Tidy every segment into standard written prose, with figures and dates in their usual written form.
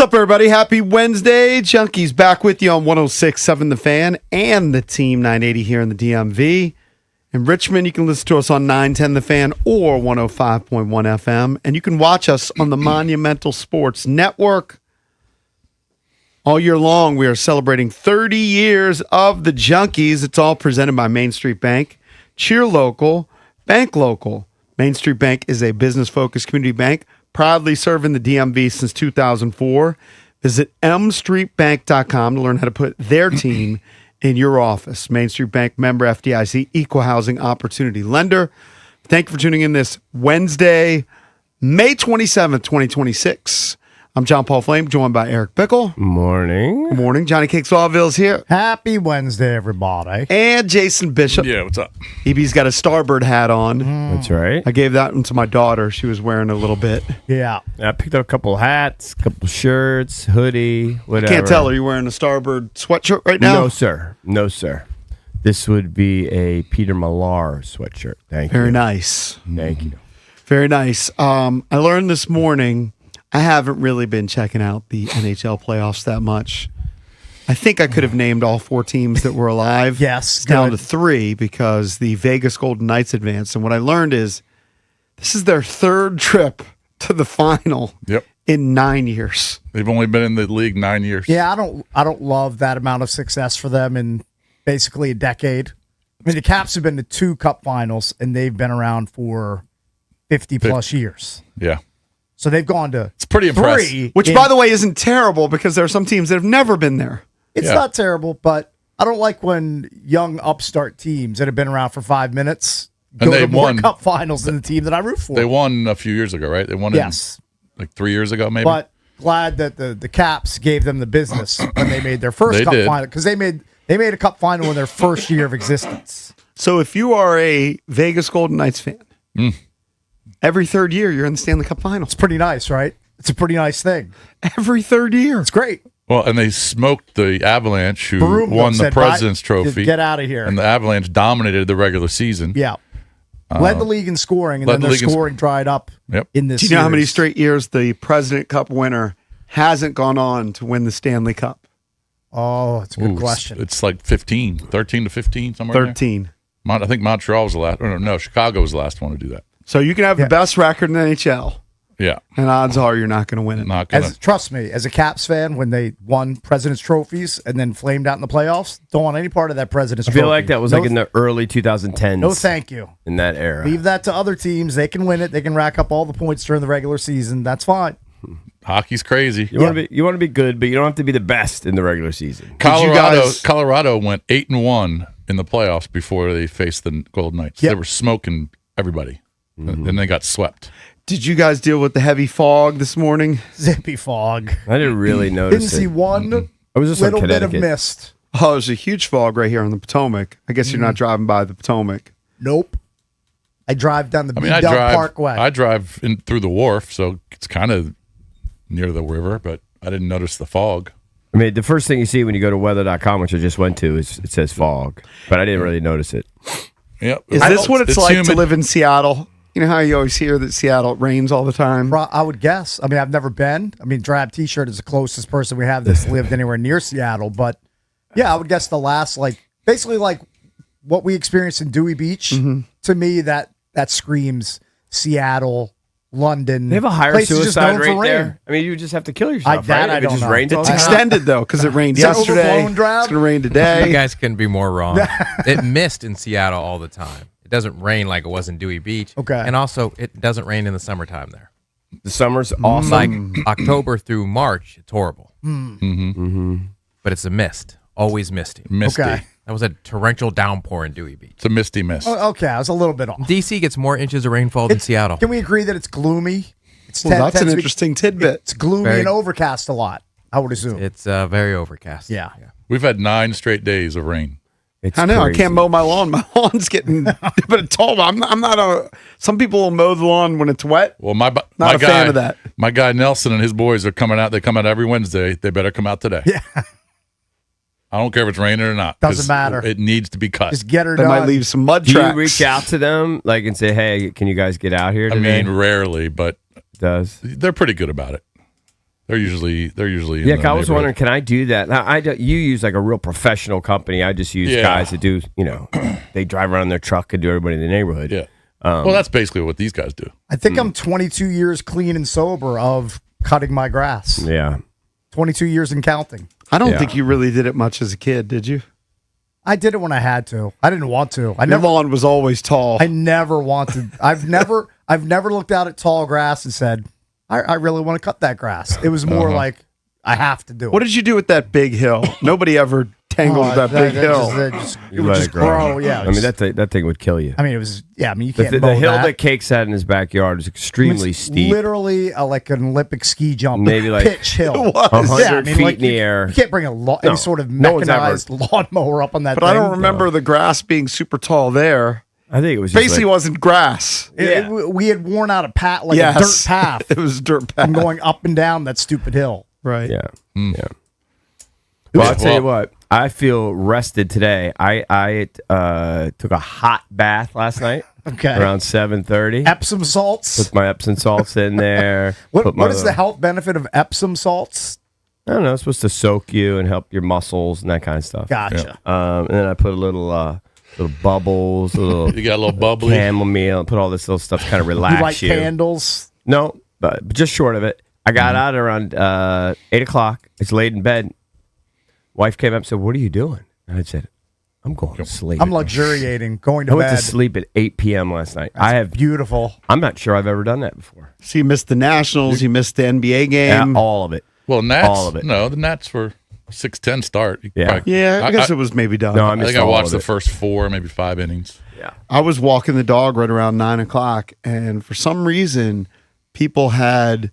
up, everybody? Happy Wednesday. Junkies back with you on 106.7 The Fan and the Team 980 here in the DMV. In Richmond, you can listen to us on 910 The Fan or 105.1 FM. And you can watch us on the Monumental Sports Network. All year long, we are celebrating 30 years of the Junkies. It's all presented by Main Street Bank. Cheer local, bank local. Main Street Bank is a business-focused community bank, proudly serving the DMV since 2004. Visit mstreetbank.com to learn how to put their team in your office. Main Street Bank, member FDIC, equal housing opportunity lender. Thank you for tuning in this Wednesday, May 27th, 2026. I'm John Paul Flame, joined by Eric Bickle. Morning. Good morning. Johnny Cake Swallowville's here. Happy Wednesday, everybody. And Jason Bishop. Yeah, what's up? EB's got a Starboard hat on. That's right. I gave that one to my daughter. She was wearing a little bit. Yeah. I picked up a couple hats, couple shirts, hoodie, whatever. Can't tell. Are you wearing a Starboard sweatshirt right now? No, sir. No, sir. This would be a Peter Millar sweatshirt. Thank you. Very nice. Thank you. Very nice. I learned this morning, I haven't really been checking out the NHL playoffs that much. I think I could have named all four teams that were alive. Yes. It's down to three because the Vegas Golden Knights advanced. And what I learned is this is their third trip to the final in 9 years. They've only been in the league 9 years. Yeah, I don't love that amount of success for them in basically a decade. I mean, the Caps have been to 2 Cup finals, and they've been around for 50-plus years. Yeah. So they've gone to It's pretty impressive. 3. Which, by the way, isn't terrible because there are some teams that have never been there. It's not terrible, but I don't like when young upstart teams that have been around for 5 minutes go they to more won. Cup finals than the team that I root for. They won a few years ago, right? They won Yes. like 3 years ago, maybe. But glad that the Caps gave them the business when they made their first They Cup did. final, because they made a Cup final in their first year of existence. So if you are a Vegas Golden Knights fan, every third year you're in the Stanley Cup Finals. It's pretty nice, right? It's a pretty nice thing. Every third year. It's great. Well, and they smoked the Avalanche, who Barum won the said, President's "Bye, Trophy. get out of here." And the Avalanche dominated the regular season. Yeah. Led the league in scoring, and led then the their league in scoring dried up in this Do you know how many series. straight years the President Cup winner hasn't gone on to win the Stanley Cup? Oh, it's a good Ooh, question. It's like 15, 13 to 15, somewhere in there. 13. I think Montreal was the last. Or no, Chicago was the last one to do that. So you can have the best record in the NHL, Yeah. and odds are you're not going to win it. Not gonna. Trust me, as a Caps fan, when they won President's Trophies and then flamed out in the playoffs, don't want any part of that President's I Trophy. feel like that was like in the early 2010s. No, thank you. In that era. Leave that to other teams. They can win it. They can rack up all the points during the regular season. That's fine. Hockey's crazy. You want to be good, but you don't have to be the best in the regular season. Colorado went 8-1 in the playoffs before they faced the Golden Knights. Yep. They were smoking everybody, and they got swept. Did you guys deal with the heavy fog this morning? Zippy fog. I didn't really notice Didn't see it. one I was just in little bit of Connecticut. mist. Oh, there's a huge fog right here on the Potomac. I guess you're not driving by the Potomac. Nope. I drive down the I B-Dub Parkway. I drive in through the wharf, so it's kind of near the river, but I didn't notice the fog. I mean, the first thing you see when you go to weather.com, which I just went to, is it says fog. But I didn't really notice it. Yep. Is this what it's like humid. to live in Seattle? You know how you always hear that Seattle rains all the time? I would guess. I mean, I've never been. I mean, Drab T-shirt is the closest person we have that's lived anywhere near Seattle. But, yeah, I would guess the last, basically what we experienced in Dewey Beach, to me, that screams Seattle, London. They have a higher places just suicide known rate for rain. there. I mean, you just have to kill yourself, that right? I If it don't just know. rains all It's the time. extended, though, because it rained Is that yesterday. overblown, Drab? It's going to rain You today. guys couldn't be more wrong. It missed in Seattle all the time. It doesn't rain like it was in Dewey Beach. Okay. And also, it doesn't rain in the summertime there. The summer's awesome. Like October through March, it's horrible. But it's a mist. Always misty. Misty. Okay. That was a torrential downpour in Dewey Beach. It's a misty mist. Oh, okay, I was a little bit off. DC gets more inches of rainfall than Seattle. Can we agree that it's gloomy? It's Well, that's an tends to be- interesting tidbit. It's gloomy Very- and overcast a lot, I would assume. It's very overcast. Yeah. We've had 9 straight days of rain. It's I know. I crazy. can't mow my lawn. My lawn's getting but it's tall. I'm not a. Some people will mow the lawn when it's wet. Well, my Not a guy, fan of that. My guy Nelson and his boys are coming out. They come out every Wednesday. They better come out today. Yeah. I don't care if it's raining or not. Doesn't 'cause matter. It needs to be cut. Just get her They done. might leave some mud Do tracks. you reach out to them and say, hey, can you guys get out here I today? mean, rarely, but It does. they're pretty good about it. They're usually in Yeah, the I was neighborhood. wondering, can I do that? Now, you use like a real professional company. I just use guys that do, they drive around in their truck and do everybody in the neighborhood. Yeah. Well, that's basically what these guys do. I think I'm 22 years clean and sober of cutting my grass. Yeah. 22 years and counting. I don't Yeah. think you really did it much as a kid, did you? I did it when I had to. I didn't want to. Your lawn was always tall. I never wanted. I've never looked out at tall grass and said, I really want to cut that grass. It was more like I have to do it. What did you do with that big hill? Nobody ever tangled with that big hill. It would let just it grow. grow. Yeah. I mean, that thing would kill you. I mean, it was. Yeah. I mean, you The, can't. the mow hill that. that Cakes had in his backyard is extremely It's steep. Literally like an Olympic ski jump. Maybe like pitch hill. It was. 100 feet like in the air. You can't bring No. any sort of No one's ever- mechanized lawnmower up on that But thing. I don't remember the grass being super tall there. I think it was just Basically, like, wasn't grass. We had worn out a path, like Yes. a dirt path It was dirt path. from going up and down that stupid hill. Right. yeah. Well, I'll tell you what. I feel rested today. I took a hot bath last night. Okay. Around 7:30. Epsom salts. Put my Epsom salts in there. What is the health benefit of Epsom salts? I don't know. It's supposed to soak you and help your muscles and that kind of stuff. Gotcha. And then I put a little bubbles, a little You got a little bubbly. chamomile, put all this little stuff to kind of relax You like candles? No, but just short of it. I got out around 8 o'clock. I just laid in bed. Wife came up and said, "What are you doing?" And I said, "I'm going to sleep." I'm luxuriating, going I to went bed. to sleep at 8 p.m. last night. Beautiful. I'm not sure I've ever done that before. So you missed the Nationals. You missed the NBA game. Yeah, all of it. Well, Nats. All of it. No, the Nats were 6-10 start. You Yeah. probably- Yeah, I guess it was maybe done. No, I I missed think I all watched of the it. first 4, maybe 5 innings. Yeah. I was walking the dog right around 9 o'clock, and for some reason, people had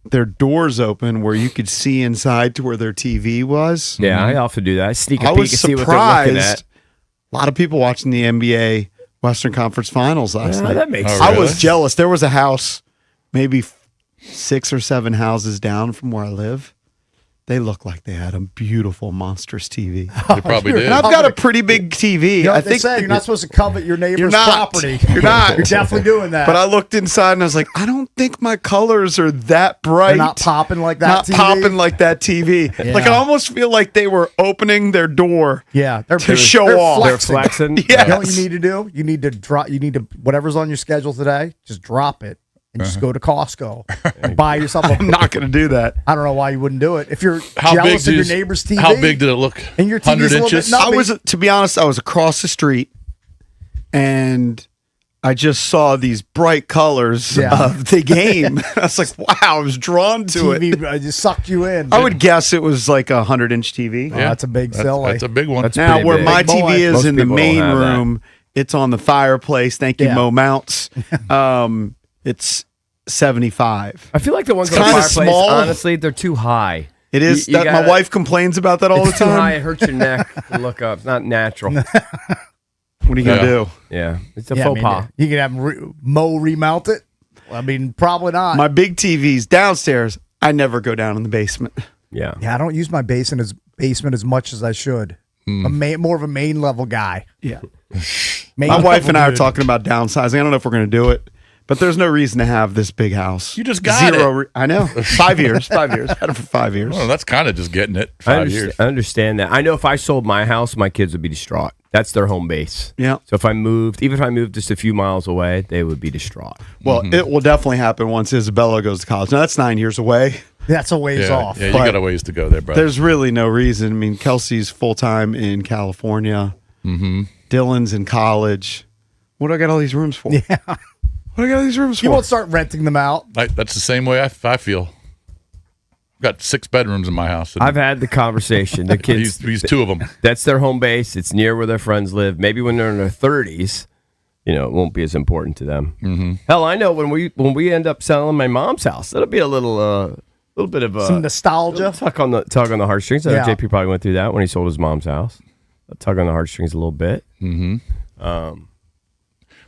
their doors open where you could see inside to where their TV was. Yeah, I often do that. I sneak a I peek was and see what they're looking surprised. at. A lot of people watching the NBA Western Conference Finals last night. That makes Oh, sense. I really? was jealous. There was a house, maybe 6 or 7 houses down from where I live. They look like they had a beautiful, monstrous TV. They probably did. And I've got a pretty big TV. You know I what they think say? You're not supposed to covet your neighbor's not. property. You're not. You're definitely doing that. But I looked inside and I was like, I don't think my colors are that bright. They're not popping like that Not TV. popping like that TV. Yeah. Like I almost feel like they were opening their door. Yeah, they're To show they're off. They're flexing. flexing. Yes. You know what you need to do? You need to drop. You need to whatever's on your schedule today. Just drop it and just go to Costco and buy yourself a. I'm not going to do that. I don't know why you wouldn't do it if you're How big jealous of your does- neighbor's TV. How big did it look? And your TV's 100 a little bit inches? not- I was, to be honest, I was across the street and I just saw these bright colors Yeah. of the game. I was like, wow, I was drawn to it. TV just sucked you in. I would guess it was like a 100-inch TV. Oh, that's a big silly. That's a big one. That's Now, pretty where big. my Big boy. TV is Most in the people don't main have that. room, it's on the fireplace. Thank you, Yeah. Mo Mounts. It's 75. I feel like the ones It's on the kinda fireplace, small. honestly, they're too high. It is. You That, my gotta- wife complains about that all the It's too high. It time. hurts your neck to look up. It's not natural. What are you going to Yeah. do? Yeah. It's a Yeah, faux pas. you can have Mo remount it. Well, I mean, probably not. My big TV's downstairs. I never go down in the basement. Yeah. yeah, I don't use my basement as much as I should. I'm more of a main level guy. Yeah. Main My wife level and I are dude. talking about downsizing. I don't know if we're going to do it, but there's no reason to have this big house. You just got it. I know. 5 years. 5 years. Had it for 5 years. Well, that's kind of just getting it. I 5 understand, years. I understand that. I know if I sold my house, my kids would be distraught. That's their home base. Yeah. So if I moved, even if I moved just a few miles away, they would be distraught. Well, it will definitely happen once Isabella goes to college. Now, that's 9 years away. That's a ways Yeah, off. yeah, you But got a ways to go there, brother. There's really no reason. I mean, Kelsey's full-time in California. Mm-hmm. Dylan's in college. What do I got all these rooms for? Yeah. What do I got all these rooms You for? won't start renting them out. That's the same way I feel. I've got 6 bedrooms in my house. And I've had the conversation. The I kids, use 2 of them. that's their home base. It's near where their friends live. Maybe when they're in their 30s, it won't be as important to them. Mm-hmm. Hell, I know when we end up selling my mom's house, that'll be a little bit of Some nostalgia. tug on the heartstrings. I know Yeah. JP probably went through that when he sold his mom's house. A tug on the heartstrings a little bit.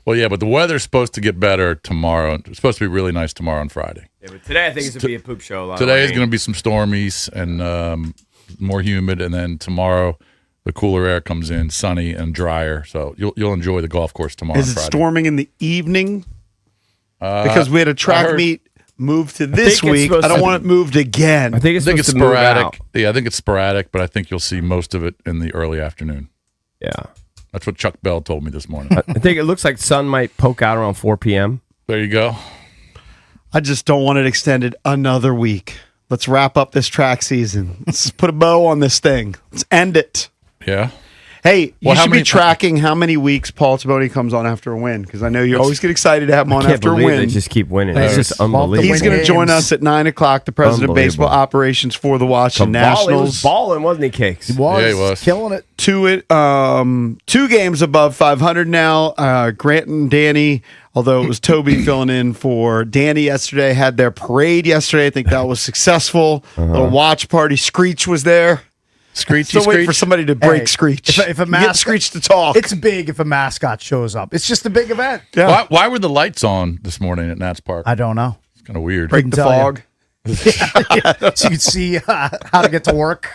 Well, yeah, but the weather's supposed to get better tomorrow. It's supposed to be really nice tomorrow and Friday. Yeah, but today I think it's gonna be a poop show. Today is going to be some stormies and more humid, and then tomorrow the cooler air comes in, sunny and drier. So you'll enjoy the golf course tomorrow. Is and it Friday. storming in the evening? Because we had a I track heard- meet moved to this think it's week. supposed I don't to- want it moved again. I think it's I think supposed it's to move sporadic. out. Yeah, I think it's sporadic, but I think you'll see most of it in the early afternoon. Yeah. That's what Chuck Bell told me this morning. I think it looks like sun might poke out around 4 p.m. There you go. I just don't want it extended another week. Let's wrap up this track season. Let's put a bow on this thing. Let's end it. Yeah. Hey, you Well, how should many- be tracking how many weeks Paul Taboni comes on after a win, because I know you always get excited to have him on Can't after a believe win. they just keep winning. Hey, It's just it's about the unbelievable. He's going to games. join us at 9 o'clock, the president of baseball Unbelievable. operations for the Washington He was Nationals. balling, wasn't he, Cakes? He was, Yeah, he was. killing it. Two games above 500 now. Grant and Danny, although it was Toby filling in for Danny yesterday, had their parade yesterday. I think that was successful. Little watch party. Screech was there. Screechy, Still waiting for screech. somebody to break Hey, Screech. if a Get mascot- Screech to talk. It's big if a mascot shows up. It's just a big event. Yeah. Why were the lights on this morning at Nats Park? I don't know. It's kind of weird. Break the tell you. fog. So you can see how to get to work.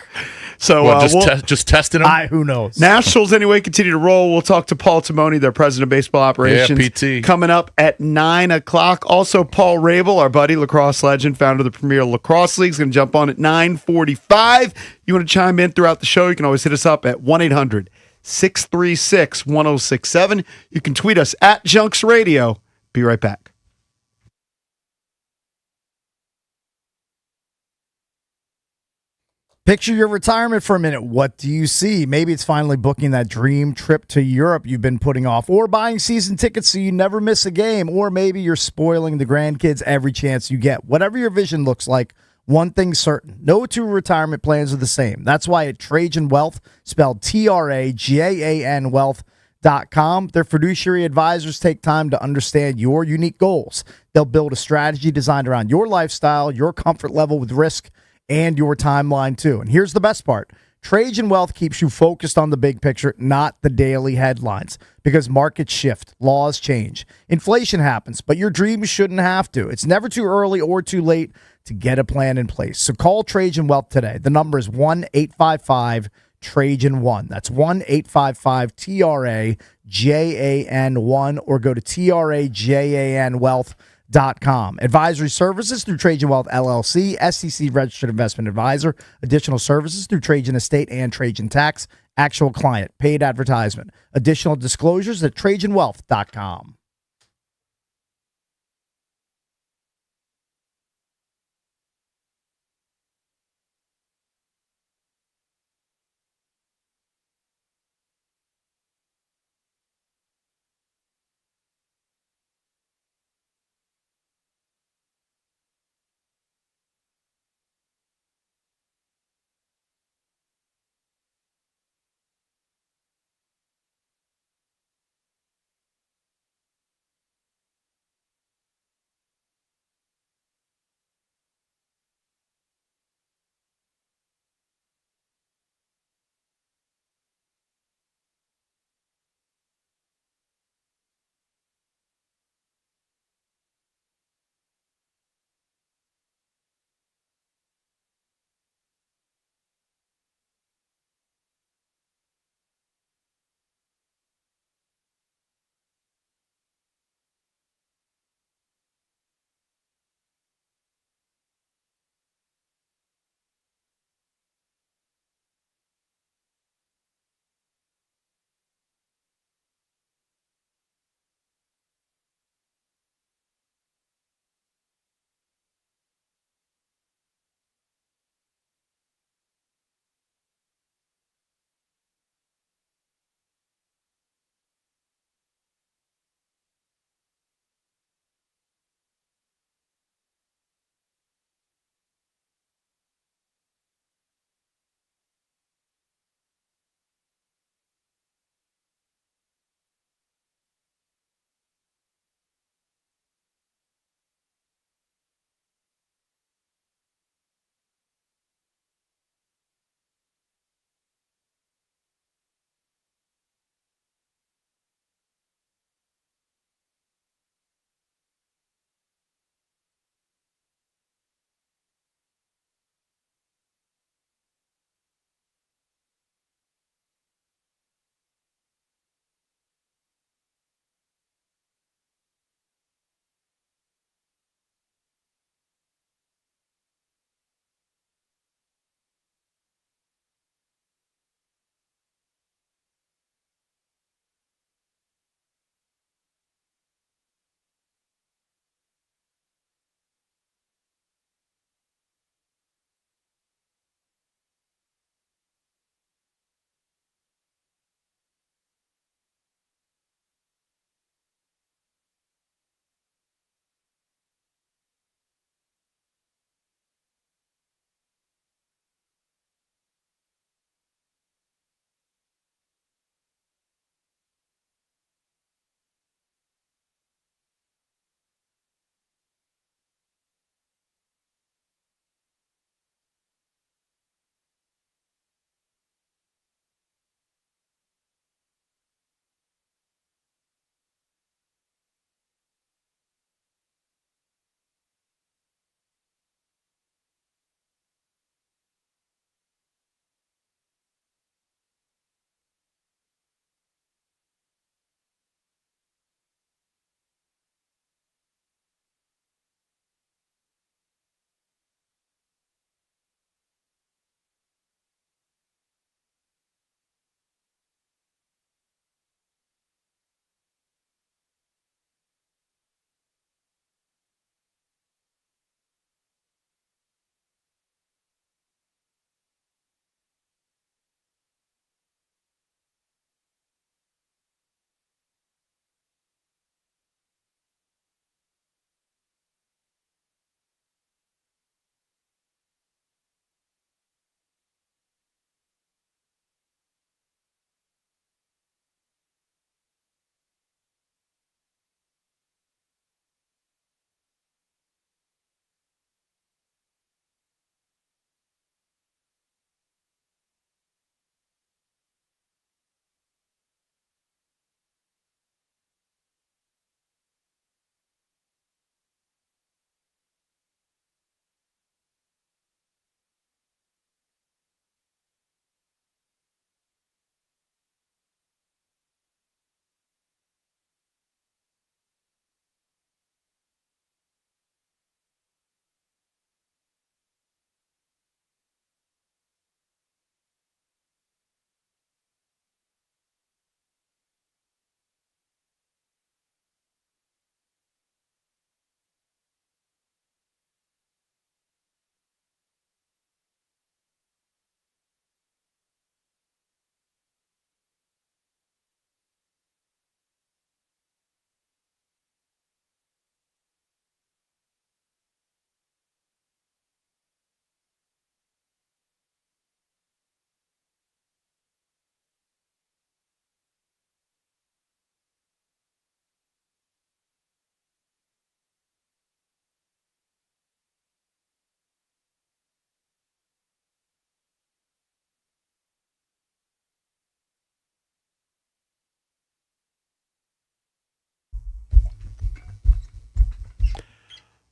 So What, we'll- just testing them? Who knows? Nationals, anyway, continue to roll. We'll talk to Paul Timoni, their president of baseball operations. Yeah, PT. Coming up at 9 o'clock. Also, Paul Rabel, our buddy, lacrosse legend, founder of the Premier Lacrosse League, is going to jump on at 9:45. You want to chime in throughout the show, you can always hit us up at 1-800-636-1067. You can tweet us at Junks Radio. Be right back. Picture your retirement for a minute. What do you see? Maybe it's finally booking that dream trip to Europe you've been putting off, or buying season tickets so you never miss a game, or maybe you're spoiling the grandkids every chance you get. Whatever your vision looks like, one thing's certain. No two retirement plans are the same. That's why at Trajan Wealth, spelled TRAJAN Wealth.com, their fiduciary advisors take time to understand your unique goals. They'll build a strategy designed around your lifestyle, your comfort level with risk, and your timeline too. And here's the best part. Trajan Wealth keeps you focused on the big picture, not the daily headlines, because markets shift, laws change, inflation happens, but your dreams shouldn't have to. It's never too early or too late to get a plan in place. So call Trajan Wealth today. The number is 1-855-TRAJAN1. That's 1-855-TRAJAN1, or go to TRAJANWealth.com. Advisory services through Trajan Wealth LLC, SEC registered investment advisor. Additional services through Trajan Estate and Trajan Tax. Actual client, paid advertisement. Additional disclosures at TrajanWealth.com.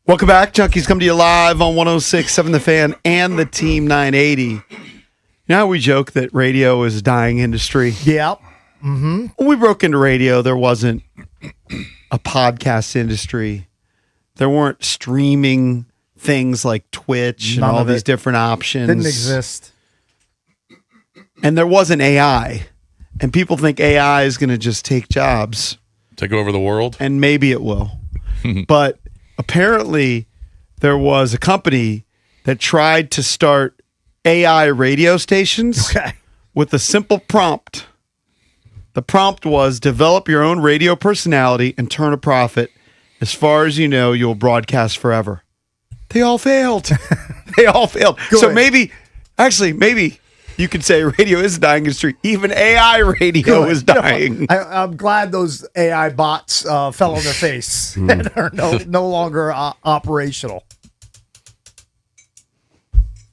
Welcome back. Junkies come to you live on 106.7 The Fan and the Team 980. You know how we joke that radio is a dying industry? Yeah. When we broke into radio, there wasn't a podcast industry. There weren't streaming things like Twitch and None all of these it. different options. Didn't exist. And there wasn't AI. And people think AI is going to just take jobs. Take over the world. And maybe it will. But apparently there was a company that tried to start AI radio stations Okay. with a simple prompt. The prompt was develop your own radio personality and turn a profit. As far as you know, you'll broadcast forever. They all failed. They all failed. So Good. maybe you could say radio is a dying industry. Even AI radio is dying. I'm glad those AI bots fell on their face and are no longer operational.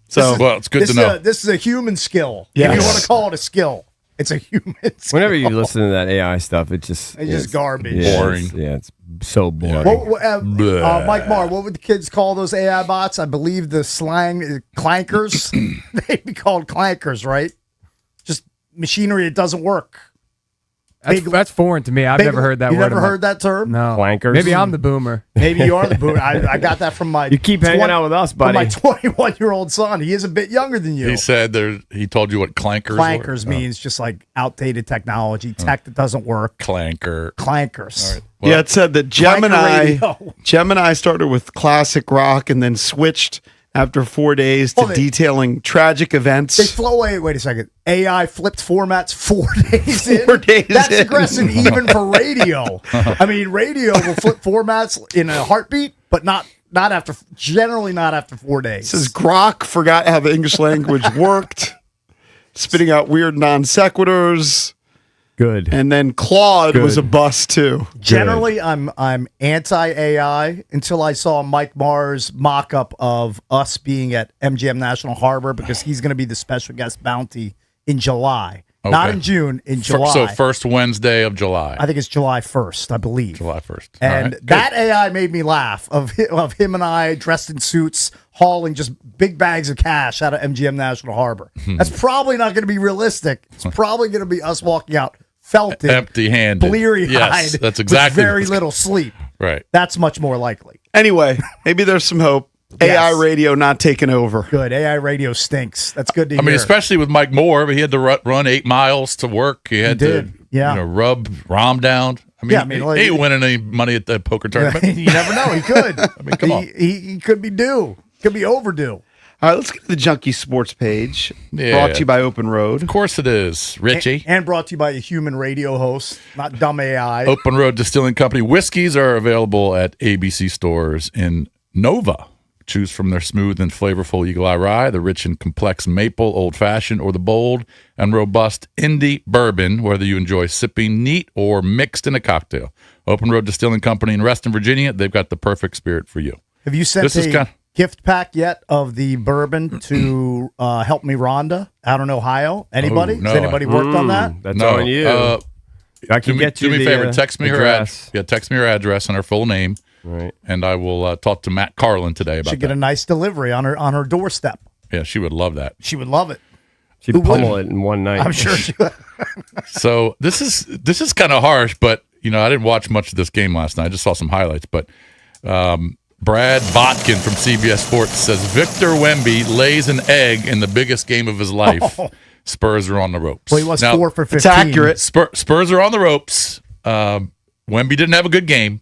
So Well, it's good to know. This is a human skill. Yes. If you want to call it a skill, it's a human skill. Whenever you listen to that AI stuff, it's just garbage. Yeah, Boring. it's so boring. Mike Marr, what would the kids call those AI bots? I believe the slang is clankers. They'd be called clankers, right? Just machinery that doesn't work. That's foreign to me. I've never heard that You word. never heard that term? No. Clankers? Maybe I'm the boomer. Maybe you are the boomer. I got that from my. You keep hanging out with us, from buddy. my 21-year-old son. He is a bit younger than you. He said he told you what clankers Clankers were? means just like outdated technology, tech that doesn't work. Clanker. Clankers. All right. Well, yeah, it said that radio. Gemini started with classic rock and then switched after 4 days to Well, detailing tragic They events. wait a second. AI flipped formats 4 days in. 4 days That's in. aggressive even for radio. I mean, radio will flip formats in a heartbeat, but generally not after 4 days. It says Grok forgot how the English language worked, spitting out weird non sequiturs. Good. And then Claude was a bust too. Generally, I'm anti AI until I saw Mike Marr's mock up of us being at MGM National Harbor because he's going to be the special guest bounty in July, not Okay. in June, in July. So first Wednesday of July. I think it's July 1st, I believe. July 1st. And All right, good. that AI made me laugh of him and I dressed in suits hauling just big bags of cash out of MGM National Harbor. That's probably not going to be realistic. It's probably going to be us walking out felted, Empty-handed. bleary-eyed, Yes, that's exactly with very what's- little sleep. Right. That's much more likely. Anyway, maybe there's some hope. Yes. AI radio not taking over. Good. AI radio stinks. That's good to hear. I mean, especially with Mike Moore, he had to run 8 miles to work. He had did, to, yeah. rub Rom down. I mean, Yeah, I mean, like- he ain't winning any money at the poker tournament. you never know. He could. I mean, come on. He could be due. Could be overdue. All right, let's get to the Junkie Sports page. Yeah. Brought to you by Open Road. Of course it is, Richie. And brought to you by a human radio host, not dumb AI. Open Road Distilling Company. Whiskeys are available at ABC stores in Nova. Choose from their smooth and flavorful Eagle Eye Rye, the rich and complex maple, old fashioned, or the bold and robust Indy bourbon, whether you enjoy sipping neat or mixed in a cocktail. Open Road Distilling Company in Reston, Virginia. They've got the perfect spirit for you. Have you sent This is a kind- gift pack yet of the bourbon to Help Me Rhonda out in Ohio? Anybody? Oh, no. Has anybody worked on that? That's on you. I can get do you me a the, favor. Text me her address. text me her address and her full name, Right. and I will talk to Matt Carlin today about Should get that. a nice delivery on her doorstep. Yeah, she would love that. She would love it. She'd pummel it in one night. I'm sure she would. So this is kind of harsh, but I didn't watch much of this game last night. I just saw some highlights. But Brad Botkin from CBS Sports says Victor Wemby lays an egg in the biggest game of his life. Spurs are on the ropes. Well, he was Now, 4 for 15. It's accurate. Spurs are on the ropes. Wemby didn't have a good game.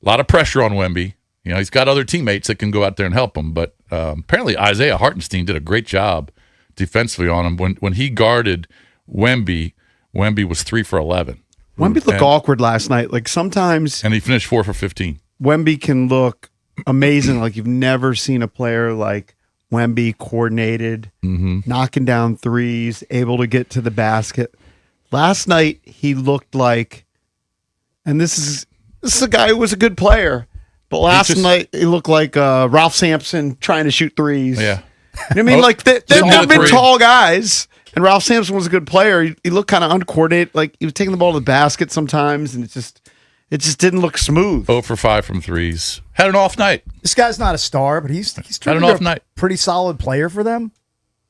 A lot of pressure on Wemby. He's got other teammates that can go out there and help him. But apparently Isaiah Hartenstein did a great job defensively on him. When he guarded Wemby was 3 for 11. Wemby looked awkward last night. Like sometimes And he finished 4 for 15. Wemby can look amazing. Like you've never seen a player like Wemby coordinated, knocking down threes, able to get to the basket. Last night he looked like, and this is a guy who was a good player, but last night he looked like Ralph Sampson trying to shoot threes. Yeah. You know what I mean? Oh, Like they've didn't hit a been three. tall guys, and Ralph Sampson was a good player. He looked kind of uncoordinated. Like he was taking the ball to the basket sometimes, and it It just didn't look smooth. 0 for 5 from threes. Had an off night. This guy's not a star, but he's turned an into off a night. pretty solid player for them.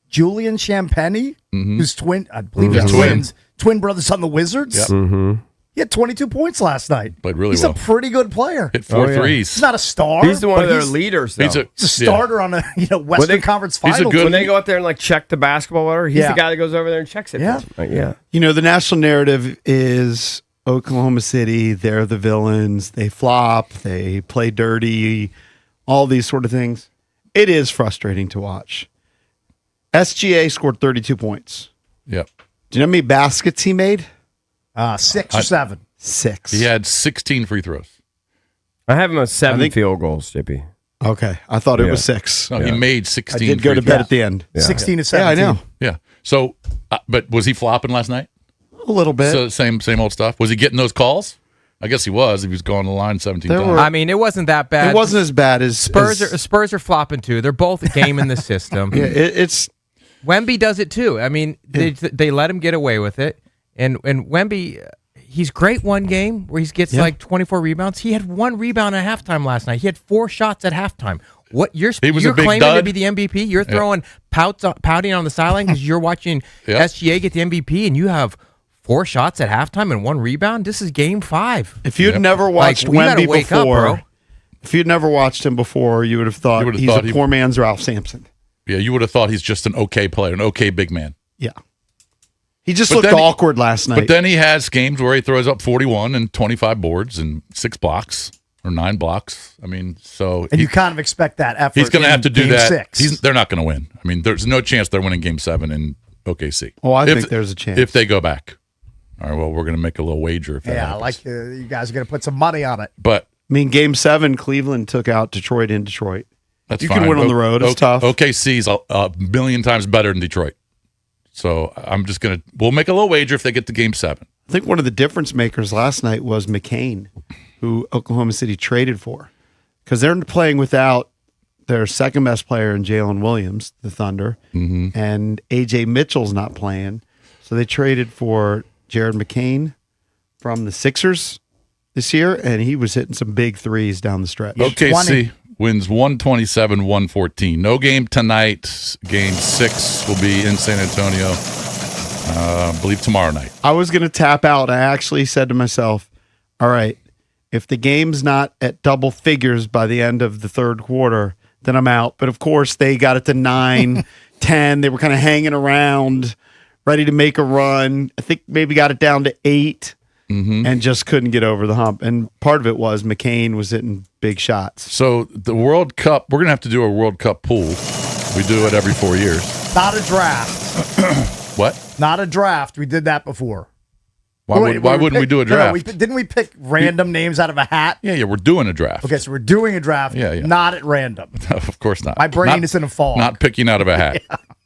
Julian Champagny, who's I believe Yeah, he's twins. twin brothers on the Wizards. Yep. He had 22 points last night. Played really he's well. a pretty good player. Hit 4 yeah. threes. He's not a star. He's the one but of their he's- leaders, though. He's a He's a starter on a Western Conference he's a Finals. good- when they go out there and like check the basketball water, he's Yeah. the guy that goes over there and checks it. Yeah. for them. Yeah. You know, the national narrative is Oklahoma City, they're the villains. They flop, they play dirty, all these sort of things. It is frustrating to watch. SGA scored 32 points. Yep. Do you know how many baskets he made? 6 or 7. 6. He had 16 free throws. I have him at 7 think- field goals, JP. Okay. I thought it Yeah. was 6. No, he made I 16 did go free to throws. bed at the end. 16 to Yeah, 17. I know. Yeah. So, but was he flopping last night? A little bit. So same old stuff. Was he getting those calls? I guess he was. If he was going to the line 17 There times. were- I mean, it wasn't that bad. it wasn't as bad as Spurs are flopping too. They're both a game in the system. Yeah, it's Wemby does it too. I mean, they let him get away with it, and Wemby, he's great one game where he gets like 24 rebounds. He had 1 rebound at halftime last night. He had 4 shots at halftime. What you're He was a big claiming dud. to be the MVP? You're throwing pouting on the sideline because you're watching Yeah. SGA get the MVP, and you have 4 shots at halftime and 1 rebound. This is Game 5. if you'd never watched we gotta Wemby wake up, before, bro. if you'd never watched him before, you would have thought You would have he's thought a he- poor man's Ralph Sampson. Yeah, you would have thought he's just an okay player, an okay big man. Yeah. He just But looked then he- awkward last night. But then he has games where he throws up 41 and 25 boards and 6 blocks or 9 blocks. I mean, so And you kind of expect that effort. he's going to in have to do game that. 6. They're not going to win. I mean, there's no chance they're winning Game 7 in OKC. Oh, I think there's a chance. if they go back. All right, well, we're going to make a little wager if that Yeah, I happens. like you guys are going to put some money on it. But I mean, Game 7, Cleveland took out Detroit in Detroit. that's You fine. can win on the road. It's tough. OKC's a million times better than Detroit. So I'm just going to – we'll make a little wager if they get to Game 7. I think one of the difference makers last night was McCain, who Oklahoma City traded for, because they're playing without their second best player in Jalen Williams, the Thunder, and AJ Mitchell's not playing, so they traded for Jared McCain from the Sixers this year, and he was hitting some big threes down the stretch. OKC 20. wins 127-114. No game tonight. Game 6 will be in San Antonio, I believe tomorrow night. I was going to tap out. I actually said to myself, all right, if the game's not at double figures by the end of the third quarter, then I'm out. But of course, they got it to 9, 10. They were kind of hanging around, ready to make a run. I think maybe got it down to 8 and just couldn't get over the hump. And part of it was McCain was hitting big shots. So the World Cup, we're going to have to do a World Cup pool. We do it every 4 years. Not a draft. What? Not a draft. We did that before. Why wouldn't we do a draft? Didn't we pick random names out of a hat? Yeah, we're doing a draft. Okay, so we're doing a draft, Yeah. not at random. Of course not. My brain Not- is in a fog. Not picking out of a hat.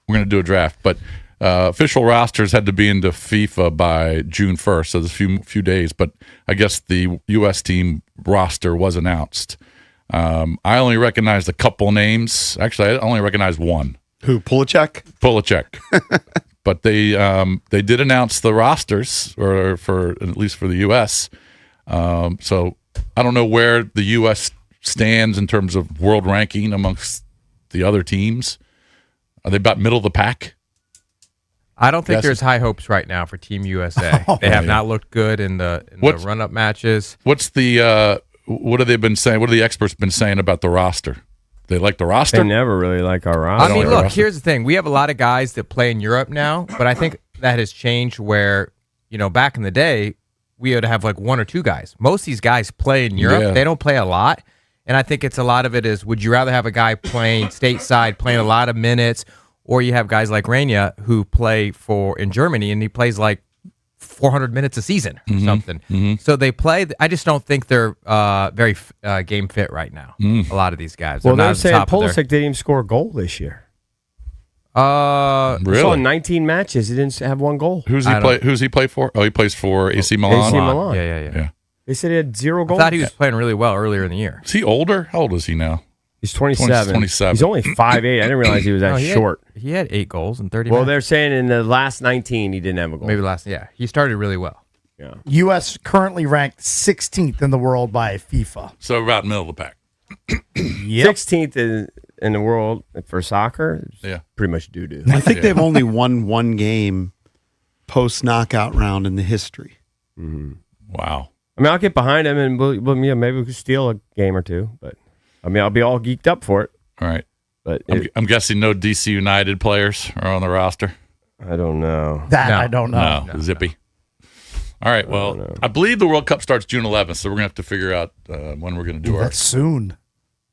We're going to do a draft, but official rosters had to be into FIFA by June 1st, so there's a few days. But I guess the U.S. team roster was announced. I only recognized a couple names. Actually, I only recognized one, Who, Pulacek? Polacek. But they did announce the rosters, or for at least for the U.S. So I don't know where the U.S. stands in terms of world ranking amongst the other teams. Are they about middle of the pack? I don't think Yes. there's high hopes right now for Team USA. They have not looked good in the run-up matches. What's the what have they been saying? What have the experts been saying about the roster? They like the roster? They never really like our I roster. mean, like look, roster. here's the thing. We have a lot of guys that play in Europe now, but I think that has changed where, back in the day, we would have like 1 or 2 guys. Most of these guys play in Europe. Yeah. They don't play a lot. And I think it's a lot of it is, would you rather have a guy playing stateside, playing a lot of minutes, or you have guys like Rania who play in Germany, and he plays like 400 minutes a season or something. So they play. I just don't think they're very game fit right now. A lot of these guys. well, They're they're not at the saying top of their- Pulisic didn't even score a goal this year. Uh, He saw Really? 19 matches. He didn't have 1 goal. Who's I he play for? Oh, he plays for AC Milan. AC Milan. Yeah. Yeah. They said he had 0 I goals. thought he was playing really well earlier in the year. Is he older? How old is he now? He's 27. 27. He's only 5'8". I didn't realize he was that No, short. He had 8 goals in 30 Well, minutes. they're saying in the last 19 he didn't have a goal. Maybe he started really well. Yeah. U.S. currently ranked 16th in the world by FIFA. So about middle of the pack. Yep. 16th in the world for soccer. Yeah. Pretty much doo-doo. I think they've only won one game post knockout round in the history. Wow. I mean, I'll get behind him, and maybe we could steal a game or two. But I mean, I'll be all geeked up for it. All right. But I'm guessing no DC United players are on the roster. I don't know. That No. I don't know. No, zippy. All right. Well, I believe the World Cup starts June 11th, so we're gonna have to figure out when we're gonna do That's soon.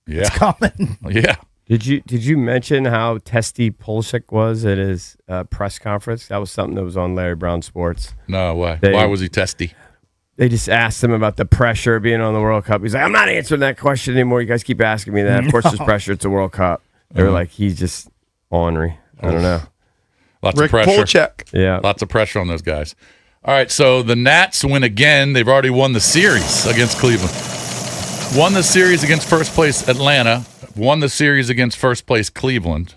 Yeah. It's coming. Yeah. Did you mention how testy Pulisic was at his press conference? That was something that was on Larry Brown Sports. No. Why? They- Why was he testy? They just asked him about the pressure of being on the World Cup. He's like, I'm not answering that question anymore. You guys keep asking me that. Of course, there's pressure. It's a World Cup. They were like, he's just ornery. I don't know. Lots Rick of pressure. Polchek. Yeah. Lots of pressure on those guys. All right, so the Nats win again. They've already won the series against Cleveland. Won the series against first place Atlanta. Won the series against first place Cleveland.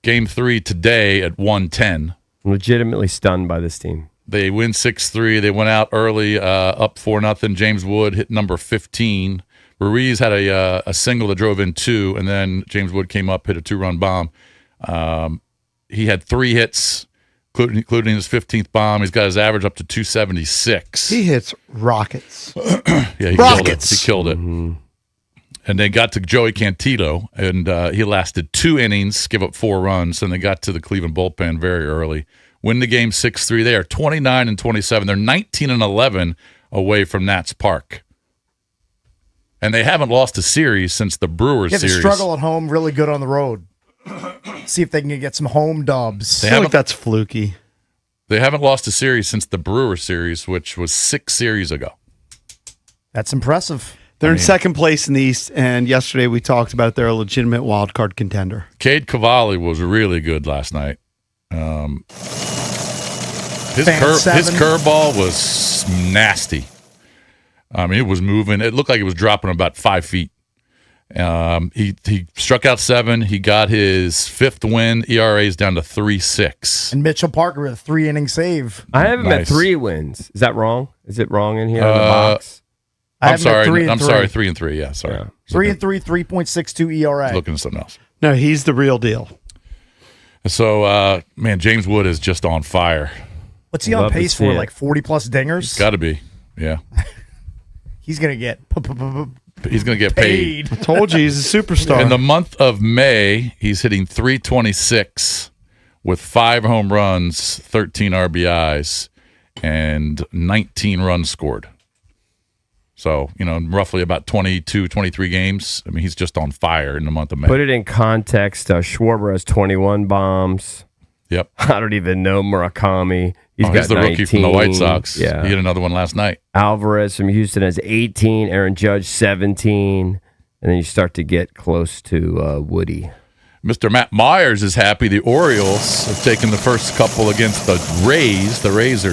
Game 3 today at 1:10. I'm legitimately stunned by this team. They win 6-3. They went out early, up 4-0. James Wood hit number 15. Ruiz had a single that drove in 2, and then James Wood came up, hit a 2-run bomb. He had 3 hits, including his 15th bomb. He's got his average up to 276. He hits rockets. Yeah, he Rockets. killed it. And they got to Joey Cantillo, and he lasted 2 innings, give up 4 runs, and they got to the Cleveland bullpen very early. Win the game 6-3. They are 29-27. They're 19-11 away from Nats Park. And they haven't lost a series since the Brewers You have to series. struggle at home, really good on the road. See if they can get some home dubs. I feel like that's fluky. They haven't lost a series since the Brewers series, which was 6 series ago. That's impressive. They're in second place in the East, and yesterday we talked about it. They're a legitimate wild card contender. Cade Cavalli was really good last night. His Fan seven. curveball was nasty. I mean, it was moving. It looked like it was dropping about 5 feet. He struck out 7. He got his 5th win. ERA is down to 3.6. And Mitchell Parker with a 3-inning save. I have him at Nice. 3 wins. Is that wrong? Is it wrong in here in the box? I I'm have him at sorry. 3 and I'm 3. sorry. 3-3. Yeah, sorry. Yeah. 3 and 3, 3.62 ERA. Looking at something else. No, he's the real deal. So, man, James Wood is just on fire. What's he on Love to pace see for? it. Like 40-plus dingers? Got to be. Yeah. He's going to get He's going to get paid. paid. Told you he's a superstar. In the month of May, he's hitting 326 with 5 home runs, 13 RBIs, and 19 runs scored. So, roughly about 22, 23 games. I mean, he's just on fire in the month of May. Put it in context. Schwarber has 21 bombs. Yep. I don't even know Murakami. He's got He's the 19. rookie from the White Sox. Yeah. He hit another one last night. Alvarez from Houston has 18. Aaron Judge 17. And then you start to get close to Woody. Mr. Matt Myers is happy the Orioles have taken the first couple against the Rays. The Rays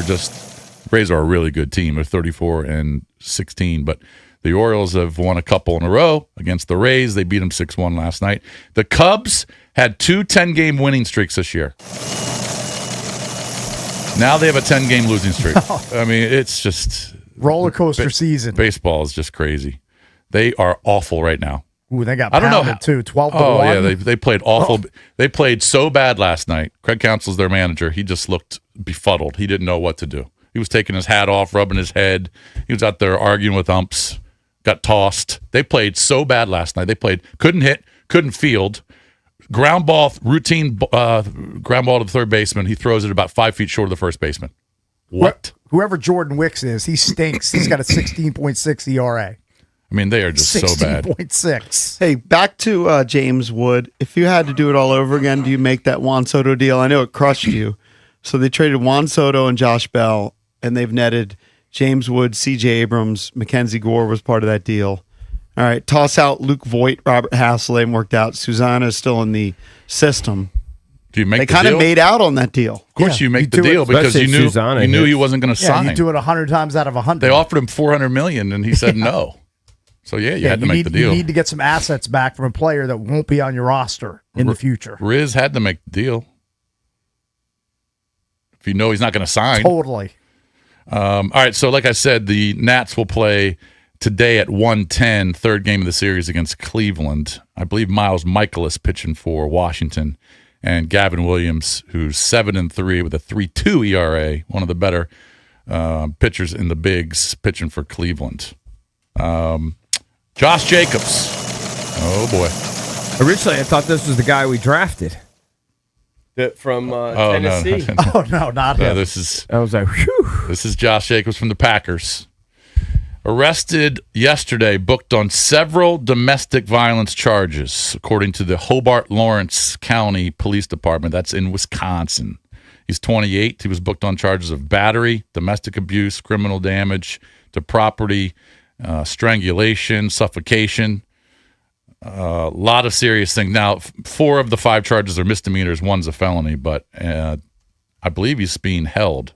are a really good team. They're 34-16, but the Orioles have won a couple in a row against the Rays. They beat them 6-1 last night. The Cubs had 2 10-game winning streaks this year. Now they have a 10-game losing streak. I mean, it's just Roller coaster season. baseball is just crazy. They are awful right now. Ooh, they got I don't know pounded, too. 12-1. Oh yeah, they played awful. They played so bad last night. Craig Counsell's their manager. He just looked befuddled. He didn't know what to do. He was taking his hat off, rubbing his head. He was out there arguing with umps. Got tossed. They played so bad last night. They couldn't hit, couldn't field. Ground ball, routine ground ball to the third baseman. He throws it about 5 feet short of the first baseman. What? Whoever Jordan Wicks is, he stinks. He's got a 16.6 ERA. I mean, they are just so bad. 16.6. Hey, back to James Wood. If you had to do it all over again, do you make that Juan Soto deal? I know it crushed you. So they traded Juan Soto and Josh Bell, and they've netted James Wood, C.J. Abrams, Mackenzie Gore was part of that deal. All right, toss out Luke Voigt, Robert Hassel, they worked out. Susanna is still in the system. Do you make They the kind deal? of made out on that deal. Of course, Yeah, you make you the do it- deal because Especially you if knew Susanna you knew hits. he wasn't going to Yeah, sign. you do it 100 times out of 100. They offered him $400 million, and he said no. So you had to make the deal. You need to get some assets back from a player that won't be on your roster in the future. Riz had to make the deal. If you know he's not going to sign. Totally. All right, so like I said, the Nats will play today at 1:10, third game of the series against Cleveland. I believe Miles Michaelis pitching for Washington, and Gavin Williams, who's 7-3 with a 3.2 ERA, one of the better pitchers in the bigs, pitching for Cleveland. Josh Jacobs. Oh, boy. Originally, I thought this was the guy we drafted from Tennessee. No. Oh no, not him. This is I was like, whew. This is Josh Jacobs from the Packers. Arrested yesterday, booked on several domestic violence charges, according to the Hobart Lawrence County Police Department. That's in Wisconsin. He's 28. He was booked on charges of battery, domestic abuse, criminal damage to property, strangulation, suffocation. A lot of serious things. Now, 4 of the 5 charges are misdemeanors. One's a felony, but I believe he's being held.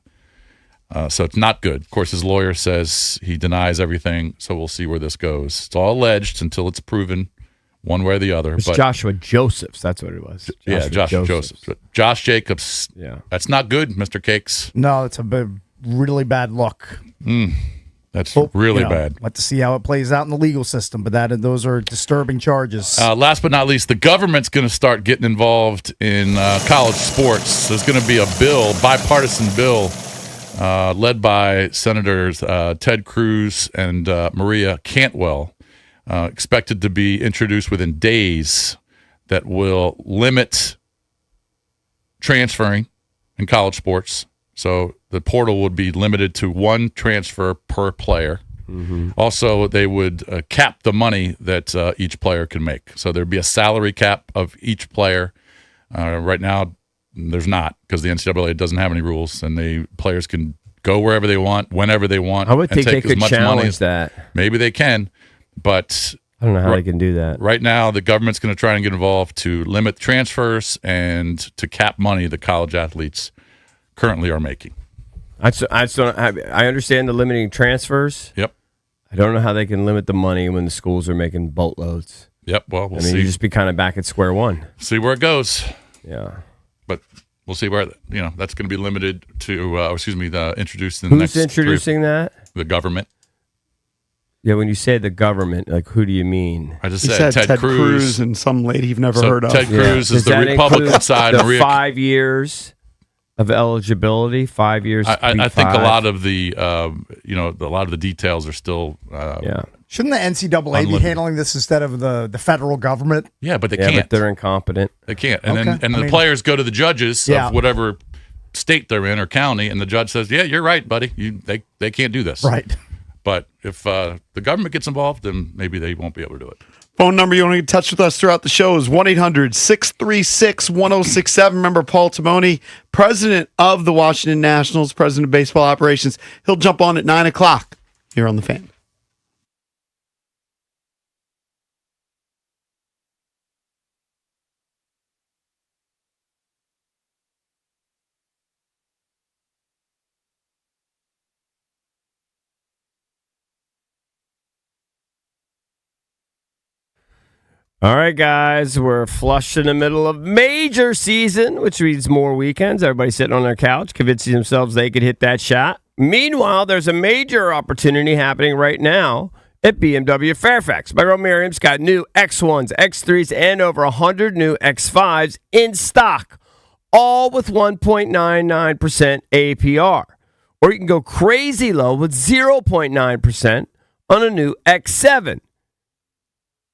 So it's not good. Of course, his lawyer says he denies everything, so we'll see where this goes. It's all alleged until it's proven one way or the other. It's but Joshua Josephs. That's what it was. Joshua Josephs. But Josh Jacobs, that's not good, Mr. Cakes. No, it's a really bad look. That's really bad. Like to see how it plays out in the legal system, but those are disturbing charges. Last but not least, the government's going to start getting involved in college sports. There's going to be a bipartisan bill, led by Senators Ted Cruz and Maria Cantwell, expected to be introduced within days, that will limit transferring in college sports. So the portal would be limited to 1 transfer per player. Mm-hmm. Also, they would cap the money that each player can make. So there'd be a salary cap of each player. Right now, there's not, because the NCAA doesn't have any rules, and the players can go wherever they want, whenever they want. I would think they take could challenge that. Maybe they can, but I don't know how they can do that. Right now, the government's going to try and get involved to limit transfers and to cap money that college athletes currently are making. I understand the limiting transfers. Yep. I don't know how they can limit the money when the schools are making boatloads. Yep. Well, we'll see. You just be kind of back at square one. See where it goes. Yeah. But we'll see where that's going to be limited to. Introduced in the next. Who's introducing that? The government. Yeah, when you say the government, like, who do you mean? I just He said said Ted Cruz and some lady you've never So heard of. Ted Cruz is Does the that Republican include side. The Maria, 5 years of eligibility, 5 years. I think a lot of the a lot of the details are still. Shouldn't the NCAA be handling this instead of the federal government? Yeah, but they Yeah, can't. but they're incompetent. They can't. And Okay. then the players go to the judges Yeah. of whatever state they're in or county, and the judge says, "Yeah, you're right, buddy. They can't do this." Right. But if the government gets involved, then maybe they won't be able to do it. Phone number you want to get in touch with us throughout the show is 1-800-636-1067. Remember Paul Timoni, president of the Washington Nationals, president of baseball operations. He'll jump on at 9 o'clock here on The Fan. All right, guys, we're flush in the middle of major season, which means more weekends. Everybody's sitting on their couch, convincing themselves they could hit that shot. Meanwhile, there's a major opportunity happening right now at BMW Fairfax. My girl Miriam's got new X1s, X3s, and over 100 new X5s in stock, all with 1.99% APR. Or you can go crazy low with 0.9% on a new X7.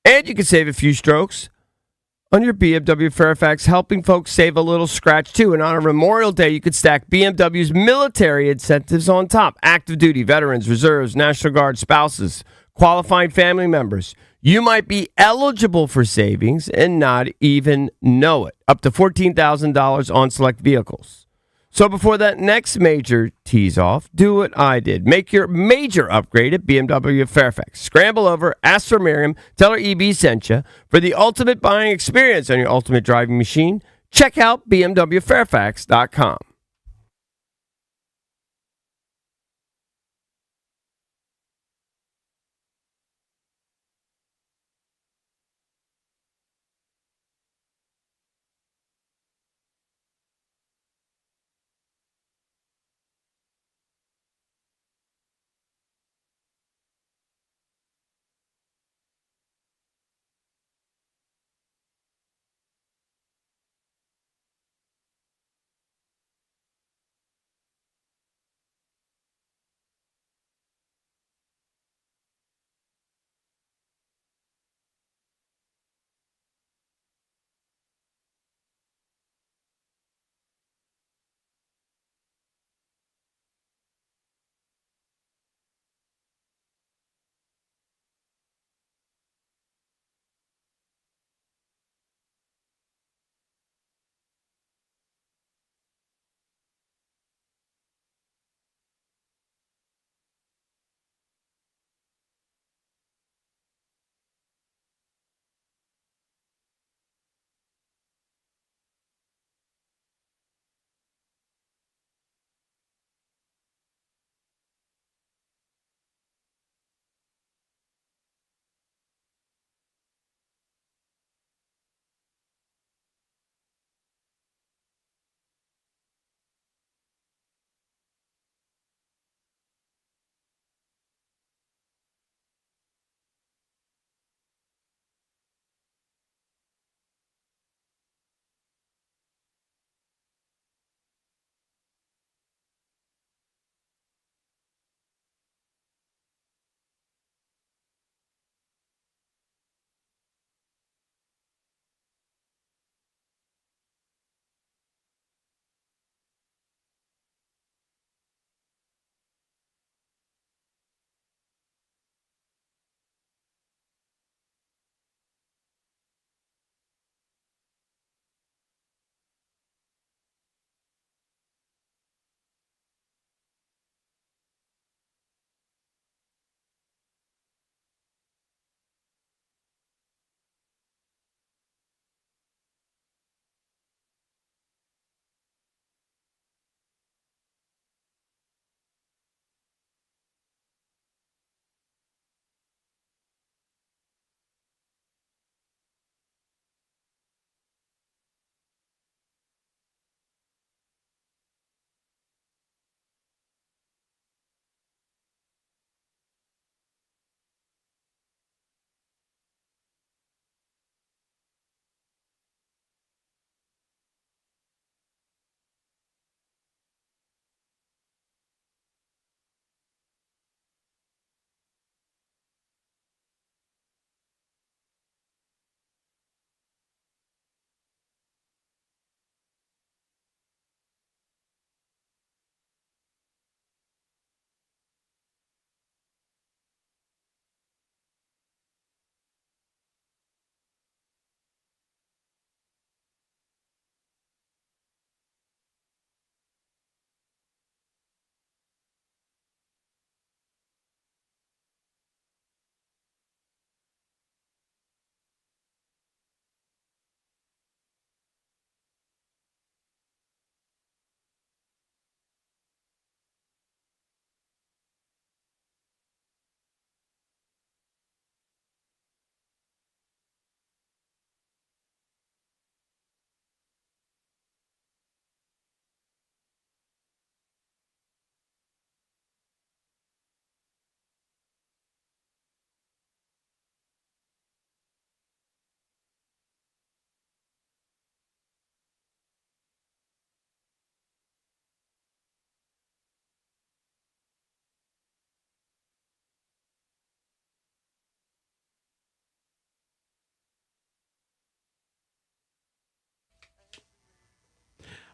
And you can save a few strokes on your BMW Fairfax, helping folks save a little scratch too. And on a Memorial Day, you could stack BMW's military incentives on top. Active duty, veterans, reserves, National Guard, spouses, qualifying family members. You might be eligible for savings and not even know it. Up to $14,000 on select vehicles. So before that next major tease off, do what I did. Make your major upgrade at BMW Fairfax. Scramble over, ask for Miriam, tell her EB sent you. For the ultimate buying experience on your ultimate driving machine, check out BMWFairfax.com.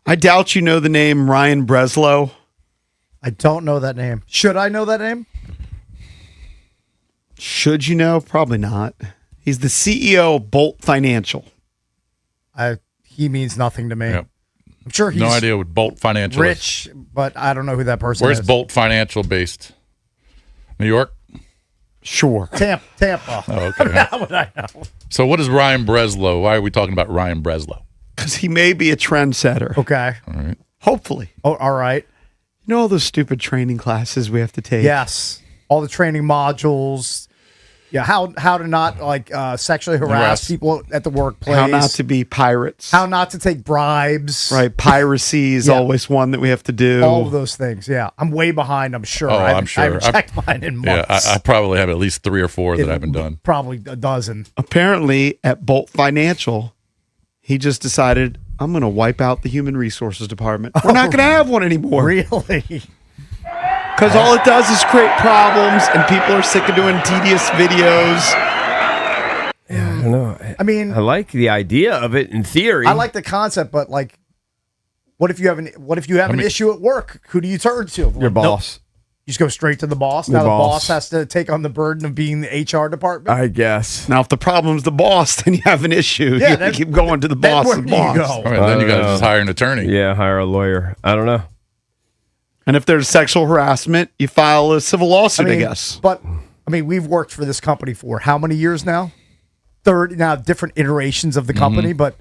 I doubt you know the name Ryan Breslow. I don't know that name. Should I know that name? Should you know? Probably not. He's the CEO of Bolt Financial. He means nothing to me. Yep. I'm sure he's No idea what Bolt Financial is. rich, but I don't know who that person Where's is. Bolt Financial based? New York? Sure. Tampa. Oh, okay. How would I know? So what is Ryan Breslow? Why are we talking about Ryan Breslow? Because he may be a trendsetter. Okay. All right. Hopefully. Oh, all right. You know all those stupid training classes we have to take? Yes. All the training modules. Yeah. How to not sexually harass people at the workplace. How not to be pirates. How not to take bribes. Right. Piracy is Yeah. always one that we have to do. All of those things. Yeah. I'm way behind, I'm sure. Oh, I I'm sure. haven't checked mine in Yeah, months. I probably have at least 3 or 4 that I haven't done. Probably a dozen. Apparently, at Bolt Financial, he just decided, I'm going to wipe out the human resources department. We're not going to have one anymore. Really? Because all it does is create problems, and people are sick of doing tedious videos. I don't know. I mean, I like the idea of it in theory. I like the concept, but what if you have an issue at work? Who do you turn to? your boss. You just go straight to the boss. Your Now the boss. boss has to take on the burden of being the HR department. I guess. Now, if the problem's the boss, then you have an issue. Yeah, you then- keep going to the then boss. where The do you boss. go? All right, then you got to just hire an attorney. Yeah, hire a lawyer. I don't know. And if there's sexual harassment, you file a civil lawsuit, I guess. But we've worked for this company for how many years now? 30 now, different iterations of the company, but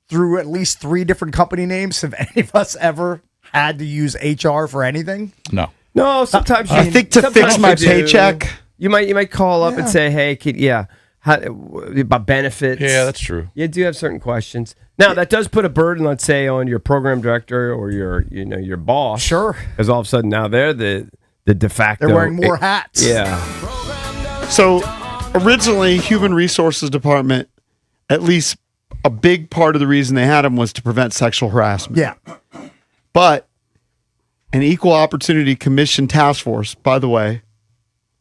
through at least 3 different company names, have any of us ever had to use HR for anything? No. No, sometimes I think to fix my paycheck. you might call up and say, "Hey, about benefits." Yeah, that's true. You do have certain questions. Now that does put a burden, let's say, on your program director or your boss. Sure. Because all of a sudden now they're the de facto. They're wearing more hats. Yeah. So originally, Human Resources Department, at least a big part of the reason they had them was to prevent sexual harassment. Yeah. But an Equal Opportunity Commission Task Force, by the way,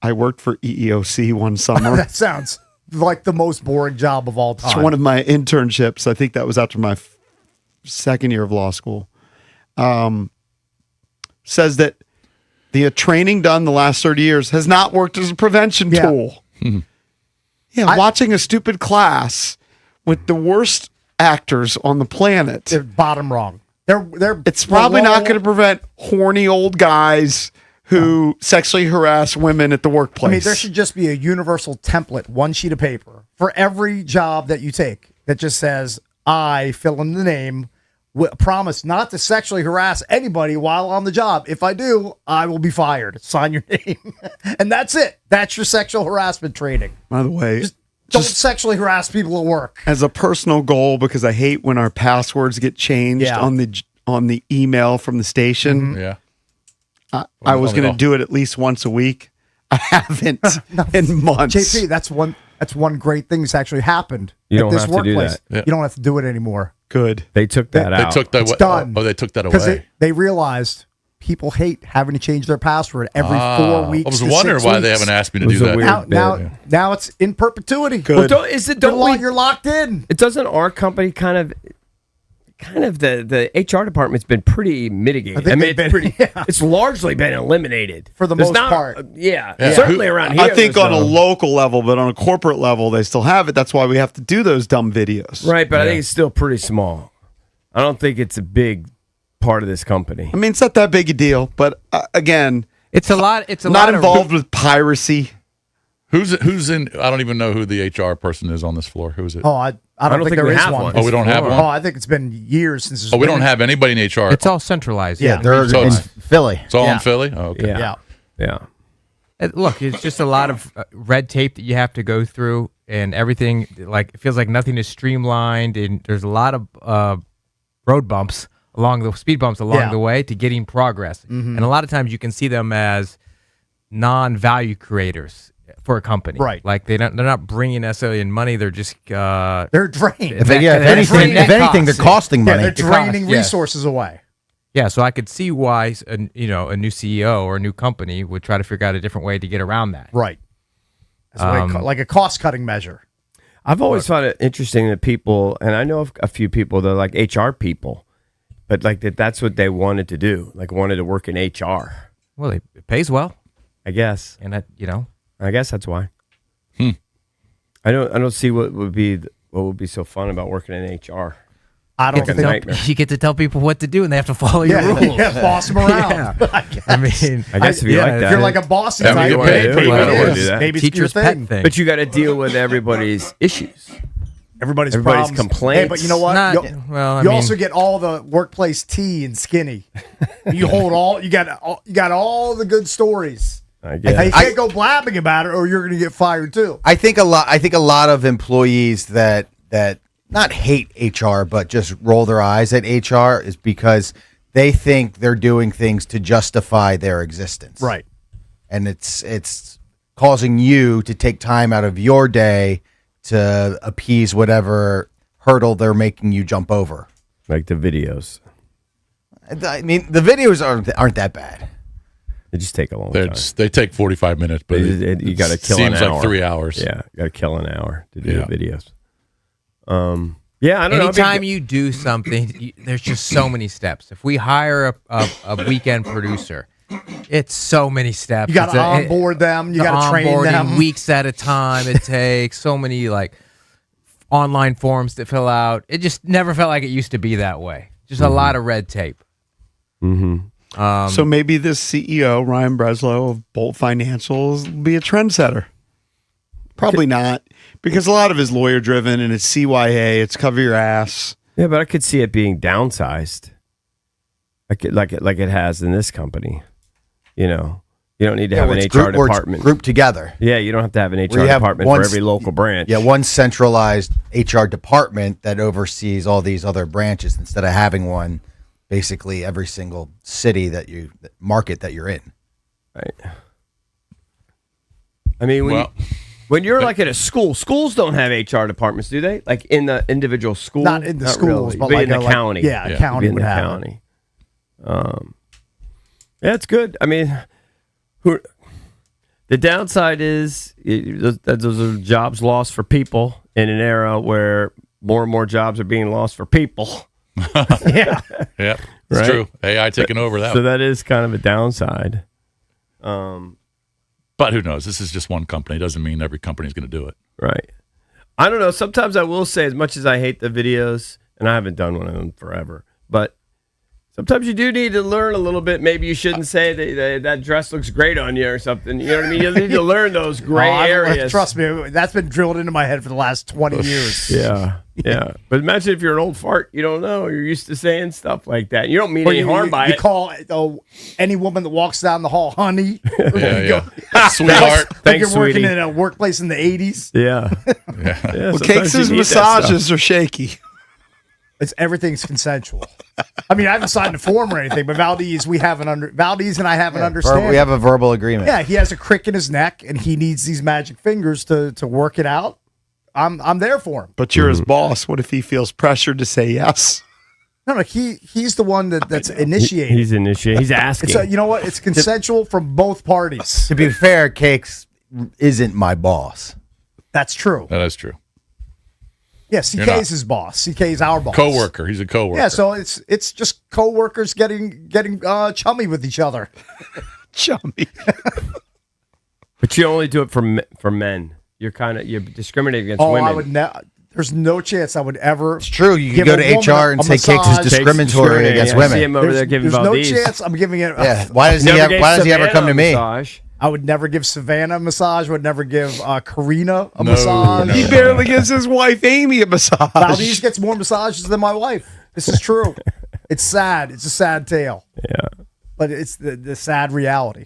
I worked for EEOC one summer. That sounds like the most boring job of all time. It's one of my internships. I think that was after my second year of law school. Says that the training done the last 30 years has not worked as a prevention Yeah. tool. Yeah, watching a stupid class with the worst actors on the planet. They're bottom wrong. They're It's probably below- not going to prevent horny old guys who sexually harass women at the workplace. I mean, there should just be a universal template, one sheet of paper for every job that you take that just says, I fill in the name, promise not to sexually harass anybody while on the job. If I do, I will be fired. Sign your name. And that's it. That's your sexual harassment training. By the way, Don't sexually harass people at work. as a personal goal, because I hate when our passwords get changed Yeah. on the email from the station. Yeah. I was going to do it at least once a week. I haven't in months. JP, that's one great thing that's actually happened You at don't this have to do workplace. that. Yeah. You don't have to do it anymore. Good. They took that They out. took that. It's done. Oh, they took that Because away. they realized people hate having to change their password every 4 weeks. I was to wondering 6 why they weeks. haven't asked me to It was do a that. weird- Now it's in perpetuity. Good. Well, You're locked in. It doesn't our company kind of the HR department's been pretty mitigated. I think they've been- yeah. It's largely been eliminated For the There's most part. Yeah, Yeah. certainly around here. I think there's on a no- local level, but on a corporate level, they still have it. That's why we have to do those dumb videos. right, but I think it's still pretty small. I don't think it's a big part of this company. I mean, it's not that big a deal, but again, It's a lot. It's a not lot involved with piracy. Who's in? I don't even know who the HR person is on this floor. Who is it? Oh, I don't think there we is have one. Oh, we don't have one? Oh, I think it's been years since. Oh, we don't have anybody in HR. It's all centralized. Yeah. They're So in it's- Philly. It's all Yeah. in Philly? Oh, okay. Yeah. Yeah. Yeah. Look, it's just a lot of red tape that you have to go through, and everything. Like it feels like nothing is streamlined, and there's a lot of road bumps speed bumps along the way to getting progress. And a lot of times you can see them as non-value creators for a company. Right. Like they're not bringing necessarily in money. They're just They're drained. If anything, they're costing Yeah, money. they're draining yes. resources away. Yeah, so I could see why a new CEO or a new company would try to figure out a different way to get around that. Right. That's like a cost-cutting measure. I've always found it interesting that people, and I know of a few people that are like HR people, but like that's what they wanted to do. Like wanted to work in HR. Well, it pays well, I guess. and that I guess that's why. I don't see what would be so fun about working in HR. I don't Like a think. nightmare. you get to tell people what to do, and they have to follow your rules. Yeah, boss them around. I mean, I guess if you like that, If you're like a bossy Yeah, type, you get paid maybe pretty it well to is. do that. Maybe it's your teacher's pet thing. thing. but you got to deal with everybody's issues. Everybody's Everybody's problems. complaints. Hey, but you know what? Not- you well, I you mean- also get all the workplace tea and skinny. You hold all. You got all the good stories. I And guess. you can't go blabbing about it, or you're going to get fired too. I think a lot of employees that not hate HR but just roll their eyes at HR is because they think they're doing things to justify their existence. Right. And it's causing you to take time out of your day to appease whatever hurdle they're making you jump over. Like the videos. I mean, the videos aren't that bad. They just take a long time. They take 45 minutes, but You got to kill an hour. seems like 3 hours. Yeah, you got to kill an hour to do Yeah. the videos. Yeah, I don't know. anytime you do something, there's just so many steps. If we hire a weekend producer, it's so many steps. You got It's to a- onboard them. You the got to train onboarding, them. weeks at a time. It takes so many like online forms to fill out. It just never felt like it used to be that way. Just a lot of red tape. So maybe this CEO, Ryan Breslow of Bolt Financials, will be a trendsetter. Probably not, because a lot of it is lawyer driven and it's CYA, it's cover your ass. Yeah, but I could see it being downsized. Like it has in this company. You know, you don't need to have an HR department. Grouped together. Yeah, you don't have to have an HR Where you have department one for every local branch. Yeah, one centralized HR department that oversees all these other branches instead of having one basically every single city market that you're in. Right. I mean, Well, when you're like at a school, schools don't have HR departments, do they? Like in the individual school? Not in the schools, really. but Be like in the a, county. Yeah, Yeah. a county Be in would the have it. county. Yeah, it's good. I mean, the downside is those are jobs lost for people in an era where more and more jobs are being lost for people. Yeah. yeah, it's Right. true. AI taking over that. So that is kind of a downside. But who knows? This is just one company. It doesn't mean every company is going to do it. Right. I don't know. Sometimes I will say, as much as I hate the videos, and I haven't done one of them forever, but sometimes you do need to learn a little bit. Maybe you shouldn't say that dress looks great on you or something. You know what I mean? You need to learn those gray areas. Trust me, that's been drilled into my head for the last 20 years. Yeah. Yeah. But imagine if you're an old fart, you don't know. You're used to saying stuff like that. You don't mean any harm by you it. call any woman that walks down the hall honey. Yeah. Sweetheart. Like Thanks, you're working sweetie. in a workplace in the 80s. Yeah. Yeah. Yeah, Well, sometimes Cakes' you need that stuff. massages are shaky. Everything's consensual. I mean, I haven't signed a form or anything, but Valdez and I have an understanding. We have a verbal agreement. Yeah, he has a crick in his neck, and he needs these magic fingers to work it out. I'm there for him. But you're his boss. What if he feels pressured to say yes? No, he's the one that's initiating. He's initiating. He's asking. You know what? It's consensual from both parties. To be fair, Cakes isn't my boss. That's true. That is true. Yeah, You're CK not. is his boss. CK is our boss. Coworker. He's a coworker. Yeah, so it's just coworkers getting chummy with each other. Chummy. But you only do it for men. You're discriminating against women. I would never. There's no chance I would ever. It's true. You give can go a to woman HR and a say Cakes massage. is discriminatory against I women. see him over there giving There's no Valdez. chance I'm giving it. Yeah. Why does Never gave he ever come Savannah to me? a massage. I would never give Savannah a massage. Would never give Karina a No, massage. no. He barely gives his wife Amy a massage. Valdez gets more massages than my wife. This is true. It's sad. It's a sad tale. Yeah. But it's the sad reality.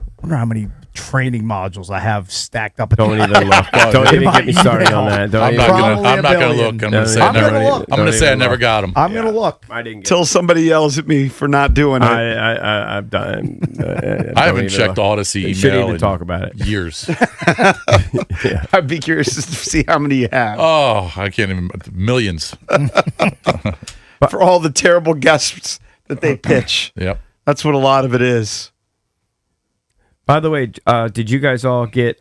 I wonder how many training modules I have stacked up. Don't even look. Don't even get me started on that. Don't I'm even. not Probably gonna. I'm a not gonna billion. look. I'm No, gonna say no, I I'm never. gonna look. I'm gonna say I even never look. got him. I'm gonna look. I didn't get. Till somebody yells at me for not doing it. I've done. I haven't checked Odyssey Shouldn't email even in talk about it. years. I'd be curious to see how many you have. Oh, I can't even. Millions. For all the terrible guests that they pitch. Yep. That's what a lot of it is. By the way, did you guys all get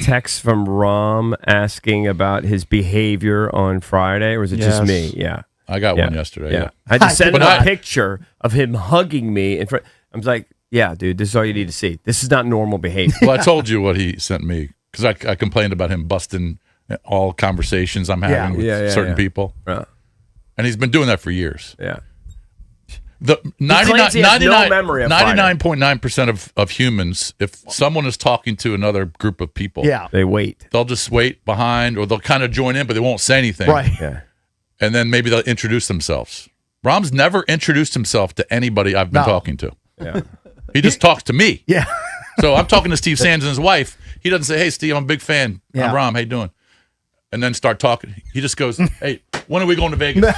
texts from Rom asking about his behavior on Friday, or was it just Yes. me? Yeah. I got one yesterday. Yeah. I just sent him But a picture of him hugging me in front. I was like, yeah, dude, this is all you need to see. This is not normal behavior. Well, I told you what he sent me because I complained about him busting all conversations I'm having with certain people. Yeah. And he's been doing that for years. Yeah. The claims he has no memory of Friday. 99.9% of humans, if someone is talking to another group of people, They wait. they'll just wait behind or they'll kind of join in, but they won't say anything. Right. Yeah. And then maybe they'll introduce themselves. Rom's never introduced himself to anybody I've been talking to. Yeah. He just talks to me. Yeah. So I'm talking to Steve Sands and his wife. He doesn't say, "Hey, Steve, I'm a big fan. Yeah. I'm Rom. How you doing?" And then start talking. He just goes, "Hey, when are we going to Vegas?"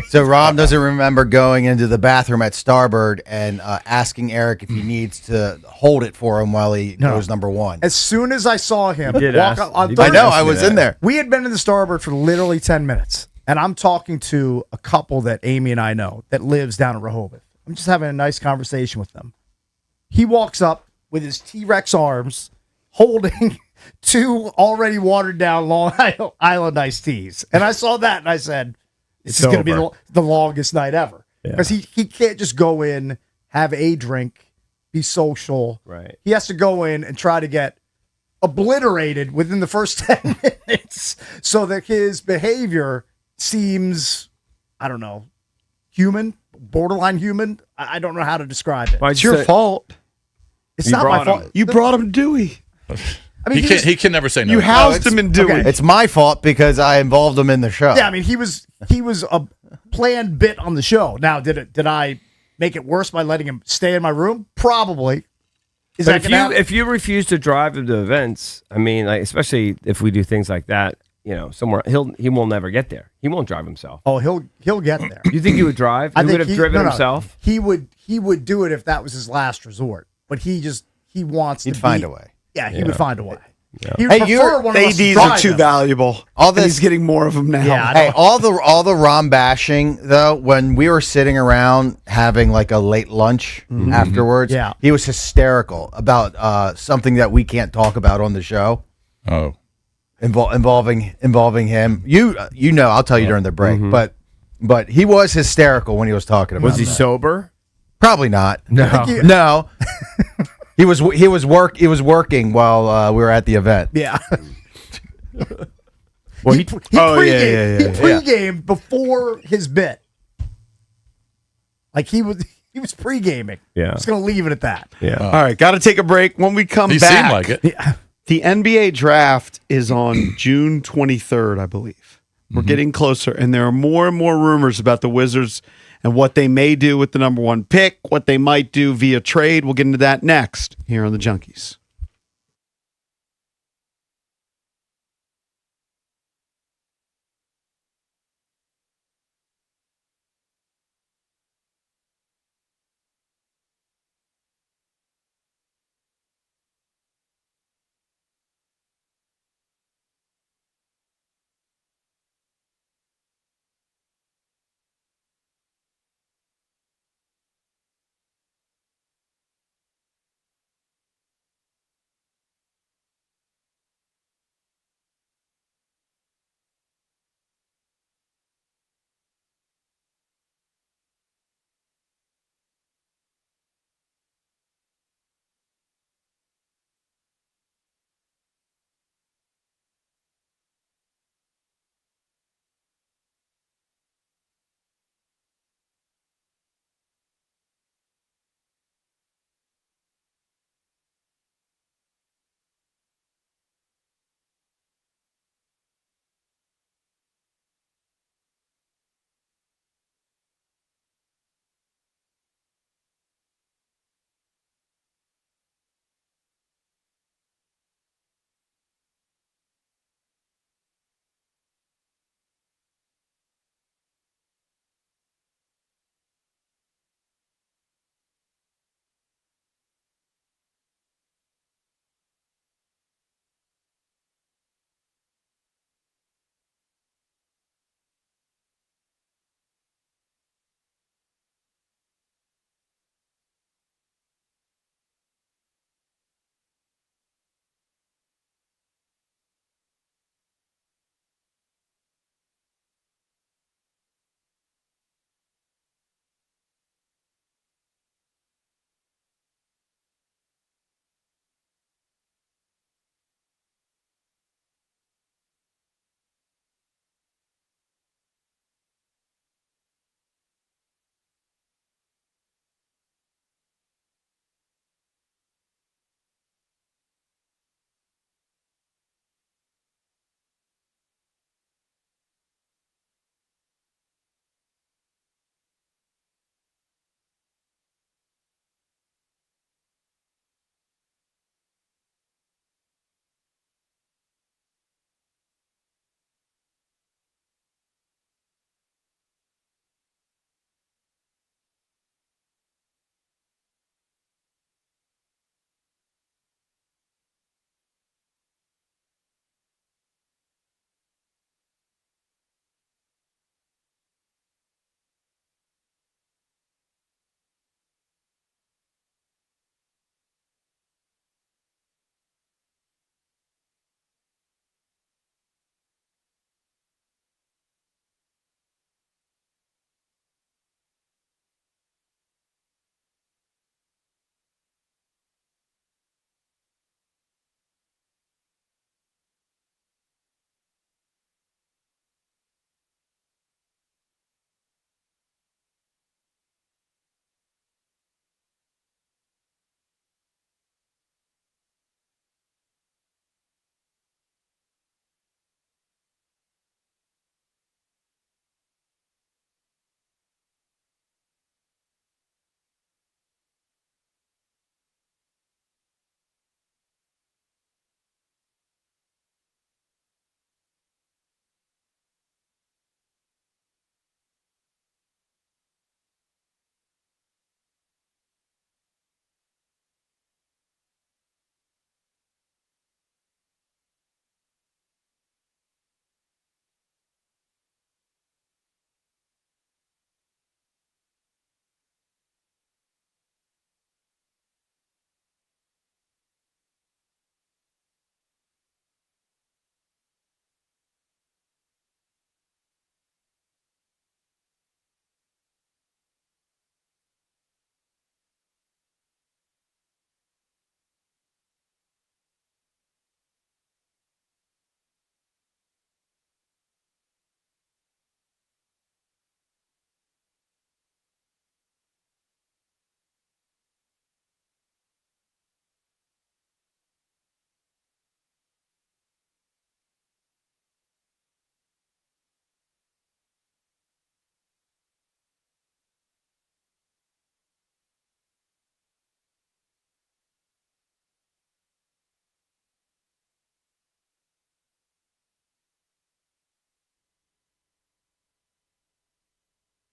So Rob doesn't remember going into the bathroom at Starboard and asking Eric if he needs to hold it for him while he goes number one. As soon as I saw him did walk ask- up on he Thursday, did I know, ask I me was that. in there. we had been in the Starboard for literally 10 minutes, and I'm talking to a couple that Amy and I know that lives down in Rehoboth. I'm just having a nice conversation with them. He walks up with his T-Rex arms holding two already watered down Long Island iced teas. And I saw that and I said, this is going to be over. the longest night ever. Because he can't just go in, have a drink, be social. Right. He has to go in and try to get obliterated within the first 10 minutes so that his behavior seems, I don't know, human, borderline human. I don't know how to describe it. Why'd It's you your say- fault. It's You not my brought fault. him. You brought him Dewey. I mean, He can never say no. You housed it's- him in Dewey. okay. It's my fault because I involved him in the show. yeah, I mean, he was a planned bit on the show. Now, did I make it worse by letting him stay in my room? Probably. Is But that if gonna happen? you refuse to drive him to events, I mean, like especially if we do things like that, somewhere he will never get there. He won't drive himself. Oh, he'll get there. You think he would drive? He would have driven himself. He would do it if that was his last resort. But he wants He'd to find be- a way. Yeah, he would find a way. He would Hey, prefer one of us to ADs drive are too him. valuable. All And this- he's getting more of them now. Yeah, I Hey, all the Rom bashing though, when we were sitting around having like a late lunch afterwards, Yeah. he was hysterical about something that we can't talk about on the show Oh. involving him. You know, I'll tell you during the break, but he was hysterical when he was talking about. Was he that. sober? Probably not. No. No. He was working while we were at the event. Yeah. Well, he pre-gamed before his bit. Like he was pre-gaming. Yeah. I'm just gonna leave it at that. Yeah. All right, got to take a break. When we come He back, seemed like it. the NBA draft is on June 23rd, I believe. We're getting closer, and there are more and more rumors about the Wizards and what they may do with the number one pick, what they might do via trade. We'll get into that next here on the Junkies.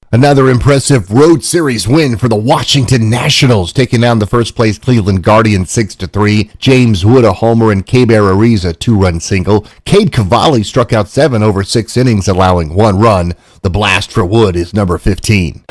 Another impressive Road Series win for the Washington Nationals, taking down the first-place Cleveland Guardians 6-3. James Wood a homer and Keber Ariz a two-run single. Cade Cavalli struck out 7 over 6 innings, allowing 1 run. The blast for Wood is number 15.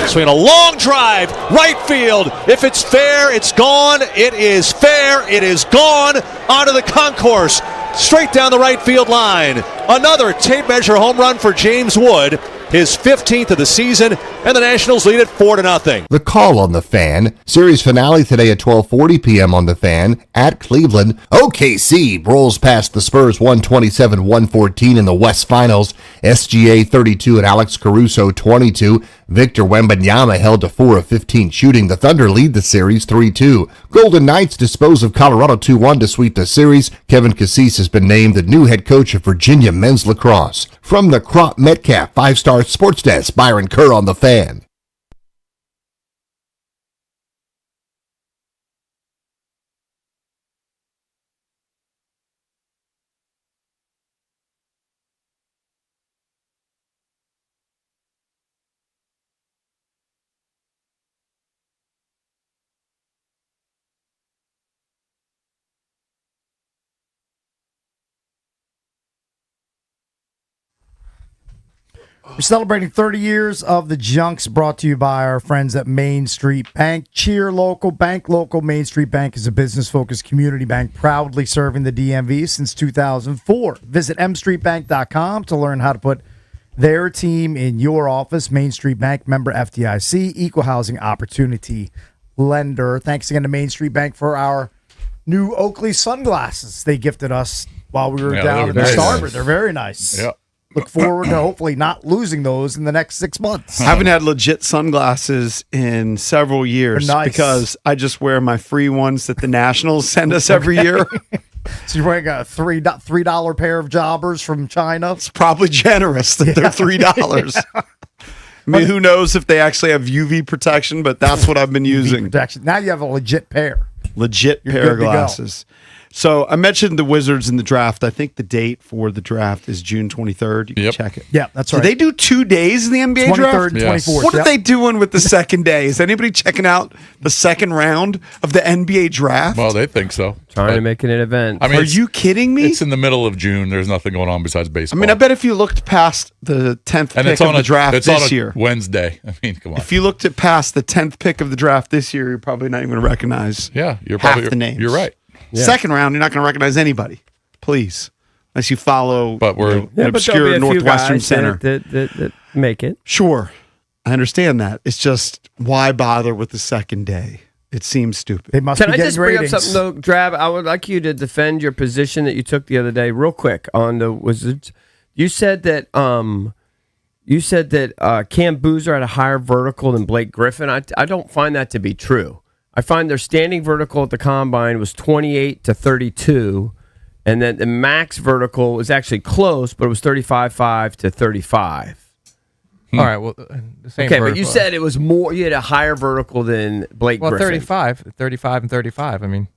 Swing a long drive, right field. If it's fair, it's gone. It is fair. It is gone. Onto the concourse, straight down the right field line. Another tape measure home run for James Wood. His 15th of the season, and the Nationals lead it 4-0. The Call on the Fan. Series finale today at 12:40 p.m. on the Fan at Cleveland. OKC rolls past the Spurs 127-114 in the West Finals. SGA 32 and Alex Caruso 22. Victor Wembanyama held to 4 of 15 shooting. The Thunder lead the series 3-2. Golden Knights dispose of Colorado 2-1 to sweep the series. Kevin Cassis has been named the new head coach of Virginia men's lacrosse. From the Crop Metcalf 5-Star Sports Desk, Byron Kerr on the Fan. We're celebrating 30 years of the Junks, brought to you by our friends at Main Street Bank. Cheer local, bank local. Main Street Bank is a business-focused community bank proudly serving the DMV since 2004. Visit mstreetbank.com to learn how to put their team in your office. Main Street Bank, member FDIC, equal housing opportunity lender. Thanks again to Main Street Bank for our new Oakley sunglasses they gifted us while we were down in the Starboard. They're very nice. Yeah. Look forward to hopefully not losing those in the next 6 months. I haven't had legit sunglasses in several years because I just wear my free ones that the Nationals send us every year. So you're wearing a $3 pair of jobbers from China? It's probably generous that they're $3. I mean, who knows if they actually have UV protection, but that's what I've been using. Protection. Now you have a legit pair. Legit pair of glasses. So I mentioned the Wizards in the draft. I think the date for the draft is June 23rd. You can check it. Yeah, that's right. Do they do 2 days in the NBA 23rd draft? and 24th. What are they doing with the second day? Is anybody checking out the second round of the NBA draft? Well, they think so. Trying to make it an event. I mean, are you kidding me? It's in the middle of June. There's nothing going on besides baseball. I mean, I bet if you looked past the 10th pick of the draft this year. Wednesday. I mean, come on. If you looked at past the 10th pick of the draft this year, you're probably not even going to recognize you're half probably the names. You're right. Yeah. Second round, you're not going to recognize anybody. Please. Unless you follow but we're an obscure Northwestern center. That make it. Sure. I understand that. It's just, why bother with the second day? It seems stupid. They must Can be I getting just bring ratings. up something, though, Drab? I would like you to defend your position that you took the other day real quick on the Wizards. You said that Cam Boozer had a higher vertical than Blake Griffin. I don't find that to be true. I find their standing vertical at the combine was 28 to 32, and then the max vertical was actually close, but it was 35.5 to 35. All right, well, the same Okay, vertical. but you said it was more. You had a higher vertical than Blake Well, Griffin. 35 and 35. I mean,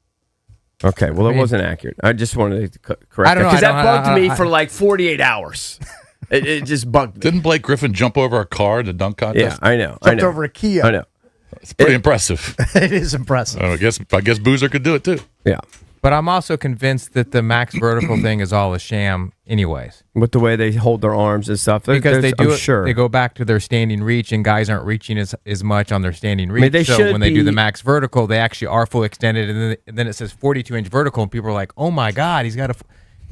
Okay, well, it wasn't accurate. I just wanted to correct I don't know, because that I don't- bugged me I- for like 48 hours. It just bugged me. Didn't Blake Griffin jump over a car in the dunk Yeah, contest? I know. Jumped over a Kia. I know. It's pretty impressive. It is impressive. I guess Boozer could do it too. Yeah. but I'm also convinced that the max vertical thing is all a sham, anyways. With the way they hold their arms and stuff. Because they do I'm it, sure. they go back to their standing reach, and guys aren't reaching as much on their standing reach. they so should when they do the be- max vertical, they actually are full extended, and then it says 42-inch vertical, and people are like, "Oh my God, he's got a."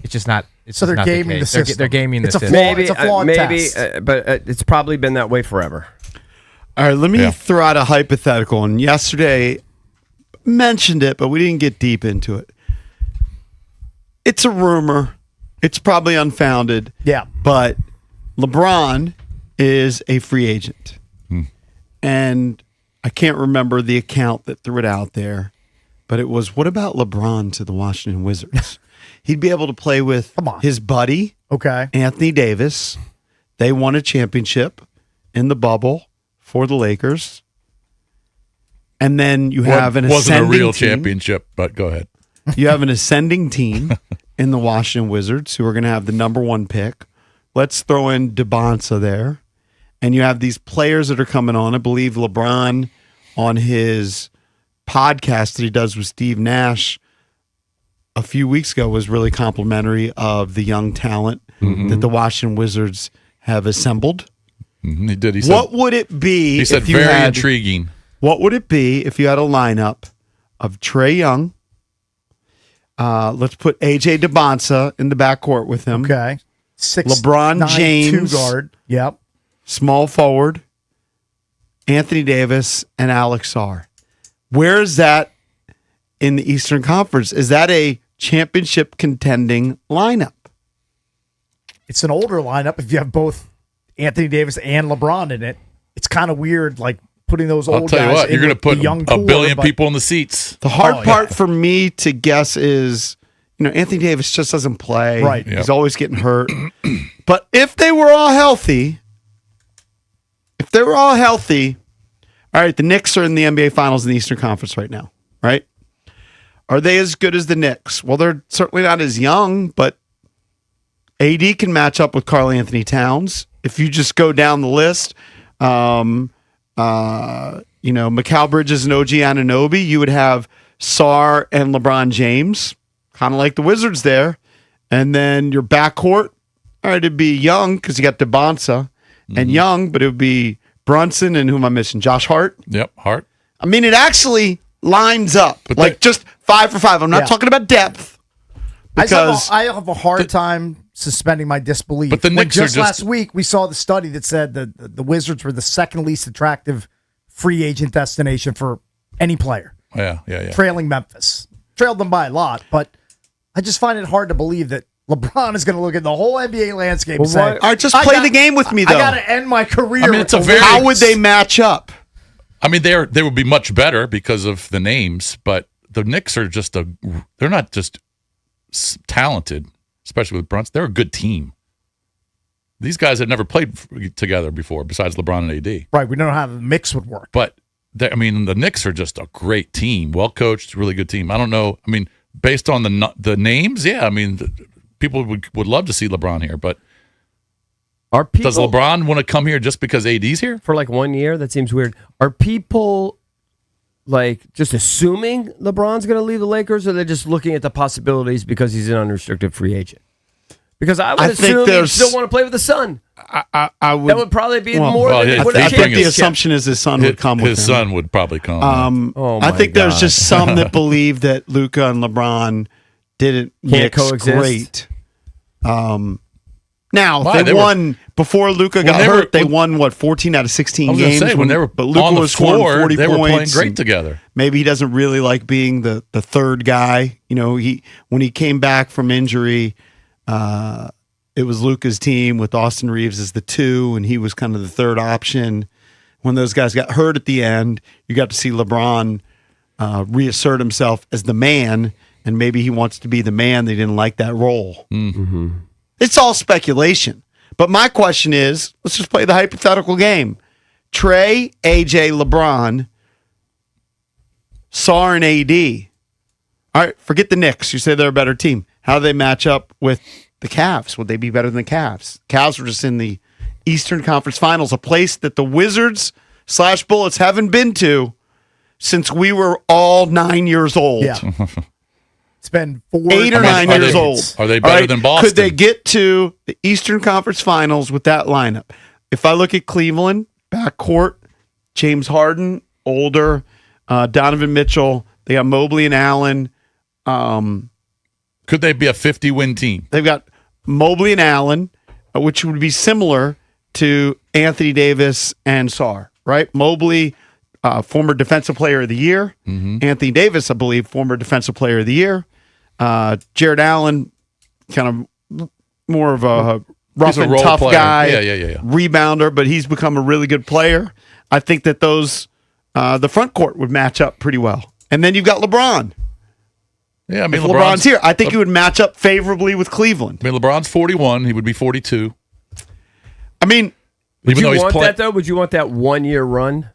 It's just not. It's So just they're not gaming the case. They're- system. They're gaming the It's a system. flaw. It's a flawed test. but it's probably been that way forever. All right, let me Yeah. throw out a hypothetical. And yesterday mentioned it, but we didn't get deep into it. It's a rumor. It's probably unfounded. Yeah. But LeBron is a free agent. And I can't remember the account that threw it out there, but it was, what about LeBron to the Washington Wizards? He'd be able to play with Come on. his buddy, Okay. Anthony Davis. They won a championship in the bubble for the Lakers. And then you have an Wasn't a ascending real team. championship, but go ahead. You have an ascending team in the Washington Wizards who are going to have the number 1 pick. Let's throw in DeBonsa there. and you have these players that are coming on. I believe LeBron on his podcast that he does with Steve Nash a few weeks ago was really complimentary of the young talent that the Washington Wizards have assembled. He did. He said, What would it be? he said if you very had, intriguing. What would it be if you had a lineup of Trae Young? Let's put AJ DeBonsa in the backcourt with him. Okay. 6'9", LeBron James. 2 guard. Yep. Small forward, Anthony Davis, and Alex Sarr. Where is that in the Eastern Conference? Is that a championship contending lineup? It's an older lineup if you have both Anthony Davis and LeBron in it. It's kind of weird, like putting those I'll old tell you guys what, you're in going to put the young a core, billion but- people in the seats. The hard Oh, yeah. part for me to guess is, Anthony Davis just doesn't play. Right. He's Yep. always getting hurt. But if they were all healthy, all right, the Knicks are in the NBA Finals in the Eastern Conference right now, right? Are they as good as the Knicks? Well, they're certainly not as young, but AD can match up with Karl Anthony Towns. If you just go down the list, Mikal Bridges and OG Anunoby, you would have Sarr and LeBron James, kind of like the Wizards there. And then your backcourt, all right, it'd be Young because you got DeBonsa and Young, but it would be Brunson and who am I missing? Josh Hart. Yep, Hart. I mean, it actually lines up But like they- just 5 for 5. I'm not Yeah. talking about depth because I have a hard time suspending my disbelief. But the When Knicks are just- last week we saw the study that said that the Wizards were the second least attractive free agent destination for any player, Yeah. trailing Memphis. Trailed them by a lot, but I just find it hard to believe that LeBron is going to look at the whole NBA landscape and say, all right, just play the game with me, though. I got to end my career. I mean, it's with a the very- How would they match up? I mean, they would be much better because of the names, but the Knicks are they're not just talented, especially with Brunson. They're a good team. These guys have never played together before, besides LeBron and AD. Right, we don't know how the mix would work. But the Knicks are just a great team, well coached, really good team. I don't know. I mean, based on the names, yeah. I mean, people would love to see LeBron here, but Are people does LeBron want to come here just because AD's here? for like 1 year? That seems weird. Are people like just assuming LeBron's going to leave the Lakers, or they're just looking at the possibilities because he's an unrestricted free agent? Because I would I think assume he'd there's- still want to play with the Son. I would. That would probably be Well, more well, than yeah, would I I a think the championship. assumption is his son would come with His him. son would probably come. Oh I my think there's God. just some that believe that Luka and LeBron didn't Can't mix coexist. great. Now Why? they They were- won before Luka got they were- hurt. They won 14 out of 16 I was going games. to say, when they were but Luka on the was scoring floor, 40 they were points. playing great and together. Maybe he doesn't really like being the third guy. When he came back from injury, it was Luka's team with Austin Reeves as the 2, and he was kind of the third option. When those guys got hurt at the end, you got to see LeBron reassert himself as the man, and maybe he wants to be the man. They didn't like that role. Mm-hmm. It's all speculation. But my question is, let's just play the hypothetical game. Trae, AJ, LeBron, Sarr, and AD. All right, forget the Knicks. You say they're a better team. How do they match up with the Cavs? Would they be better than the Cavs? Cavs were just in the Eastern Conference Finals, a place that the Wizards / Bullets haven't been to since we were all 9 years old. Yeah. It's been 8 or 9 are years they- old. are they All better than Boston? Could they get to the Eastern Conference Finals with that lineup? If I look at Cleveland, backcourt, James Harden, older, Donovan Mitchell, they got Mobley and Allen. Could they be a 50-win team? They've got Mobley and Allen, which would be similar to Anthony Davis and Sarr, right? Mobley, former Defensive Player of the Year. Mm-hmm. Anthony Davis, I believe, former Defensive Player of the Year. Jared Allen, kind of more of a rough He's a and role tough player. guy, Yeah. rebounder, but he's become a really good player. I think that the front court would match up pretty well. And then you've got LeBron. Yeah, I mean, If LeBron's here, I think he would match up favorably with Cleveland. I mean, LeBron's 41. He would be 42. I mean, Would Even though you he's want play- that, though? Would you want that 1 year run?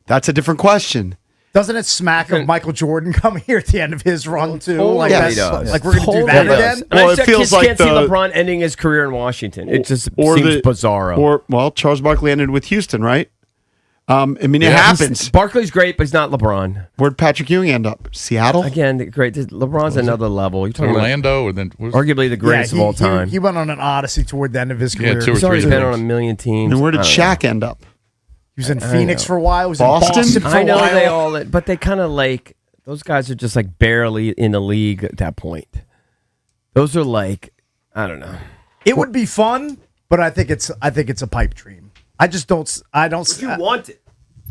that's a different question. Doesn't it smack of Michael Jordan coming here at the end of his run too? Totally Like, does. like we're going to do Totally that does. again? And Well, I it said feels kids like can't see the- LeBron ending his career in Washington. It just seems bizarro. Charles Barkley ended with Houston, right? I mean, it Yeah. happens. Barkley's great, but he's not LeBron. Where'd Patrick Ewing end up? Seattle? Again, great. LeBron's another level. You're talking Orlando, and then about arguably the greatest of all time. He went on an odyssey toward the end of his Yeah, career. 2 or He's already 3 been rings. on a million teams. And where did I don't know. Shaq end up? He was in Phoenix for a while. He was Boston? in Boston for I a know while. they all, but they kind of like those guys are just like barely in the league at that point. Those are like, I don't know. It would be fun, but I think it's a pipe dream. I just don't. If you want it,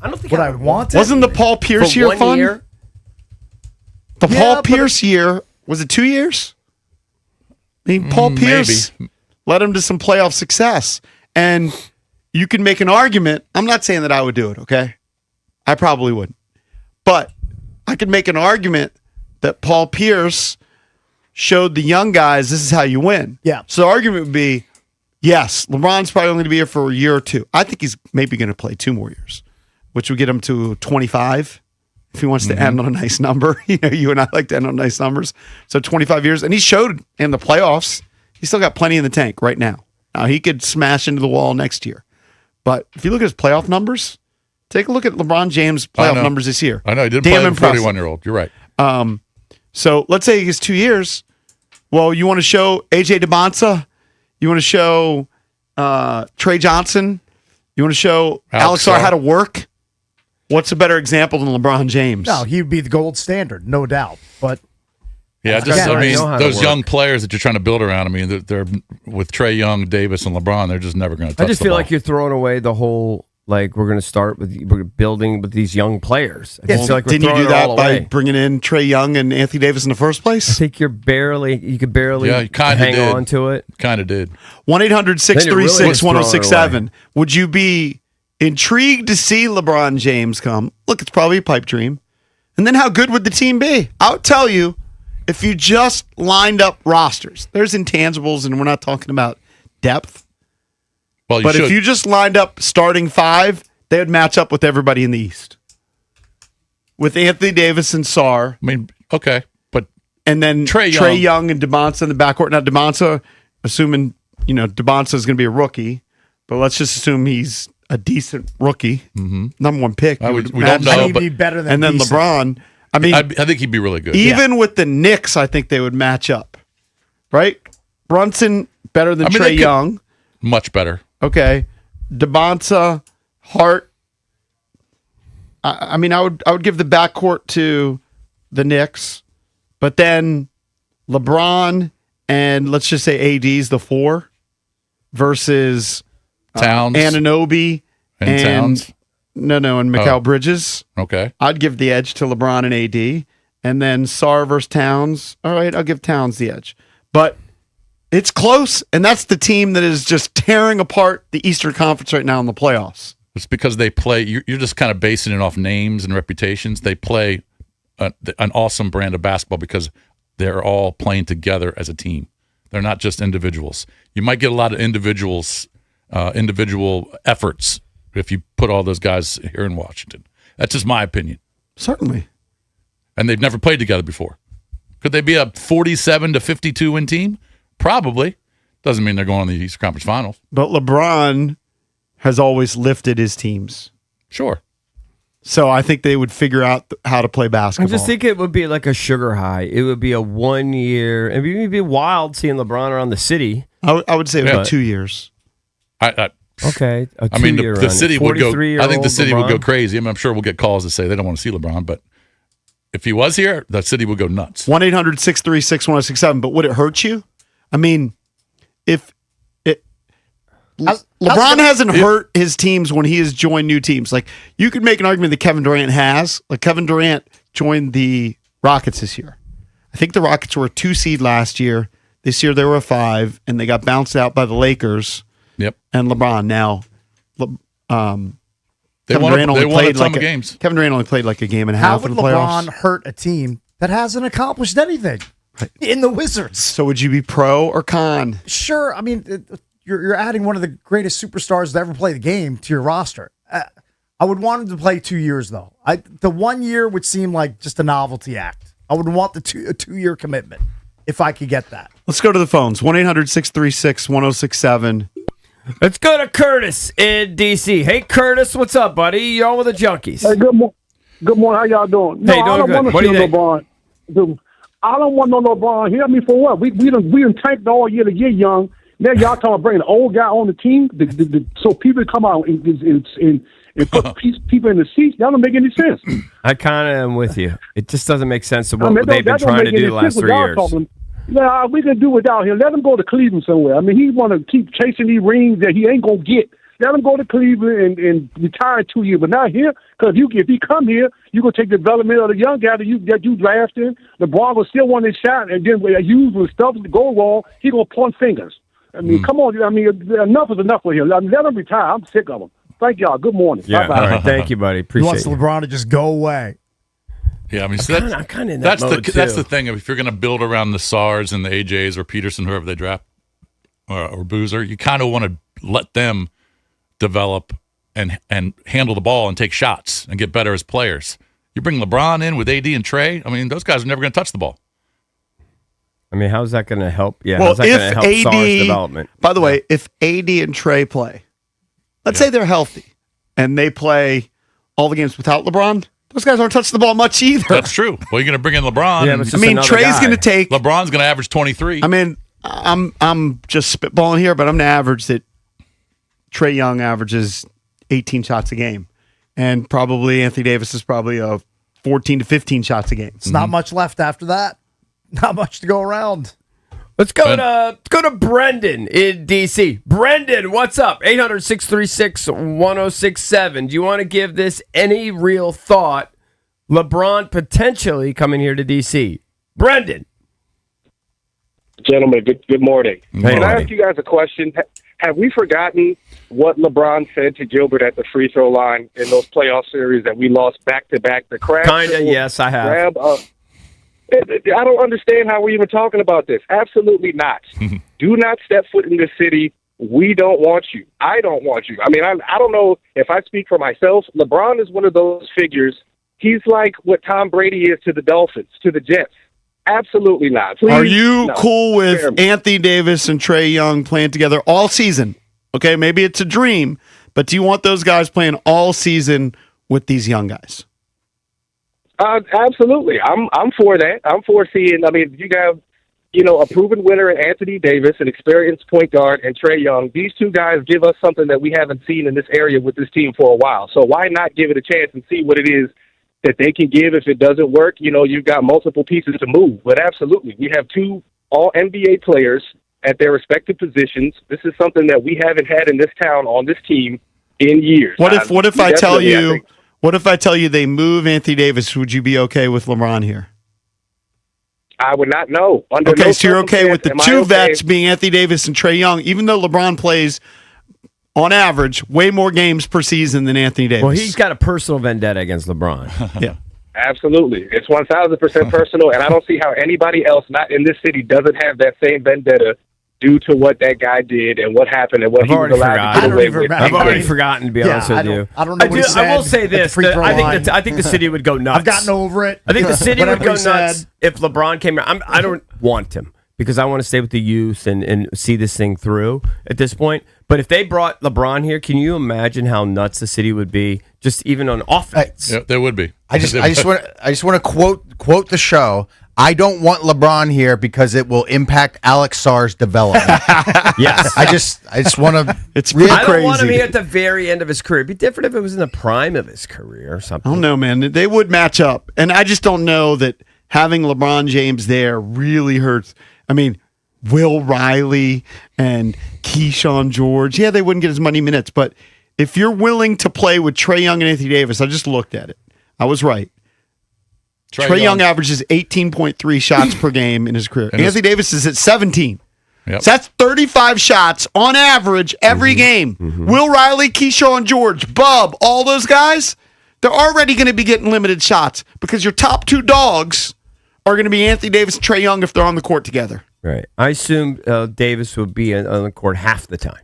I don't think Would I want it? Wasn't the Paul Pierce for year 1 fun? year. The Yeah, Paul but Pierce year, was it 2 years? I mean, Paul Pierce led him to some playoff success. And you can make an argument. I'm not saying that I would do it, okay? I probably wouldn't. But I could make an argument that Paul Pierce showed the young guys this is how you win. Yeah. So the argument would be, yes, LeBron's probably only going to be here for a year or two. I think he's maybe going to play 2 more years, which would get him to 25 if he wants to end on a nice number. You know, you and I like to end on nice numbers. So 25 years. And he showed in the playoffs, he's still got plenty in the tank right now. Now, he could smash into the wall next year. But if you look at his playoff numbers, take a look at LeBron James' playoff numbers this year. I know, he did Damn play a impressive. 41-year-old. You're right. So let's say he gets 2 years. Well, you want to show AJ DeBonsa? You want to show Trey Johnson? You want to show Alex Sarr how to work? What's a better example than LeBron James? No, he would be the gold standard, no doubt. But Yeah, just Yeah, I mean, know how to those work. young players that you're trying to build around. I mean, they're with Trey Young, Davis, and LeBron. They're just never going to touch I just the feel ball. like you're throwing away the whole. Like we're going to start with we're building with these young players. I just feel like we're Didn't you throwing do it that all by away. bringing in Trey Young and Anthony Davis in the first I place? think you could barely Yeah, you kinda hang did. on to it. Kind of did. 1-800-636-1067. Would you be intrigued to see LeBron James come? Look, it's probably a pipe dream. And then how good would the team be? I'll tell you, if you just lined up rosters, there's intangibles, and we're not talking about depth. Well, But should. if you just lined up starting 5, they would match up with everybody in the East. With Anthony Davis and Sarr, I mean, okay, but and then Trey Trey Young. Young and DeBonsa in the backcourt. Now, DeBonsa, assuming, DeBonsa is going to be a rookie, but let's just assume he's a decent rookie. Number 1 pick. you we would don't imagine. know. I mean, but- he'd be better than And then decent. LeBron. I mean, I think he'd be really good. even with the Knicks, I think they would match up. Right? Brunson, better than I mean, Trey they could- Young. Much better. Okay. DeBonsa, Hart. I mean, I would give the backcourt to the Knicks, but then LeBron and let's just say AD's the 4 versus Towns. Anunoby And Towns? and Mikal Bridges. Okay. I'd give the edge to LeBron and AD, and then Sarr versus Towns. All right, I'll give Towns the edge, but it's close, and that's the team that is just tearing apart the Eastern Conference right now in the playoffs. It's because they play. You're just kind of basing it off names and reputations. They play an awesome brand of basketball because they're all playing together as a team. They're not just individuals. You might get a lot of individual efforts if you put all those guys here in Washington. That's just my opinion. Certainly. And they've never played together before. Could they be a 47-52 win team? Probably. Doesn't mean they're going to the Eastern Conference Finals. But LeBron has always lifted his teams. Sure. So I think they would figure out how to play I basketball. just think it would be like a sugar high. It would be a 1 year. It would be wild seeing LeBron around the city. I would say it would Yeah. be 2 years. Okay, a I mean, 2 year the city would go. 43-year-old I think the city would go LeBron. crazy. I mean, I'm sure we'll get calls that say they don't want to see LeBron, but if he was here, the city would go nuts. 1-800-636-1067. But would it hurt you? I mean, if it LeBron hasn't hurt his teams when he has joined new teams. Like, you could make an argument that Kevin Durant has. Like, Kevin Durant joined the Rockets this year. I think the Rockets were a 2 seed last year. This year they were a 5, and they got bounced out by the Lakers Yep. and LeBron. Now, They Kevin won. Durant They only won a played ton like of games. Kevin Durant only played like a game and a How half would in the playoffs. LeBron hurt a team that hasn't accomplished anything in the Wizards? So would you be pro or con? Sure. I mean, you're adding one of the greatest superstars to ever play the game to your roster. I would want him to play 2 years, though. The 1 year would seem like just a novelty act. I would want a 2-year commitment if I could get that. Let's go to the phones. 1-800-636-1067. Let's go to Curtis in D.C. Hey, Curtis, what's up, buddy? You're on with the Junkies. Hey, good morning. How y'all doing? No, Hey, doing I don't good. want to What do see you think? LeBron. Dude, I don't want no LeBron here. I mean, for what? We done tanked all year to get young. Now y'all talking about bringing an old guy on the team so people come out and put people in the seats. That don't make any sense. I kind of am with you. It just doesn't make sense of what I mean, they've been that don't trying to make any do the last sense 3 what y'all years. talking. Nah, we can do without him. Let him go to Cleveland somewhere. I mean, he want to keep chasing these rings that he ain't gonna get. Let him go to Cleveland and retire in 2 years, but not here. Because if he come here, you gonna take the development of the young guy that you drafted. LeBron will still want his shot, and then when stuff to go wrong, he gonna point fingers. I mean, come on. I mean, enough is enough for him. I mean, let him retire. I'm sick of him. Thank y'all. Good morning. Yeah, Bye-bye. all right. Thank you, buddy. He Appreciate wants it. LeBron to just go away. Yeah, I mean, so I'm kind of in that mode, that's too. the thing. If you're going to build around the SARs and the AJs or Peterson, whoever they draft, or Boozer, you kind of want to let them develop and handle the ball and take shots and get better as players. You bring LeBron in with AD and Trey. I mean, those guys are never going to touch the ball. I mean, how's that going to help? Yeah, Well, how's that going to help if SAR's AD, development? by the way, if AD and Trey play, let's say they're healthy and they play all the games without LeBron, those guys aren't touching the ball much either. That's true. Well, you're going to bring in LeBron. Yeah, and but it's I just mean, another Trey's guy. going to take. LeBron's going to average 23. I mean, I'm just spitballing here, but I'm going to average that Trey Young averages 18 shots a game, and probably Anthony Davis is probably 14 to 15 shots a game. It's not much left after that. Not much to go around. Let's go to Brendan in D.C. Brendan, what's up? 800-636-1067. Do you want to give this any real thought? LeBron potentially coming here to D.C. Brendan. Gentlemen, good morning. Hey, Can I buddy. ask you guys a question? Have we forgotten what LeBron said to Gilbert at the free throw line in those playoff series that we lost back-to-back? The crab Kind of, triple yes, I have. grab, I don't understand how we're even talking about this. Absolutely not. Do not step foot in this city. We don't want you. I don't want you. I mean, I don't know if I speak for myself. LeBron is one of those figures. He's like what Tom Brady is to the Dolphins, to the Jets. Absolutely not. Please, Are you no. cool with Spare me. Anthony Davis and Trey Young playing together all season? Okay, maybe it's a dream, but do you want those guys playing all season with these young guys? Absolutely. I'm for that. I'm for seeing, I mean, you have, a proven winner in Anthony Davis, an experienced point guard, and Trey Young. These two guys give us something that we haven't seen in this area with this team for a while. So why not give it a chance and see what it is that they can give? If it doesn't work, you've got multiple pieces to move. But absolutely, we have two all-NBA players at their respective positions. This is something that we haven't had in this town on this team in years. What if I tell Definitely, I you? think- What if I tell you they move Anthony Davis? Would you be okay with LeBron here? I would not know. Under Okay, no so you're okay with the circumstance two am I okay. vets being Anthony Davis and Trey Young, even though LeBron plays on average way more games per season than Anthony Davis. Well, he's got a personal vendetta against LeBron. yeah. Absolutely. It's 1,000% personal, and I don't see how anybody else not in this city doesn't have that same vendetta due to what that guy did and what happened and what I've he was already allowed forgotten. to I get don't away even with. remember. I've already forgotten, to be honest with you. I don't know what he said I will say at the this. free throw line. I think the city would go nuts. I've gotten over it. I think the city would Whatever go he said. nuts if LeBron came here. I don't want him because I want to stay with the youth and see this thing through at this point. But if they brought LeBron here, can you imagine how nuts the city would be just even on offense? Yeah, there would be. I just want to quote the show. I don't want LeBron here because it will impact Alex Sarr's development. Yes. I just want to. It's really pretty I don't want him crazy. here at the very end of his career. It'd be different if it was in the prime of his career or something. I don't know, man. They would match up. And I just don't know that having LeBron James there really hurts. I mean, Will Riley and Keyshawn George, yeah, they wouldn't get as many minutes. But if you're willing to play with Trey Young and Anthony Davis, I just looked at it. I was right. Trey Young averages 18.3 shots per game in his career. And Anthony Davis is at 17. Yep. So that's 35 shots on average every game. Will Riley, Keyshawn George, Bub, all those guys, they're already going to be getting limited shots because your top two dogs are going to be Anthony Davis and Trey Young if they're on the court together. Right. I assume Davis would be on the court half the time.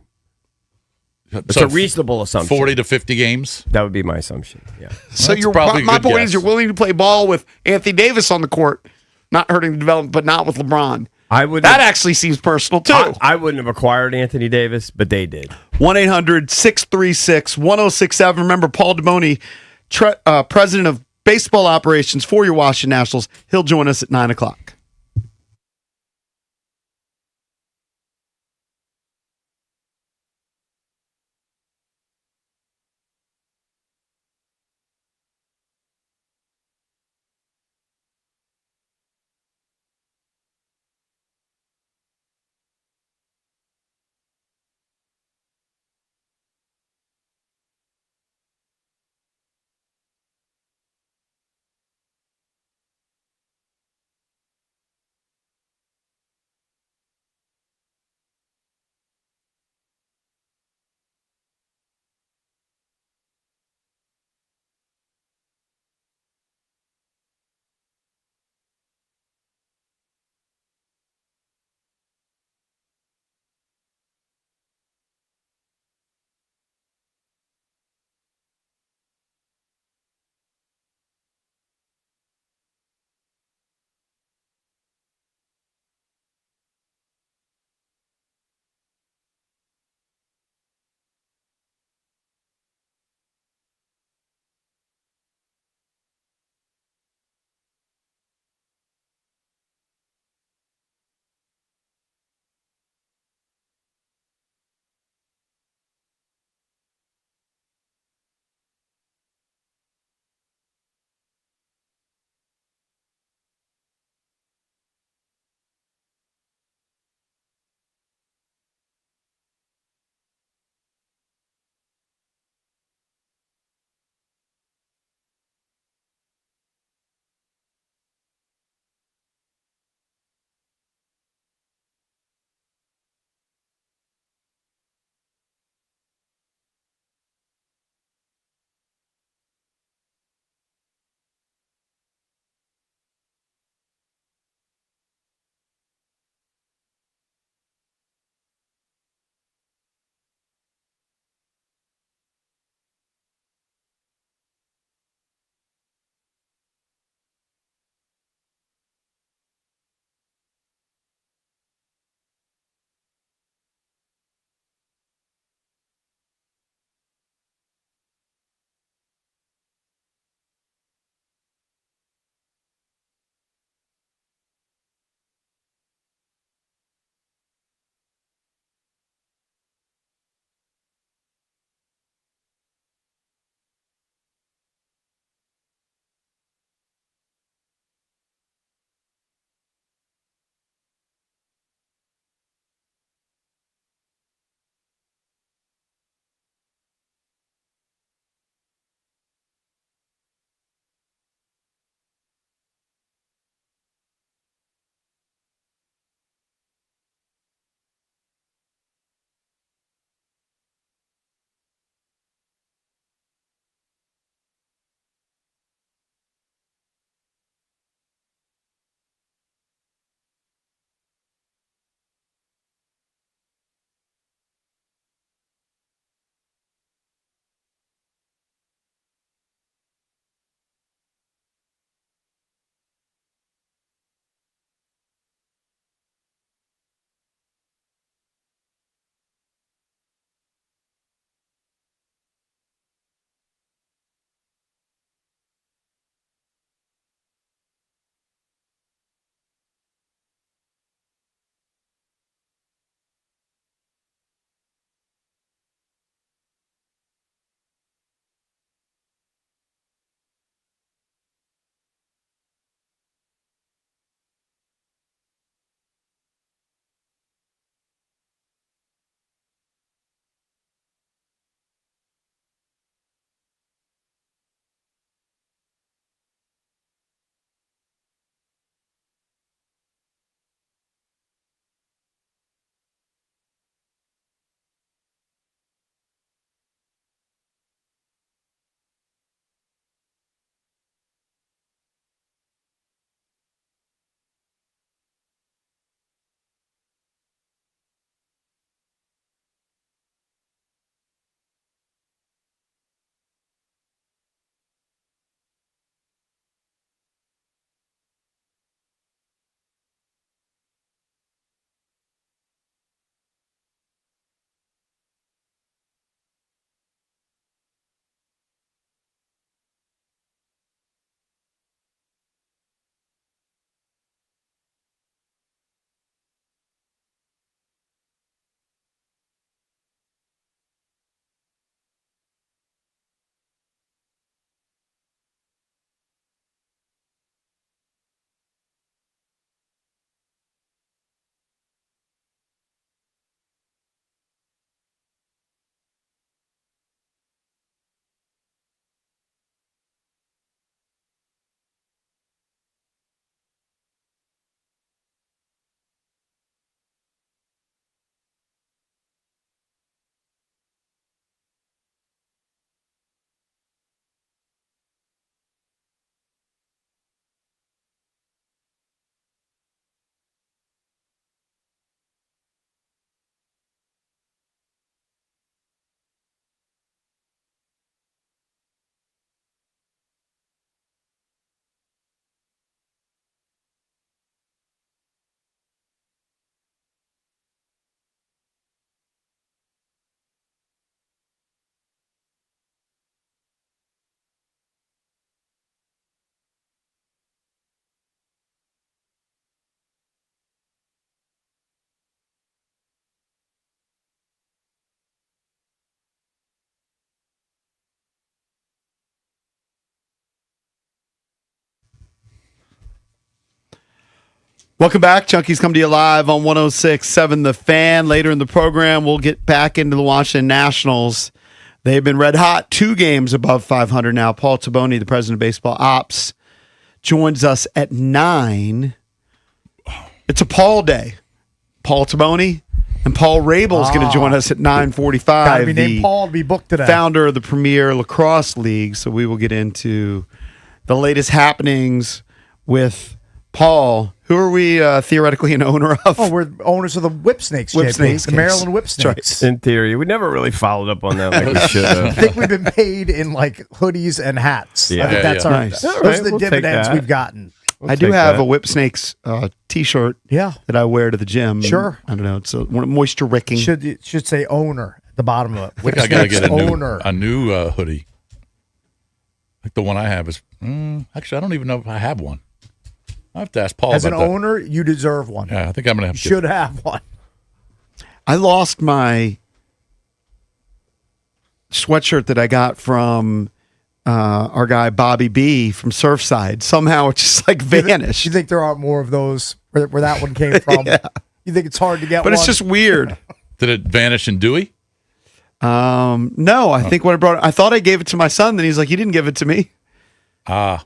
It's a reasonable assumption. 40 to 50 games. That would be my assumption. Yeah. So That's probably a my good point guess. is you're willing to play ball with Anthony Davis on the court, not hurting the development, but not with LeBron. That actually seems personal too. I wouldn't have acquired Anthony Davis, but they did. 1-800-636-1067. Remember, Paul Demoni, president of baseball operations for your Washington Nationals. He'll join us at 9 o'clock. Welcome back. Chunky's come to you live on 106.7 The Fan. Later in the program, we'll get back into the Washington Nationals. They've been red hot, 2 games above 500 now. Paul Taboni, the president of baseball ops, joins us at 9. It's a Paul day. Paul Taboni and Paul Rabel's going to join us at 9:45. Got to be named Paul to be booked today. Founder of the Premier Lacrosse League. So we will get into the latest happenings with Paul. Who are we theoretically an owner of? Oh, we're owners of the Whip Snakes, Whip JP, Snakes the case. Maryland Whip That's right. Snakes. In theory, we never really followed up on that like we should I have. think we've been paid in like hoodies and hats. Yeah. I think Yeah, that's yeah. our Nice. those All are right, the we'll take dividends that. we've gotten. I do take have that. a Whip Snakes T-shirt Yeah. that I wear to the gym. Sure. I don't know. It's moisture wicking. Should say owner at the bottom of it. Whip I gotta Snakes get owner. a new hoodie. Like the one I have is actually I don't even know if I have one. I have to ask Paul As an about that. owner, you deserve one. Yeah, I think I'm gonna have You to. should have one. I lost my sweatshirt that I got from our guy Bobby B from Surfside. Somehow it just like vanished. You think there aren't more of those where that one came from? Yeah. You think it's hard to get But one? it's just weird. Did it vanish in Dewey? No, I think when I brought it, I thought I gave it to my son. Then he's like, "You didn't give it to me." I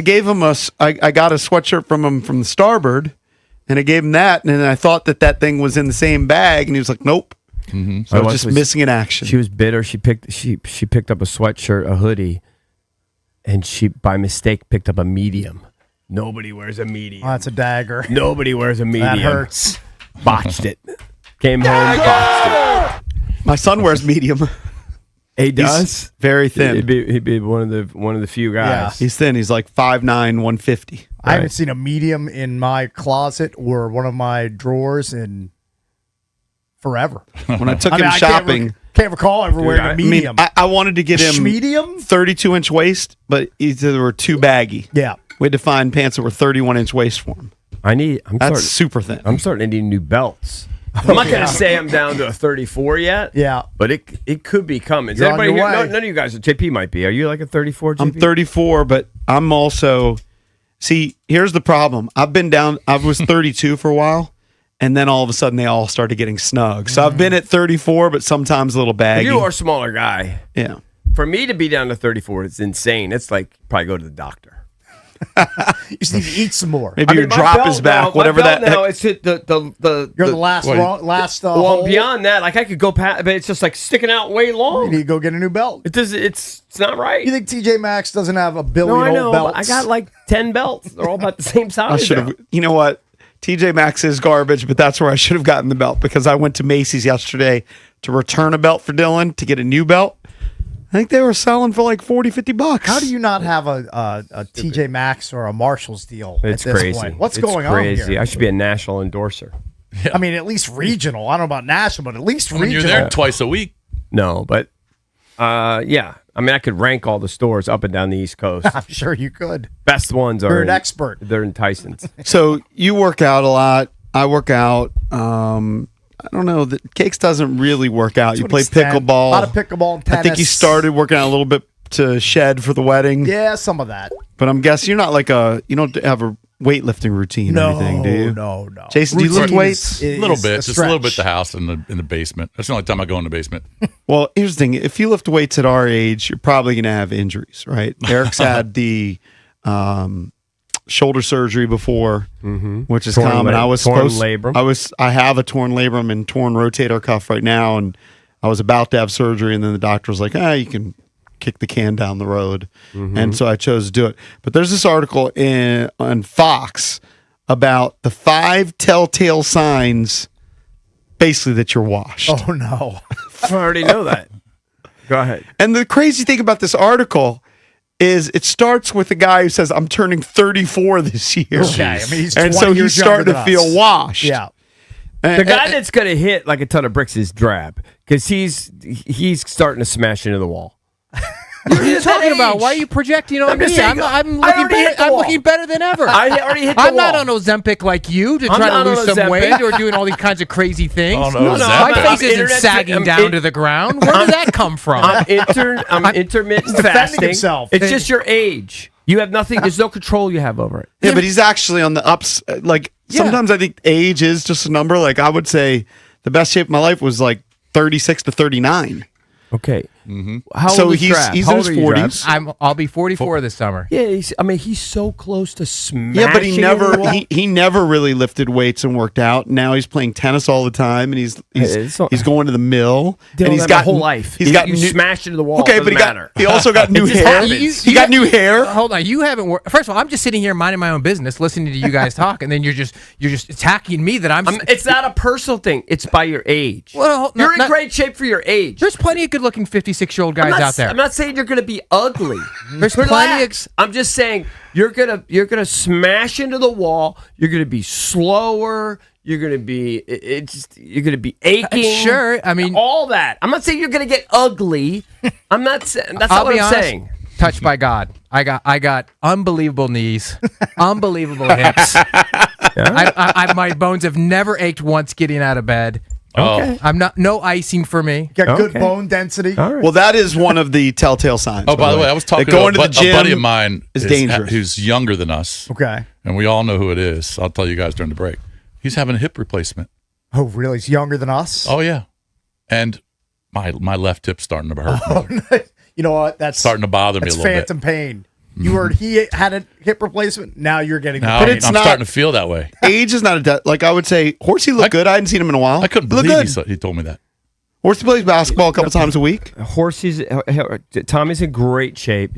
gave him I got a sweatshirt from him from the Starbird, and I gave him that, and then I thought that thing was in the same bag, and he was like, "Nope." Mm-hmm. So I My was wife just missing in action. She was bitter. She picked up a sweatshirt, a hoodie, and she by mistake picked up a medium. Nobody wears a medium. Oh, that's a dagger. Nobody wears a medium. That hurts. Botched it. Came home, botched My son wears medium. it. He does. Very thin. He'd be one of the few guys. He's thin. He's like 5'9", 150. I haven't seen a medium in my closet or one of my drawers in forever. When I took I mean, him I shopping, can't recall ever wearing I a mean, medium. I wanted to get him medium? 32-inch waist, but either they were too baggy. Yeah. We had to find pants that were 31-inch waist for him. That's super thin. I'm starting to need new belts. I'm not going to say I'm down to a 34 yet. Yeah. But it could be coming. Is You're on anybody your here? way. None of you guys. JP might be. Are you like a 34? JP? I'm 34, but I'm also. See, here's the problem. I've been down. I was 32 for a while, and then all of a sudden they all started getting snug. So I've been at 34, but sometimes a little baggy. You are a smaller guy. Yeah. For me to be down to 34, it's insane. It's like probably go to the doctor. You just need to eat some more. Maybe your my drop belt is back. now- Whatever my belt that. now, it's hit the. You're the last Well, hole. beyond that, like I could go past, but it's just like sticking out way You long. need to go get a new belt. It does. It's not right. You think TJ Maxx doesn't have a No, billion I know. old But belts? I got like 10 belts. They're all about the same size. I should have. You know what? TJ Maxx is garbage, but that's where I should have gotten the belt because I went to Macy's yesterday to return a belt for Dylan to get a new belt. I think they were selling for like $40-$50. How do you not have a TJ Maxx or a Marshall's deal It's at this crazy. point? What's It's going crazy. on here? I should be a national endorser. I mean, at least regional. I don't know about national, but at least When regional. you're there twice a week. No, but yeah. I mean, I could rank all the stores up and down the East Coast. I'm sure you could. Best ones are You're an expert. They're in Tyson's. So you work out a lot. I work out. I don't know. The Cakes doesn't really work out. To You an play extent. pickleball. A lot of pickleball and tennis. I think you started working out a little bit to shed for the wedding. Yeah, some of that. But I'm guessing you're not like you don't have a weightlifting routine or anything, do you? No. Jason, do you lift Routine weights? A little bit, just a little bit. stretch. The house and in the basement. That's the only time I go in the basement. Well, here's the thing. If you lift weights at our age, you're probably going to have injuries, right? Eric's had the shoulder surgery before, which is Torn common. la- I was torn supposed. labrum. I have a torn labrum and torn rotator cuff right now, and I was about to have surgery, and then the doctor was like, you can kick the can down the road. And so I chose to do it. But there's this article on Fox about the 5 telltale signs, basically, that you're washed. Oh, no. I already know that. Go ahead. And the crazy thing about this article is it starts with a guy who says, I'm turning 34 this year. Okay, I mean, he's and 20 so he's years starting younger to than feel us. washed. Yeah. The guy that's going to hit like a ton of bricks is Drab because he's starting to smash into the wall. What are you talking about? Why are you projecting on I'm just me? saying, I'm I looking already hit better. the I'm wall. looking better than ever. I already hit the I'm wall. not on Ozempic like you to I'm try to not lose on some Ozempic. weight or doing all these kinds of crazy things. Oh, no, My Ozempic. face isn't Internet- sagging I'm down in- to the ground. Where did that come from? I'm intermittent fasting. himself. It's just your age. You have nothing. There's no control you have over it. Yeah, but he's actually on the ups. Like sometimes I think age is just a number. Like I would say the best shape of my life was like 36 to 39. Okay. How So old is he's Trav? in How his old are you, Trav? 40s. I'll be 44 this summer. Yeah, he's so close to smashing. Yeah, but he into never the wall. he never really lifted weights and worked out. Now he's playing tennis all the time, and he's going to the mill, Did and all he's that got my whole life. He's got you new, smash into the wall. Okay, it but doesn't he matter. also got new just hair. happens. He got new hair. Hold on, you haven't. First of all, I'm just sitting here minding my own business, listening to you guys talk, and then you're just attacking me that I'm. It's not a personal thing. It's by your age. Well, you're in great shape for your age. There's plenty of good-looking 56-year-old guys out there. I'm not saying you're going to be ugly. There's plenty of. I'm just saying you're gonna smash into the wall. You're gonna be slower. You're gonna be you're gonna be aching. Sure, I mean all that. I'm not saying you're gonna get ugly. I'm not saying that's not what I'm saying. Touched by God. I got unbelievable knees, unbelievable hips. My bones have never ached once getting out of bed. Okay. I'm not no icing for me. Got good bone density. All right. Well, that is one of the telltale signs. Oh, by the way, I was talking That to going to the a gym buddy of mine is dangerous. who's younger than us, Okay. and we all know who it is. I'll tell you guys during the break. He's having a hip replacement. Oh, really? He's younger than us? Oh yeah, and my left hip's starting to hurt. me. You know what? That's Starting to bother me a That's little bit. phantom pain. You heard he had a hip replacement. Now you're getting the Now, pain. it's I'm not- starting to feel that way. Age is not like I would say. Horsey looked good. I hadn't seen him in a while. I couldn't He looked believe good. he told me that. Horsey plays basketball a couple times a week. Tommy's in great shape.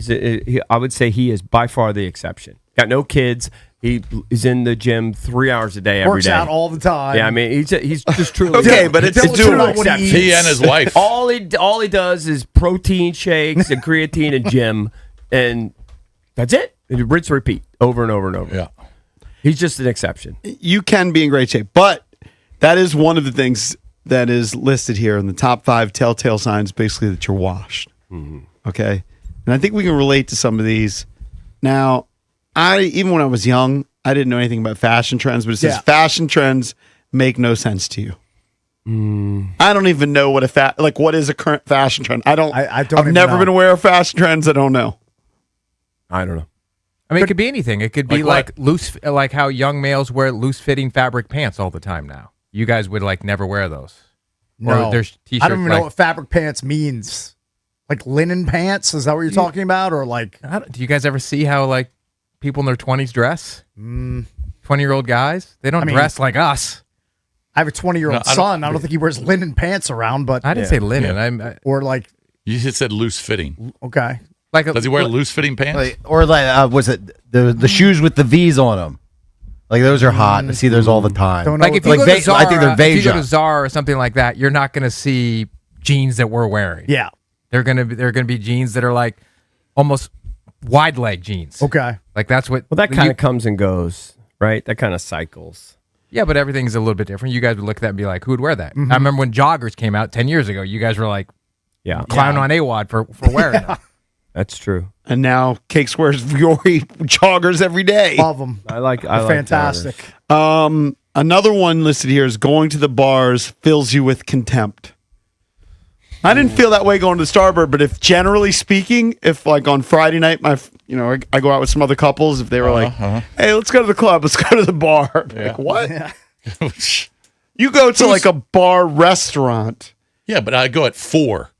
I would say he is by far the exception. Got no kids. He is in the gym 3 hours a day every Works day. out all the time. Yeah, I mean he's just truly Okay, but it's Dylan's doable. what he eats. He and his wife. all he does is protein shakes and creatine and gym, and that's it. And rinse, repeat over and over and over. Yeah. He's just an exception. You can be in great shape, but that is one of the things that is listed here in the top 5 telltale signs, basically that you're washed. Okay, and I think we can relate to some of these. Now, even when I was young, I didn't know anything about fashion trends, but it says fashion trends make no sense to you. I don't even know what what is a current fashion trend. I don't. I've never know. been aware of fashion trends. I don't know. I don't know. I mean, it could be anything. It could be Like like loose, like how young males wear loose-fitting fabric pants all the time now. You guys would never wear those. No. Or there's t-shirts. I don't even know what fabric pants means. Like linen pants? Is that what you're talking about? Or like do you guys ever see how people in their 20s dress? 20-year-old guys? They don't dress like us. I have a 20-year-old No, I don't- son. I don't think he wears linen pants around, but I didn't say linen. or like You just said loose fitting. okay. Does he wear loose fitting pants? Or was it the shoes with the V's on them? Like those are hot. I see those all the time. Don't know Like if what you Like go to Va- Zara, I think they're if you go to Veja. Zara or something like that, you're not going to see jeans that we're wearing. Yeah. They're going to be jeans that are like almost wide leg jeans. Okay. Like that's what. Well, that kind of comes and goes, right? That kind of cycles. Yeah, but everything's a little bit different. You guys would look at that and be like, who would wear that? I remember when joggers came out 10 years ago. You guys were like, Yeah, clown on AWOD for wearing them. that's true. And now Cakes wears Viore joggers every day. Love them. I like Fantastic. Another one listed here is going to the bars fills you with contempt. I didn't feel that way going to the Starbird, but if generally speaking, if like on Friday night, I go out with some other couples, if they were like, hey, let's go to the club, let's go to the bar. Like, what? You go to like a bar restaurant. Yeah, but I go at 4,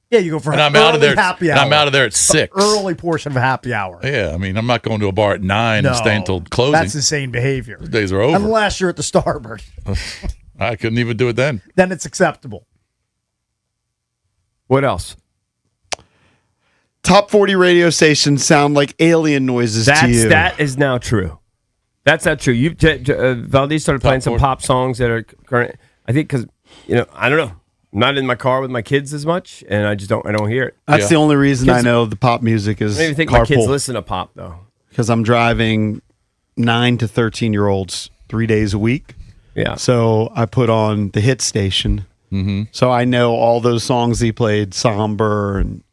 Yeah, you go for and I'm out of there. happy And hour. I'm out of there at 6. Early portion of happy hour. Yeah, I mean, I'm not going to a bar at 9 and staying till closing. That's insane behavior. Those days are over. Unless you're at the Starbird. I couldn't even do it then. Then it's acceptable. What else? Top 40 radio stations sound like alien noises to you. That is now true. That's not true. Valdez started playing some pop songs that are current. I think because I don't know. I'm not in my car with my kids as much, and I don't hear it. That's the only reason Kids- I know the pop music is I don't even think my kids carpool. listen to pop though. Because I'm driving 9 to 13-year-olds 3 days a week. Yeah. So I put on the hit station. Mm-hmm. So I know all those songs he played, Somber and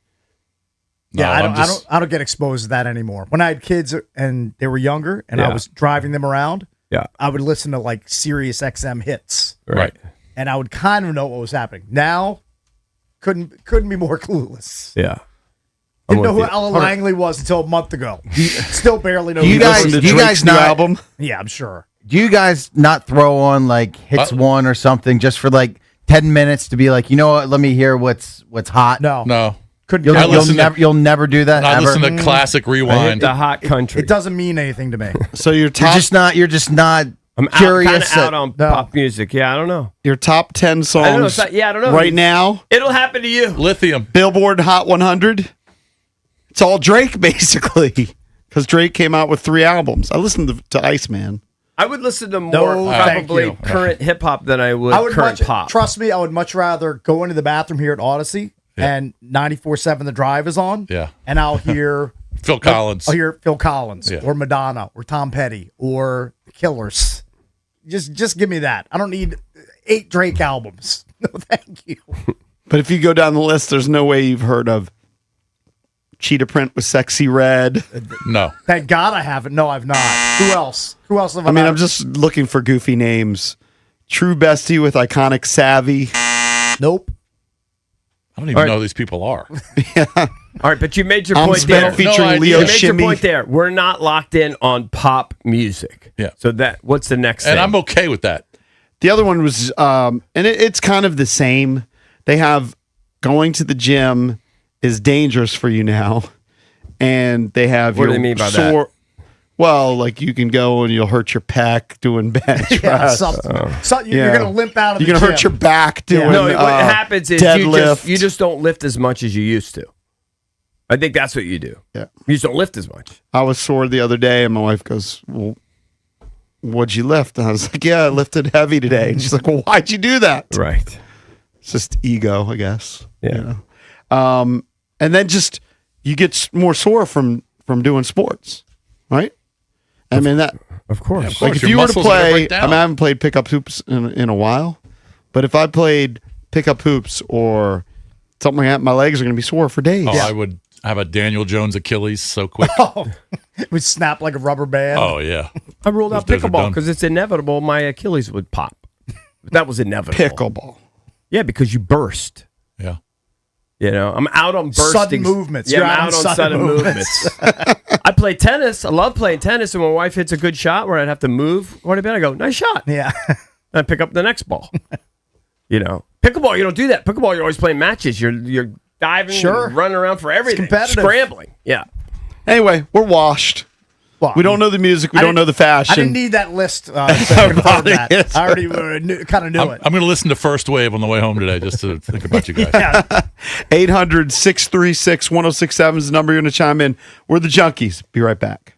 Yeah, No, I don't get exposed to that anymore. When I had kids and they were younger and I was driving them around, Yeah. I would listen to like Sirius XM hits. Right. And I would kind of know what was happening. Now, couldn't be more clueless. Yeah. Didn't know with who you. Ella Langley was until a month ago. Still barely know. Do you who guys- he was. listen to do you Drake's guys new not- album. Yeah, I'm sure. Do you guys not throw on like hits one or something just for like 10 minutes to be like, you know what? Let me hear what's hot. No. You'll never do that. I ever? listen to classic rewind. The hot country. It doesn't mean anything to me. So your You're top just not I'm curious. kind of out on pop music. Yeah, I don't know. your top 10 songs I don't know. I don't know. right now, It'll happen to you. Lithium. Billboard Hot 100. It's all Drake basically, because Drake came out with 3 albums. I listened to Iceman. I would listen to more No, thank probably you. current hip hop than I would, current pop. Trust me, I would much rather go into the bathroom here at Odyssey and 94.7 The Drive is on. Yeah. And I'll hear Phil Collins. I'll hear Phil Collins Yeah. or Madonna or Tom Petty or The Killers. Just give me that. I don't need 8 Drake albums. No, thank you. But if you go down the list, there's no way you've heard of Cheetah Print with Sexy Red. No. Thank God I haven't. No, I've not. Who else? Who else have I I mean, not? I'm just looking for goofy names. True Bestie with Iconic Savvy. Nope. I don't even know who these people are. All right, but you made your I'm point there. Spent featuring No Leo You made your Shimmy. point there. We're not locked in on pop music. Yeah. So what's the next And thing? I'm okay with that. The other one was, and it's kind of the same. They have going to the gym is dangerous for you now, and they have What do your they mean by that? Well, like you can go and you'll hurt your pec doing bench Yeah, press. something. You're Yeah. going to limp out of You're the gonna gym. hurt your back doing. No, what happens is deadlift. you just don't lift as much as you used to. I think that's what you do. Yeah. You just don't lift as much. I was sore the other day, and my wife goes, "Well, what'd you lift?" And I was like, "Yeah, I lifted heavy today." And she's like, "Well, why'd you do that?" Right. It's just ego, I guess. Yeah. You know? And then just you get more sore from doing sports, right? I mean that. Of course. Of Like course, if your you were to muscles are gonna play, break down. I haven't played pickup hoops in a while, but if I played pickup hoops or something like that, my legs are going to be sore for days. Oh, I would have a Daniel Jones Achilles so quick. It would snap like a rubber band. Oh, yeah. I ruled out Those days are pickleball done. because it's inevitable my Achilles would pop. That was inevitable. Pickleball. Yeah, because you burst. Yeah. You know, I'm out on bursting. Sudden movements. Yeah, You're I'm out out on on sudden sudden movements. I play tennis. I love playing tennis. And when my wife hits a good shot where I'd have to move quite a bit, I go, nice shot. Yeah. And I pick up the next ball. You know, pickleball, you don't do that. Pickleball, you're always playing matches. You're diving, Sure. and running around for everything. competitive. Scrambling. Yeah. Anyway, we're washed. Well, We don't know the music. We I don't know the fashion. I didn't need that list to confirm that. I already kind of knew it. I'm going to listen to First Wave on the way home today just to think about you guys. 800 636 1067 is the number you're going to chime in. We're the Junkies. Be right back.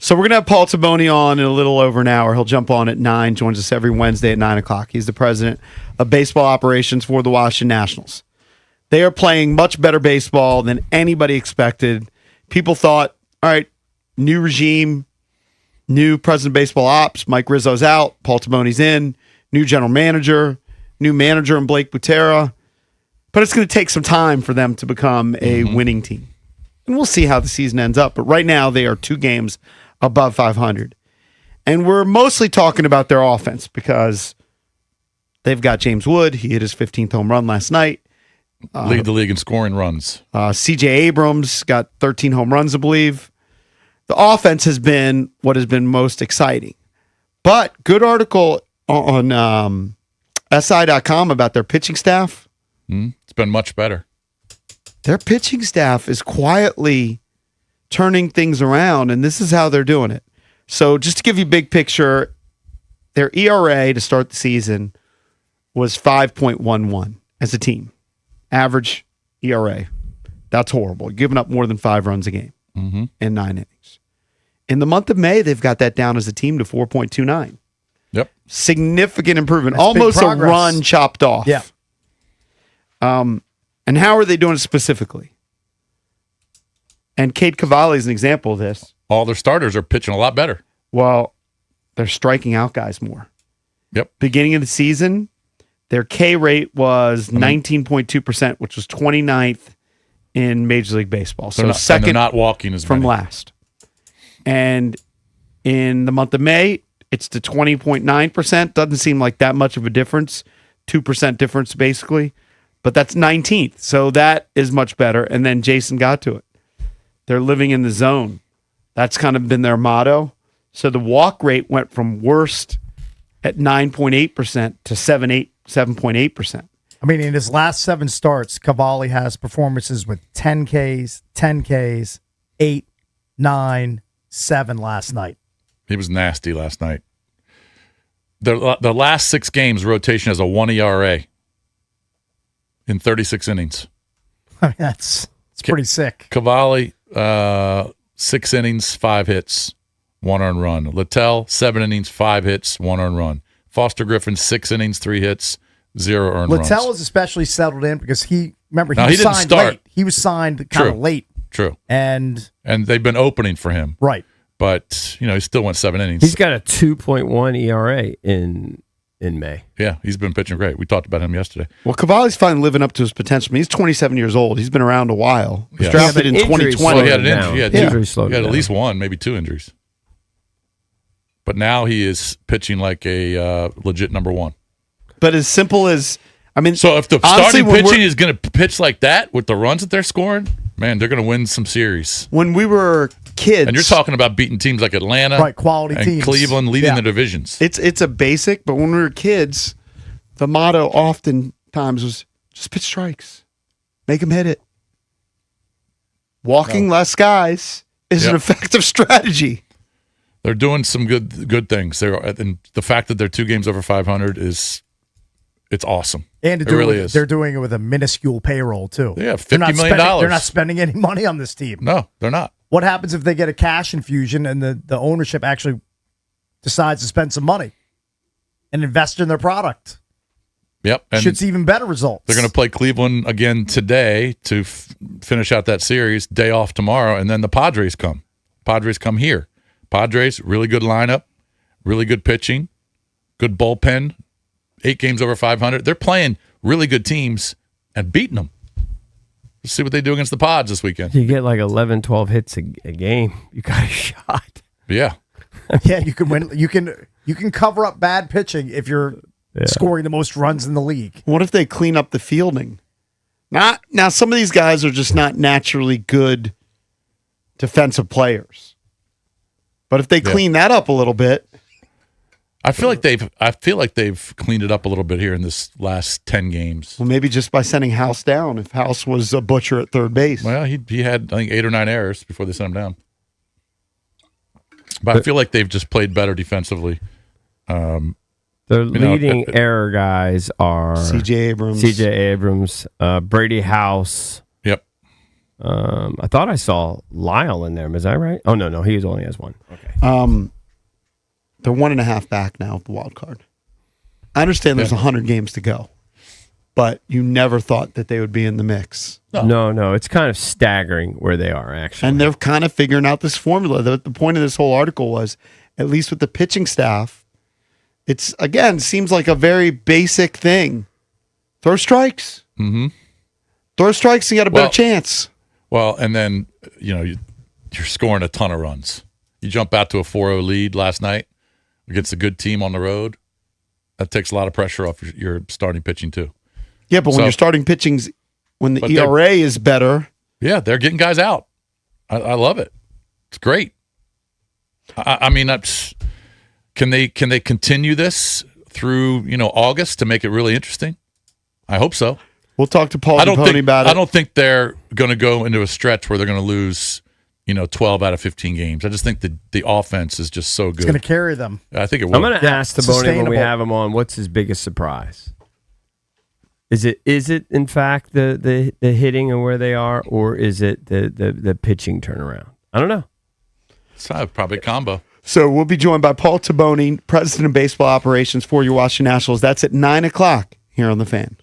So we're going to have Paul Taboni on in a little over an hour. He'll jump on at 9, joins us every Wednesday at 9 o'clock. He's the president of baseball operations for the Washington Nationals. They are playing much better baseball than anybody expected. People thought, all right, new regime, new president of baseball ops, Mike Rizzo's out, Paul Taboni's in, new general manager, new manager in Blake Butera. But it's going to take some time for them to become a winning team. And we'll see how the season ends up. But right now, they are 2 games above 500. And we're mostly talking about their offense because they've got James Wood. He hit his 15th home run last night. Lead the league in scoring runs. C.J. Abrams got 13 home runs, I believe. The offense has been what has been most exciting. But good article on SI.com about their pitching staff. It's been much better. Their pitching staff is quietly turning things around, and this is how they're doing it. So just to give you a big picture, their ERA to start the season was 5.11 as a team. Average ERA. That's horrible. You're giving up more than 5 runs a game in 9 innings. In the month of May, they've got that down as a team to 4.29. Yep. Significant improvement. That's Almost big a progress. run chopped off. Yeah. And how are they doing it specifically? And Cade Cavalli is an example of this. All their starters are pitching a lot better. Well, they're striking out guys more. Yep. Beginning of the season, their K rate was 19.2%, which was 29th in Major League Baseball. So They're second not walking as from many. last. And in the month of May, it's to 20.9%. Doesn't seem like that much of a difference. 2% difference, basically. But that's 19th. So that is much better. And then Jason got to it. They're living in the zone. That's kind of been their motto. So the walk rate went from worst at 9.8% to 7.8%. I mean, in his last 7 starts, Cavalli has performances with 10 Ks, 10 Ks, 8, 9, 7 last night. He was nasty last night. The last 6 games, rotation has a 1 ERA in 36 innings. I mean, it's pretty sick. Cavalli, 6 innings, 5 hits, 1 earned run. Littell, 7 innings, 5 hits, 1 earned run. Foster Griffin, 6 innings, 3 hits, 0 earned runs. Littell is especially settled in because he was didn't signed start. late. He was signed kind of True. late. True. And they've been opening for him. right. But, he still went 7 innings. He's got a 2.1 ERA in May. Yeah, he's been pitching great. We talked about him yesterday. Well, Cavalli's finally living up to his potential. I mean, he's 27 years old. He's been around a while. He was Yeah. drafted Yeah, in but injuries 2020. Well, he had an down. injury. He had, Injuries slowed he had him at down. least 1, maybe 2 injuries. But now he is pitching like a legit number 1. But as simple as, I mean, So if the honestly, starting when pitching we're- is going to pitch like that with the runs that they're scoring, man, they're going to win some series. when we were kids, And you're talking about beating teams like Atlanta, Right, quality and teams. Cleveland, leading Yeah. the divisions. it's a basic, but when we were kids, the motto oftentimes was just pitch strikes, make them hit it. Walking less guys is an Yep. effective strategy. They're doing some good things. And the fact that they're 2 games over 500 it's awesome. And to It do really it, is. they're doing it with a minuscule payroll too. Yeah, They're not $50 million. They're not spending any money on this team. No, they're not. What happens if they get a cash infusion and the ownership actually decides to spend some money and invest in their product? Yep. And Should see even better results. they're going to play Cleveland again today to finish out that series. Day off tomorrow, and then the Padres come. Padres come here. Padres, really good lineup, really good pitching, good bullpen, 8 games over 500. They're playing really good teams and beating them. Let's see what they do against the Pods this weekend. You get like 11, 12 hits a game. You got a shot. Yeah. Yeah, you can win. You can cover up bad pitching if you're scoring the most runs in the league. What if they clean up the fielding? Now, some of these guys are just not naturally good defensive players. But if they clean that up a little bit, I feel like they've cleaned it up a little bit here in this last 10 games. well, maybe just by sending House down, if House was a butcher at third base. Well, he had, I think, 8 or 9 errors before they sent him down. But I feel like they've just played better defensively. The leading error guys are C.J. Abrams. C.J. Abrams, Brady House, Yep. I thought I saw Lyle in there. Is that right? Oh no, he only has one. Okay. They're 1.5 back now of the wild card. I understand there's 100 games to go, but you never thought that they would be in the mix. No, it's kind of staggering where they are actually. And they're kind of figuring out this formula. The point of this whole article was, at least with the pitching staff, it's, again, seems like a very basic thing. Throw strikes. Mm-hmm. Throw strikes and you got a better chance. Well, and then, you're scoring a ton of runs. You jump out to a 4-0 lead last night against a good team on the road. That takes a lot of pressure off your starting pitching, too. Yeah, but when your starting pitching's, when the ERA is better. Yeah, they're getting guys out. I love it. It's great. I mean, can they continue this through, August to make it really interesting? I hope so. We'll talk to Paul DePony about it. I don't think they're going to go into a stretch where they're going to lose, 12 out of 15 games. I just think the offense is just so good. It's going to carry them. I think it will. I'm going to ask DePony when we have him on, what's his biggest surprise? Is it in fact the hitting and where they are, or is it the pitching turnaround? I don't know. It's probably a combo. So we'll be joined by Paul Taboni, President of Baseball Operations for your Washington Nationals. That's at 9 o'clock here on The Fan.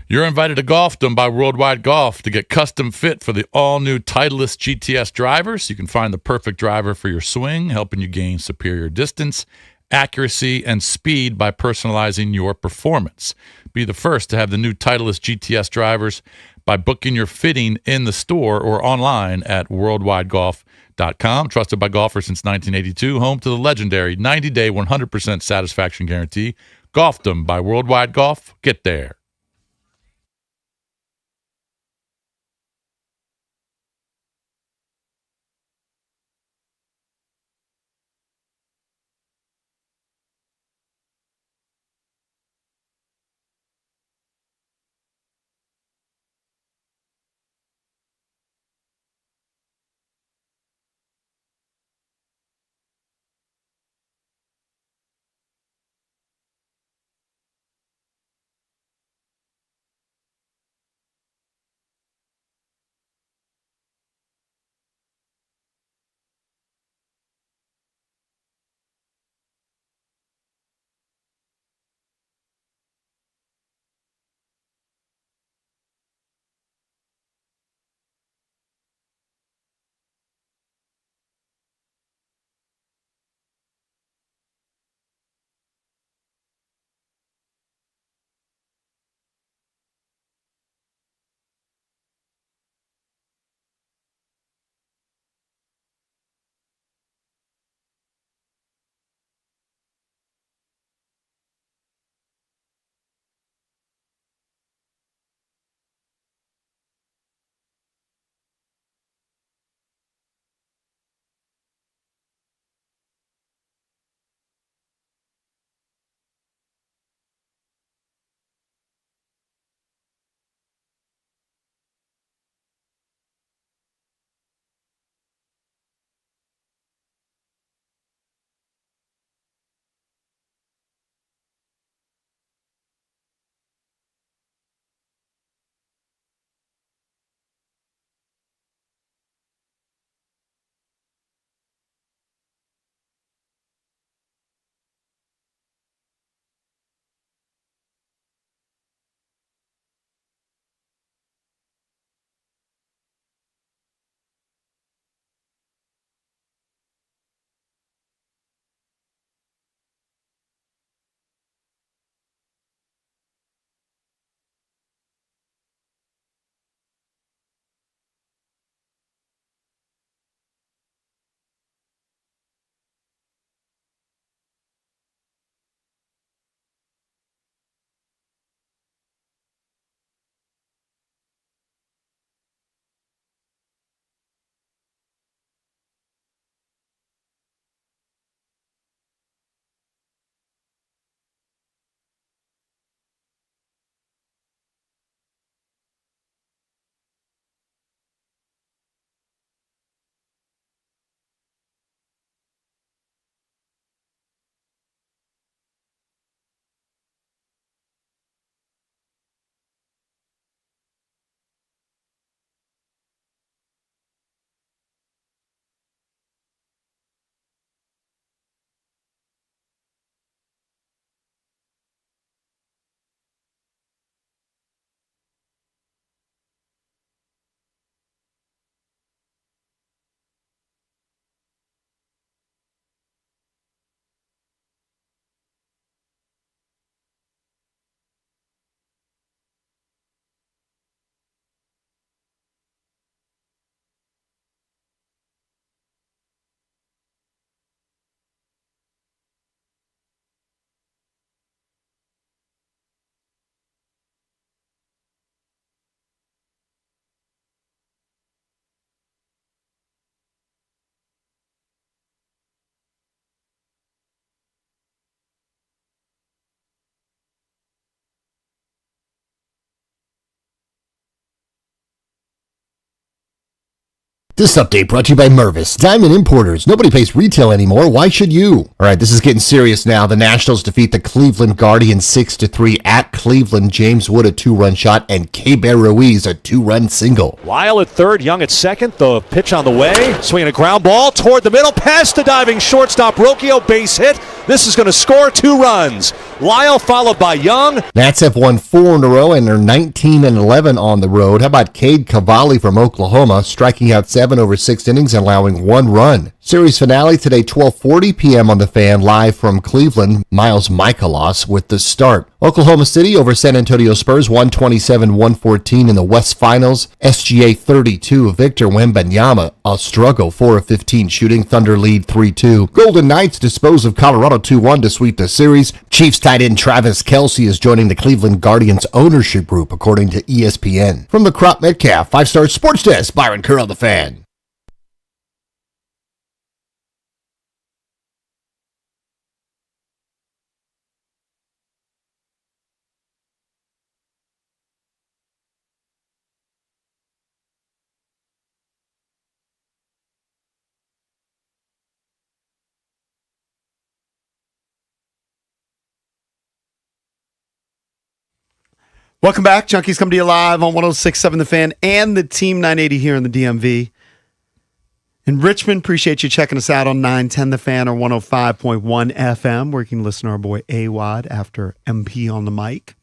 You're invited to Golfdom by Worldwide Golf to get custom fit for the all-new Titleist GTS drivers. You can find the perfect driver for your swing, helping you gain superior distance, accuracy, and speed by personalizing your performance. Be the first to have the new Titleist GTS drivers by booking your fitting in the store or online at worldwidegolf.com. Trusted by golfers since 1982, home to the legendary 90-day 100% satisfaction guarantee. Golfdom by Worldwide Golf. Get there. This update brought to you by Mervis, Diamond Importers. Nobody pays retail anymore. Why should you? All right, this is getting serious now. The Nationals defeat the Cleveland Guardians 6-3 at Cleveland. James Wood a 2-run shot and K-Bear Ruiz a 2-run single. Lyle at third, Young at second. The pitch on the way. Swinging a ground ball toward the middle. Past the diving shortstop. Rocchio, base hit. This is going to score 2 runs. Lyle followed by Young. Nats have won 4 in a row and they're 19-11 on the road. How about Cade Cavalli from Oklahoma, striking out 7 over 6 innings and allowing 1 run? Series finale today, 12:40 p.m. on the Fan, live from Cleveland. Miles Michaelos with the start. Oklahoma City over San Antonio Spurs, 127-114 in the West Finals. SGA 32, Victor Wembanyama, a struggle, 4 of 15 shooting. Thunder lead 3-2. Golden Knights dispose of Colorado 2-1 to sweep the series. Chiefs tight end Travis Kelce is joining the Cleveland Guardians ownership group, according to ESPN. From the Crop Metcalf 5-Star Sports Desk, Byron Curl, the Fan. Welcome back. Junkies come to you live on 106.7 The Fan and the Team 980 here in the DMV. In Richmond, appreciate you checking us out on 910 The Fan or 105.1 FM, where you can listen to our boy AWOD after MP on the mic.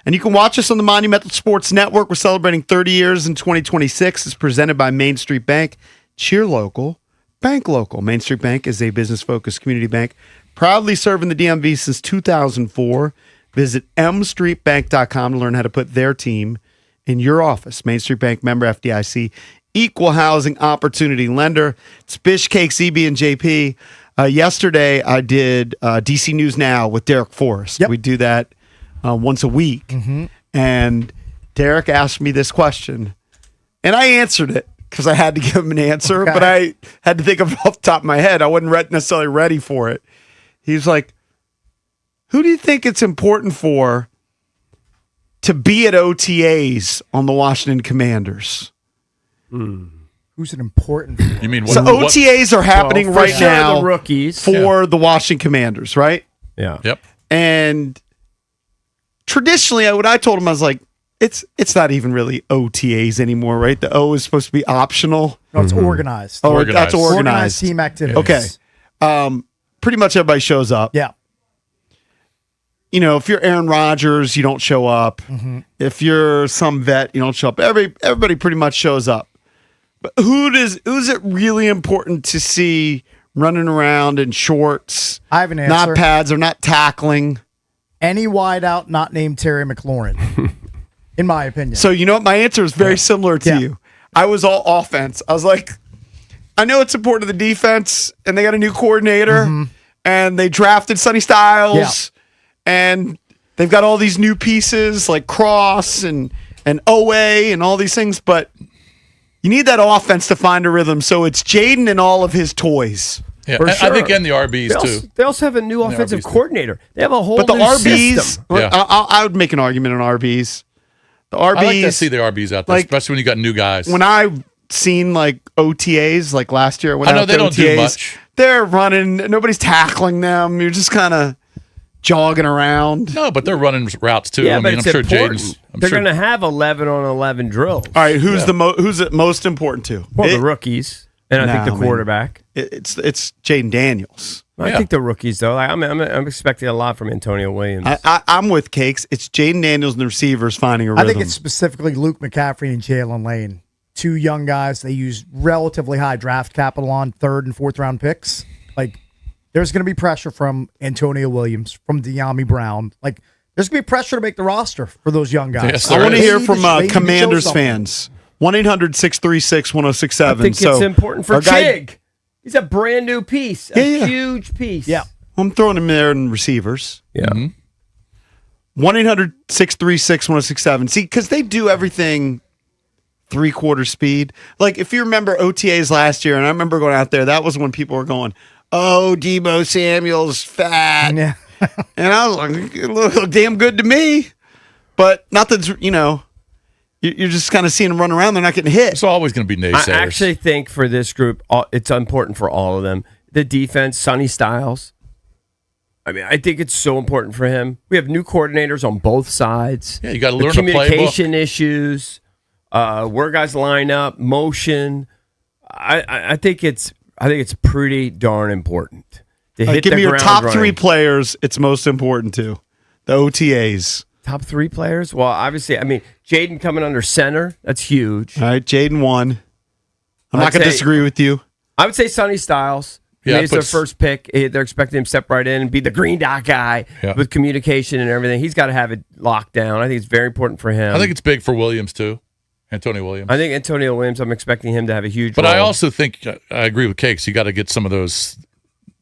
And you can watch us on the Monumental Sports Network. We're celebrating 30 years in 2026. It's presented by Main Street Bank. Cheer local, bank local. Main Street Bank is a business-focused community bank, proudly serving the DMV since 2004. Visit mstreetbank.com to learn how to put their team in your office. Main Street Bank, member FDIC, equal housing opportunity lender. It's Bish, Cakes, EB, and JP. Yesterday, I did DC News Now with Derek Forrest. Yep. We do that once a week. Mm-hmm. And Derek asked me this question, and I answered it because I had to give him an answer, Okay. but I had to think of it off the top of my head. I wasn't necessarily ready for it. He's like, who do you think it's important for to be at OTAs on the Washington Commanders? Who's it important for? You mean So OTAs are happening for right sure now the rookies. for the Washington Commanders, right? Yeah. Yep. And traditionally, what I told him, I was like, it's not even really OTAs anymore, right? The O is supposed to be optional. No, it's organized. Oh, Organized. that's Organized organized. team activities. Okay. Pretty much everybody shows up. Yeah. You know, if you're Aaron Rodgers, you don't show up. Mm-hmm. If you're some vet, you don't show up. Everybody pretty much shows up. But who's it really important to see running around in shorts? I have an answer. Not pads or not tackling. Any wideout not named Terry McLaurin, in my opinion. So you know what? My answer is very similar to Yeah. you. I was all offense. I was like, I know it's important to the defense, and they got a new coordinator, and they drafted Sonny Styles, and they've got all these new pieces like Cross and OA and all these things, but you need that offense to find a rhythm. So it's Jaden and all of his toys. Yeah, For I think sure. and the RBs too. They also have a new offensive RBs too. coordinator. They have a whole But the new RBs, system. Yeah. I would make an argument on RBs. The RBs, I like to see the RBs out there, like, especially when you got new guys. when I've seen like OTAs, like last year, I know they don't do much. They're running, nobody's tackling them. You're just kind of jogging around. No, but they're running routes too. Yeah, I but mean, it's I'm sure important. Jaden's. They're going to have 11 on 11 drills. All right, who's it most important to? Well, the It- rookies, and I think No, the man. quarterback. It's Jaden Daniels. I Yeah. think the rookies, though. Like, I'm expecting a lot from Antonio Williams. I'm with Cakes. It's Jaden Daniels and the receivers finding a rhythm. I think it's specifically Luke McCaffrey and Jalen Lane. Two young guys they use relatively high draft capital on, 3rd and 4th round picks. Like, there's going to be pressure from Antonio Williams, from De'Ami Brown. Like, there's going to be pressure to make the roster for those young guys. Yes, I there want to is. hear They from need to show Commanders something. fans. 1-800-636-1067. I think it's important for our guy- Chig. He's a brand new piece, a Yeah. huge piece. Yeah. I'm throwing him there in receivers. Yeah. 1-800-636-1067. See, because they do everything 3/4 speed. Like, if you remember OTAs last year, and I remember going out there, that was when people were going, oh, Debo Samuel's fat. Yeah. And I was like, it looked damn good to me. But not that, you know, you're just kind of seeing them run around. They're not getting hit. It's always going to be naysayers. I actually think for this group, it's important for all of them. The defense, Sonny Styles. I mean, I think it's so important for him. We have new coordinators on both sides. Yeah, you got to learn the communication issues, where guys line up, motion. I think it's pretty darn important to hit give the me your ground top running. 3 players. It's most important to the OTAs. Top 3 players? Well, obviously, I mean, Jaden coming under center. That's huge. All right, Jaden 1. I'm not going to say- disagree with you. I would say Sonny Styles. Yeah, He's their first pick. They're expecting him to step right in and be the green dot guy with communication and everything. He's got to have it locked down. I think it's very important for him. I think it's big for Williams, too. Antonio Williams. I think Antonio Williams, I'm expecting him to have a huge But role. I also think, I agree with Cakes, you got to get some of those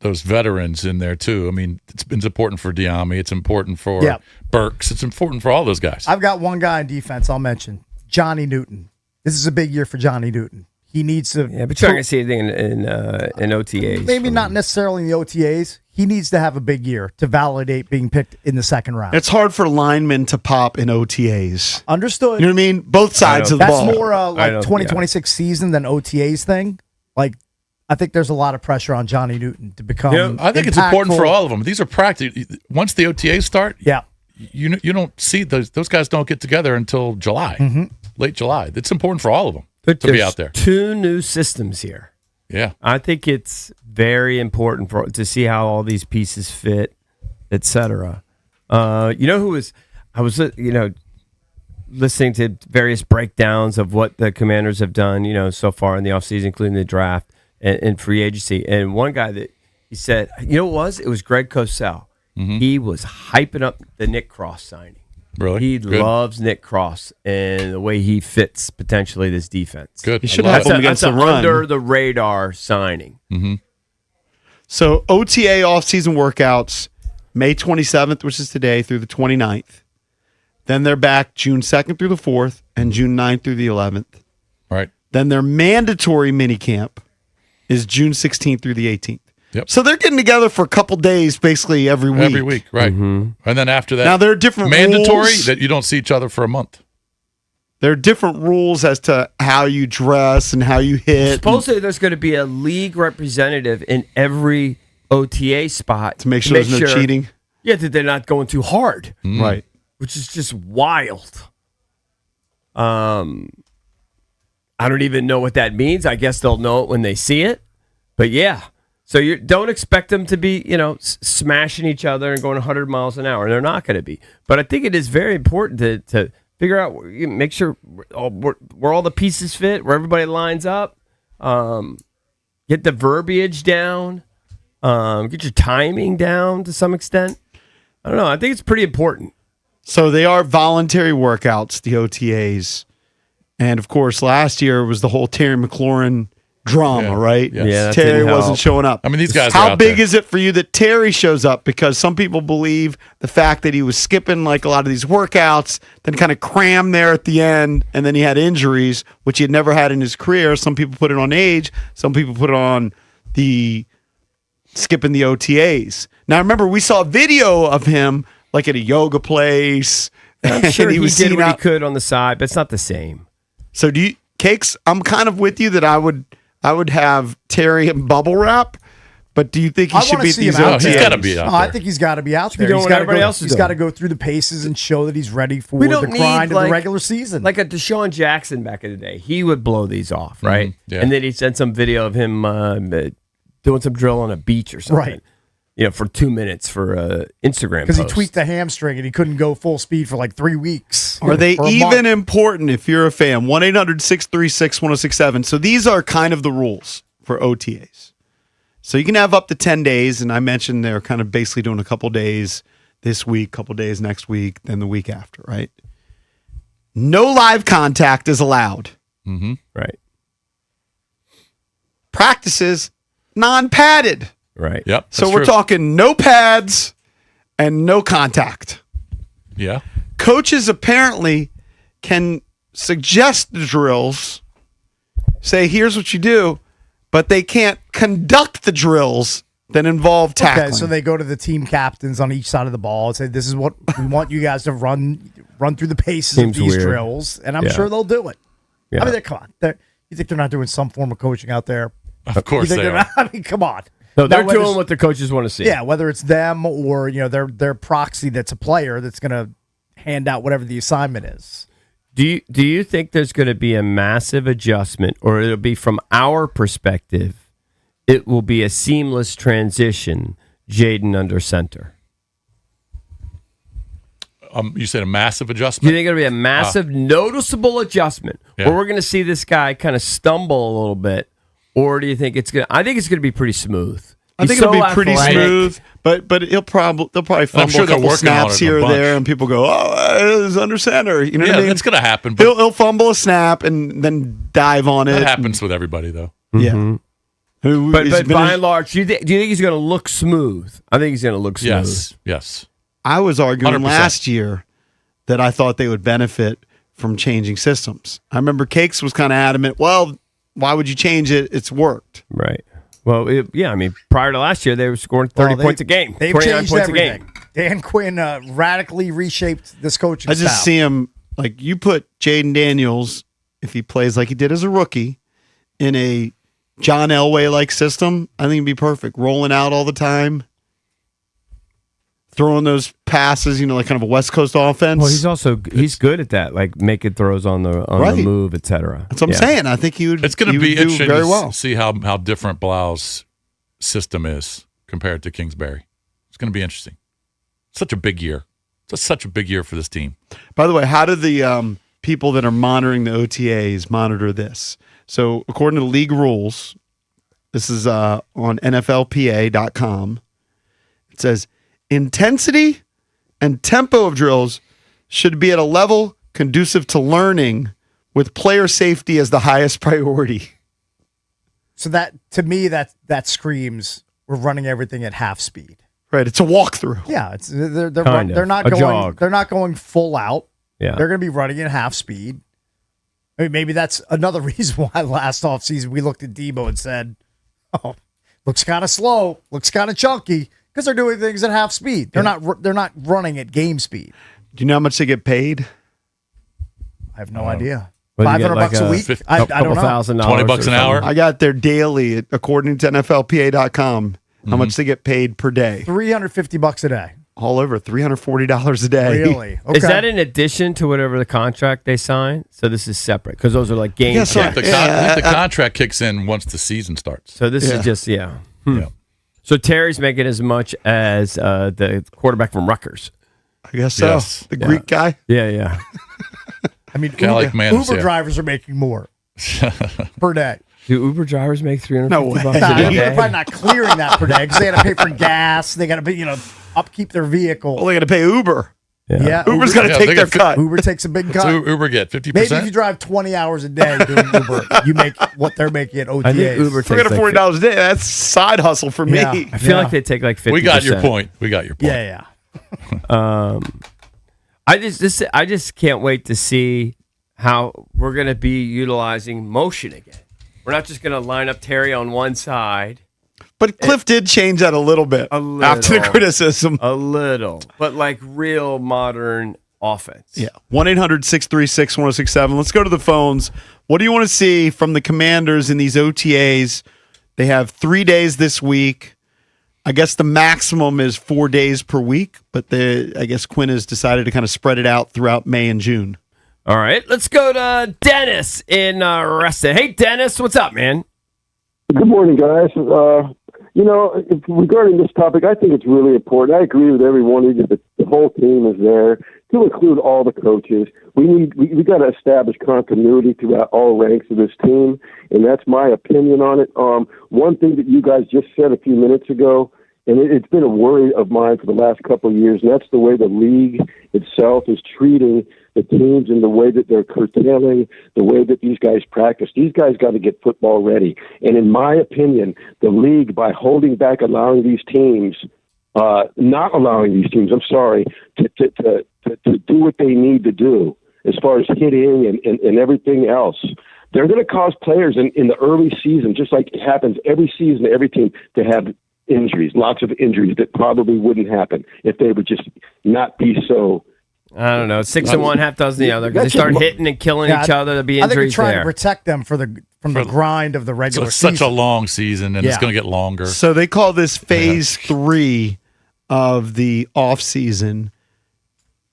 veterans in there, too. I mean, it's important for Diami. It's important for Burks. It's important for all those guys. I've got one guy in defense I'll mention, Johnny Newton. This is a big year for Johnny Newton. He needs to. Yeah, but you're not going to see anything in OTAs. Maybe not necessarily in the OTAs. He needs to have a big year to validate being picked in the second round. It's hard for linemen to pop in OTAs. Understood. You know what I mean? Both sides of the That's ball. more like 2026 season than OTAs thing. Like, I think there's a lot of pressure on Johnny Newton to become. I think it's important for all of them. These are practical. Once the OTAs start, you don't see those guys don't get together until July, late July. It's important for all of them to be out there. 2 new systems here. Yeah, I think it's very important to see how all these pieces fit, etc. You know who was? I was listening to various breakdowns of what the Commanders have done, so far in the offseason, including the draft and free agency. And one guy that he said, you know what it was? It was Greg Cosell. He was hyping up the Nick Cross signing. Really? He Good. loves Nick Cross and the way he fits potentially this defense. Good. You should help him against the run. Under the radar signing. So OTA offseason workouts, May 27th, which is today, through the 29th. Then they're back June 2nd through the 4th and June 9th through the 11th. Right. Then their mandatory minicamp is June 16th through the 18th. Yep. So they're getting together for a couple days basically every week. Every week, right. And then after that, Now, there are different mandatory rules. that you don't see each other for a month. There are different rules as to how you dress and how you hit. Supposedly, there's going to be a league representative in every OTA spot to make sure there's no cheating. Yeah, that they're not going too hard. Right. Which is just wild. I don't even know what that means. I guess they'll know it when they see it. But yeah. So you don't expect them to be, smashing each other and going 100 miles an hour. They're not going to be. But I think it is very important to figure out, make sure where all the pieces fit, where everybody lines up, get the verbiage down, get your timing down to some extent. I don't know. I think it's pretty important. So they are voluntary workouts, the OTAs. And, of course, last year was the whole Terry McLaurin drama, right? Yes. Yeah, that Terry didn't help. wasn't showing up. I mean, these guys are How out big there. is it for you that Terry shows up? Because some people believe the fact that he was skipping like a lot of these workouts, then kind of crammed there at the end, and then he had injuries, which he had never had in his career. Some people put it on age. Some people put it on the skipping the OTAs. Now, remember, we saw a video of him like at a yoga place. I'm sure and he was did seen what he out. could on the side, but it's not the same. So do you, Cakes, I'm kind of with you that I would have Terry in bubble wrap, but do you think he I should wanna be at see these him out OTAs? there. He's gotta be out I there. think he's got to be out be there. doing He's what got to everybody go. else is He's got to doing. go through the paces and show that he's ready for We the don't grind need of the regular season. Like a Deshaun Jackson back in the day. He would blow these off, right? Yeah. And then he sent some video of him doing some drill on a beach or something. Right. For 2 minutes for Instagram because he post. tweaked the hamstring and he couldn't go full speed for like 3 weeks. Are they Or a even month. important if you're a fan? 1-800-636-1067. So these are kind of the rules for OTAs. So you can have up to 10 days, and I mentioned they're kind of basically doing a couple days this week, couple days next week, then the week after, right? No live contact is allowed. Right. Practices, non-padded. Right. Yep. So that's we're true. talking no pads and no contact. Yeah. Coaches apparently can suggest the drills, say, here's what you do, but they can't conduct the drills that involve tackling. Okay, so they go to the team captains on each side of the ball and say, "This is what we want you guys to run run through the paces Seems of these weird. drills, and I'm Yeah. sure they'll do it. Yeah. I mean, come on. You think they're not doing some form of coaching out there? Of course You think they they're are. not? I mean, come on. No, they're Now, whether doing it's- what the coaches want to see. Yeah, whether it's them or their proxy that's a player that's going to hand out whatever the assignment is. Do you think there's going to be a massive adjustment, or it'll be from our perspective, it will be a seamless transition, Jaden under center? You said a massive Do you adjustment? think it'll be a massive, noticeable adjustment, Yeah. or we're going to see this guy kind of stumble a little bit, or do you think it's going? I think it's going to to be pretty smooth. I think He's it'll so be pretty athletic. smooth, but they'll probably fumble sure a they're couple working on snaps it a here or bunch. there, and people go, "Oh, it's under center." You know what I mean? that's going to happen. But He'll fumble a snap and then dive on it. that happens with everybody, though. Yeah. But by and large, do you think he's going to look smooth? I think he's going to look smooth. Yes. I was arguing 100%. last year that I thought they would benefit from changing systems. I remember Cakes was kind of adamant. Well, why would you change it? It's worked. Right. Well, I mean, prior to last year, they were scoring 30 points a game. They've 29 changed points everything. a game. Dan Quinn radically reshaped this coaching I just staff. see him like you put Jaden Daniels, if he plays like he did as a rookie, in a John Elway like system. I think he'd be perfect. Rolling out all the time, throwing those passes. Like kind of a West Coast offense. Well, he's good at that, like making throws on the Right. move, etc. That's what I'm saying. I think he would. It's going he to be would do interesting very to well. see how different Blau's system is compared to Kingsbury. It's going to be interesting. Such a big year. It's such a big year for this team. By the way, how do the people that are monitoring the OTAs monitor this? So, according to league rules, this is on NFLPA.com. It says intensity and tempo of drills should be at a level conducive to learning, with player safety as the highest priority. So that to me that screams we're running everything at half speed. Right, it's a walkthrough. Yeah, it's they're Kind of. they're not A going jog. they're not going full out. Yeah. They're going to be running at half speed. I mean, maybe that's another reason why last offseason we looked at Debo and said, "Oh, looks kind of slow, looks kind of chunky," because they're doing things at half speed. They're not running at game speed. Do you know how much they get paid? I have no idea. What, you get $500 like a week? $50 I don't know. $1,000, $20 an hour? I got their daily, according to NFLPA.com, how much they get paid per day. $350 a day. All over $340 a day. Really? Okay. Is that in addition to whatever the contract they sign? So this is separate because those are like game Yes, checks. sir. I think the contract kicks in once the season starts. So this Yeah. is just Yeah. So Terry's making as much as the quarterback from Rutgers. I guess so. Yes. The Greek guy. Yeah. I mean, Kinda like Manus, Uber yeah. drivers are making more per day. Do Uber drivers make $350 No way. a Nah, day? they're probably not clearing that per day because they got to pay for gas. They got to, upkeep their vehicle. Well, they got to pay Uber. Yeah, Uber's got to Yeah, take they their got cut. Uber takes a big cut. So Uber get 50%? Maybe if you drive 20 hours a day doing Uber, you make what they're making at OTAs. I think Uber takes $340 a day. That's side hustle for me. Yeah. I feel like they take like 50%. we got your point. Yeah. I just can't wait to see how we're going to be utilizing motion again. We're not just going to line up Terry on one side. But Cliff did change that a little bit after the criticism. A little, but like real modern offense. Yeah. 1-800-636-1067. Let's go to the phones. What do you want to see from the Commanders in these OTAs? They have 3 days this week. I guess the maximum is 4 days per week, but I guess Quinn has decided to kind of spread it out throughout May and June. All right, let's go to Dennis in Reston. Hey, Dennis, what's up, man? Good morning, guys. Regarding this topic, I think it's really important. I agree with everyone that the whole team is there to include all the coaches. We got to establish continuity throughout all ranks of this team, and that's my opinion on it. One thing that you guys just said a few minutes ago, and it's been a worry of mine for the last couple of years, and that's the way the league itself is treating the teams and the way that they're curtailing, the way that these guys practice. These guys got to get football ready. And in my opinion, the league, by holding back, not allowing these teams, to do what they need to do as far as hitting and everything else, they're going to cause players in the early season, just like it happens every season to every team, to have injuries, lots of injuries that probably wouldn't happen if they would just not be so I don't know. 6-1, half dozen the other. Because they start hitting and killing each other. There'll be I think you're injuries trying there. to protect them from the grind of the So regular it's season. such a long season, and it's going to get longer. So they call this phase 3 of the off season,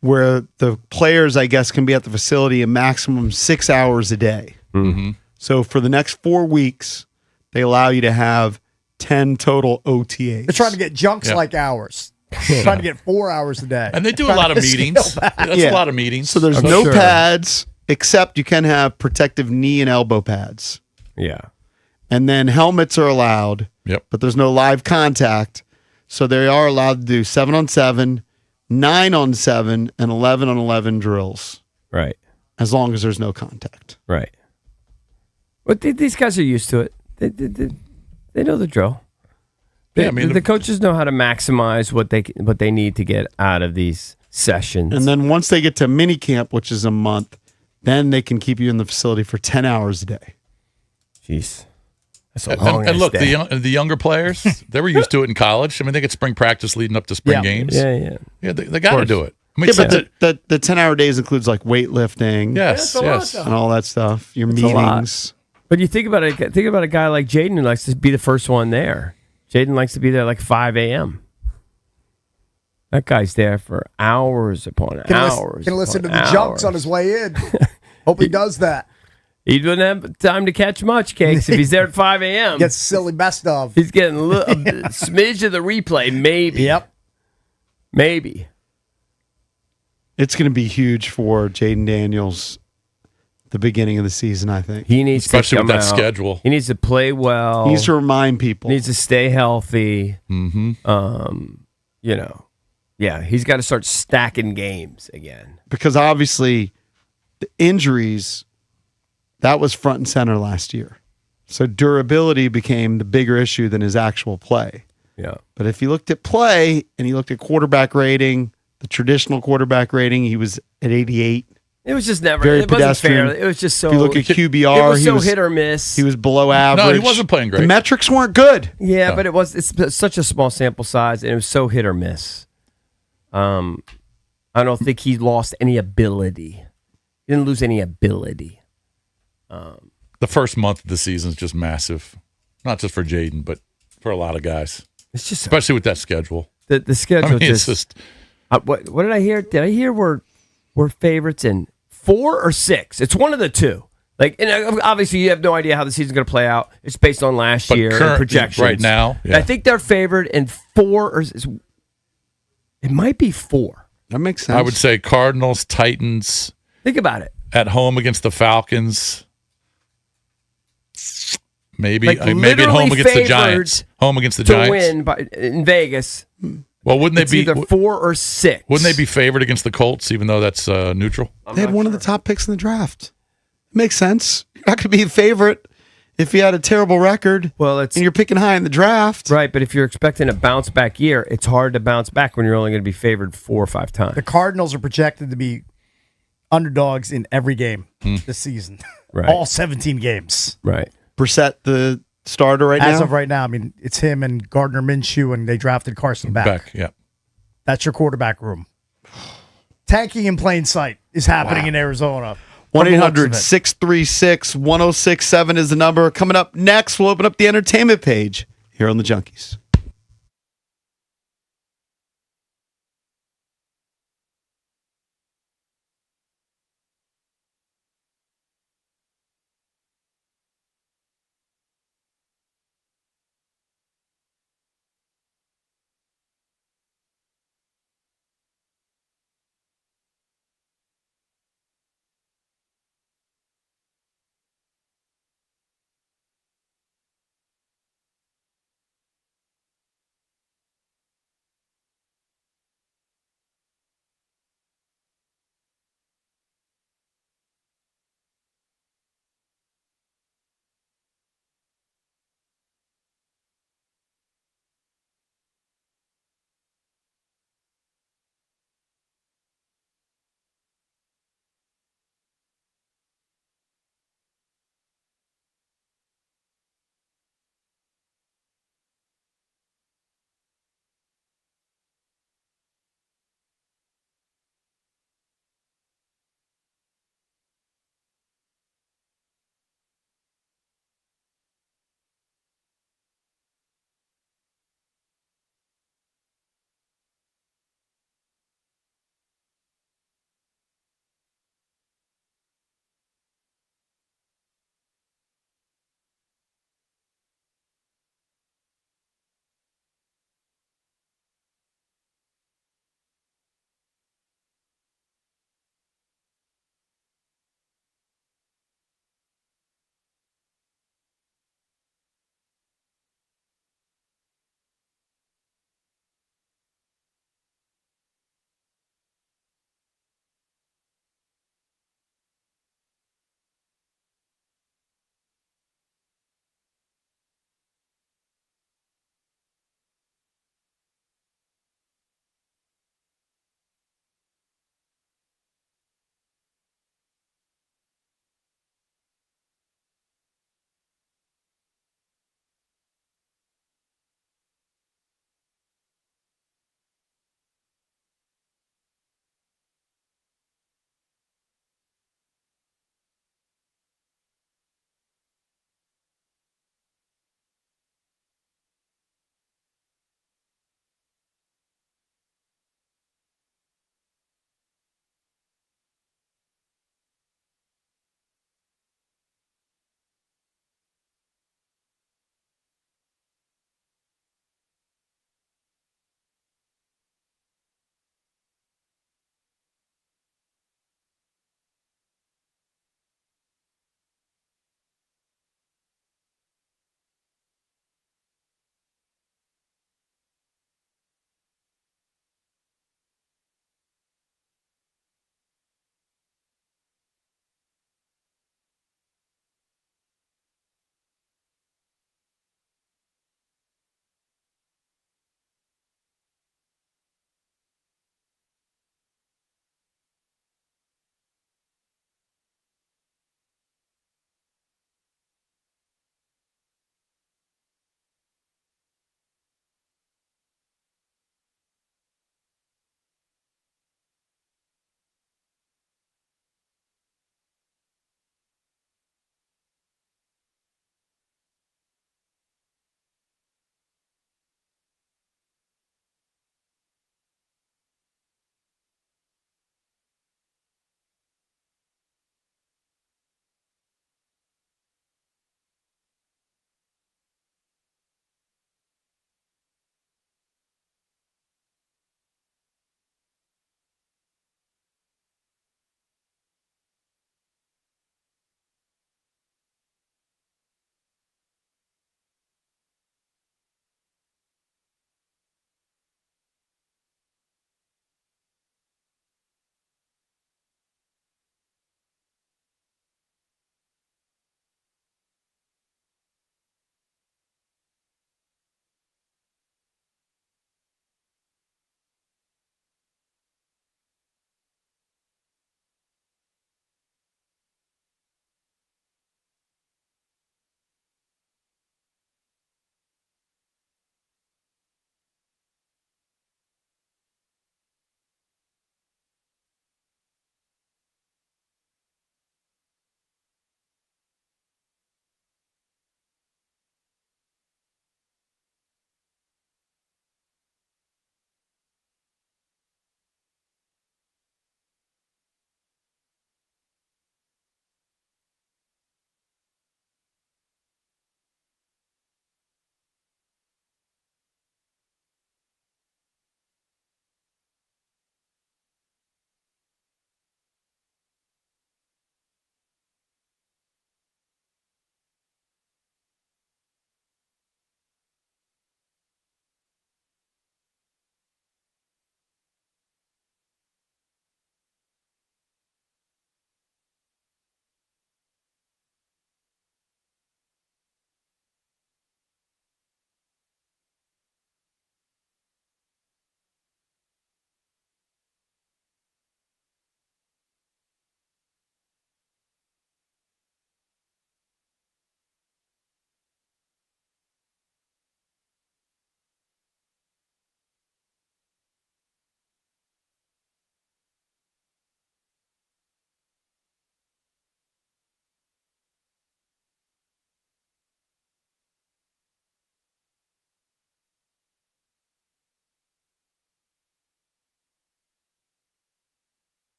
where the players, I guess, can be at the facility a maximum 6 hours a day. Mm-hmm. So for the next 4 weeks, they allow you to have 10 total OTAs. They're trying to get junks like ours. Trying to get 4 hours a day. And they do a lot of meetings. That's a lot of meetings. So there's no pads, except you can have protective knee and elbow pads. Yeah. And then helmets are allowed. Yep. But there's no live contact. So they are allowed to do 7-on-7, 9-on-7, and 11-on-11 drills. Right. As long as there's no contact. Right. But these guys are used to it. They know the drill. The coaches know how to maximize what they need to get out of these sessions. And then once they get to mini camp, which is a month, then they can keep you in the facility for 10 hours a day. Jeez. That's a long and look, day. the younger players, they were used to it in college. I mean, they get spring practice leading up to spring games. Yeah. Yeah, they got to do it. I mean, but the 10-hour days includes like weightlifting. Yes. And all that stuff. Your meetings. But you think about it. Think about a guy like Jaden who likes to be the first one there. Jaden likes to be there like 5 a.m. That guy's there for hours upon hours. Can listen to the hours. junks on his way in. Hope he does that. He wouldn't have time to catch much, Cakes, if he's there at 5 a.m. Gets silly best of. He's getting a smidge of the replay, maybe. Yep. Maybe. It's going to be huge for Jaden Daniels the beginning of the season, I think. He needs Especially to with come that out. schedule. He needs to play well. He needs to remind people. He needs to stay healthy. Mm-hmm. Yeah, he's got to start stacking games again. Because obviously the injuries, that was front and center last year. So durability became the bigger issue than his actual play. Yeah. But if you looked at play and you looked at quarterback rating, the traditional quarterback rating, he was at 88. It was just never. Very It wasn't pedestrian. fair. It was just so. If you look at QBR, it was he so was hit or miss. He was below average. No, he wasn't playing great. The metrics weren't good. Yeah, but it's such a small sample size, and it was so hit or miss. I don't think he lost any ability. He didn't lose any ability. The first month of the season is just massive, not just for Jaden, but for a lot of guys. It's just especially with that schedule. The schedule. I mean, it's just what did I hear? Did I hear we're favorites in 4 or 6? It's one of the two. Like, and obviously, you have no idea how the season's going to play out. It's based on last year and projections. Right now, I think they're favored in 4 or it might be 4. That makes sense. I would say Cardinals, Titans. Think about it. At home against the Falcons. Maybe Like, maybe at home literally against the Giants. Home against the to Giants. win in Vegas. Well, wouldn't It's they be either 4 or 6? Wouldn't they be favored against the Colts, even though that's neutral? They had one of the top picks in the draft. Makes sense. You're not going to be a favorite if you had a terrible record. Well, and you're picking high in the draft. Right, but if you're expecting a bounce back year, it's hard to bounce back when you're only going to be favored 4 or 5 times. The Cardinals are projected to be underdogs in every game this season. Right. All 17 games. Right. Brissett, the starter right now? As of right now, I mean, it's him and Gardner Minshew, and they drafted Carson Beck. Yeah. That's your quarterback room. Tanking in plain sight is happening in Arizona. 1-800-636-1067 is the number. Coming up next, we'll open up the entertainment page here on the Junkies.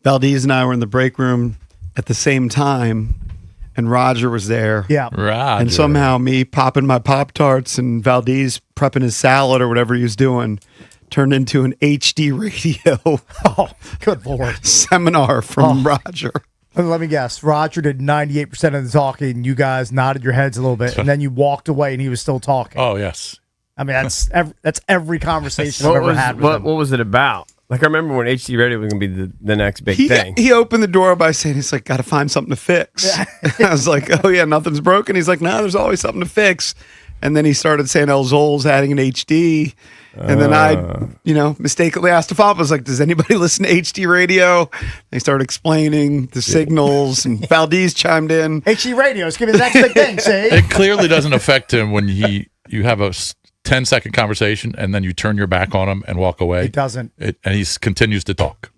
Valdez and I were in the break room at the same time, and Roger was there. Yeah. Roger. And somehow me popping my Pop-Tarts and Valdez prepping his salad or whatever he was doing turned into an HD radio Oh, good Lord. seminar from Roger. Let me guess. Roger did 98% of the talking. You guys nodded your heads a little bit, and then you walked away, and he was still talking. Oh, yes. I mean, that's every conversation I've ever had with him. What was it about? Like, I remember when HD radio was going to be the next big thing. He opened the door by saying, he's like, got to find something to fix. I was like, oh, yeah, nothing's broken. He's like, no, there's always something to fix. And then he started saying El Zol's adding an HD. And then I, mistakenly asked if I was like, does anybody listen to HD radio? They started explaining the signals, and Valdez chimed in. HD radio is giving the next big thing, see? It clearly doesn't affect him when you have a 10-second conversation and then you turn your back on him and walk away. It doesn't. And he continues to talk.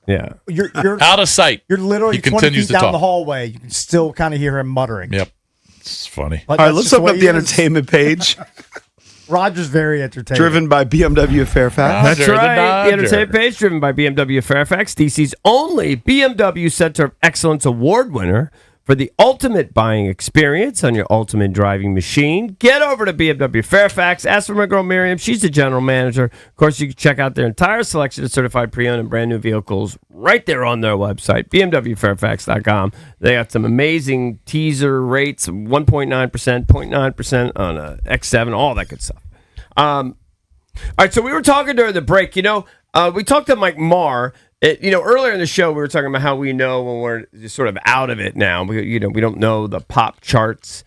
Yeah. You're out of sight. You're literally he 20 continues feet to down talk. the hallway. You can still kind of hear him muttering. Yep. It's funny. But All right, that's let's just open up way the he is. entertainment page. Roger's very entertaining. Driven by BMW of Fairfax. That's Dodger, the right. The Dodger. entertainment page driven by BMW of Fairfax, DC's only BMW Center of Excellence Award winner for the ultimate buying experience on your ultimate driving machine. Get over to BMW Fairfax. Ask for my girl Miriam. She's the general manager. Of course, you can check out their entire selection of certified pre-owned and brand new vehicles right there on their website, bmwfairfax.com. They got some amazing teaser rates, 1.9%, 0.9% on a X7, all that good stuff. All right, so we were talking during the break. We talked to Mike Marr. Earlier in the show, we were talking about how we know when we're just sort of out of it now. We don't know the pop charts.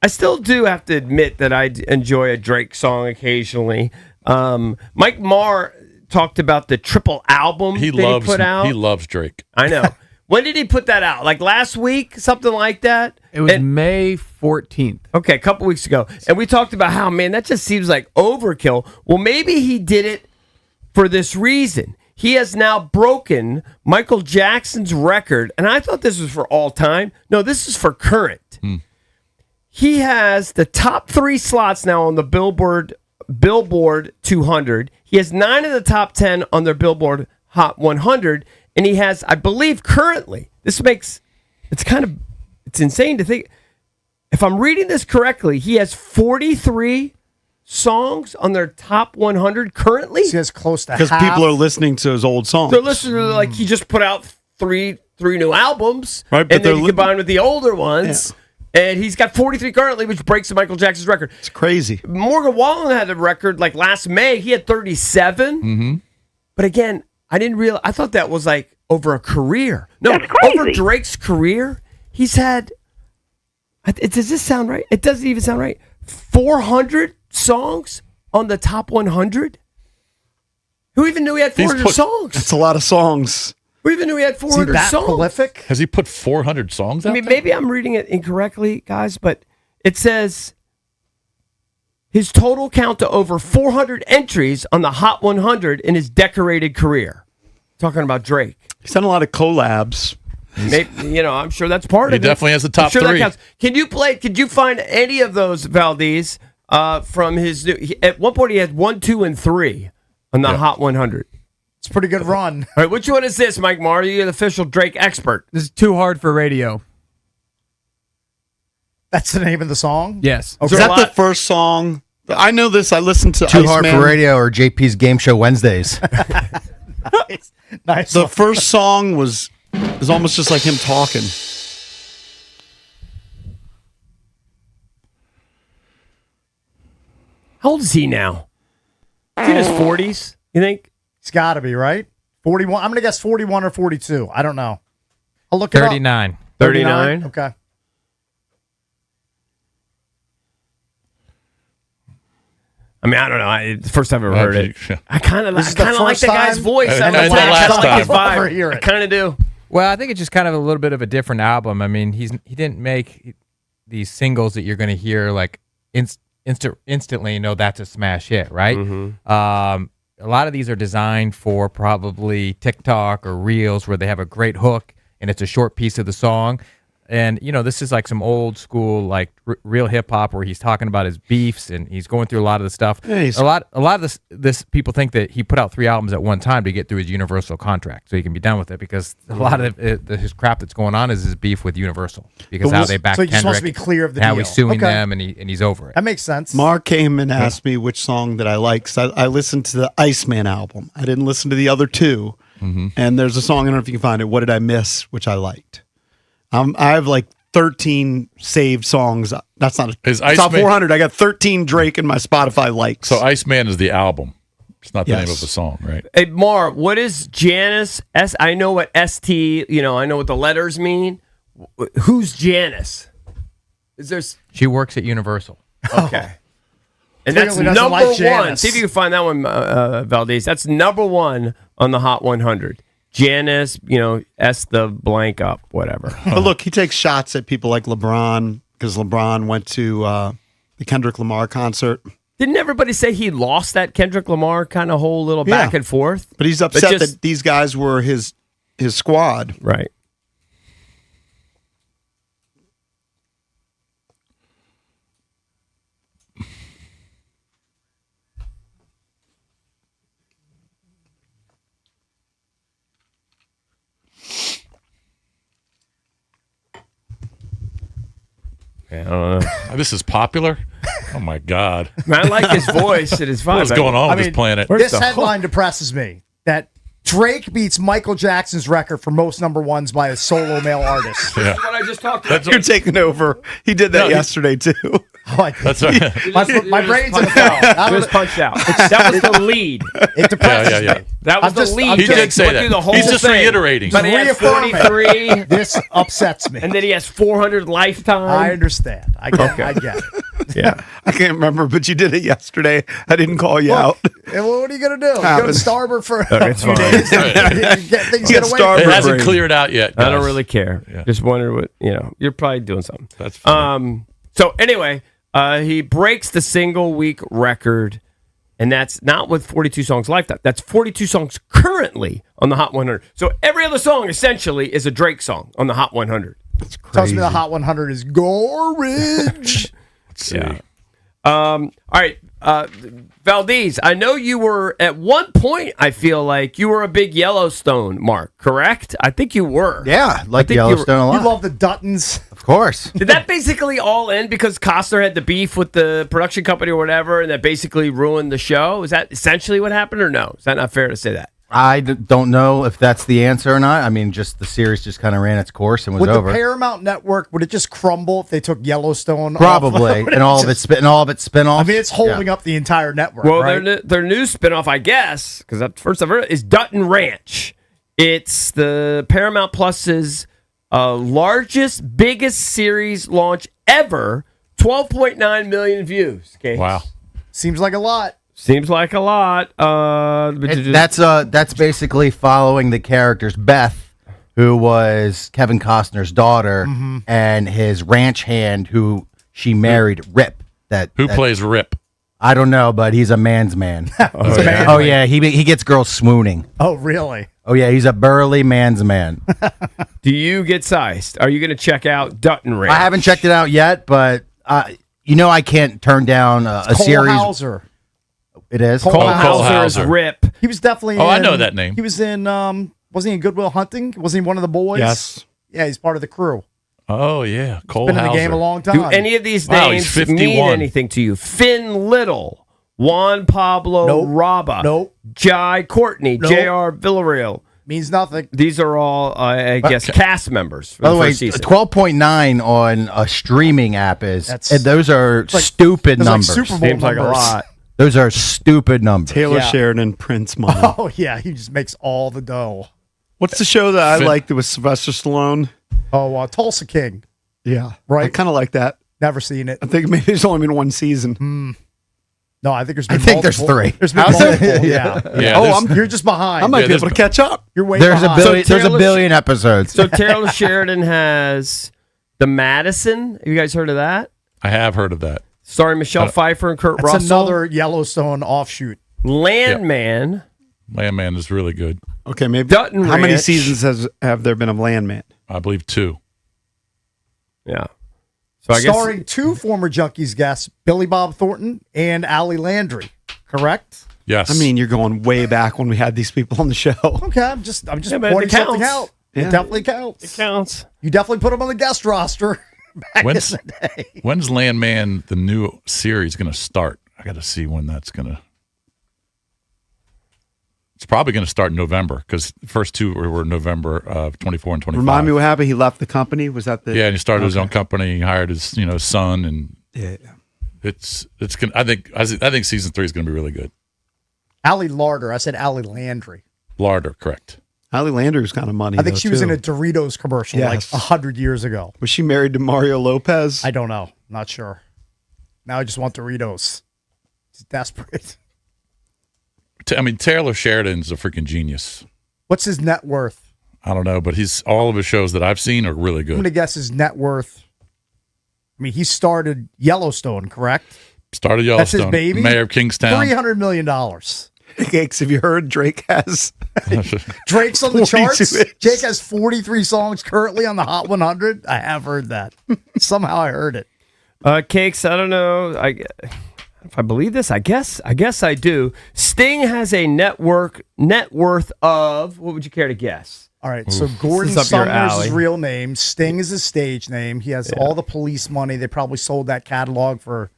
I still do have to admit that I enjoy a Drake song occasionally. Mike Marr talked about the triple album he put out. He loves Drake. I know. When did he put that out? Like last week, something like that? It was May 14th. Okay, a couple weeks ago. And we talked about how, man, that just seems like overkill. Well, maybe he did it for this reason. He has now broken Michael Jackson's record, and I thought this was for all time. No, this is for current. He has the top 3 slots now on the Billboard 200. He has 9 of the top 10 on their Billboard Hot 100, and he has, I believe, currently, it's insane to think, if I'm reading this correctly, he has 43 songs on their top 100 currently. He has close to half. Because people are listening to his old songs. They're listening to, like, he just put out three new albums, Right, but and then they're he combined with the older ones. And he's got 43 currently, which breaks the Michael Jackson's record. It's crazy. Morgan Wallen had a record like last May. He had 37. Mm-hmm. But again, I didn't realize. I thought that was like over a career. No, over Drake's career, he's had. Does this sound right? It doesn't even sound right. 400 songs on the top 100. Who even knew he had 400 songs? That's a lot of songs. Who even knew he had 400 that songs? prolific? Has he put 400 songs out I mean, there? maybe I'm reading it incorrectly, guys, but it says his total count to over 400 entries on the Hot 100 in his decorated career. Talking about Drake. He's done a lot of collabs. Maybe, I'm sure that's part He of it. definitely has the top I'm sure 3. That counts. Could you find any of those, Valdez, from his new... At one point, he had 1, 2, and 3 on the Hot 100. It's a pretty good run. All right, which one is this, Mike Marr? You're the official Drake expert. This is Too Hard for Radio. That's the name of the song? Yes. Is that the first song? I know this. I listened to Too Hard Iceman. for Radio or JP's Game Show Wednesdays. Nice. The first song was almost just like him talking. How old is he now? Is he in his 40s, you think? It's got to be, right? 41. I'm going to guess 41 or 42. I don't know. I'll look it up. 39. 39? Okay. I mean, I don't know. The first time I've ever heard it. I kind of This is the like the first guy's time? voice. I And don't the know. I last kinda like his time. I'll vibe. hear it. I kind of do. Well, I think it's just kind of a little bit of a different album. I mean, he didn't make these singles that you're going to hear like instantly know that's a smash hit, right? A lot of these are designed for probably TikTok or Reels where they have a great hook and it's a short piece of the song. And this is like some old school, like real hip hop, where he's talking about his beefs and he's going through a lot of the stuff. Yeah, a lot of this people think that he put out 3 albums at one time to get through his Universal contract, so he can be done with it. Because a lot of his crap that's going on is his beef with Universal, because how they back so he just wants to be Kendrick, clear of the how deal. he's suing Okay. them, and he's over it. That makes sense. Mark came and asked me which song that I like. So I listened to the Iceman album. I didn't listen to the other 2. And there's a song, I don't know if you can find it, What Did I Miss, which I liked. I have like 13 saved songs. That's not Is it's not Iceman- 400. I got 13 Drake in my Spotify likes. So Iceman is the album. It's not the Yes. name of the song, right? Hey, Mar, what is Janice? I know what ST, I know what the letters mean. Who's Janice? Is there? She works at Universal. Okay. And that's Clearly doesn't number like one. Janice. See if you can find that one, Valdez. That's number one on the Hot 100. Janice, S the blank up, whatever. But look, he takes shots at people like LeBron because LeBron went to the Kendrick Lamar concert. Didn't everybody say he lost that Kendrick Lamar kind of whole little back and forth? But he's upset that these guys were his squad. Right. I don't know. This is popular. Oh my God! Man, I like his voice. It is fine. What's going on with this planet? This headline depresses me. That Drake beats Michael Jackson's record for most number ones by a solo male artist. Yeah. What I just talked about. You're taking over. He did that yesterday too. That's right. My brain's in a foul. It was punched out. That was the lead. It depresses Yeah. me. That was I'm the just- lead. I'm He just- did say Went through the that. whole He's just thing. reiterating. But he had Reaffirming. 43, This upsets me. and then he has 400 lifetime. I understand. I get it. Yeah. I can't remember, but you did it yesterday. I didn't call you out. And what are you going to do? You go to Happens. Starboard for it's a few fine. days. You get things You get get away. Starboard. It hasn't brain. cleared out yet. I don't guys. really care. Yeah. Just wonder what, you're probably doing something. That's funny. So anyway, he breaks the single week record, and that's not with 42 songs like that. That's 42 songs currently on the Hot 100. So every other song essentially is a Drake song on the Hot 100. Tells me the Hot 100 is garbage. Let's see. Yeah. All right, Valdez, I know you were at one point, I feel like you were a big Yellowstone mark, correct? I think you were. Yeah, like think you were- Yellowstone a lot. You love the Duttons. Of course. Did that basically all end because Costner had the beef with the production company or whatever, and that basically ruined the show? Is that essentially what happened, or no? Is that not fair to say that? I don't know if that's the answer or not. I mean, just the series just kind of ran its course and was Would over. the Paramount Network, would it just crumble if they took Yellowstone Probably, off? and all of its spin-offs. I mean, it's holding up the entire network, Well, right? their new spinoff, I guess, because that's first I've heard, is Dutton Ranch. It's the Paramount Plus's largest, biggest series launch ever. 12.9 million views. Okay. Wow. Seems like a lot. Seems like a lot. That's basically following the characters Beth, who was Kevin Costner's daughter, and his ranch hand, who she married, Rip. Who plays Rip? I don't know, but he's a man's man. Oh, yeah, he gets girls swooning. Oh, really? Oh yeah, he's a burly man's man. Do you get sized? Are you going to check out Dutton Ranch? I haven't checked it out yet, but I can't turn down a Cole series. Hauser. It is. Cole Cole Hauser. Hauser is Hauser. Rip. He was definitely Oh, I know that name. He was in, wasn't he in Good Will Hunting? Wasn't he one of the boys? Yes. Yeah, he's part of the crew. Oh yeah, Cole Been in the Hauser. game a long time. Do any of these Wow, names he's mean 51. anything to you? Finn Little, Juan Pablo Nope. Raba, Nope. Jai Courtney, Nope. J.R. Villarreal. Means nothing. These are all, I guess, cast members for By the the way, first season. 12.9 on a streaming app is. That's- and those are like- stupid It's like numbers. Super Bowl Seems like a numbers. lot. Those are stupid numbers. Taylor Yeah. Sheridan, Prince money. Oh, yeah, he just makes all the dough. What's the show that I Fin- liked that was Sylvester Stallone? Oh, Tulsa King. Yeah. Right. I kind of like that. Never seen it. I think maybe there's only been one season. No, I think there's been there's multiple. 3. There's been How's it? multiple, yeah. Yeah, there's- You're just behind. I might Yeah, be there's- able to catch up. You're way There's a behind. billion. There's a Taylor- billion episodes. So Taylor Sheridan has The Madison. Have you guys heard of that? I have heard of that. Starring Michelle Pfeiffer and Kurt That's Russell. another Yellowstone offshoot. Landman. Landman is really good. Okay, maybe. Dutton How many Ranch. seasons have there been of Landman? I believe 2. Yeah. So I guess Starring two former Junkies guests, Billy Bob Thornton and Allie Landry. Correct? Yes. I mean, you're going way back when we had these people on the show. Okay, I'm just Yeah, but pointing it something counts. out. Yeah. It definitely counts. it counts. You definitely put them on the guest roster back When's- in the day. when's Landman, the new series, going to start? I got to see when that's going to. It's probably going to start in November because the first two were November of 24 and 25. Remind me what happened. He left the company. Was that the? Yeah, and he started his own company. He hired his son, and Yeah. it's going. I think season 3 is going to be really good. Allie Larder. I said Allie Landry. Larder, correct. Allie Landry was kind of money. I think though, she was too. in a Doritos commercial Yes. like 100 years ago. Was she married to Mario Lopez? I don't know. Not sure. Now I just want Doritos. He's desperate. I mean, Taylor Sheridan's a freaking genius. What's his net worth? I don't know, but all of his shows that I've seen are really I'm going good. to guess his net worth. I mean, he started Yellowstone, correct? Started That's his Yellowstone, baby? Mayor of Kingstown. $300 million. Cakes, have you heard Drake has? Drake's on the 42 charts. hits. Jake has 43 songs currently on the Hot 100. I have heard that. Somehow I heard it. Cakes, I don't know. If I believe this, I guess I do. Sting has a net worth of, what would you care to guess? All right, so Gordon This is up your Sumner's his alley. real name. Sting is his stage name. He has all the police money. They probably sold that catalog for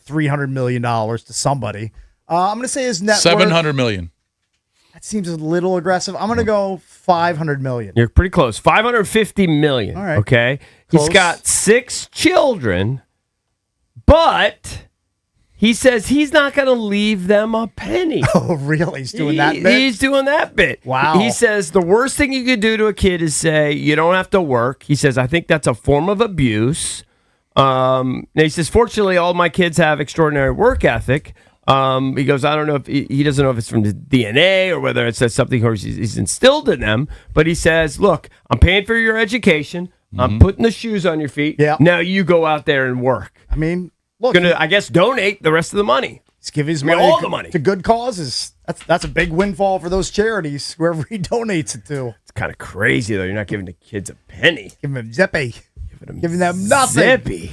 $300 million to somebody. I'm going to say his net worth. $700 million. That seems a little aggressive. I'm going to go $500 million. You're pretty close. $550 million. All right. Okay. Close. He's got 6 children, but he says he's not going to leave them a penny. Oh, really? He's doing that bit? He's doing that bit. Wow. He says the worst thing you could do to a kid is say, you don't have to work. He says, I think that's a form of abuse. And he says, fortunately, all my kids have extraordinary work ethic. He goes, I don't know if he doesn't know if it's from the DNA or whether it's something he's instilled in them. But he says, look, I'm paying for your education. I'm putting the shoes on your feet. Yeah. Now you go out there and work. I mean, look, Gonna, I guess, donate the rest of the money. he's giving his I mean, money, all to, the money. to good causes. That's a big windfall for those charities, whoever he donates it to. It's kind of crazy, though. You're not giving the kids a penny. Giving them zippy. Giving them nothing. Zippy.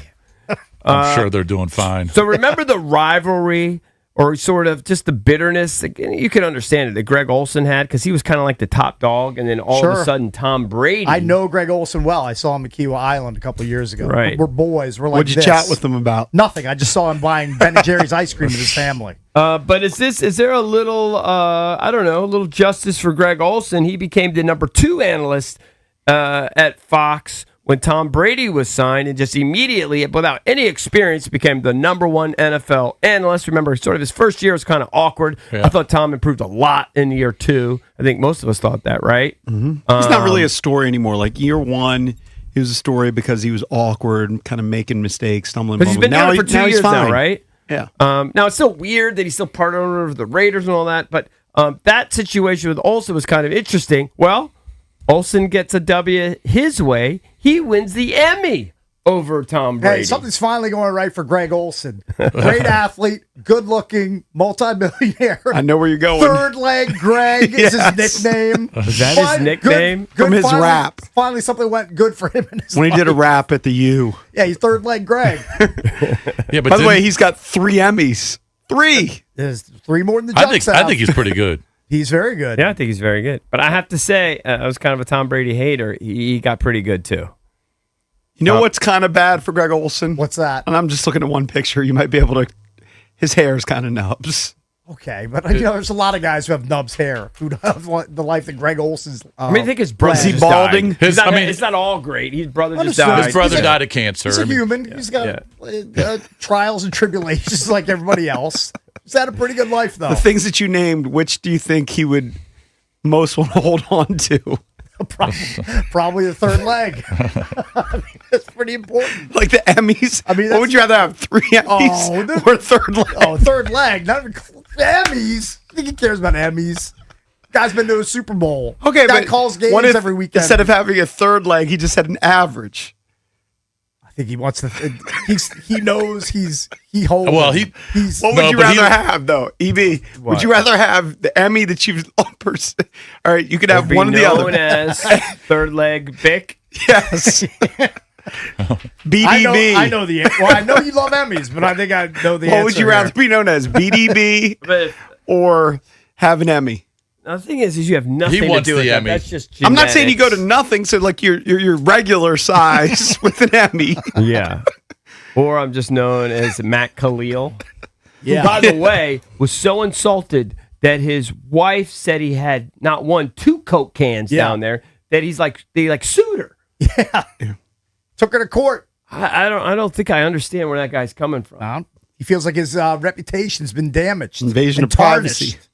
I'm sure they're doing fine. So remember the rivalry or sort of just the bitterness? You can understand it that Greg Olson had because he was kind of like the top dog, and then all of a Sure. sudden Tom Brady. I know Greg Olson well. I saw him at Kiawah Island a couple of years ago. Right. We're boys. We're like What'd you this. chat with them about? Nothing. I just saw him buying Ben and Jerry's ice cream with his family. But is there a little, I don't know, a little justice for Greg Olson? He became the number 2 analyst at Fox when Tom Brady was signed, and just immediately, without any experience, became the number 1 NFL analyst. Remember, sort of his first year was kind of awkward. Yeah. I thought Tom improved a lot in year 2. I think most of us thought that, right? He's not really a story anymore. Like year 1, he was a story because he was awkward and kind of making mistakes, stumbling. Because he's been now doing it for 2 he's years now, fine. right? Yeah. Now, it's still weird that he's still part owner of the Raiders and all that, but that situation with Olsen was kind of interesting. Well, Olsen gets a W his way. He wins the Emmy over Tom Brady. Hey, something's finally going right for Greg Olson. Great athlete, good looking, multimillionaire. I know where you're going. Third leg Greg is Yes. his nickname. Is that his nickname? From his finally, rap. Finally, something went good for him in his When he life. did a rap at the U. Yeah, he's third leg Greg. Yeah, but By the way, he's got 3 Emmys. 3. There's 3 more than the I Jumps think have. he's pretty good. He's very good. Yeah, I think he's very good. But I have to say, I was kind of a Tom Brady hater. He got pretty good, too. You know what's kind of bad for Greg Olson? What's that? And I'm just looking at one picture. You might be able to. His hair is kind of nubs. Okay, but there's a lot of guys who have nubs hair who have the life that Greg Olson's. I mean, I think his brother Is he just balding? died. His- It's not all great. His brother just Understood. died. His brother He's a- died of cancer. He's a I mean, human. He's got trials and tribulations like everybody else. He's had a pretty good life, though. The things that you named, which do you think he would most want to hold on to? Probably the third leg. I mean, that's pretty important. Like the Emmys? I mean, what would you rather have? 3 Emmys or third leg? Oh, third leg. Not even Emmys. I think he cares about Emmys. Guy's been to a Super Bowl. Okay, Guy but calls what games if every weekend. instead of having a third leg, he just had an average? I think he wants to. He knows he holds. Well, he's. What No, would you but he- rather have, though? EB, would you rather have the Emmy that you've. All right, you could have Be one or the known other. as third leg Bick. Yes. BDB. I know the. Well, I know you love Emmys, but I think I know the answer. What would you rather be known as, BDB But or have an Emmy? the thing is you have nothing to wants do the with that. Emmy. That's just I'm not saying you go to genetics. nothing. So like your regular size with an Emmy. Yeah. Or I'm just known as Matt Khalil. Yeah. Who, by the way, was so insulted that his wife said he had not one, two Coke cans down there that they sued her. Took her to court. I don't think I understand where that guy's coming from. He feels like his reputation's been damaged. Invasion and of privacy. tarnished.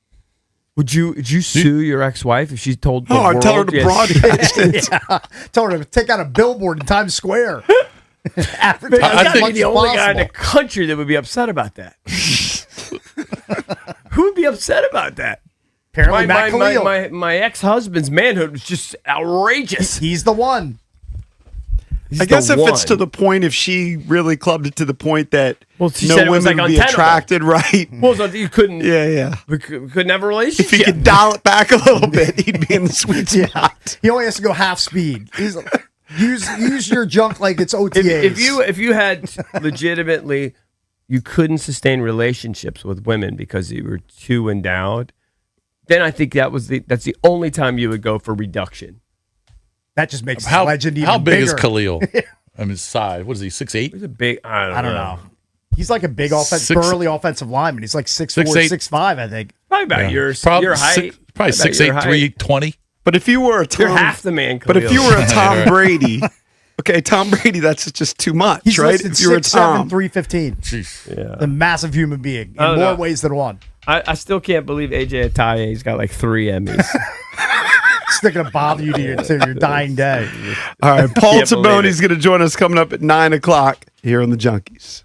Would you sue your ex-wife if she told the Oh, I'd world? tell her to Yes. broadcast it. Yeah. Told her to take out a billboard in Times Square. Advertise I as think much the as only guy in the possible. country that would be upset about that. Who would be upset about that? Apparently, Matt Khalil. My ex-husband's manhood was just outrageous. He's the one. I guess if it's to the point, if she really clubbed it to the point that she no said it was, women like, would be untenable. attracted, right? Well, so you couldn't. Yeah. We couldn't have a relationship. If he could dial it back a little bit, he'd be in the sweet spot. He only has to go half speed. Use your junk like it's OTAs. If you had legitimately, you couldn't sustain relationships with women because you were too endowed, then I think that's the only time you would go for reduction. That just makes How, his legend even how big bigger. is Khalil? I mean, his size. What is he, 6'8"? He's a big. I don't know. He's like a big burly offensive lineman. He's like 6'4", 6'8". 6'5", I think. Probably about your height. Probably 6'8", 320. But if you were a Tom, You're half the man. But if Khalil. you were a Tom Brady, okay, Tom Brady, that's just too much, He's right? listed If you were a 6'7", Tom, 315. Jeez. A massive human being in I don't more know. ways than one. I still can't believe AJ Ataye's got like 3 Emmys. It's not going to bother you to your dying day. all right, Paul Can't believe Taboni's going to join us coming up at 9:00 here on the Junkies.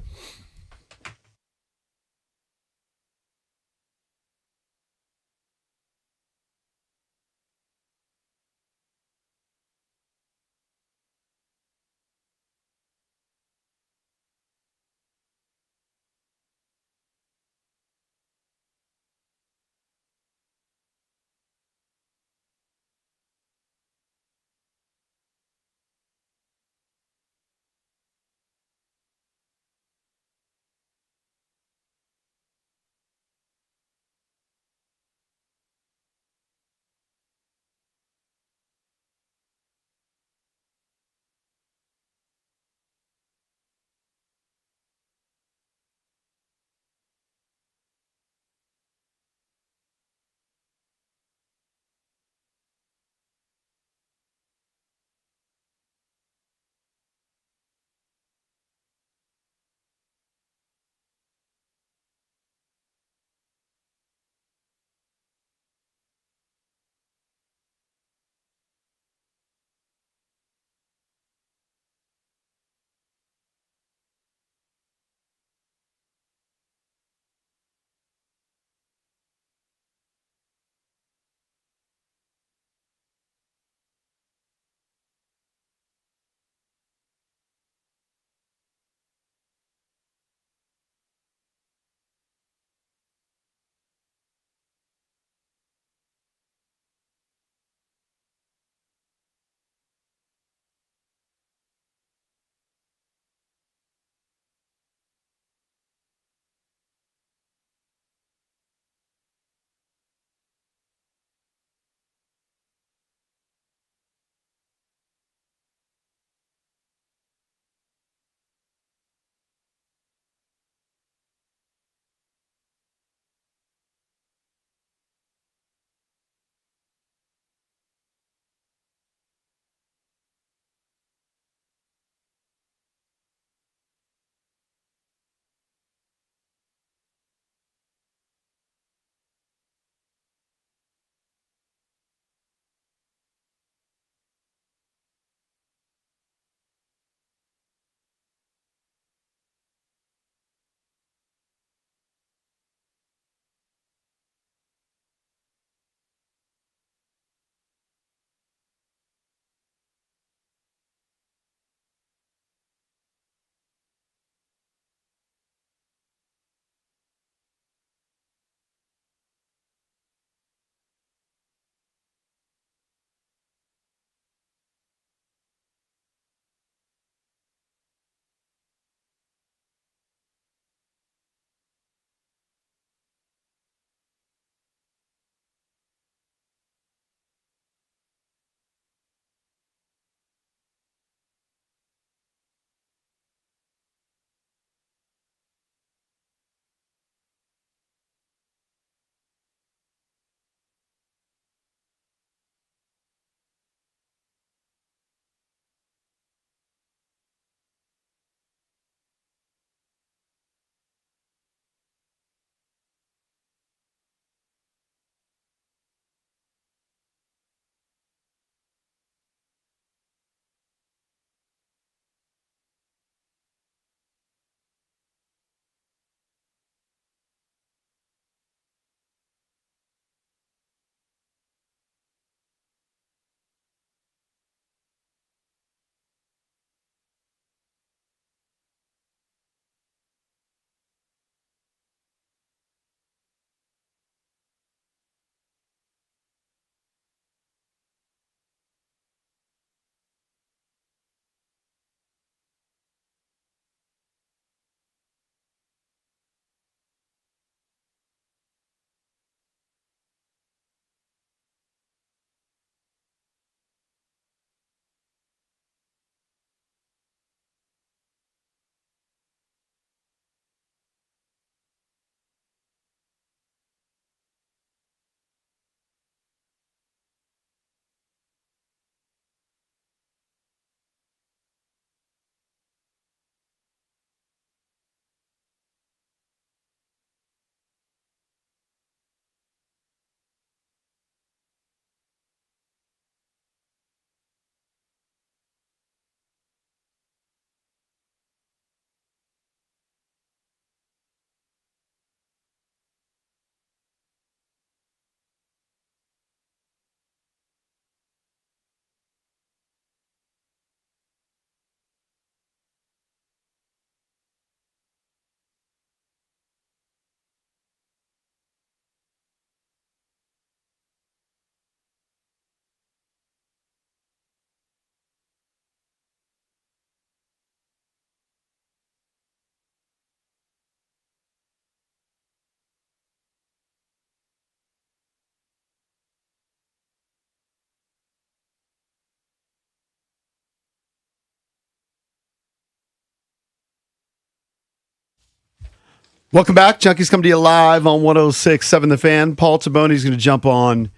Welcome back. Junkies come to you live on 106.7 The Fan. Paul Taboni's going to jump on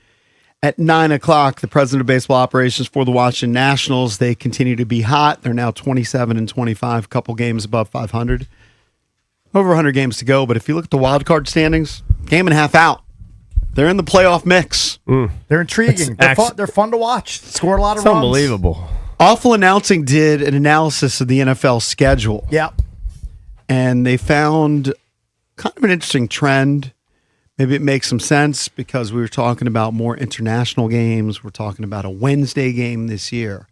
at 9 o'clock, the president of baseball operations for the Washington Nationals. They continue to be hot. They're now 27-25, a couple games above 500. Over 100 games to go, but if you look at the wild card standings, game and a half out. They're in the playoff mix. They're intriguing. They're fun to watch. Score a lot of It's runs. unbelievable. Awful Announcing did an analysis of the NFL schedule. Yeah. And they found kind of an interesting trend. Maybe it makes some sense because we were talking about more international games. We're talking about a Wednesday game this year.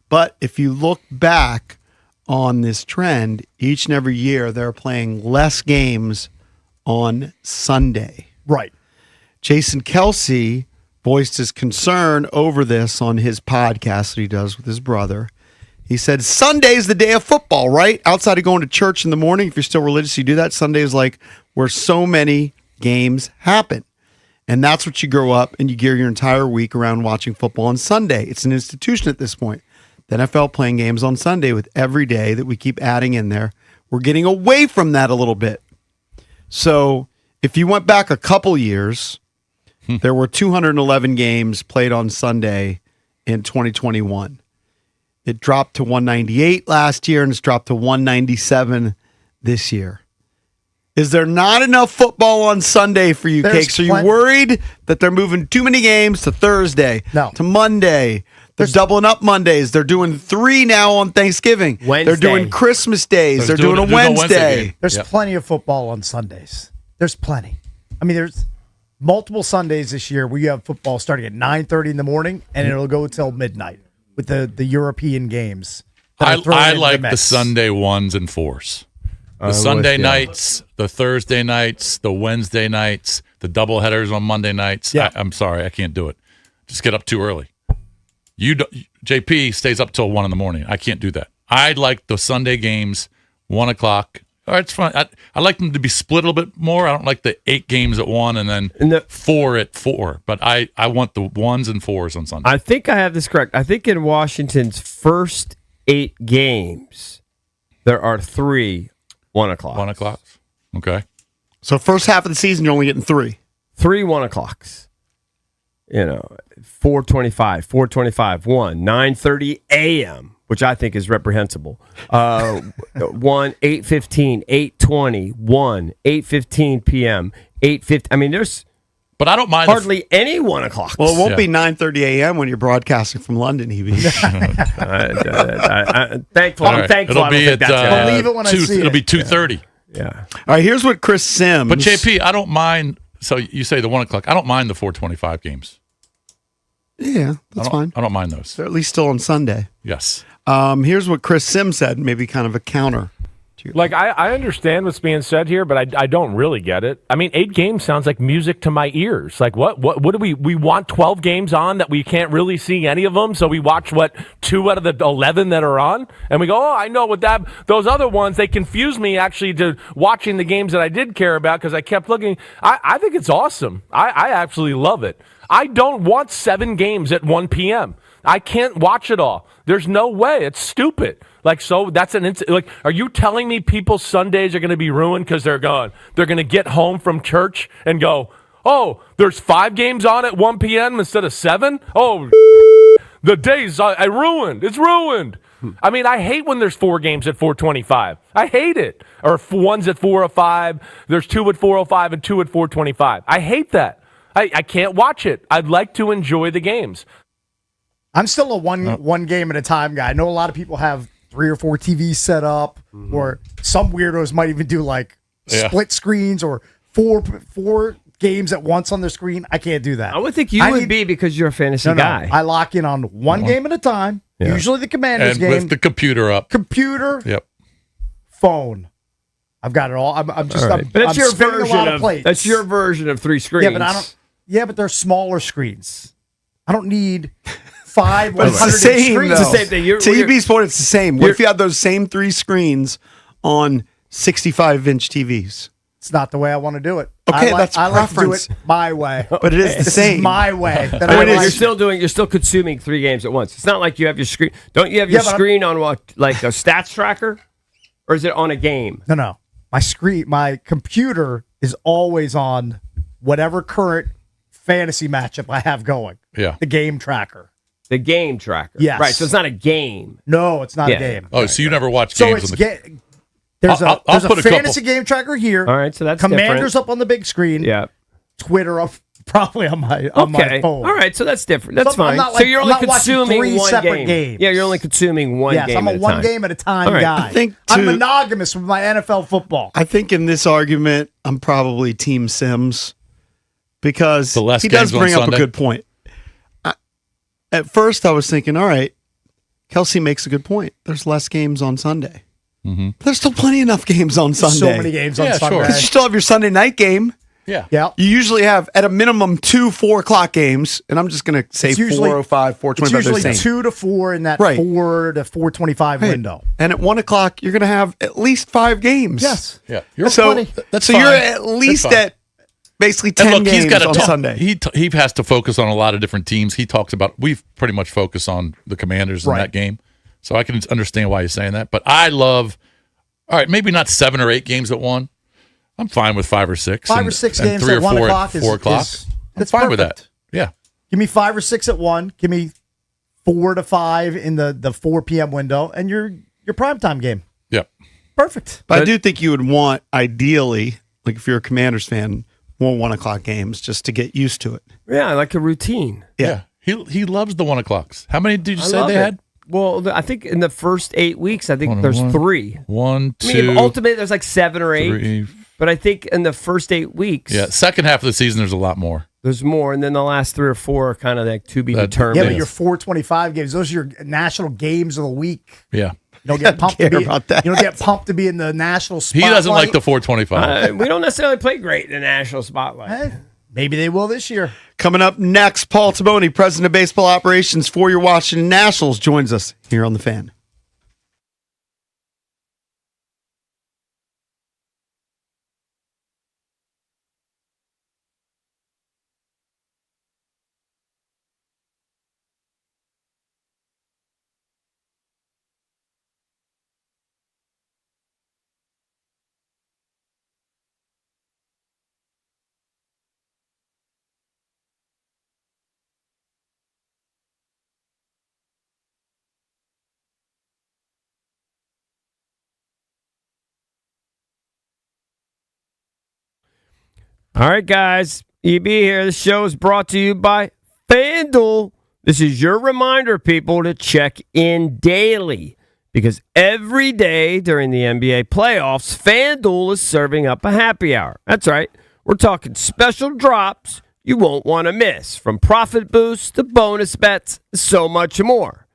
But if you look back on this trend, each and every year they're playing less games on Sunday. Right. Jason Kelsey voiced his concern over this on his podcast that he does with his brother. He said, Sunday's the day of football, right? Outside of going to church in the morning, if you're still religious, you do that. Sunday is like where so many games happen. And that's what you grow up and you gear your entire week around watching football on Sunday. It's an institution at this point. The NFL playing games on Sunday with every day that we keep adding in there. We're getting away from that a little bit. So if you went back a couple years, there were 211 games played on Sunday in 2021. It dropped to 198 last year, and it's dropped to 197 this year. Is there not enough football on Sunday for you, Cakes? Are you worried that they're moving too many games to Thursday, to Monday? They're doubling up Mondays. They're doing 3 now on Thanksgiving. They're doing Christmas days. They're doing a Wednesday. There's plenty of football on Sundays. There's plenty. I mean, there's multiple Sundays this year where you have football starting at 9:30 in the morning, and it'll go until midnight with the European games. I like the Sunday 1s and 4s. The Sunday nights, the Thursday nights, the Wednesday nights, the doubleheaders on Monday nights. Yeah. I'm sorry, I can't do it. Just get up too early. JP stays up till 1 in the morning. I can't do that. I like the Sunday games, 1 o'clock. All right, it's fine. I like them to be split a little bit more. I don't like the 8 games at 1 and then 4 at 4. But I want the 1s and 4s on Sunday. I think I have this correct. I think in Washington's first 8 games, there are 3 1 o'clock. 1 o'clock. Okay. So first half of the season, you're only getting 3. 3 1 o'clocks. 4:25, 4:25, 1, 9:30 a.m., which I think is reprehensible. 1, 8:15, 8:20, 1, 8:15 p.m., 8:50. I mean, there's but I don't mind hardly any 1 o'clock. Well, it won't be 9:30 a.m. when you're broadcasting from London, Hebe. Thankful. I'm thankful. It'll be at believe it when I see it'll be it. 2:30. Yeah. All right, here's what Chris Sims. But JP, I don't mind. So you say the 1 o'clock. I don't mind the 4:25 games. Yeah, that's fine. I don't mind those. They're at least still on Sunday. Yes. Here's what Chris Sims said, maybe kind of a counter. Like, I understand what's being said here, but I don't really get it. I mean, 8 games sounds like music to my ears. Like, what do we want 12 games on that we can't really see any of them? So we watch, 2 out of the 11 that are on? And we go, oh, I know what those other ones, they confuse me actually to watching the games that I did care about because I kept looking. I think it's awesome. I absolutely love it. I don't want 7 games at 1 p.m. I can't watch it all. There's no way. It's stupid. Like, so that's are you telling me people's Sundays are going to be ruined because they're going to get home from church and go, oh, there's 5 games on at 1 p.m. instead of 7? Oh, the days I ruined. It's ruined. I mean, I hate when there's 4 games at 4:25. I hate it. Or 1's at 4:05. There's 2 at 4:05 and 2 at 4:25. I hate that. I can't watch it. I'd like to enjoy the games. I'm still a one game at a time guy. I know a lot of people have 3 or 4 TVs set up, or some weirdos might even do split screens or four games at once on their screen. I can't do that. I would think you would be because you're a fantasy guy. I lock in on one game at a time. Yeah. Usually the Commanders game. Lift the computer up. Yep. Phone. I've got it all. I'm just. Right. I'm, that's I'm your spinning version a lot of of plates. That's your version of 3 screens. Yeah, but I don't. Yeah, but they're smaller screens. I don't need 5 100 screens. It's the same thing. To EB's point, it's the same. What if you had those same 3 screens on 65-inch TVs? It's not the way I want to do it. Okay, that's I like to do preference. it my way. But it is the same. Is my way. You're still consuming 3 games at once. It's not like you have your screen. Don't you have your screen on what, like a stats tracker, or is it on a game? No. my computer is always on whatever current fantasy matchup I have going. Yeah. The game tracker. The game tracker. Yes. Right. So it's not a game. No, it's not Yeah. a game. Oh, so you never watch So games it's on the there's I'll a put a fantasy couple- game tracker here. All right. So that's Commanders different. up on the big screen. Yeah. Twitter up probably on my Okay. phone. All right. So that's different. That's So I'm fine. not So like- you're I'm only not watching consuming three one separate game. games. Yeah. You're only consuming one Yes, game. I'm a at one time. game at a time All right. guy. I think I'm to- monogamous with my NFL football. I think in this argument, I'm probably Team Sims because The less he does games on bring up a Sunday? good point. At first, I was thinking, all right, Kelsey makes a good point. There's less games on Sunday. There's still plenty enough games on Sunday. So many games on Yeah, Sunday. sure. Because you still have your Sunday night game. Yeah. Yeah. You usually have, at a minimum, 2 4:00 games. And I'm just going to say It's usually- 4:05, It's 4:25. They're usually saying. 2 to 4 in that Right. 4 to 4:25 Right. window. And at 1:00, you're going to have at least 5 games. Yes. Yeah. You're So, plenty. That's so fine. you're at least That's fine. at basically 10 And look, games he's got on to Sunday. He has to focus on a lot of different teams. He talks about we've pretty much focused on the Commanders in Right. that game, so I can understand why he's saying that. But I love, all right, maybe not 7 or 8 games at one. I'm fine with 5 or 6. 5 or 6 and games 3 at or 1 4 o'clock at 4 o'clock. I'm that's fine with that. perfect. Yeah. Give me 5 or 6 at 1. Give me 4 to 5 in the 4 p.m. window, and your primetime game. Yeah. Perfect. But I do think you would want, ideally, like if you're a Commanders fan, more 1:00 games just to get used to it. Yeah. Like a routine. Yeah. He loves the 1 o'clocks. How many did you I say love they it. had? Well, I think in the first 8 weeks, I think there's 3. 1, I mean, 2, ultimately, there's like 7 or 8. 3. But I think in the first 8 weeks, Yeah. Second half of the season, there's a lot more. there's more. And then the last 3 or 4 are kind of like to be That- determined. Yeah, Yes. but your 425 games, those are your national games of the week. Yeah. You don't get pumped to care be about that. You don't get pumped to be in the national He spotlight. doesn't like the 425. We don't necessarily play great in the national spotlight. Eh, maybe they will this year. Coming up next, Paul Taboni, president of baseball operations for your Washington Nationals, joins us here on The Fan. All right, guys. EB here. The show is brought to you by FanDuel. This is your reminder, people, to check in daily because every day during the NBA playoffs, FanDuel is serving up a happy hour. That's right. We're talking special drops you won't want to miss, from profit boosts to bonus bets, so much more.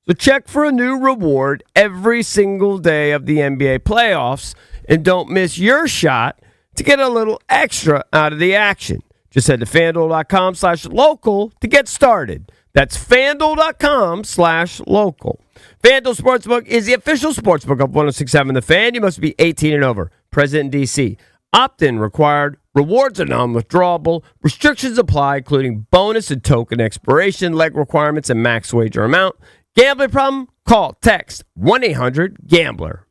So check for a new reward every single day of the NBA playoffs and don't miss your shot to get a little extra out of the action. Just head to FanDuel.com/local to get started. That's FanDuel.com/local. FanDuel Sportsbook is the official sportsbook of 106.7 The Fan. You must be 18 and over. Present in D.C. Opt-in required. Rewards are non-withdrawable. Restrictions apply, including bonus and token expiration, leg requirements, and max wager amount. Gambling problem? Call, text 1-800-GAMBLER.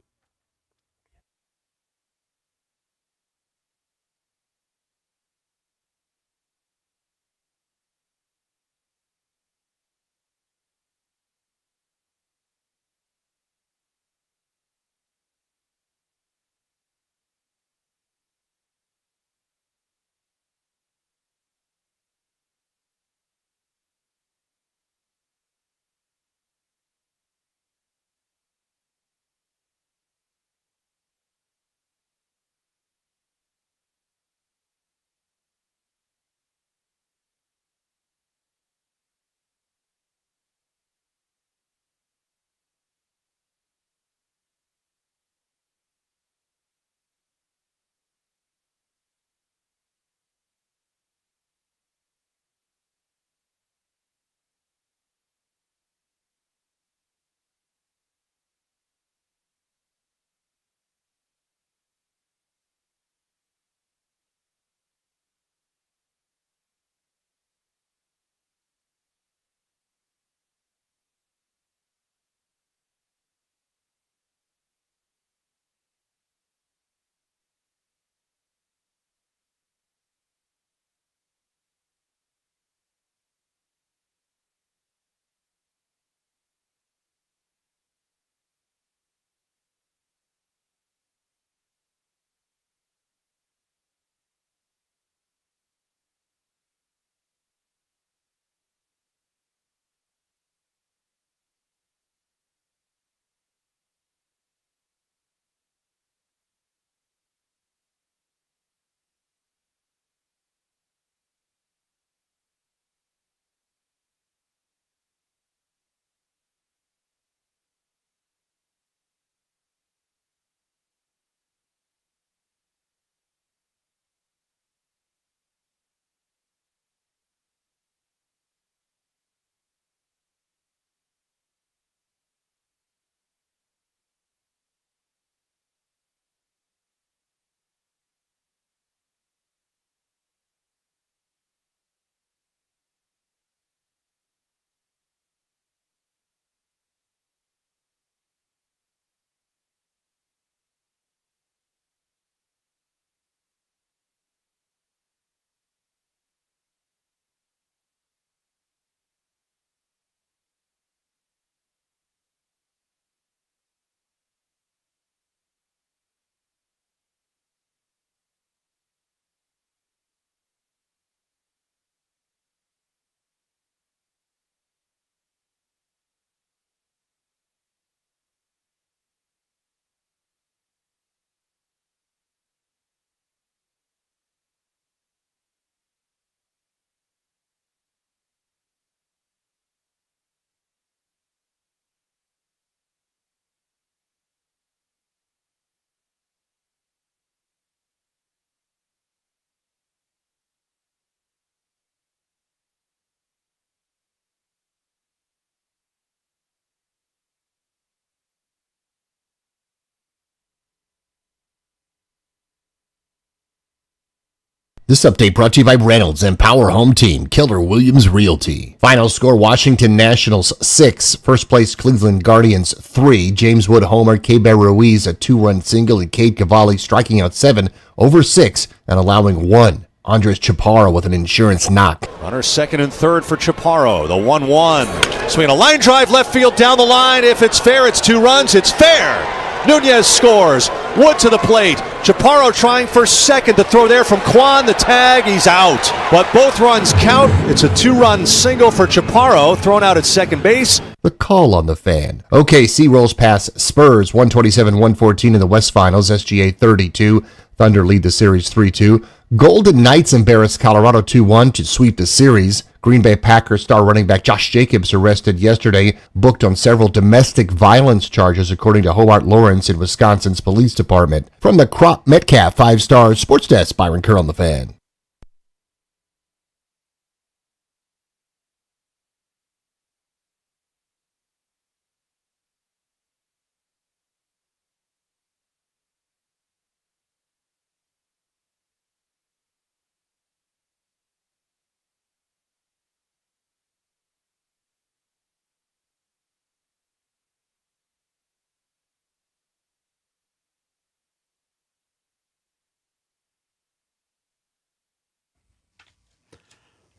This update brought to you by Reynolds and Power Home Team, Keller Williams Realty. Final score, Washington Nationals 6, first place Cleveland Guardians 3. James Wood homer, Keber Ruiz a 2-run single, and Cade Cavalli striking out 7 over 6 and allowing 1. Andres Chaparro with an insurance knock. Runners second and third for Chaparro. The 1-1. Swing a line drive left field down the line. If it's fair, it's 2 runs. It's fair. Nunez scores. Wood to the plate. Chaparro trying for second. The throw there from Kwan. The tag. He's out. But both runs count. It's a 2-run single for Chaparro. Thrown out at second base. The call on the fan. OKC rolls past Spurs 127-114 in the West Finals. SGA 32. Thunder lead the series 3-2. Golden Knights embarrassed Colorado 2-1 to sweep the series. Green Bay Packers star running back Josh Jacobs arrested yesterday, booked on several domestic violence charges, according to Hobart Lawrence in Wisconsin's police department. From the Crop Metcalf 5-star Sports Desk, Byron Kerr on the Fan.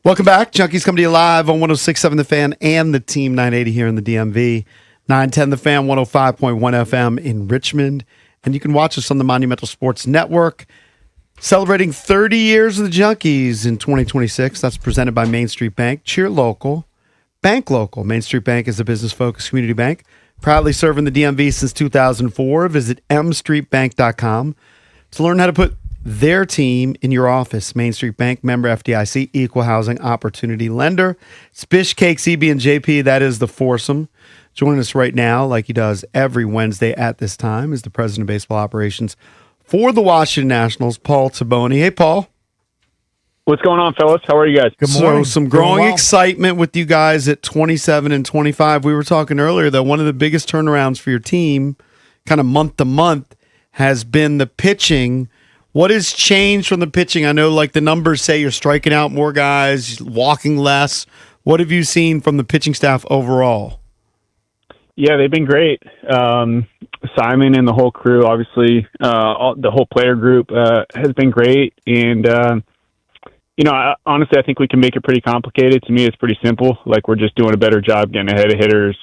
Welcome back. Junkies come to you live on 106.7 The Fan and the Team 980 here in the DMV. 910 The Fan, 105.1 FM in Richmond. And you can watch us on the Monumental Sports Network. Celebrating 30 years of the Junkies in 2026. That's presented by Main Street Bank. Cheer local. Bank local. Main Street Bank is a business-focused community bank. Proudly serving the DMV since 2004. Visit mstreetbank.com to learn how to put their team in your office. Main Street Bank, member FDIC, equal housing opportunity lender. Spish Cakes, EB, and JP, that is the foursome. Joining us right now, like he does every Wednesday at this time, is the president of baseball operations for the Washington Nationals, Paul Taboni. Hey, Paul. What's going on, fellas? How are you guys? Good morning. So some growing excitement with you guys at 27 and 25. We were talking earlier that one of the biggest turnarounds for your team, kind of month to month, has been the pitching. What has changed from the pitching? I know like the numbers say you're striking out more guys, walking less. What have you seen from the pitching staff overall? Yeah, they've been great. Simon and the whole crew, obviously, the whole player group has been great. And, honestly, I think we can make it pretty complicated. To me, it's pretty simple. Like we're just doing a better job getting ahead of hitters,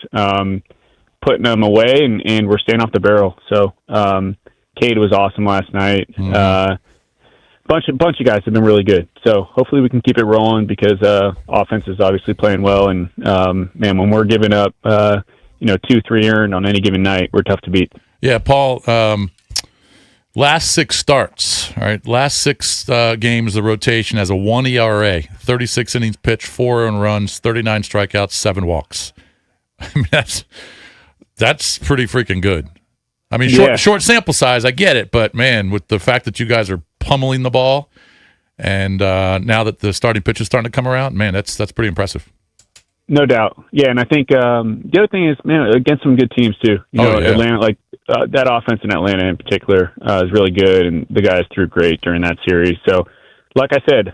putting them away, and we're staying off the barrel. So, Cade was awesome last night. Bunch of guys have been really good. So hopefully we can keep it rolling because offense is obviously playing well. And man, when we're giving up 2-3 earned on any given night, we're tough to beat. Yeah, Paul. Last 6 starts. All right, last 6 games. The rotation has a 1 ERA, 36 innings pitched, 4 earned runs, 39 strikeouts, 7 walks. I mean that's pretty freaking good. I mean, short sample size, I get it, but man, with the fact that you guys are pummeling the ball, and now that the starting pitch is starting to come around, man, that's pretty impressive. No doubt, yeah. And I think the other thing is, man, against some good teams too. Atlanta, like that offense in Atlanta in particular, is really good, and the guys threw great during that series. So, like I said,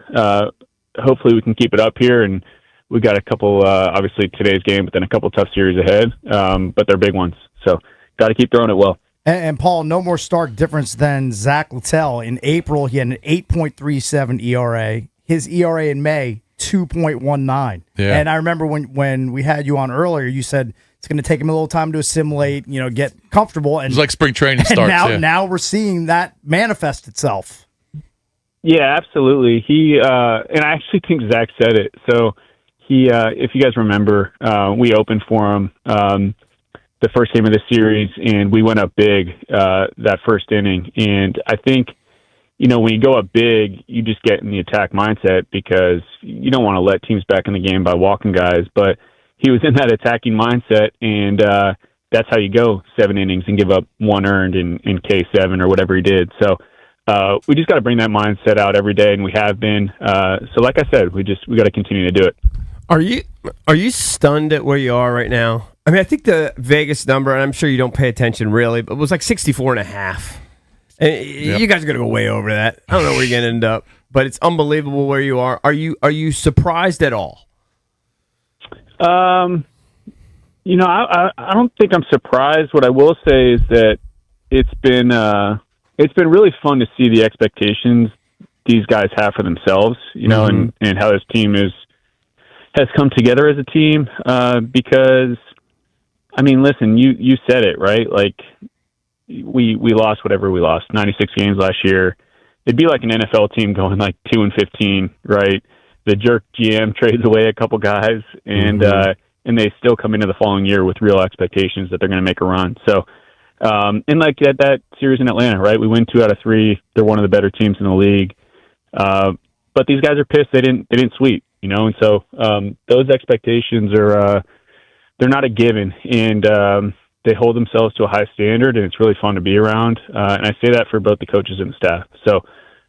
hopefully we can keep it up here, and we got a couple, obviously today's game, but then a couple tough series ahead, but they're big ones. So, got to keep throwing it well. And Paul, no more stark difference than Zach Littell. In April, he had an 8.37 ERA. His ERA in May, 2.19. Yeah. And I remember when we had you on earlier, you said it's going to take him a little time to assimilate, get comfortable. And it's like spring training starts. Now we're seeing that manifest itself. Yeah, absolutely. And I actually think Zach said it. So he, if you guys remember, we opened for him the first game of the series, and we went up big that first inning. And I think, when you go up big, you just get in the attack mindset because you don't want to let teams back in the game by walking guys. But he was in that attacking mindset, and that's how you go 7 innings and give up 1 earned in K7 or whatever he did. So we just got to bring that mindset out every day, and we have been. So like I said, we got to continue to do it. Are you stunned at where you are right now? I mean, I think the Vegas number, and I'm sure you don't pay attention really, but it was like 64.5. And you guys are going to go way over that. I don't know where you're going to end up, but it's unbelievable where you are. Are you surprised at all? I don't think I'm surprised. What I will say is that it's been really fun to see the expectations these guys have for themselves, and how this team has come together as a team. Because, I mean, listen, you said it, right? Like, we lost whatever we lost, 96 games last year. It'd be like an NFL team going like 2-15, right? The jerk GM trades away a couple guys, and they still come into the following year with real expectations that they're going to make a run. So, and like that series in Atlanta, right? We win 2 out of 3. They're one of the better teams in the league. But these guys are pissed they didn't sweep, and so those expectations are they're not a given, and they hold themselves to a high standard, and it's really fun to be around. And I say that for both the coaches and the staff. So,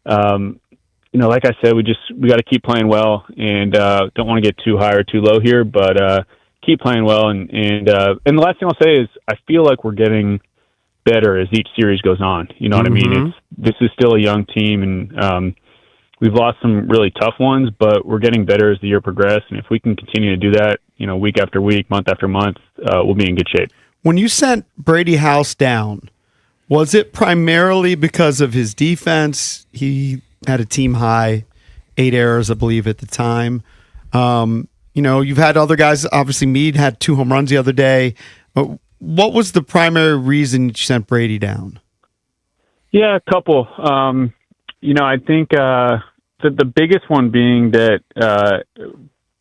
like I said, we got to keep playing well, and don't want to get too high or too low here, but keep playing well. And the last thing I'll say is I feel like we're getting better as each series goes on. You know what I mean? This is still a young team, and we've lost some really tough ones, but we're getting better as the year progresses. And if we can continue to do that, week after week, month after month, we'll be in good shape. When you sent Brady House down, was it primarily because of his defense? He had a team high 8 errors, I believe, at the time. You've had other guys. Obviously, Meade had 2 home runs the other day. What was the primary reason you sent Brady down? Yeah, a couple. I think the biggest one being that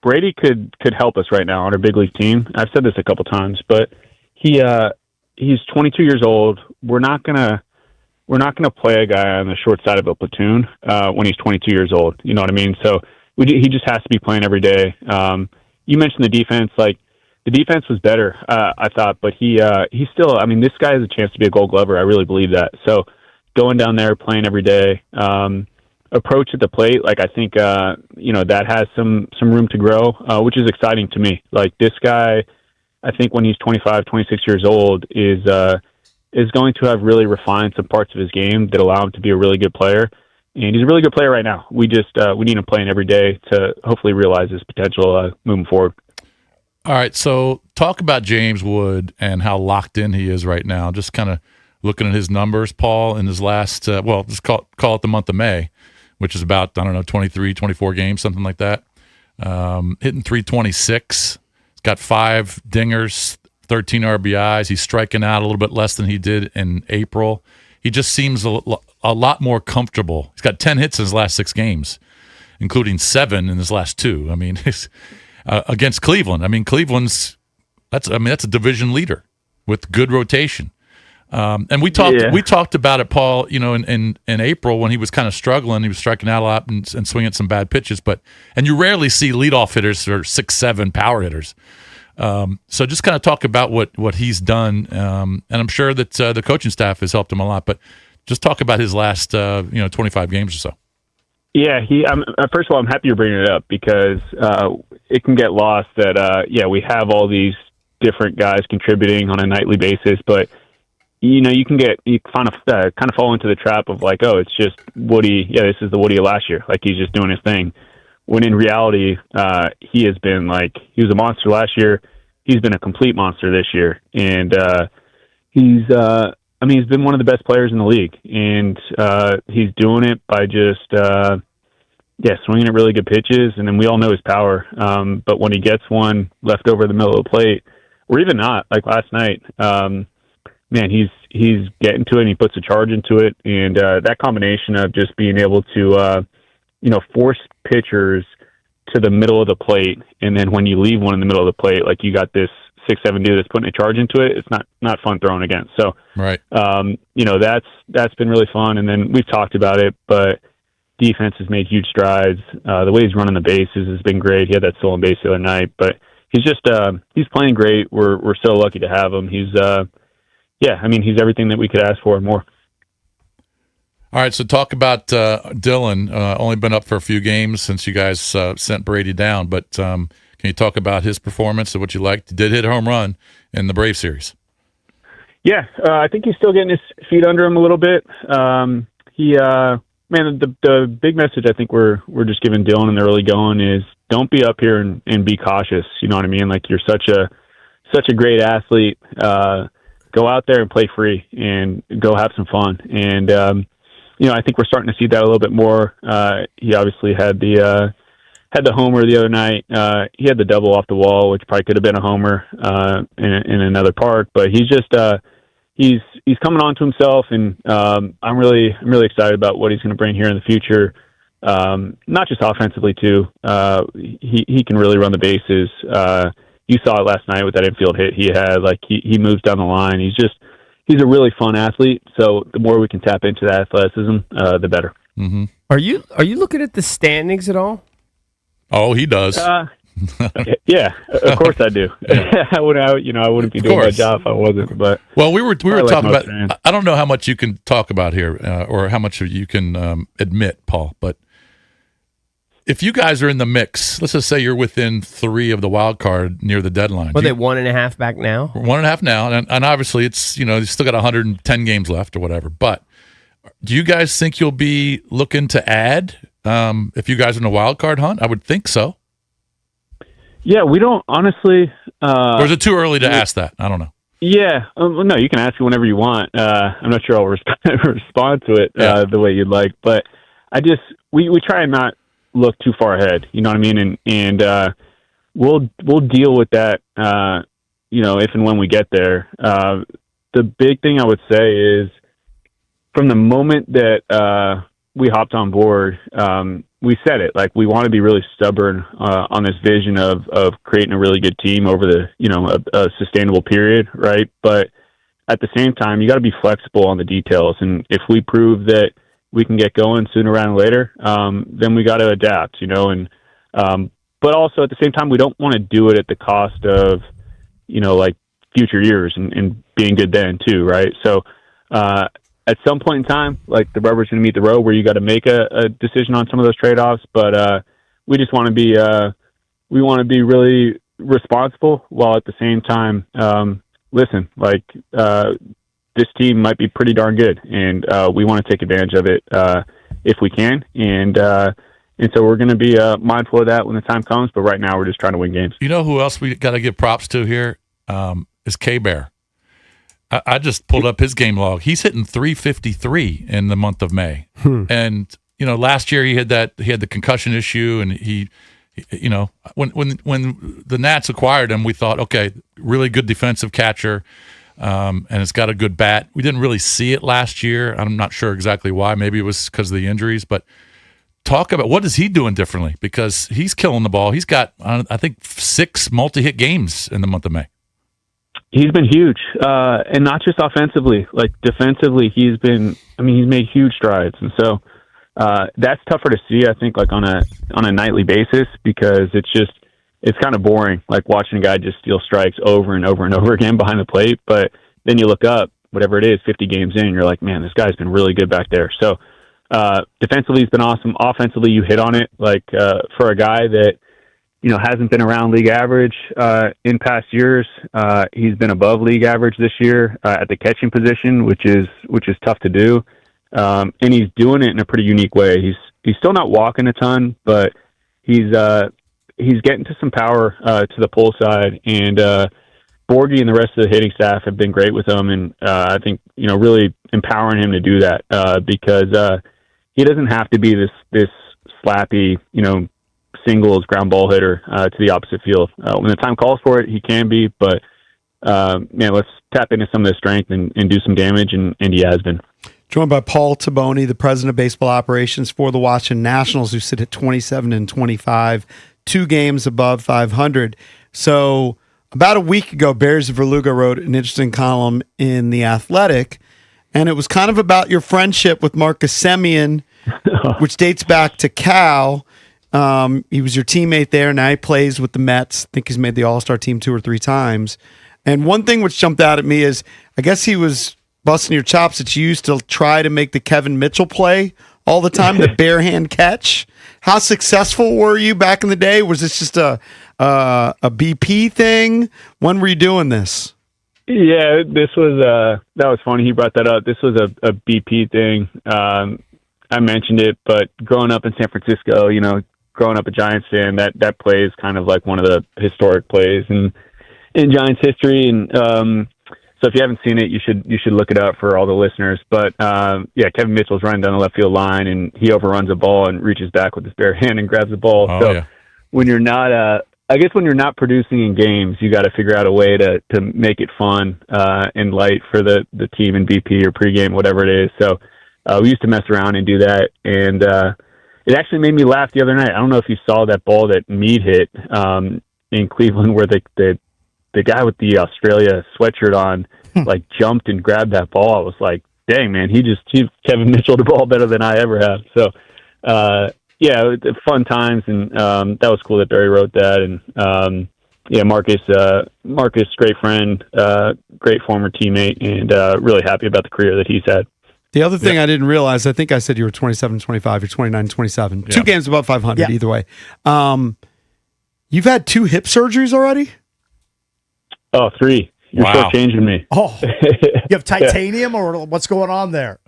Brady could help us right now on our big league team. I've said this a couple times, but he's 22 years old. We're not gonna play a guy on the short side of a platoon when he's 22 years old. You know what I mean? So he just has to be playing every day. You mentioned the defense. Like, the defense was better, I thought, but he's still. I mean, this guy has a chance to be a Gold Glover. I really believe that. So going down there, playing every day, approach at the plate, like, I think that has some room to grow, which is exciting to me. Like, this guy, I think when he's 25, 26 years old, is going to have really refined some parts of his game that allow him to be a really good player. And he's a really good player right now. We need him playing every day to hopefully realize his potential moving forward. All right, so talk about James Wood and how locked in he is right now. Just kind of looking at his numbers, Paul, in his last, just call it the month of May, which is about, 23, 24 games, something like that. Hitting 326. He's got 5 dingers, 13 RBIs. He's striking out a little bit less than he did in April. He just seems a lot more comfortable. He's got 10 hits in his last 6 games, including 7 in his last 2. I mean, against Cleveland. I mean, that's a division leader with good rotation. And we talked about it, Paul, in April when he was kind of struggling. He was striking out a lot and swinging some bad pitches. And you rarely see leadoff hitters or 6'7" power hitters. So just kind of talk about what he's done. And I'm sure that the coaching staff has helped him a lot. But just talk about his last 25 games or so. Yeah, first of all, I'm happy you're bringing it up because it can get lost that we have all these different guys contributing on a nightly basis, but you kind of fall into the trap of like, oh, it's just Woody. Yeah, this is the Woody of last year. Like, he's just doing his thing. When in reality, he has been he was a monster last year. He's been a complete monster this year, and he's been one of the best players in the league, and he's doing it by just swinging at really good pitches, and then we all know his power. But when he gets one left over the middle of the plate, or even not, like last night, he's getting to it and he puts a charge into it. And that combination of just being able to, force pitchers to the middle of the plate. And then when you leave one in the middle of the plate, like, you got this 6'7" dude that's putting a charge into it, it's not fun throwing against. So, right. That's been really fun. And then we've talked about it, but defense has made huge strides. The way he's running the bases has been great. He had that stolen base the other night, but he's just, he's playing great. We're so lucky to have him. He's he's everything that we could ask for and more. All right, so talk about Dylan. Only been up for a few games since you guys sent Brady down, but can you talk about his performance and what you liked? He did hit a home run in the Brave series. Yeah, I think he's still getting his feet under him a little bit. The big message I think we're just giving Dylan in the early going is don't be up here and be cautious. You know what I mean? Like, you're such a great athlete. Go out there and play free and go have some fun. And I think we're starting to see that a little bit more. He obviously had the homer the other night. He had the double off the wall, which probably could have been a homer in another park. But he's just he's coming on to himself, and I'm really excited about what he's going to bring here in the future. Not just offensively too. He can really run the bases. You saw it last night with that infield hit he had. Like, he moves down the line. He's a really fun athlete. So the more we can tap into that athleticism, the better. Mm-hmm. Are you looking at the standings at all? Oh, he does. Yeah, of course I do. I wouldn't be doing my job if I wasn't. But we were talking about. fans. I don't know how much you can talk about here, or how much you can admit, Paul. But if you guys are in the mix, let's just say you're within 3 of the wild card near the deadline. Are they 1.5 back now? 1.5 now, and obviously it's you still got 110 games left or whatever. But do you guys think you'll be looking to add if you guys are in the wild card hunt? I would think so. Yeah, we don't honestly. Or is it too early to ask that? I don't know. Yeah, no, you can ask me whenever you want. I'm not sure I'll respond to it the way you'd like, but we try and not look too far ahead. You know what I mean? And we'll deal with that. If and when we get there. The big thing I would say is from the moment that we hopped on board, we said it, like, we want to be really stubborn on this vision of creating a really good team over a sustainable period, right? But at the same time, you got to be flexible on the details. And if we prove that we can get going sooner rather than later, then we got to adapt, but also at the same time, we don't want to do it at the cost of, future years and being good then too, right? So, at some point in time, like, the rubber's going to meet the road where you got to make a decision on some of those trade-offs. But we just want to be really responsible, while at the same time, listen, like, this team might be pretty darn good, and we want to take advantage of it if we can. And so we're going to be mindful of that when the time comes. But right now, we're just trying to win games. You know who else we got to give props to here is K-Bear. I just pulled up his game log. He's hitting 353 in the month of May. And, last year he had the concussion issue, and he when the Nats acquired him, we thought, okay, really good defensive catcher, and it's got a good bat. We didn't really see it last year. I'm not sure exactly why. Maybe it was because of the injuries, but talk about what is he doing differently, because he's killing the ball. He's got, I think, 6 multi-hit games in the month of May. He's been huge, and not just offensively, like defensively. He's made huge strides, and so that's tougher to see, I think, like on a nightly basis, because it's kind of boring, like watching a guy just steal strikes over and over and over again behind the plate. But then you look up, whatever it is, 50 games in, you're like, man, this guy's been really good back there. So defensively, he's been awesome. Offensively, you hit on it, like for a guy that hasn't been around league average in past years. He's been above league average this year at the catching position, which is tough to do. And he's doing it in a pretty unique way. He's still not walking a ton, but he's getting to some power to the pull side. And Borgie and the rest of the hitting staff have been great with him, and I think really empowering him to do that because he doesn't have to be this slappy singles ground ball hitter to the opposite field. When the time calls for it, he can be, but let's tap into some of his strength and do some damage, and he has been. Joined by Paul Taboni, the president of baseball operations for the Washington Nationals, who sit at 27-25, 2 games above 500. So about a week ago, Bears Verluga wrote an interesting column in The Athletic, and it was kind of about your friendship with Marcus Semien, which dates back to Cal. He was your teammate there. Now he plays with the Mets. I think he's made the All-Star team 2 or 3 times. And one thing which jumped out at me is, I guess he was busting your chops that you used to try to make the Kevin Mitchell play all the time, the bare hand catch. How successful were you back in the day? Was this just a BP thing? When were you doing this? Yeah, this was that was funny. He brought that up. This was a BP thing. I mentioned it, but growing up in San Francisco, you know, growing up a Giants fan, that play is kind of like one of the historic plays in Giants history. And so if you haven't seen it, you should look it up for all the listeners. But yeah, Kevin Mitchell's running down the left field line, and he overruns a ball and reaches back with his bare hand and grabs the ball. So when you're not I guess when you're not producing in games, you got to figure out a way to make it fun and light for the team in BP or pregame, whatever it is. So we used to mess around and do that, and it actually made me laugh the other night. I don't know if you saw that ball that Meade hit in Cleveland, where the guy with the Australia sweatshirt on like jumped and grabbed that ball. I was like, dang, man, he Kevin Mitchell the ball better than I ever have. So yeah, fun times, and that was cool that Barry wrote that. And yeah, Marcus, great friend, great former teammate, and really happy about the career that he's had. The other thing I didn't realize, I think I said you were 27-25, you're 29-27. Yeah. 2 games above 500 either way. You've had 2 hip surgeries already? Oh, 3. You're shortchanging me. Oh, you have titanium, or what's going on there?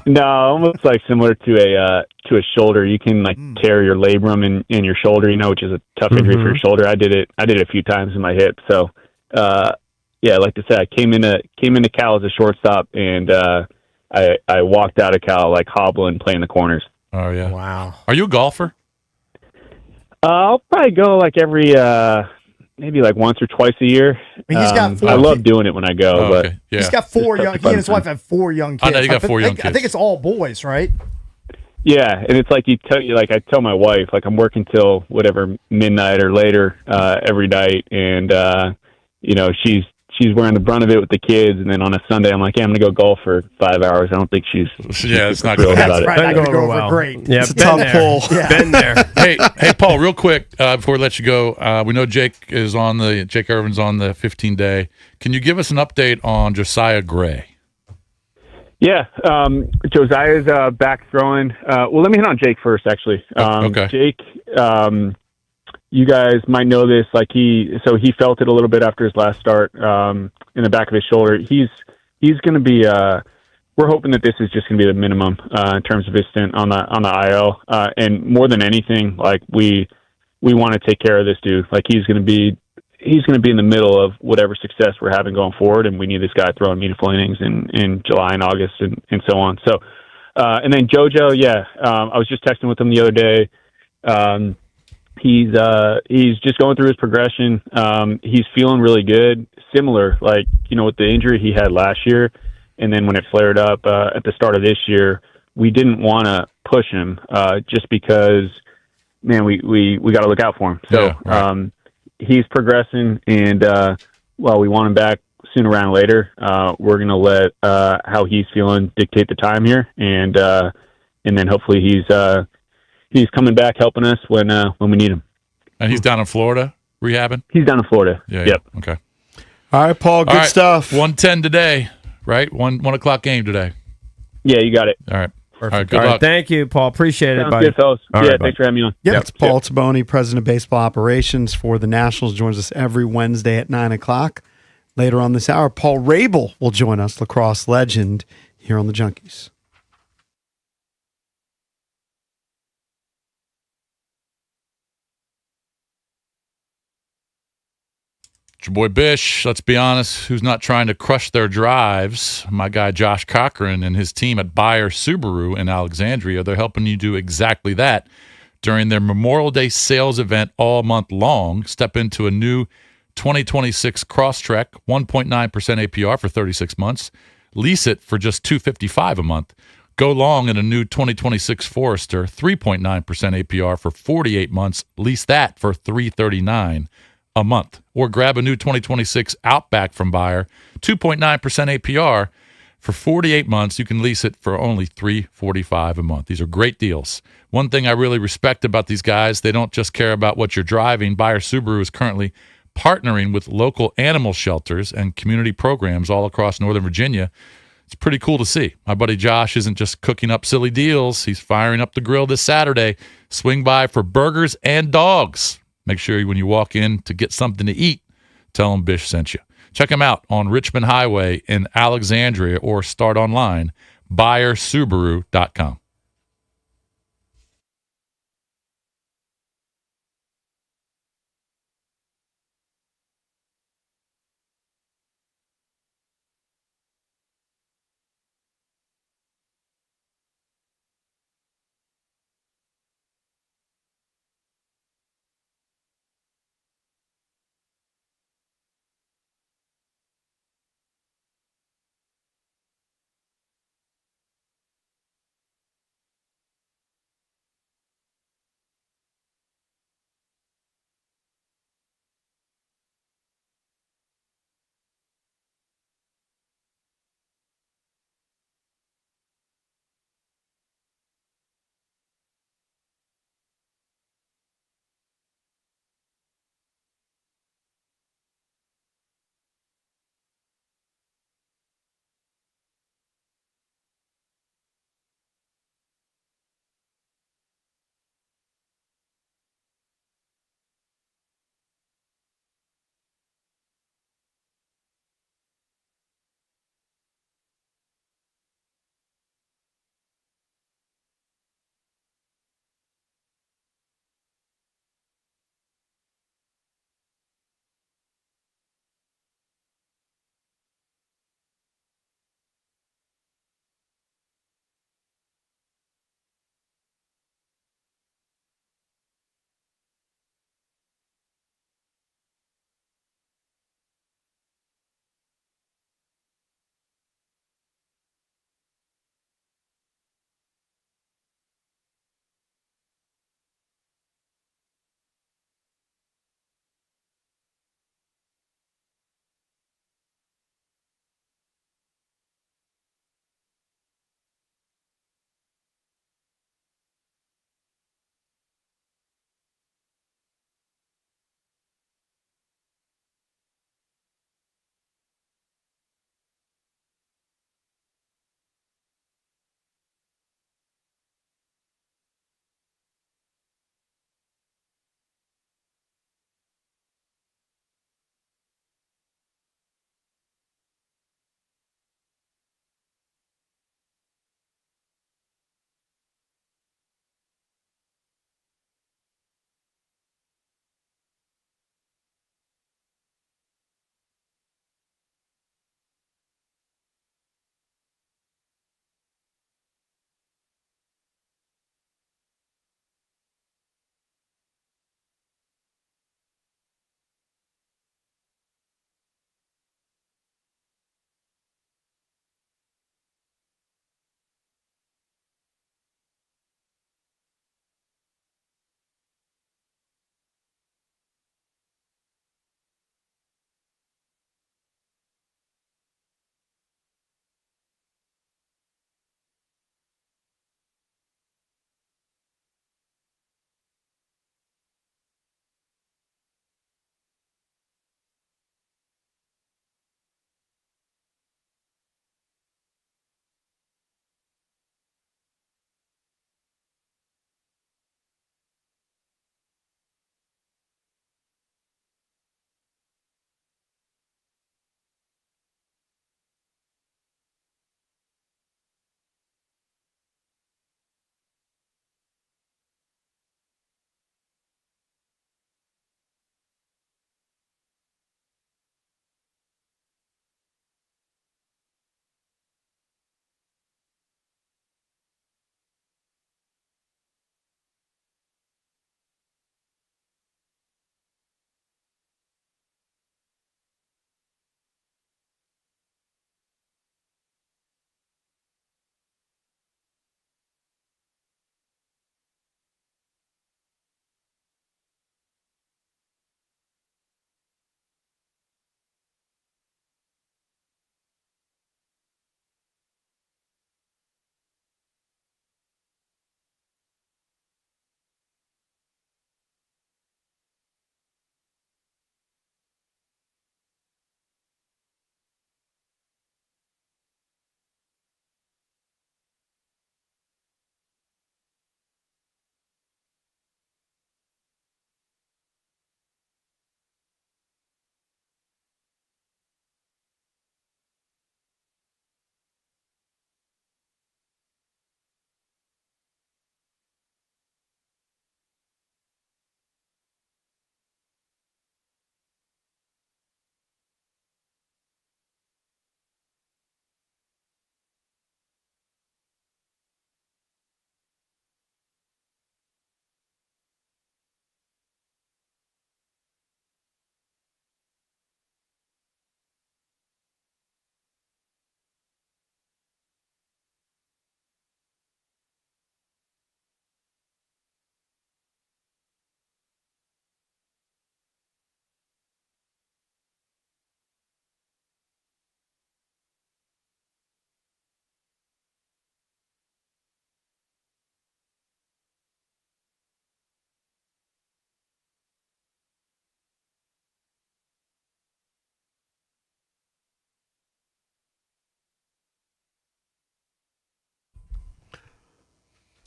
No, almost like similar to a shoulder. You can like tear your labrum in your shoulder, you know, which is a tough injury for your shoulder. I did it a few times in my hip. So, yeah, like I said, I came into Cal as a shortstop, and I walked out of Cal like hobbling, playing the corners. Oh yeah, wow. Are you a golfer? I'll probably go like every. Maybe like once or twice a year. I mean, he's got 4 I love doing it when I go, but he's got 4 young. He and his wife have 4 young kids. I know you got 4 young kids. I think it's all boys, right? Yeah, and it's like I tell my wife, like I'm working till whatever midnight or later every night, and you know she's wearing the brunt of it with the kids, and then on a Sunday I'm like, yeah, I'm gonna go golf for 5 hours. I don't think she's it's not good. That's right. Doesn't Not go go well. over great. Yeah, It's a tough pull. Yeah. Been there. hey, Paul, real quick before we let you go, we know Jake Irvin's on the 15-day. Can you give us an update on Josiah Gray? Yeah, Josiah's back throwing. Well, let me hit on Jake first, actually. Okay. Jake, you guys might know this. Like he felt it a little bit after his last start in the back of his shoulder. He's going to be. We're hoping that this is just going to be the minimum in terms of his stint on the IL. And more than anything, like we want to take care of this dude. Like he's going to be in the middle of whatever success we're having going forward, and we need this guy throwing meaningful innings in July and August and so on. So, and then JoJo, I was just texting with him the other day. He's just going through his progression. He's feeling really good. Similar, like, you know, with the injury he had last year, and then when it flared up at the start of this year, we didn't want to push him just because, man, we got to look out for him. So he's progressing, and while we want him back sooner rather than later, we're going to let how he's feeling dictate the time here, and then hopefully he's coming back helping us when we need him. And he's down in Florida rehabbing? He's down in Florida. Yeah. Yep. Okay. All right, Paul, good stuff. 1:10 today, right? 1 o'clock game today. Yeah, you got it. All right. Perfect. All right, good All right, luck. thank you, Paul. Appreciate it, Sounds buddy. good, fellas. All Yeah, right, thanks for having me on. Yep. It's Paul Taboni, President of Baseball Operations for the Nationals, joins us every Wednesday at 9 o'clock. Later on this hour, Paul Rabel will join us, lacrosse legend, here on the Junkies. It's your boy Bish. Let's be honest, who's not trying to crush their drives? My guy Josh Cochran and his team at Bayer Subaru in Alexandria. They're helping you do exactly that during their Memorial Day sales event all month long. Step into a new 2026 Crosstrek, 1.9% APR for 36 months. Lease it for just $255 a month. Go long in a new 2026 Forester, 3.9% APR for 48 months. Lease that for $339 a month. Or grab a new 2026 Outback from Bayer, 2.9% APR for 48 months. You can lease it for only $345 a month. These are great deals. One thing I really respect about these guys, they don't just care about what you're driving. Bayer Subaru is currently partnering with local animal shelters and community programs all across Northern Virginia. It's pretty cool to see. My buddy Josh isn't just cooking up silly deals. He's firing up the grill this Saturday. Swing by for burgers and dogs. Make sure when you walk in to get something to eat, tell them Bish sent you. Check them out on Richmond Highway in Alexandria or start online, buyersubaru.com.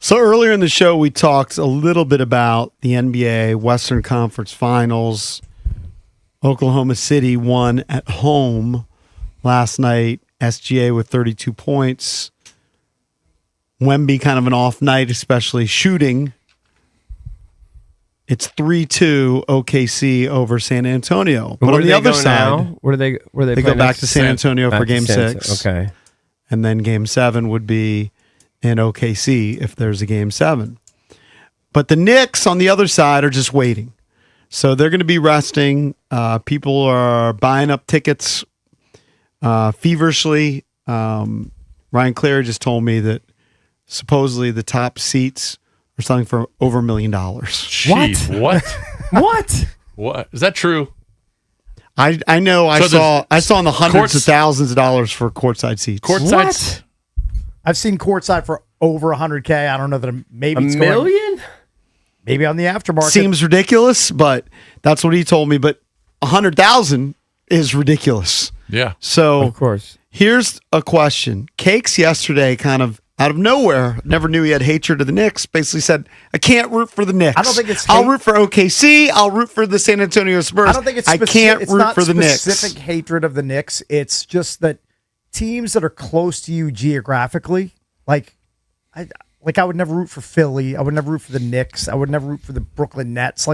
So earlier in the show, we talked a little bit about the NBA Western Conference Finals. Oklahoma City won at home last night. SGA with 32 points. Wemby kind of an off night, especially shooting. It's 3-2 OKC over San Antonio. But on the other side, where do they go back to San Antonio for Game 6. Okay. And then Game 7 would be in OKC if there's a Game 7. But the Knicks on the other side are just waiting. So they're going to be resting. People are buying up tickets feverishly. Ryan Clary just told me that supposedly the top seats are selling for over $1 million. Jeez, what? What? Is that true? I know. I saw in the hundreds of thousands of dollars for courtside seats. Courtside? I've seen courtside for over $100K. I don't know that maybe $1 million. Maybe on the aftermarket. Seems ridiculous, but that's what he told me. But 100,000 is ridiculous. Yeah. So of course. Here's a question. Cakes yesterday kind of out of nowhere, never knew he had hatred of the Knicks, basically said, I can't root for the Knicks. I don't think it's I'll root for OKC. I'll root for the San Antonio Spurs. I don't think it's I can't it's root not for the Knicks. specific hatred of the Knicks. It's just that teams that are close to you geographically, I would never root for Philly. I would never root for the Knicks. I would never root for the Brooklyn Nets.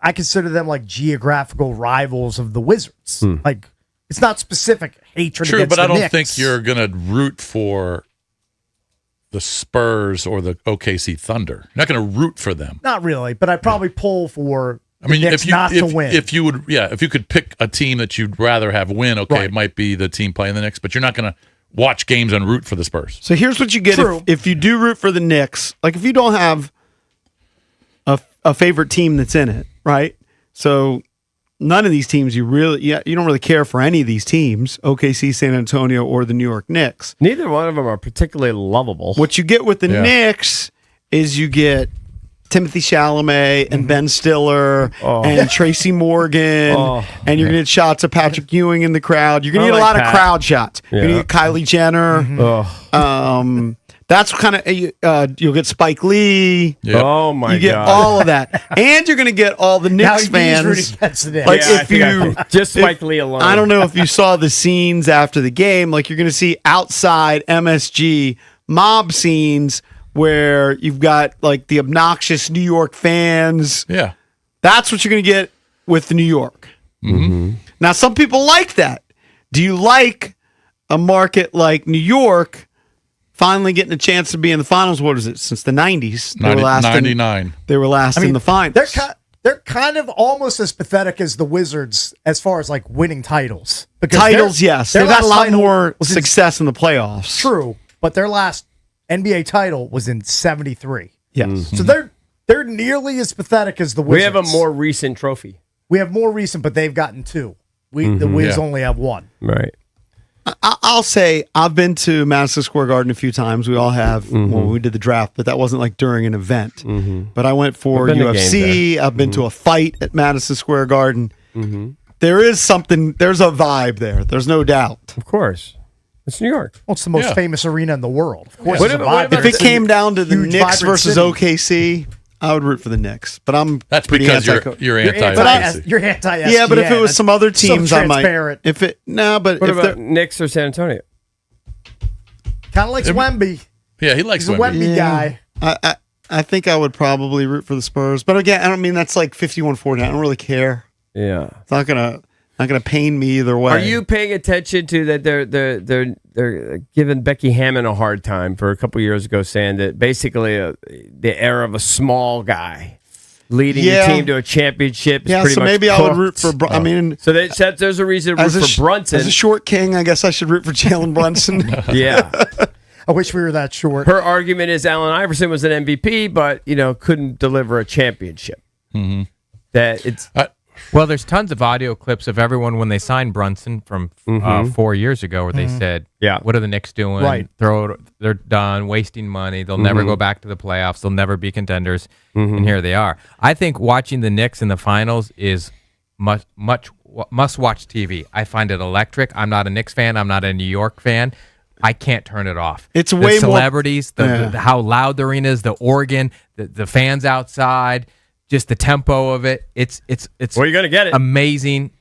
I consider them like geographical rivals of the Wizards. It's not specific hatred. True, against but I the don't Knicks. think you're going to root for the Spurs or the OKC Thunder. You're not going to root for them. Not really, but I'd probably pull for I mean, Knicks not to win. If you could pick a team that you'd rather have win, okay, It might be the team playing the Knicks, but you're not going to watch games and root for the Spurs. So here's what you get if you do root for the Knicks. If you don't have a favorite team that's in it, right? So none of these teams you don't really care for any of these teams, OKC, San Antonio, or the New York Knicks. Neither one of them are particularly lovable. What you get with the Knicks is you get Timothy Chalamet and Ben Stiller and Tracy Morgan, and you're going to get shots of Patrick Ewing in the crowd. You're going to get a lot of crowd shots. You're going to get Kylie Jenner. That's kind of you'll get Spike Lee. Yep. Oh my god! You get all of that, and you're going to get all the Knicks fans. Just Spike Lee alone. I don't know if you saw the scenes after the game. You're going to see outside MSG mob scenes where you've got the obnoxious New York fans. Yeah, that's what you're going to get with the New York. Mm-hmm. Now, some people like that. Do you like a market like New York? Finally getting a chance to be in the finals. What is it? Since the 90s. They were last 99. They were last in the finals. They're kind of almost as pathetic as the Wizards as far as winning titles. Because titles, yes. They've had a lot more success in the playoffs. True. But their last NBA title was in 73. Yes. Mm-hmm. So they're nearly as pathetic as the Wizards. We have a more recent trophy. We have more recent, but they've gotten two. The Wiz only have one. Right. I'll say I've been to Madison Square Garden a few times. We all have when we did the draft, but that wasn't during an event. But I went for UFC. I've been to a fight at Madison Square Garden. There is something. There's a vibe there. There's no doubt. Of course, it's New York. Well, it's the most famous arena in the world. Of course, if it came down to the huge, Knicks versus city. OKC, I would root for the Knicks. But that's because you're anti. You're anti. Yeah, but if it was some other teams, I might. But what about Knicks or San Antonio? Kind of likes Wemby. Yeah, he likes He's a Wemby guy. I think I would probably root for the Spurs, but again, I don't mean that's 51-49. I don't really care. Yeah, it's not gonna pain me either way. Are you paying attention to that? They're giving Becky Hammon a hard time for a couple years ago, saying that basically the era of a small guy leading your team to a championship is pretty much maybe cooked. I would root for. I mean, so there's a reason to root for Brunson. As a short king, I guess I should root for Jalen Brunson. Yeah. I wish we were that short. Her argument is Allen Iverson was an MVP, but couldn't deliver a championship. Mm-hmm. That it's. Well, there's tons of audio clips of everyone when they signed Brunson from 4 years ago, where they said, "Yeah, what are the Knicks doing? Right, they're done wasting money. They'll never go back to the playoffs. They'll never be contenders." And here they are. I think watching the Knicks in the finals is must watch TV. I find it electric. I'm not a Knicks fan. I'm not a New York fan. I can't turn it off. It's the way more- celebrities, Yeah. the how loud the arena is, the organ, the fans outside, just the tempo of it. It's Well, you're gonna get it. amazing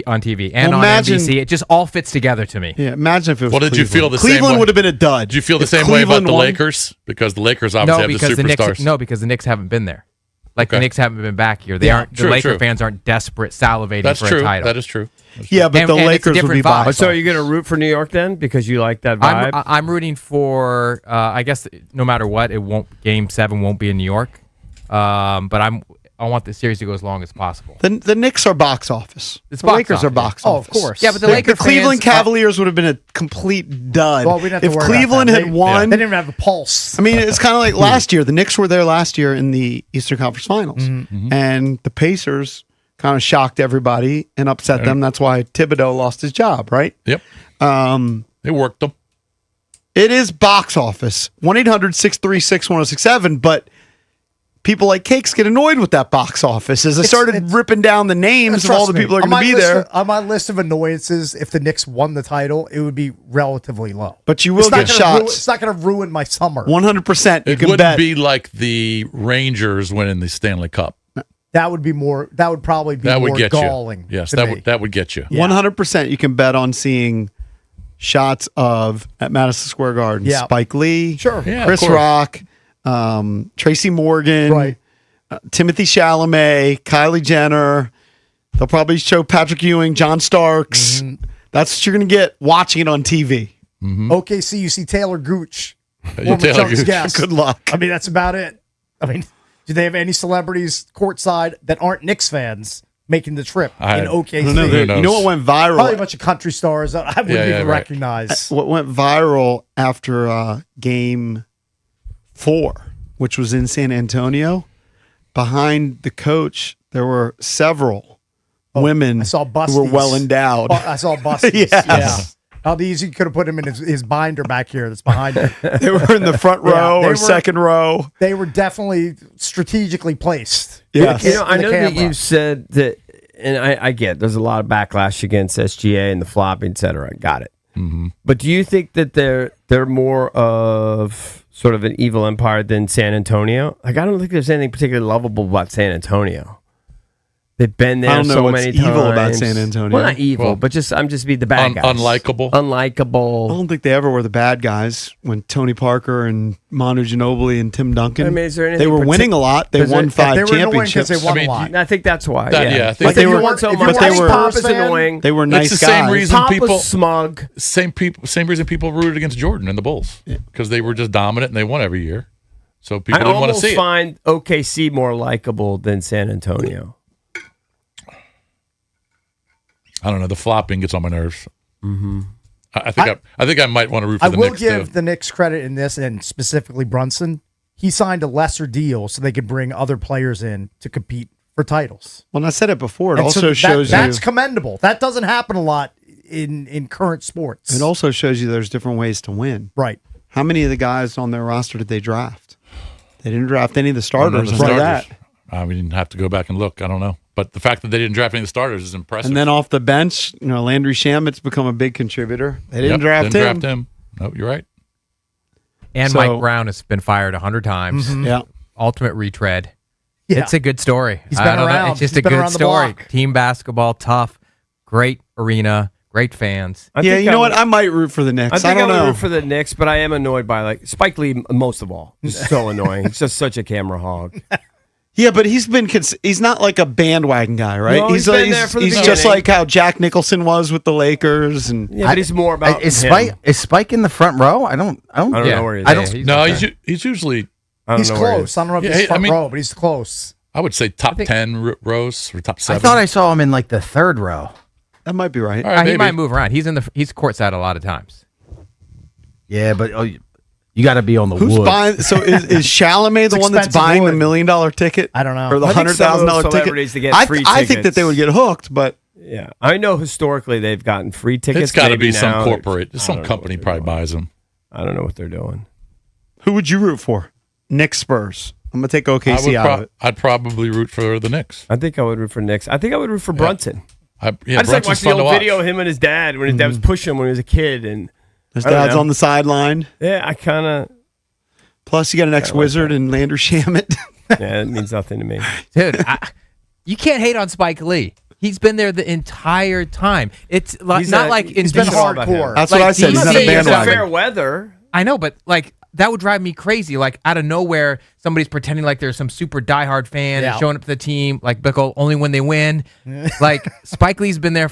on TV and Well, on imagine- NBC. It just all fits together to me. Yeah, imagine if it was. Well, did you feel the same Cleveland way? would have been a dud. Did you feel the If same way about Cleveland the won- Lakers? Because the Lakers obviously have the superstars. Because the Knicks haven't been there. Like the Okay. Knicks haven't been back here. They Yeah, aren't. true, The Laker true. fans aren't desperate, salivating That's for true. a title. That is true. Yeah, but And- the and it's a Lakers would different be vibe. box. So are you going to root for New York then because you like that vibe? I'm rooting for. I guess no matter what, it won't. Game 7 won't be in New York. But I want the series to go as long as possible. The Knicks are box office. It's the box Lakers office. are box Oh, office. of course. Yeah, but the The Laker Cleveland fans, Cavaliers would have been a complete dud. Well, we didn't have to if worry Cleveland about that. had They won. didn't even have a pulse. I mean, it's kind of like last year. The Knicks were there last year in the Eastern Conference Finals, Mm-hmm. and the Pacers kind of shocked everybody and upset them. That's why Thibodeau lost his job, right? Yep. They worked them. It is box office. 1-800-636-1067, but people like Cakes get annoyed with that box office. As I started ripping down the names of all the people that are going to be there. On my list of annoyances, if the Knicks won the title, it would be relatively low. But you will get shots. It's not going to ruin my summer. 100%. You It can wouldn't bet. be like the Rangers winning the Stanley Cup. That would be more. That would probably be That more would get galling. you. Yes, to that me. would get you. 100% you can bet on seeing shots of at Madison Square Garden. Yeah. Spike Lee, Sure. Yeah, of Chris course. Rock, Tracy Morgan, Right. Timothy Chalamet, Kylie Jenner. They'll probably show Patrick Ewing, John Starks. That's what you're going to get watching it on TV. OKC, you see Taylor Gooch. Yeah, Taylor Chunk's Gooch. guest. Good luck. I mean, that's about it. I mean, do they have any celebrities courtside that aren't Knicks fans making the trip in OKC? I don't know. Who You knows? know what went viral? Probably a bunch of country stars that I wouldn't Yeah, even right. recognize. What went viral after Game 4, which was in San Antonio, behind the coach, there were several women I saw who were Busties. well endowed. I saw Busties. Yes. Yeah. How easy could have put him in his binder back here that's behind him. They were in the front Yeah, row they or were- second row. They were definitely strategically placed. Yes. You know, I The know that camera. you said that, and I get there's a lot of backlash against SGA and the flopping, et cetera. I got it. Mm-hmm. But do you think that they're more of sort of an evil empire than San Antonio? Like, I don't think there's anything particularly lovable about San Antonio. They've been there I don't know so what's many evil times. about San Antonio. Well, not evil, Well, but just I'm just be the bad guys. unlikable. I Unlikable. don't think they ever were the bad guys when Tony Parker and Manu Ginobili and Tim Duncan. I mean, is there anything they were winning a lot. They is there- won 5 they were annoying 'cause championships. they won I mean, a lot. I think that's why. That- yeah, I think- But they if you were, weren't- so if you much. but they weren't were, a Spurs Pop is fan, annoying. they were nice It's the same guys. reason Pop people was smug. same reason people rooted against Jordan and the Bulls because they were just dominant and they won every year. So people I didn't want to almost see it. find OKC more likable than San Antonio. I don't know. The flopping gets on my nerves. Mm-hmm. I think I might want to root for I the will Knicks give too. the Knicks credit in this, and specifically Brunson. He signed a lesser deal so they could bring other players in to compete for titles. Well, I said it before. It And so also shows that's you. commendable. That doesn't happen a lot in current sports. It also shows you there's different ways to win. Right. How many of the guys on their roster did they draft? They didn't draft any of the starters. None of the I know that. We didn't have to go back and look. I don't know. But the fact that they didn't draft any of the starters is impressive. And then off the bench, Landry Shamit's become a big contributor. They didn't Yep, draft him. No, you're right. And So- Mike Brown has been fired 100 times. Yeah. Ultimate retread. Yeah. It's a good story. He's I been don't know. around. It's just He's a been good around the story. block. Team basketball, tough, great arena, great fans. Yeah, you know what? I might root for the Knicks. I think don't I would know. root for the Knicks, but I am annoyed by Spike Lee most of all. He's so annoying. He's just such a camera hog. Yeah, but he's been he's not like a bandwagon guy, right? No, he's been there for the he's just beginning. like how Jack Nicholson was with the Lakers, and Yeah, but he's more about Is him. Spike in the front row? I don't I don't Yeah. know where he's I at. don't- He's No, okay. he's usually, I don't He's know where he is. close. I don't know if Yeah, he's front I mean- row, but he's close. I would say top 10 rows or top 7. I thought I saw him in like the third row. that might be right. All right, He maybe. might move around. He's courtside a lot of times. Yeah, but you got to be on the Who's wood. buying? So is Chalamet the one that's expensive buying the wood. $1 million ticket? I don't know. Or the I think some of those $100,000 celebrities ticket? to get free I think that tickets. they would get hooked, but Yeah, I know historically they've gotten free tickets. It's got to Maybe be some now corporate. I Some don't know company what they're probably doing. buys them. I don't know what they're doing. who would you root for? Knicks, Spurs. I'm gonna take OKC out of it. I'd probably root for the Knicks. I think I would root for Knicks. I think I would root for Brunson. I I just like Brunson's watching the fun to old watch. video of him and his dad when his dad was pushing him when he was a kid, and His I don't dad's know. on the sideline. Yeah, I kind of. Plus, you got an ex-Wizard in Landry Shamet. Yeah, it means nothing to me. Dude, you can't hate on Spike Lee. He's been there the entire time. It's like, not like in he's been DC. hardcore. That's what I said. He's not a DC, It's bandwagon. fair weather. I know, but like that would drive me crazy. Like out of nowhere, somebody's pretending like they're some super diehard fan Yeah. and showing up to the team like Bickle only when they win. Like Spike Lee's been there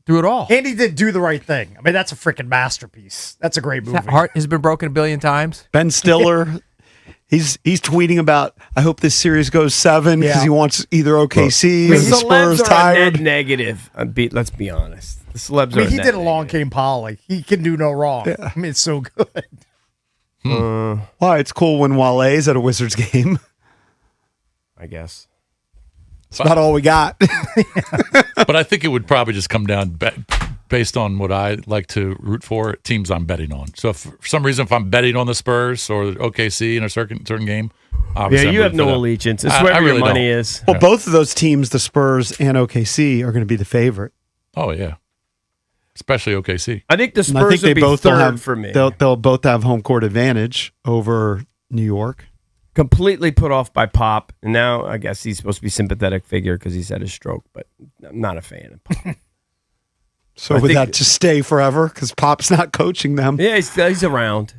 through it all. And he did do the right thing. I mean, that's a freaking masterpiece. That's a great movie. That heart has been broken a billion times. Ben Stiller, he's tweeting about, I hope this series goes 7 because Yeah. he wants either OKC The or the Spurs celebs are a tired. net negative. Let's be honest. The celebs I mean, are. he net did Along negative. Came Polly. He can do no wrong. I mean, it's so good. Why, it's cool when Wale's at a Wizards game. I guess. That's about all we got. But I think it would probably just come down based on what I like to root for, teams I'm betting on. So if, for some reason, if I'm betting on the Spurs or OKC in a certain game, obviously Yeah, I'm you have rooting for no them. allegiance. It's I wherever really your money don't. is. Well, both of those teams, the Spurs and OKC, are going to be the favorite. Oh yeah, especially OKC. I think the And I Spurs think they would be both will third have, for me. They'll both have home court advantage over New York. Completely put off by Pop, and now I guess he's supposed to be a sympathetic figure because he's had a stroke, but I'm not a fan of Pop. So I would think- that just stay forever? Because Pop's not coaching them. Yeah, he's around.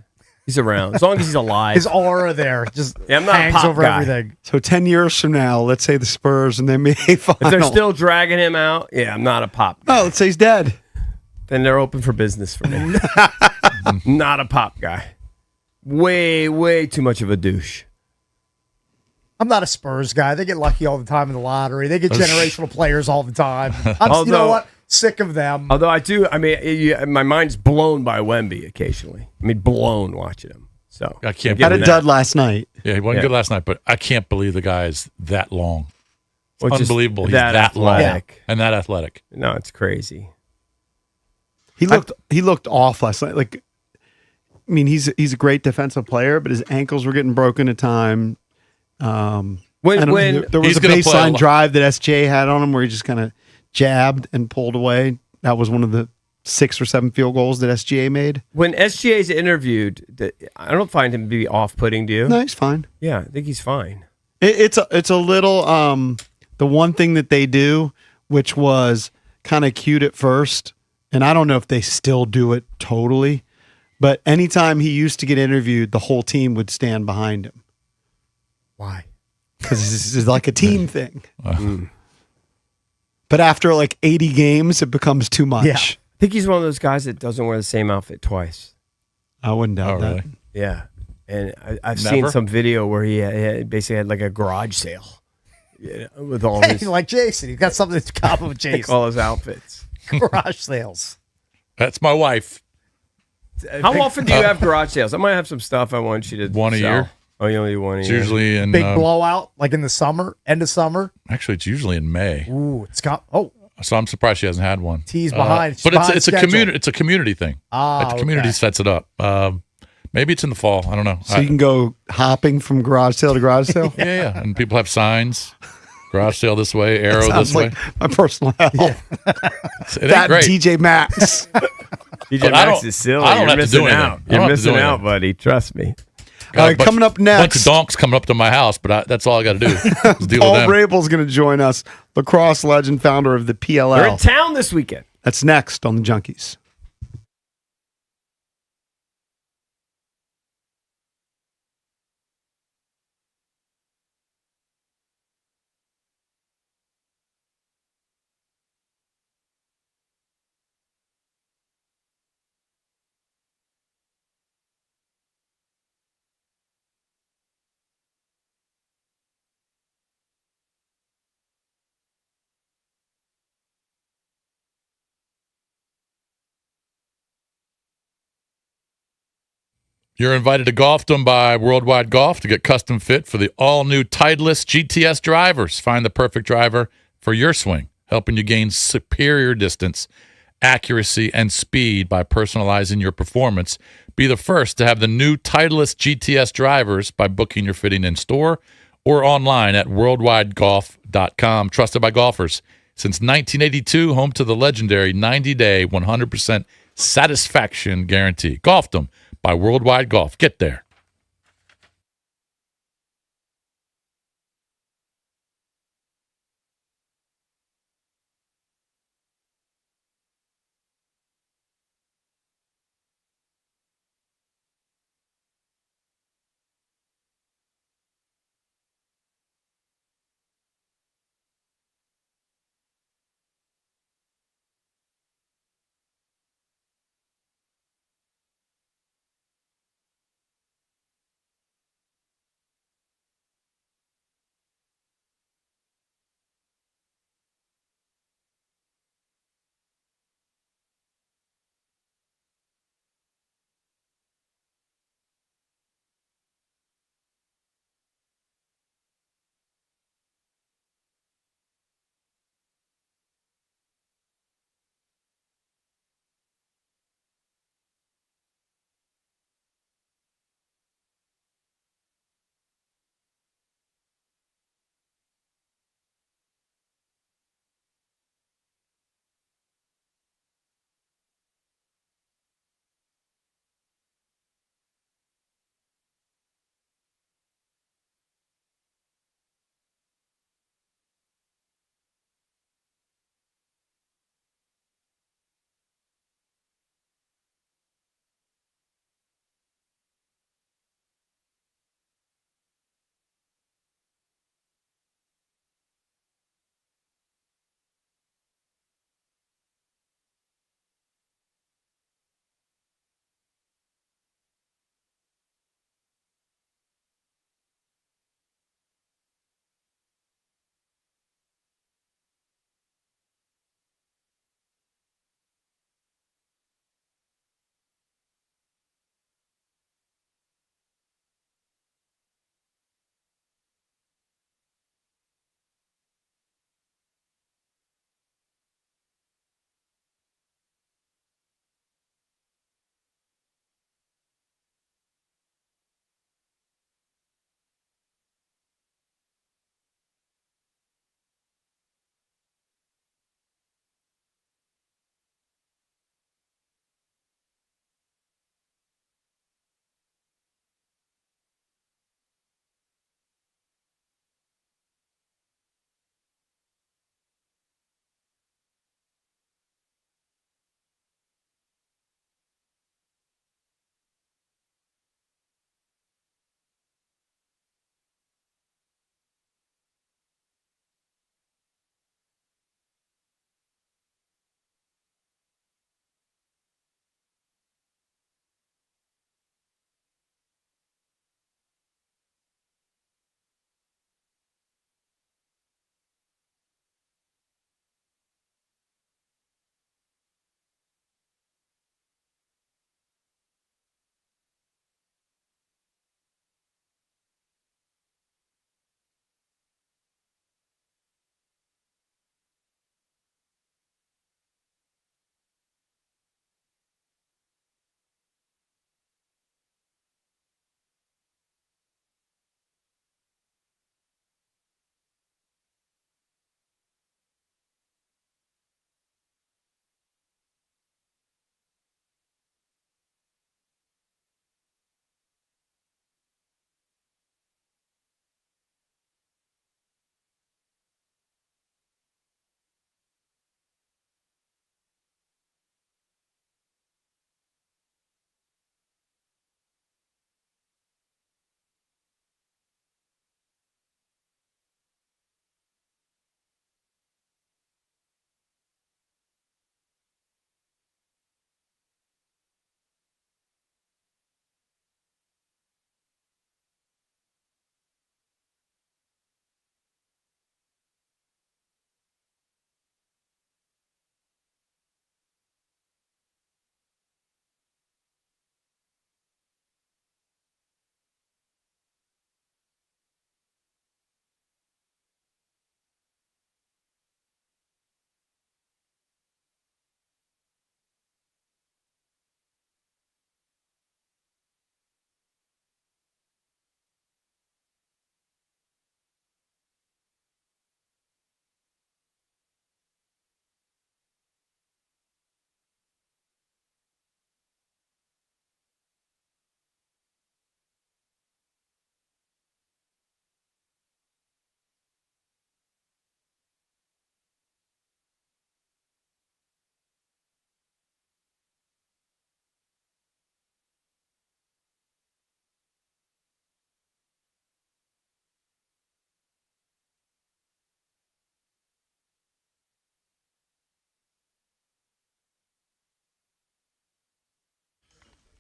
He's around as long as he's alive. His aura there just Yeah, I'm not a hangs Pop over guy. everything. So 10 years from now, let's say the Spurs and they may final. If they're still dragging him out, yeah, I'm not a Pop guy. Oh, let's say he's dead. Then they're open for business for me. Not a Pop guy. Way too much of a douche. I'm not a Spurs guy. They get lucky all the time in the lottery. They get generational players all the time. You know Although- what? Sick of them. Although I mean, my mind's blown by Wemby occasionally. I mean, blown watching him. So I can't Had a believe dud last night. Yeah, he wasn't Yeah. good last night, but I can't believe the guy is that long. It's Or just unbelievable. He's that that long athletic. and that athletic. No, it's crazy. He looked off last night. Like, I mean, he's a great defensive player, but his ankles were getting broken at time. When there was He's a gonna play a baseline lot. drive that SJ had on him where he just kind of jabbed and pulled away. That was one of the 6 or 7 field goals that SGA made. When SGA's interviewed, I don't find him to be off-putting. Do you? No, he's fine. Yeah, I think he's fine. It's a little the one thing that they do, which was kind of cute at first, and I don't know if they still do it totally, but anytime he used to get interviewed, the whole team would stand behind him Why? because this is like a team thing. But after like 80 games, it becomes too much. Yeah. I think he's one of those guys that doesn't wear the same outfit twice. I wouldn't doubt Oh, that. really? Yeah, and I've Never? seen some video where he basically had like a garage sale, with all Hey, his like Jason. He's got something to cop with like Jason. all his outfits. Garage sales. That's my wife. How often do you have garage sales? I might have some stuff I want you to One a sell. year. Oh, you only do one a It's year. usually in Big blowout, like in the summer, end of summer. actually it's usually in May. Ooh, it's got. Oh, So I'm surprised she hasn't had one. T's behind. But behind it's a schedule. community. It's a community thing. Ah, Like the community okay. sets it up. Maybe it's in the fall. I don't know. So you can go hopping from garage sale to garage sale. yeah, and people have signs. Garage sale this way, arrow Sounds this way. like my personal hell. It ain't That great. DJ Maxx. DJ But I Maxx don't- is silly. I don't You're have to missing do anything. out. I don't You're have to missing do out, anything. buddy. Trust me. All right, coming up Bunch next, of donks coming up to my house, but that's all I got to do. Is deal Paul with them. Rabel's going to join us, lacrosse legend, founder of the They're in PLL. town this weekend. That's next on the Junkies. You're invited to Golfdom by Worldwide Golf to get custom fit for the all-new Titleist GTS drivers. Find the perfect driver for your swing, helping you gain superior distance, accuracy, and speed by personalizing your performance. Be the first to have the new Titleist GTS drivers by booking your fitting in store or online at worldwidegolf.com. Trusted by golfers since 1982, home to the legendary 90-day, 100% satisfaction guarantee. Golfed them by Worldwide Golf. Get there.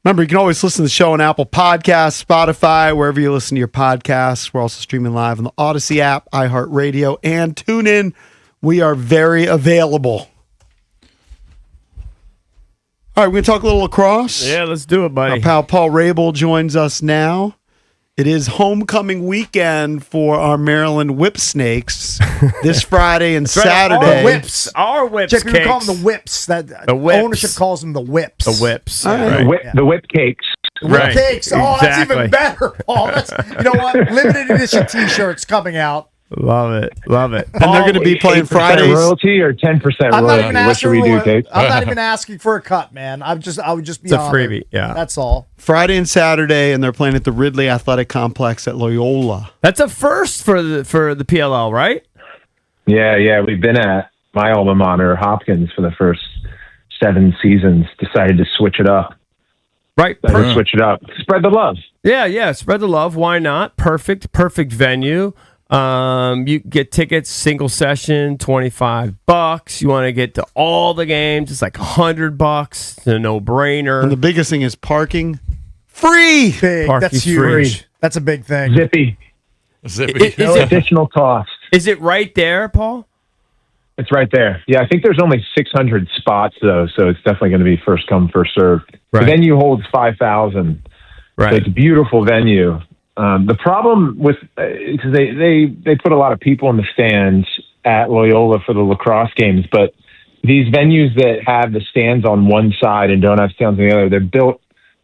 Remember, you can always listen to the show on Apple Podcasts, Spotify, wherever you listen to your podcasts. We're also streaming live on the Odyssey app, iHeartRadio, and TuneIn. We are very available. All right, we're going to talk a little lacrosse. Yeah, let's do it, buddy. Our pal Paul Rabel joins us now. It is homecoming weekend for our Maryland Whip Snakes this Friday and Saturday. Our whips. Our whips. Jeff, we call them the whips. That The whips. ownership calls them the whips. The whips. All right. Right. The whip cakes. The whip Right. cakes. Oh, that's Exactly. even better. Oh, that's, you know what? Limited edition T-shirts coming out. Love it. Love it. And they're going to be playing 8% Fridays. royalty or 10% I'm not royalty. even What should asking. we do, Tate? I'm not even asking for a cut, man. I would just be It's a honored. freebie, yeah. That's all. Friday and Saturday, and they're playing at the Ridley Athletic Complex at Loyola. That's a first for the PLL, right? Yeah. We've been at my alma mater, Hopkins, for the first 7 seasons. Decided to switch it up. Right. Switch it up. Spread the love. Yeah. Spread the love. Why not? Perfect venue. You get tickets, single session, $25. You want to get to all the games, it's like $100. It's a no-brainer. And the biggest thing is parking free. Big. Parking That's huge. free. That's a big thing. Zippy. Zippy. No additional cost. Is it right there, Paul? It's right there. Yeah, I think there's only 600 spots, though, so it's definitely going to be first come, first served. Right. The venue holds 5,000. Right. So it's a beautiful venue. The problem with because they put a lot of people in the stands at Loyola for the lacrosse games, but these venues that have the stands on one side and don't have stands on the other, they're built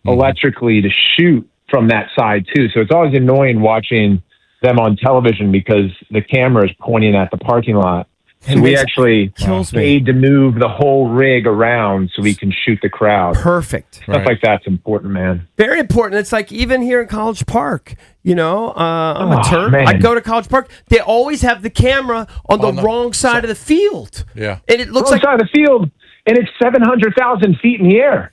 electrically to shoot from that side too. So it's always annoying watching them on television because the camera is pointing at the parking lot. So we actually paid to move the whole rig around so we can shoot the crowd. Perfect. Stuff like that's important, man. Very important. It's like even here in College Park, I'm a Terp. man. I go to College Park. They always have the camera on the wrong side of the field. Yeah. Oh, And it looks Wrong like side of the field, and it's 700,000 feet in the air.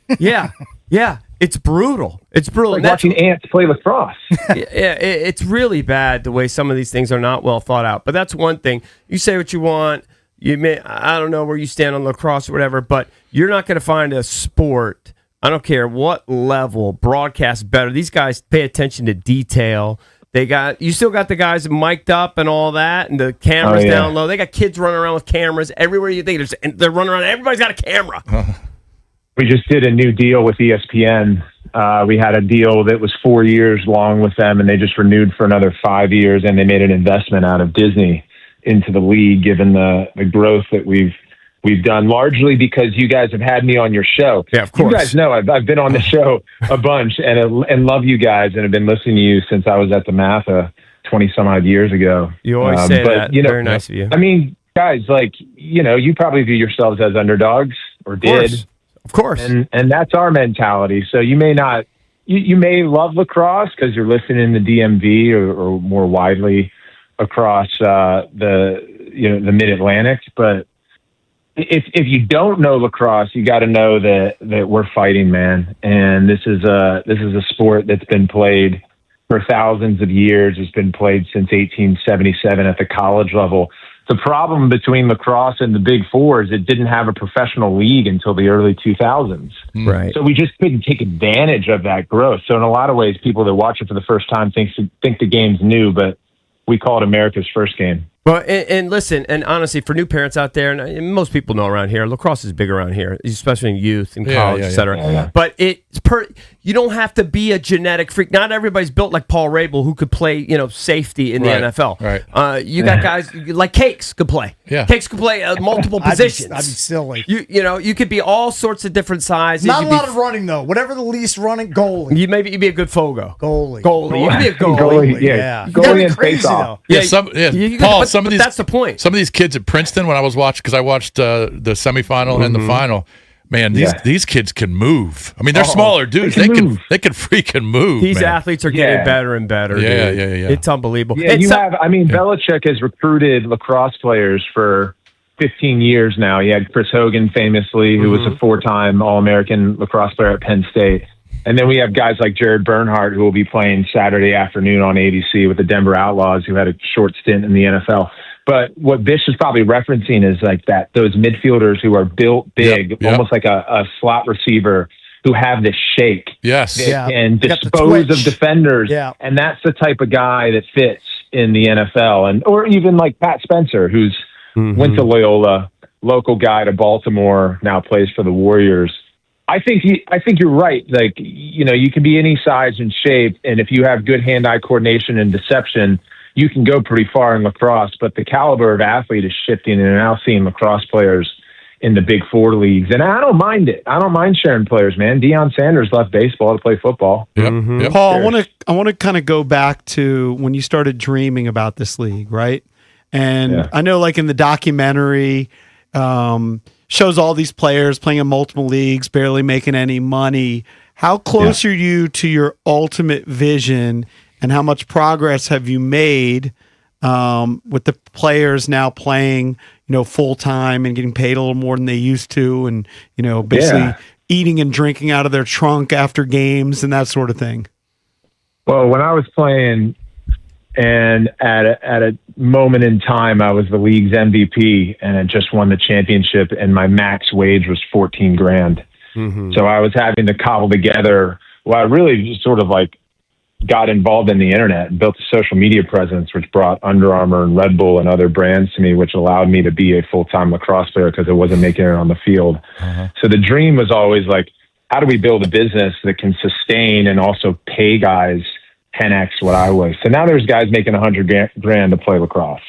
Yeah. It's brutal. It's brutal. Like And that's- watching ants play lacrosse. it's really bad the way some of these things are not well thought out. But that's one thing. You say what you want. I don't know where you stand on lacrosse or whatever, but you're not going to find a sport. I don't care what level broadcast better. These guys pay attention to detail. You still got the guys mic'd up and all that, and the cameras down low. They got kids running around with cameras everywhere you think. They're running around. Everybody's got a camera. We just did a new deal with ESPN. We had a deal that was 4 years long with them, and they just renewed for another 5 years, and they made an investment out of Disney into the league, given the growth that we've done, largely because you guys have had me on your show. Yeah, of course. You guys know I've been on the show a bunch and love you guys, and have been listening to you since I was at the Matha 20 some odd years ago. You always say that. Very nice of you. I mean, guys, you probably view yourselves as underdogs, or did. Of course. And that's our mentality. So you may not, you may love lacrosse because you're listening in the DMV or more widely across the Mid-Atlantic. But if you don't know lacrosse, you got to know that we're fighting, man. And this is a sport that's been played for thousands of years. It's been played since 1877 at the college level. The problem between lacrosse and the Big Four is it didn't have a professional league until the early 2000s. Right. So we just couldn't take advantage of that growth. So in a lot of ways, people that watch it for the first time think the game's new, but we call it America's first game. Well, and listen, and honestly, for new parents out there, and most people know around here, lacrosse is big around here, especially in youth and college, et cetera. Yeah. But you don't have to be a genetic freak. Not everybody's built like Paul Rabel, who could play, safety in the NFL. Right. You got guys like Cakes could play. Yeah. Cakes could play multiple positions. I'd be silly. You could be all sorts of different sizes. Not a You'd lot be, of running though. Whatever the least running, goalie. You'd be a good Fogo. Goalie. You could be a goalie. Goalie, yeah. You gotta Goalie be and crazy face-off. though. Paul, some of these. That's the point. Some of these kids at Princeton, when I was watching, because I watched the semifinal and the final. Man, these kids can move. I mean, they're smaller dudes. They can freaking move. These man. athletes are getting better and better. Yeah, dude. yeah. It's unbelievable. Yeah, Belichick has recruited lacrosse players for 15 years now. He had Chris Hogan famously, who was a 4-time All-American lacrosse player at Penn State. And then we have guys like Jared Bernhardt, who will be playing Saturday afternoon on ABC with the Denver Outlaws, who had a short stint in the NFL. But what Bish is probably referencing is like those midfielders who are built big, almost like a slot receiver, who have this shake. Yes. That can They got the dispose of twitch. defenders. Yeah. And that's the type of guy that fits in the NFL. And or even like Pat Spencer, who's went to Loyola, local guy to Baltimore, now plays for the Warriors. I think you're right. Like, you can be any size and shape, and if you have good hand-eye coordination and deception, you can go pretty far in lacrosse. But the caliber of athlete is shifting, and we're now seeing lacrosse players in the Big Four leagues. And I don't mind it. I don't mind sharing players, man. Deion Sanders left baseball to play football. Yep. Paul, I want to kind of go back to when you started dreaming about this league, right? And I know, like in the documentary, shows all these players playing in multiple leagues, barely making any money. How close are you to your ultimate vision, and how much progress have you made with the players now playing, full time and getting paid a little more than they used to, and basically eating and drinking out of their trunk after games and that sort of thing? Well, when I was playing, and at a moment in time, I was the league's MVP, and I just won the championship, and my max wage was $14,000. So I was having to cobble together. Well, I really just sort of like got involved in the internet and built a social media presence, which brought Under Armour and Red Bull and other brands to me, which allowed me to be a full-time lacrosse player because I wasn't making it on the field. So the dream was always like, how do we build a business that can sustain and also pay guys 10x what I was? So now there's guys making $100,000 to play lacrosse.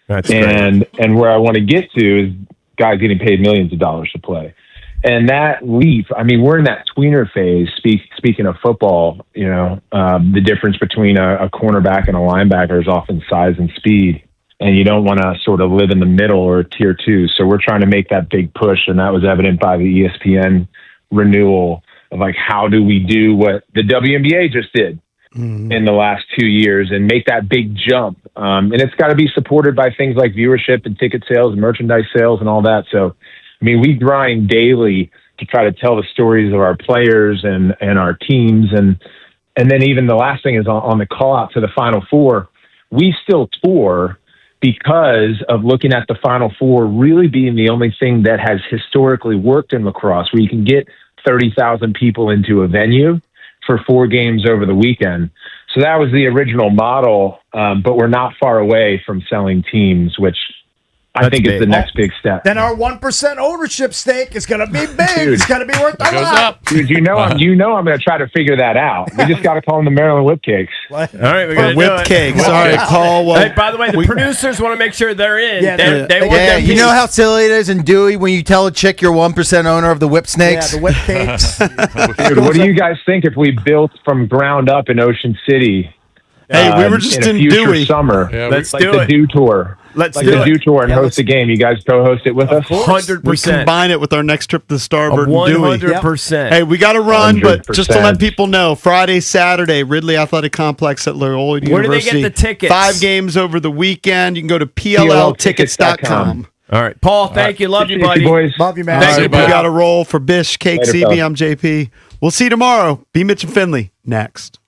That's and where I want to get to is guys getting paid millions of dollars to play. And that leap, I mean, we're in that tweener phase. Speaking of football, the difference between a cornerback and a linebacker is often size and speed. And you don't want to sort of live in the middle or tier two. So we're trying to make that big push. And that was evident by the ESPN renewal of like, how do we do what the WNBA just did in the last 2 years and make that big jump? And it's got to be supported by things like viewership and ticket sales and merchandise sales and all that. So, I mean, we grind daily to try to tell the stories of our players and our teams. And then even the last thing is on the call out to the Final Four, we still tour because of looking at the Final Four really being the only thing that has historically worked in lacrosse, where you can get 30,000 people into a venue for 4 games over the weekend. So that was the original model, but we're not far away from selling teams, which I think is the next big step. Then our 1% ownership stake is going to be big. Dude. It's going to be worth a lot. Dude, I'm going to try to figure that out. We just got to call them the Maryland Whipcakes. All right, we're going to Whipped cakes. All right, Paul. Well, hey, by the way, the producers want to make sure they're in. Yeah, They want Yeah, them you to- know how silly it is in Dewey when you tell a chick you're 1% owner of the whip snakes? Yeah, the whip cakes. Dude, what do you guys think if we built from ground up in Ocean City? Hey, we were just in a in future Dewey. summer. Yeah, Let's like do the it. Dew Tour. Let's Like do the it. Dew Tour and host a game. You guys co-host it with us? 100%. We combine it with our next trip to Starboard and Dewey. 100%. Hey, we got to run, but just to let 100%. people know, Friday, Saturday, Ridley Athletic Complex at Loyola University. Where do they get the tickets? 5 games over the weekend. You can go to PLLtickets.com. All right. Paul, thank you. Love you, buddy. boys. Love you, man. All right, we buddy. got to roll for Bish, Cake, Later, CB. fellas. I'm JP. We'll see you tomorrow. BMitch and Finlay next.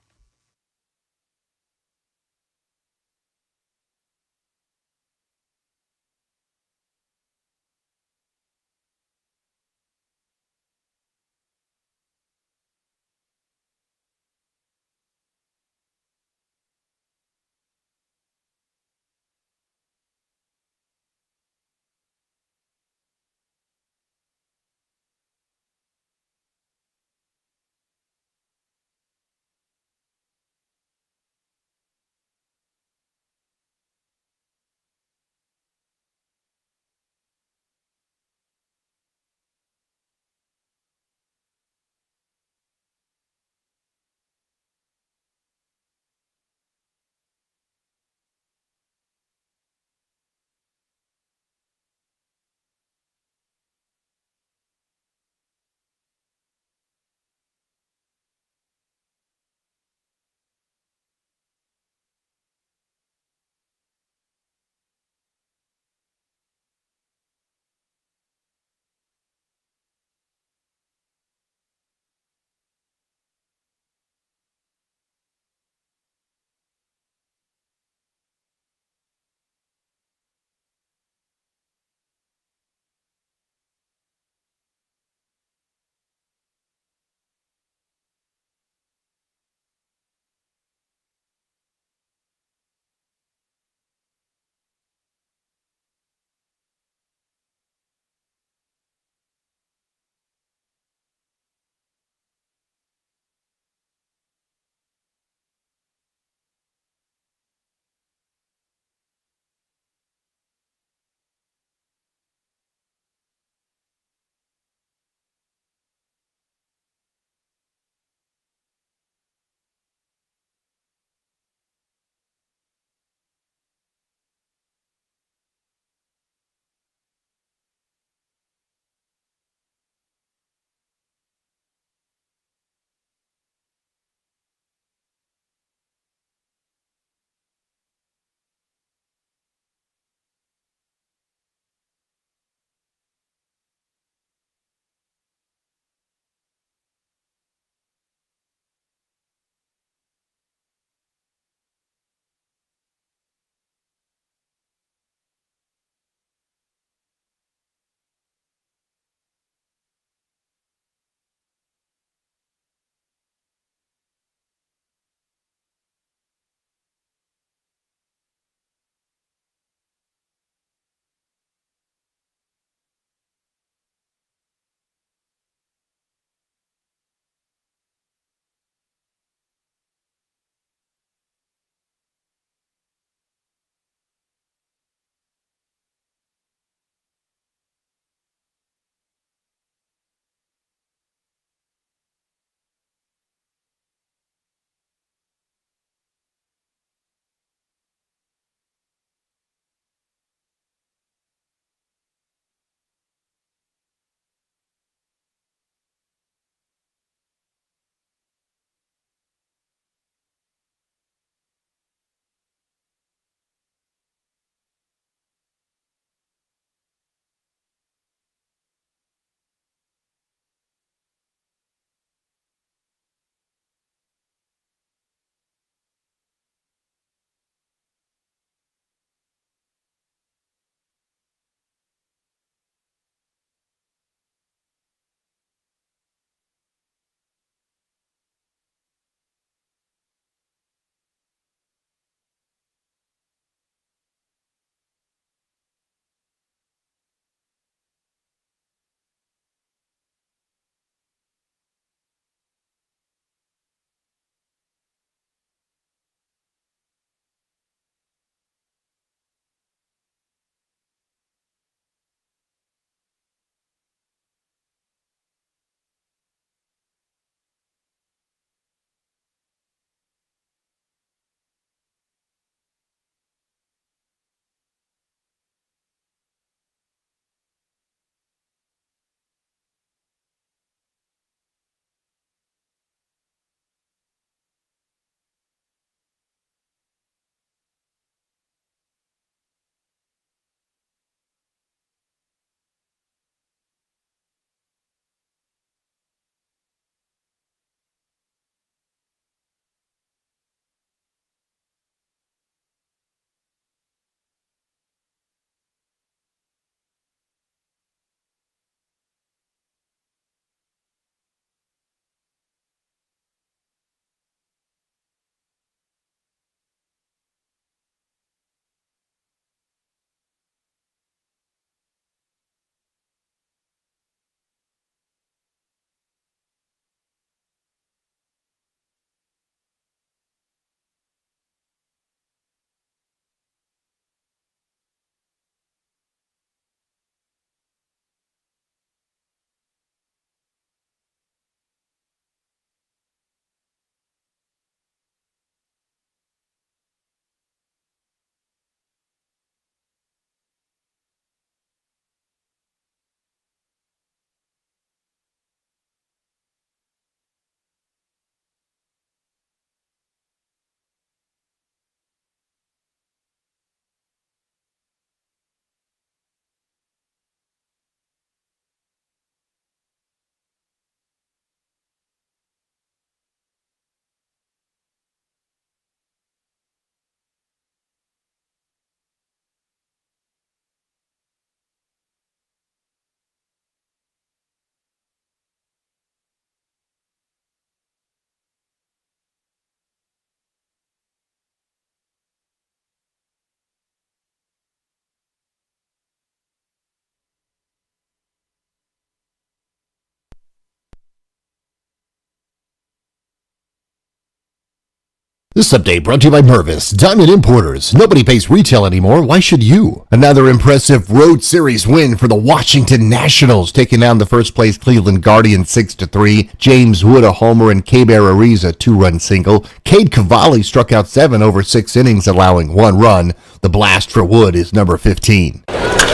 This update brought to you by Mervis, Diamond Importers. Nobody pays retail anymore. Why should you? Another impressive Road Series win for the Washington Nationals, taking down the first-place Cleveland Guardians 6-3. James Wood a homer and Keber Ariz a two-run single. Cade Cavalli struck out 7 over 6 innings, allowing 1 run. The blast for Wood is number 15.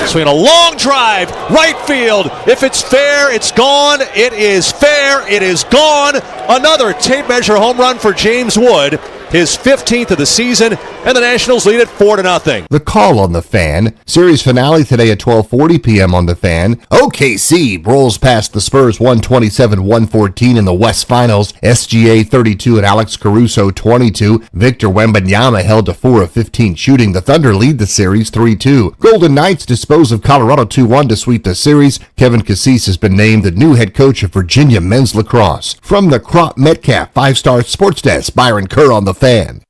Swing a long drive, right field. If it's fair, it's gone. It is fair. It is gone. Another tape measure home run for James Wood, his 15th of the season, and the Nationals lead it 4-0. The Call on the Fan. Series finale today at 12:40 p.m. on the Fan. OKC rolls past the Spurs 127-114 in the West Finals. SGA 32 and Alex Caruso 22. Victor Wembanyama held to 4 of 15 shooting. The Thunder lead the series 3-2. Golden Knights dispose of Colorado 2-1 to sweep the series. Kevin Cassis has been named the new head coach of Virginia men's lacrosse. From the Crop Metcalf 5-Star Sports Desk, Byron Kerr on the Fan.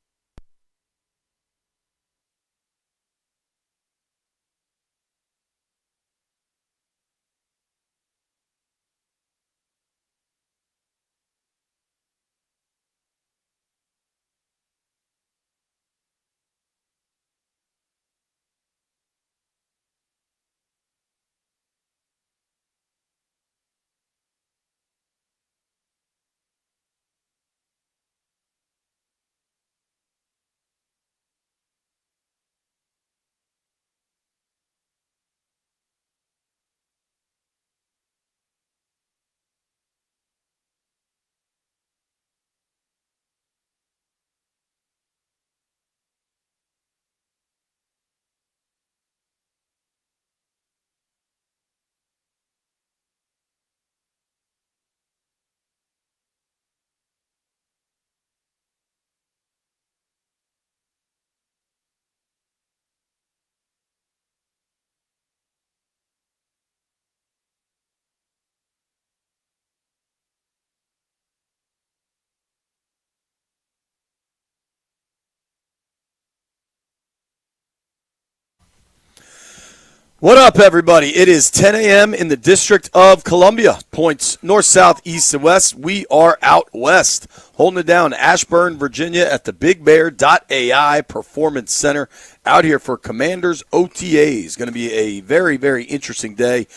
What up, everybody? It is 10 a.m. in the District of Columbia. Points north, south, east, and west. We are out west, holding it down. Ashburn, Virginia, at the BigBear.ai Performance Center. Out here for Commanders OTAs. Going to be a very, very interesting day.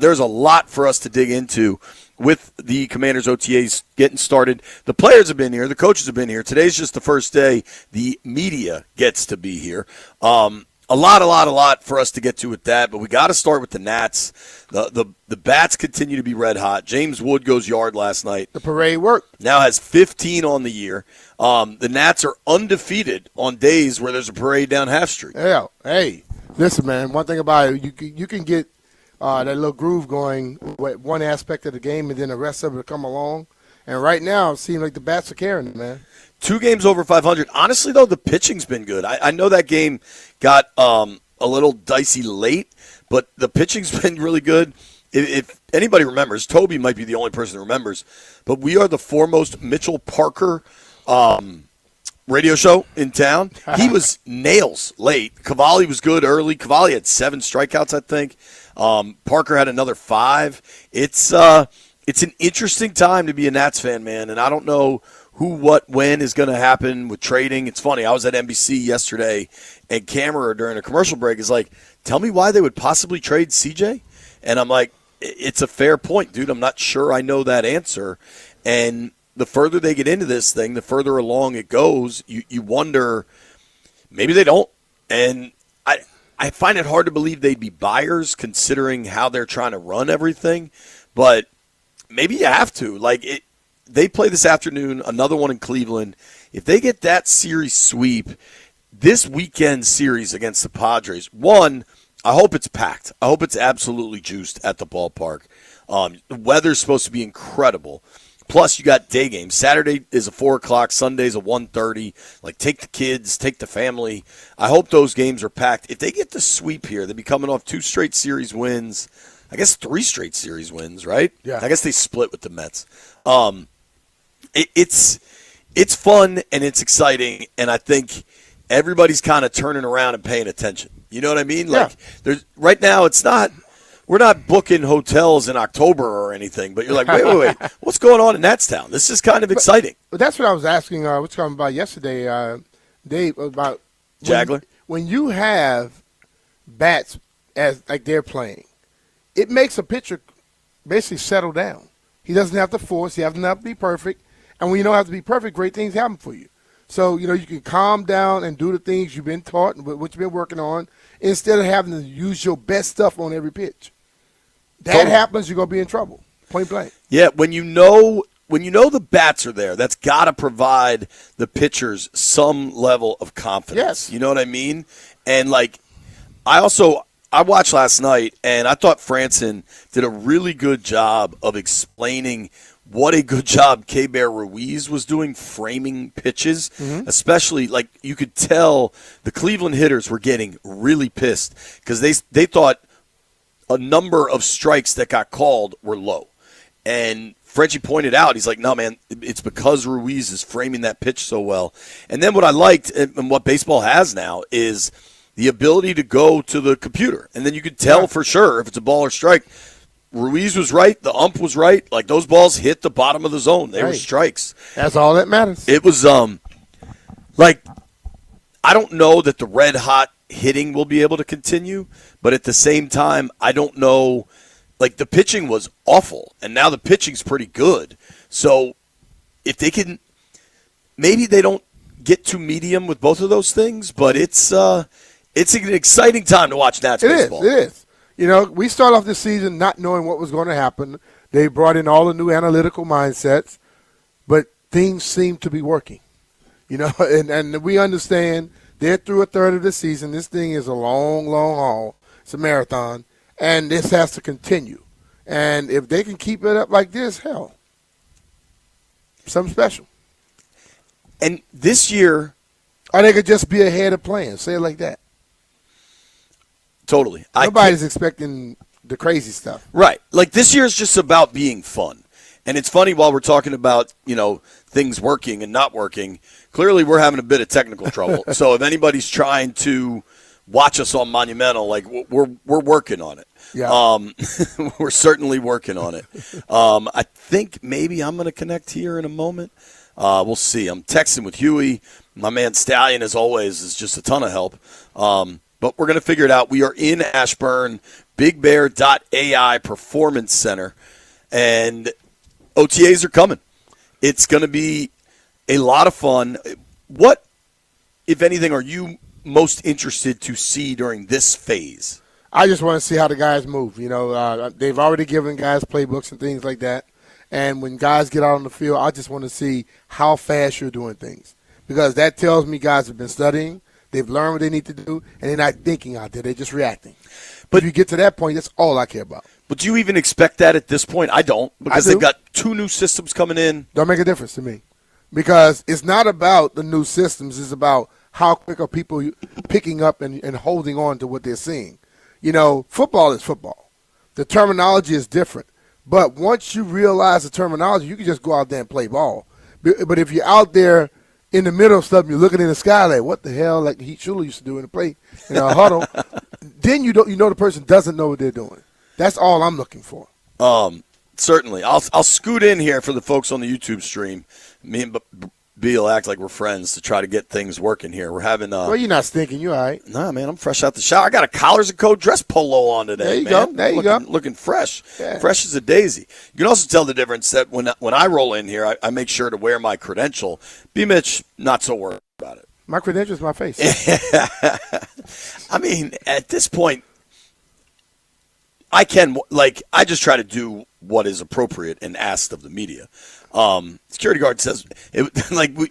There's a lot for us to dig into with the Commanders OTAs getting started. The players have been here. The coaches have been here. Today's just the first day. The media gets to be here. A lot for us to get to with that, but we got to start with the Nats. The bats continue to be red hot. James Wood goes yard last night. The parade worked. Now has 15 on the year. The Nats are undefeated on days where there's a parade down Half Street. Yeah. Hey, listen, man. One thing about it, you can get that little groove going with one aspect of the game, and then the rest of it will come along. And right now, it seems like the bats are carrying it, man. 2 games over 500. Honestly, though, the pitching's been good. I know that game got a little dicey late, but the pitching's been really good. If anybody remembers, Toby might be the only person that remembers, but we are the foremost Mitchell Parker radio show in town. He was nails late. Cavalli was good early. Cavalli had 7 strikeouts, I think. Parker had another 5. It's an interesting time to be a Nats fan, man, and I don't know who, what, when is going to happen with trading. It's funny. I was at NBC yesterday, and Camera during a commercial break is like, tell me why they would possibly trade CJ. And I'm like, it's a fair point, dude. I'm not sure I know that answer. And the further they get into this thing, the further along it goes, you wonder, maybe they don't. And I find it hard to believe they'd be buyers considering how they're trying to run everything. But maybe you have to. They play this afternoon, another one in Cleveland. If they get that series sweep, this weekend series against the Padres, one, I hope it's packed. I hope it's absolutely juiced at the ballpark. The weather's supposed to be incredible. Plus, you got day games. Saturday is a 4 o'clock. Sunday's a 1:30. Take the kids, take the family. I hope those games are packed. If they get the sweep here, they'll be coming off 2 straight series wins. I guess 3 straight series wins, right? Yeah. I guess they split with the Mets. It's fun and it's exciting, and I think everybody's kind of turning around and paying attention. You know what I mean? Yeah. There's right now it's not we're not booking hotels in October or anything, but you're like, wait, what's going on in Natstown? This is kind of exciting. But that's what I was asking. What's talking about yesterday, Dave, about Jagler. When you have bats as like they're playing, it makes a pitcher basically settle down. He doesn't have to force. He doesn't have to be perfect. And when you don't have to be perfect, great things happen for you. So, you can calm down and do the things you've been taught and what you've been working on instead of having to use your best stuff on every pitch. That happens, you're going to be in trouble, point blank. Yeah, when you know the bats are there, that's got to provide the pitchers some level of confidence. Yes. You know what I mean? And, I watched last night, and I thought Franson did a really good job of explaining what a good job K-Bear Ruiz was doing framing pitches, especially you could tell the Cleveland hitters were getting really pissed because they thought a number of strikes that got called were low. And Frenchie pointed out, he's like, no, man, it's because Ruiz is framing that pitch so well. And then what I liked and what baseball has now is the ability to go to the computer. And then you could tell for sure if it's a ball or strike. Ruiz was right. The ump was right. Those balls hit the bottom of the zone. They were strikes. That's all that matters. It was, I don't know that the red hot hitting will be able to continue, but at the same time, I don't know. The pitching was awful, and now the pitching's pretty good. So if they can, maybe they don't get to medium with both of those things, but it's an exciting time to watch Nats baseball. It is. We start off this season not knowing what was going to happen. They brought in all the new analytical mindsets, but things seem to be working. And we understand they're through a third of the season. This thing is a long, long haul. It's a marathon, and this has to continue. And if they can keep it up like this, hell, something special. And this year, or they could just be ahead of playing. Say it like that. Totally. Nobody's expecting the crazy stuff. Right. This year is just about being fun. And it's funny while we're talking about, things working and not working, clearly we're having a bit of technical trouble. So if anybody's trying to watch us on Monumental, we're working on it. Yeah. We're certainly working on it. I think maybe I'm going to connect here in a moment. We'll see. I'm texting with Huey. My man Stallion, as always, is just a ton of help. But we're going to figure it out. We are in Ashburn, BigBear.ai Performance Center, and OTAs are coming. It's going to be a lot of fun. What, if anything, are you most interested to see during this phase? I just want to see how the guys move. They've already given guys playbooks and things like that. And when guys get out on the field, I just want to see how fast you're doing things. Because that tells me guys have been studying. They've learned what they need to do, and they're not thinking out there. They're just reacting. But if you get to that point, that's all I care about. But do you even expect that at this point? I don't, because they've got 2 new systems coming in. Don't make a difference to me. Because it's not about the new systems. It's about how quick are people picking up and holding on to what they're seeing. Football is football. The terminology is different. But once you realize the terminology, you can just go out there and play ball. But if you're out there in the middle of something, you're looking in the sky like, what the hell, like Heath Schuler used to do in the play, in a huddle, then you know the person doesn't know what they're doing. That's all I'm looking for. Certainly. I'll scoot in here for the folks on the YouTube stream. Me and B will act like we're friends to try to get things working here. We're having well, you're not stinking. You all right? Nah, man, I'm fresh out the shower. I got a collars and code dress polo on today. There you man. go. There you go. go. Looking fresh. Yeah. Fresh as a daisy. You can also tell the difference that when I roll in here, I make sure to wear my credential. BMitch, not so worried about it. My credential's my face. I mean, at this point, I just try to do what is appropriate and asked of the media. Security guard says,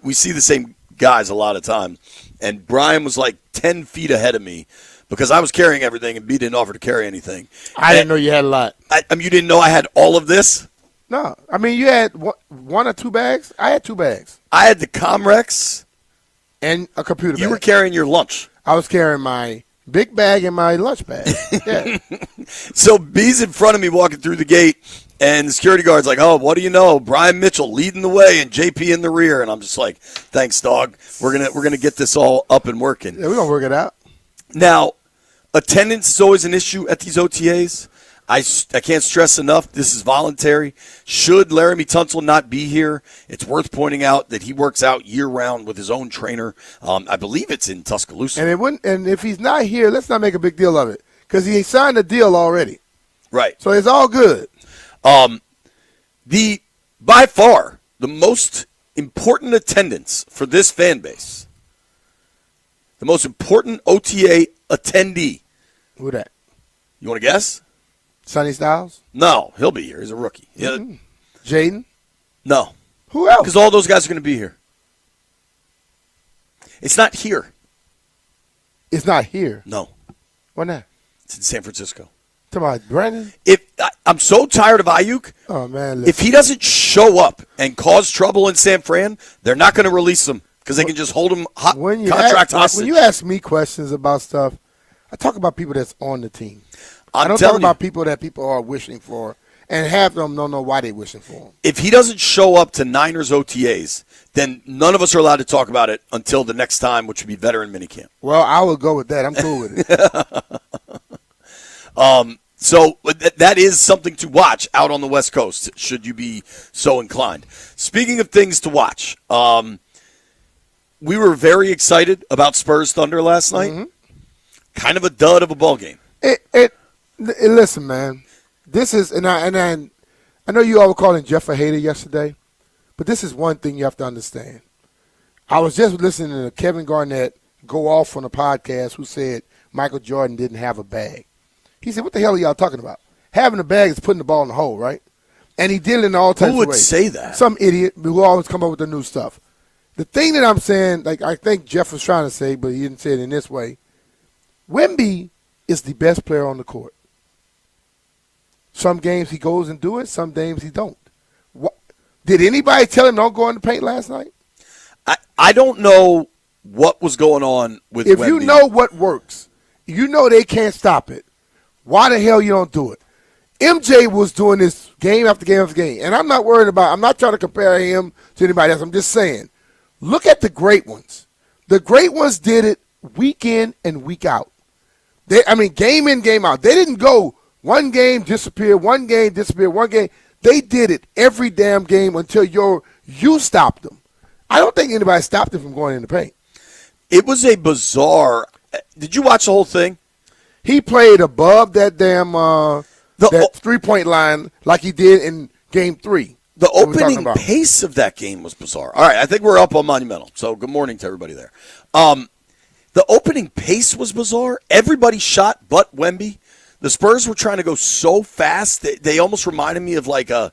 we see the same guys a lot of time. And Brian was 10 feet ahead of me because I was carrying everything and B didn't offer to carry anything. I didn't know you had a lot. You didn't know I had all of this? No. I mean, you had one or 2 bags? I had 2 bags. I had the Comrex. And a computer bag. You were carrying your lunch. I was carrying my big bag and my lunch bag. Yeah. So B's in front of me walking through the gate, and the security guard's like, oh, what do you know? Brian Mitchell leading the way and JP in the rear. And I'm just like, thanks, dog. We're gonna get this all up and working. Yeah, we're going to work it out. Now, attendance is always an issue at these OTAs. I can't stress enough, this is voluntary. Should Laramie Tunsil not be here, it's worth pointing out that he works out year-round with his own trainer. I believe it's in Tuscaloosa. And if he's not here, let's not make a big deal of it because he signed a deal already. Right. So it's all good. By far, the most important attendance for this fan base, the most important OTA attendee. Who that? You want to guess? Sonny Styles? No, he'll be here. He's a rookie. Jaden? No. Who else? Because all those guys are going to be here. It's not here. It's not here. No. Why not? It's in San Francisco. Talking about Brandon? I'm so tired of Ayuk. Oh, man. If he doesn't show up and cause trouble in San Fran, they're not going to release him because they can just hold him contract hostage. When you ask me questions about stuff, I talk about people that's on the team. I don't telling talk about people that people are wishing for, and half of them don't know why they're wishing for him. If he doesn't show up to Niners OTAs, then none of us are allowed to talk about it until the next time, which would be veteran minicamp. Well, I will go with that. I'm cool with it. So that is something to watch out on the West Coast, should you be so inclined. Speaking of things to watch, we were very excited about Spurs Thunder last night. Mm-hmm. Kind of a dud of a ball game. Listen, man. This is, and I know you all were calling Jeff a hater yesterday, but this is one thing you have to understand. I was just listening to Kevin Garnett go off on a podcast who said Michael Jordan didn't have a bag. He said, what the hell are y'all talking about? Having a bag is putting the ball in the hole, right? And he did it in all types of ways. Who would say that? Some idiot who always come up with the new stuff. The thing that I'm saying, like I think Jeff was trying to say, but he didn't say it in this way, Wemby is the best player on the court. Some games he goes and do it. Some games he don't. Did anybody tell him don't go in the paint last night? I don't know what was going on with If Wemby. you know what works, you know they can't stop it. Why the hell you don't do it? MJ was doing this game after game after game, and I'm not worried about. I'm not trying to compare him to anybody else. I'm just saying, look at the great ones. The great ones did it week in and week out. Game in, game out. They didn't go one game disappear, one game disappear, one game. They did it every damn game until you stopped them. I don't think anybody stopped them from going in the paint. It was a bizarre. Did you watch the whole thing? He played above that damn that 3-point line like he did in Game 3. The opening pace of that game was bizarre. All right, I think we're up on Monumental. So good morning to everybody there. The opening pace was bizarre. Everybody shot but Wemby. The Spurs were trying to go so fast that they almost reminded me of like a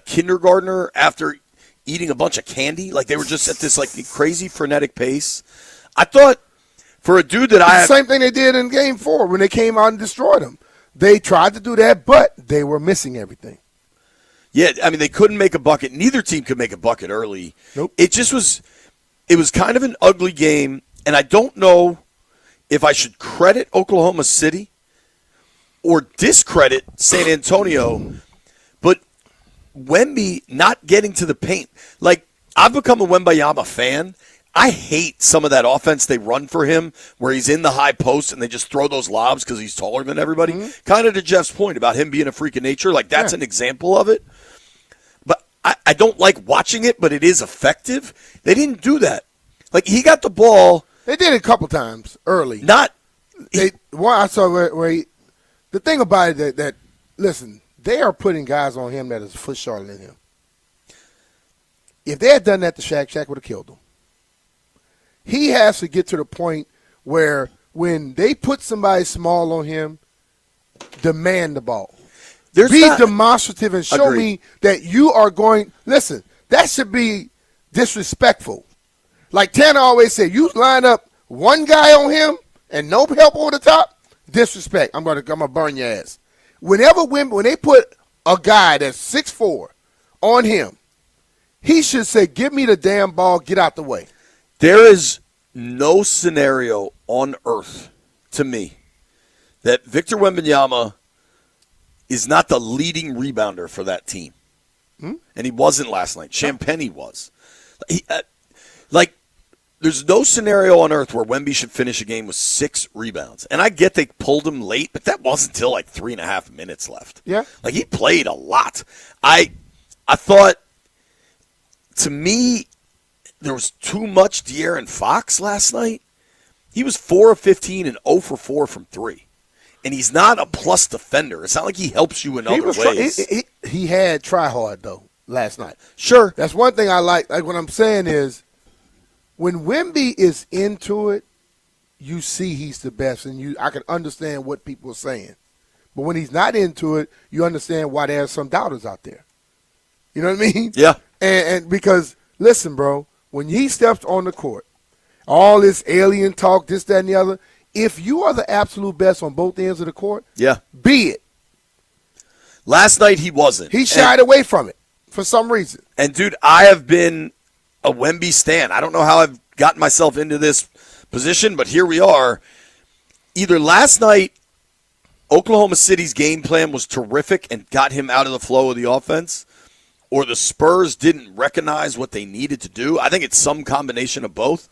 kindergartner after eating a bunch of candy. Like they were just at this like crazy frenetic pace. I thought for a dude that the same thing they did in Game 4 when they came out and destroyed them. They tried to do that, but they were missing everything. Yeah, I mean, they couldn't make a bucket. Neither team could make a bucket early. Nope. It was kind of an ugly game, and I don't know if I should credit Oklahoma City or discredit San Antonio, but Wemby not getting to the paint. Like, I've become a Wembayama fan. I hate some of that offense they run for him where he's in the high post and they just throw those lobs because he's taller than everybody. Mm-hmm. Kind of to Jeff's point about him being a freak of nature. Like, that's an example of it. But I don't like watching it, but it is effective. They didn't do that. Like, he got the ball. They did it a couple times early. I saw where the thing about it that listen, they are putting guys on him that is a foot shorter than him. If they had done that to Shaq would have killed him. He has to get to the point where when they put somebody small on him, demand the ball. Be demonstrative and show me that you are going. Listen, that should be disrespectful. Like Tanner always said, you line up one guy on him and no help over the top, disrespect. I'm gonna burn your ass. When they put a guy that's 6'4" on him, he should say, give me the damn ball, get out the way. There is no scenario on earth, to me, that Victor Wembanyama is not the leading rebounder for that team. And he wasn't last night. Champagny was. There's no scenario on earth where Wemby should finish a game with 6 rebounds. And I get they pulled him late, but that wasn't until like 3.5 minutes left. Yeah. Like, he played a lot. I thought, to me, there was too much De'Aaron Fox last night. He was 4 of 15 and 0 for 4 from 3. And he's not a plus defender. It's not like he helps you in other ways. He had try hard, though, last night. Sure. That's one thing I like. Like, what I'm saying is, when Wemby is into it, you see he's the best, and I can understand what people are saying. But when he's not into it, you understand why there's some doubters out there. You know what I mean? Yeah. And because, listen, bro, when he steps on the court, all this alien talk, this, that, and the other, if you are the absolute best on both ends of the court, yeah, be it. Last night he wasn't. He shied away from it for some reason. And, dude, I have been a Wemby stan. I don't know how I've gotten myself into this position, but here we are. Either last night, Oklahoma City's game plan was terrific and got him out of the flow of the offense, or the Spurs didn't recognize what they needed to do. I think it's some combination of both.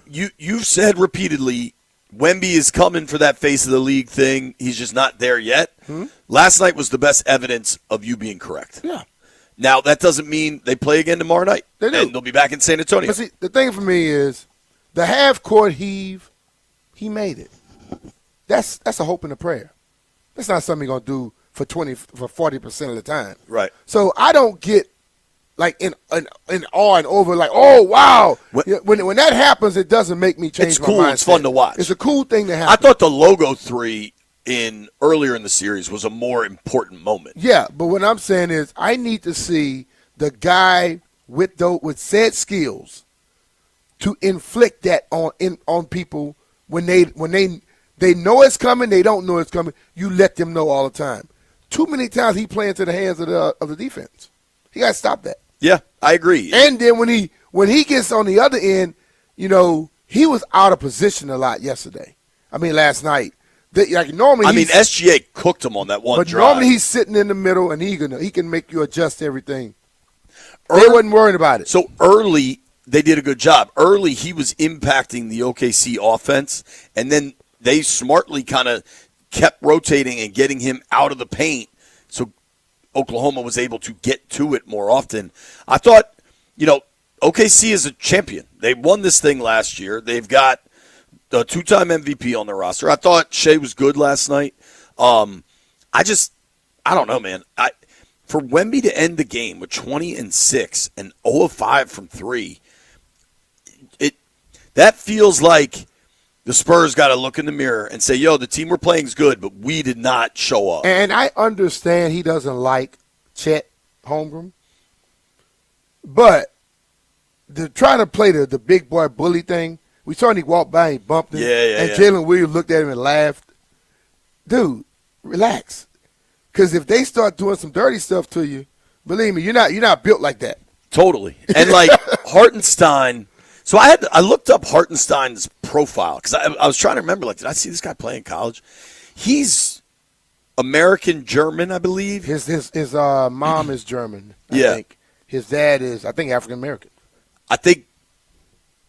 You've said repeatedly, Wemby is coming for that face of the league thing. He's just not there yet. Last night was the best evidence of you being correct. Yeah. Now, that doesn't mean they play again tomorrow night. They do. And they'll be back in San Antonio. But see, the thing for me is the half-court heave, he made it. That's a hope and a prayer. That's not something you're going to do for 40% of the time. Right. So I don't get like in awe and over like, oh, wow. When that happens, it doesn't make me change It's cool. my mindset. It's fun to watch. It's a cool thing to happen. I thought the logo 3 earlier in the series was a more important moment. Yeah, but what I'm saying is I need to see the guy with said skills to inflict that on people when they know it's coming, they don't know it's coming. You let them know all the time. Too many times he playing to the hands of the defense. He got to stop that. Yeah, I agree. And then when he gets on the other end, he was out of position a lot yesterday. I mean, last night. Normally, SGA cooked him on that one but drive. normally he's sitting in the middle and he can make you adjust everything. They wasn't worried about it. So early, they did a good job. Early, he was impacting the OKC offense, and then they smartly kind of kept rotating and getting him out of the paint, so Oklahoma was able to get to it more often. I thought, OKC is a champion. They won this thing last year. They've got a 2-time MVP on their roster. I thought Shea was good last night. I don't know, man. For Wemby to end the game with 20 and 6 and 0 of 5 from 3, that feels like the Spurs got to look in the mirror and say, the team we're playing is good, but we did not show up. And I understand he doesn't like Chet Holmgren, but trying to play the big boy bully thing, we saw him, he walked by and he bumped him, and Jalen Williams looked at him and laughed. Dude, relax. Because if they start doing some dirty stuff to you, believe me, you're not built like that. Totally. And like Hartenstein, so I looked up Hartenstein's profile because I was trying to remember, like, did I see this guy play in college? He's American German, I believe. His mom is German. I think. His dad is, African American. I think,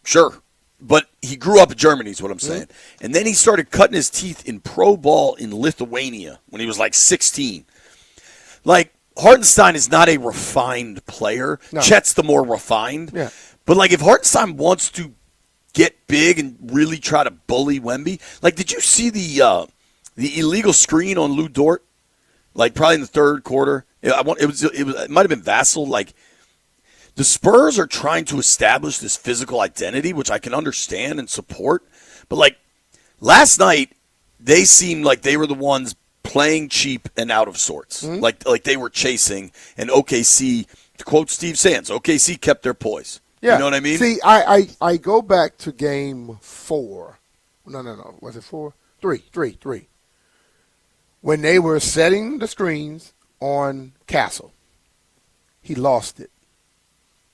sure. But he grew up in Germany is what I'm saying. Mm-hmm. And then he started cutting his teeth in pro ball in Lithuania when he was like 16. Like, Hartenstein is not a refined player. No. Chet's the more refined. Yeah. But, like, if Hartenstein wants to get big and really try to bully Wemby, like, did you see the illegal screen on Lou Dort? Like, probably in the third quarter. It might have been Vassell. Like, the Spurs are trying to establish this physical identity, which I can understand and support. But, like, last night, they seemed like they were the ones playing cheap and out of sorts. Mm-hmm. Like they were chasing, and OKC, to quote Steve Sands, OKC kept their poise. Yeah. You know what I mean? See, I go back to game 4. No. Was it 4? 3. When they were setting the screens on Castle, he lost it.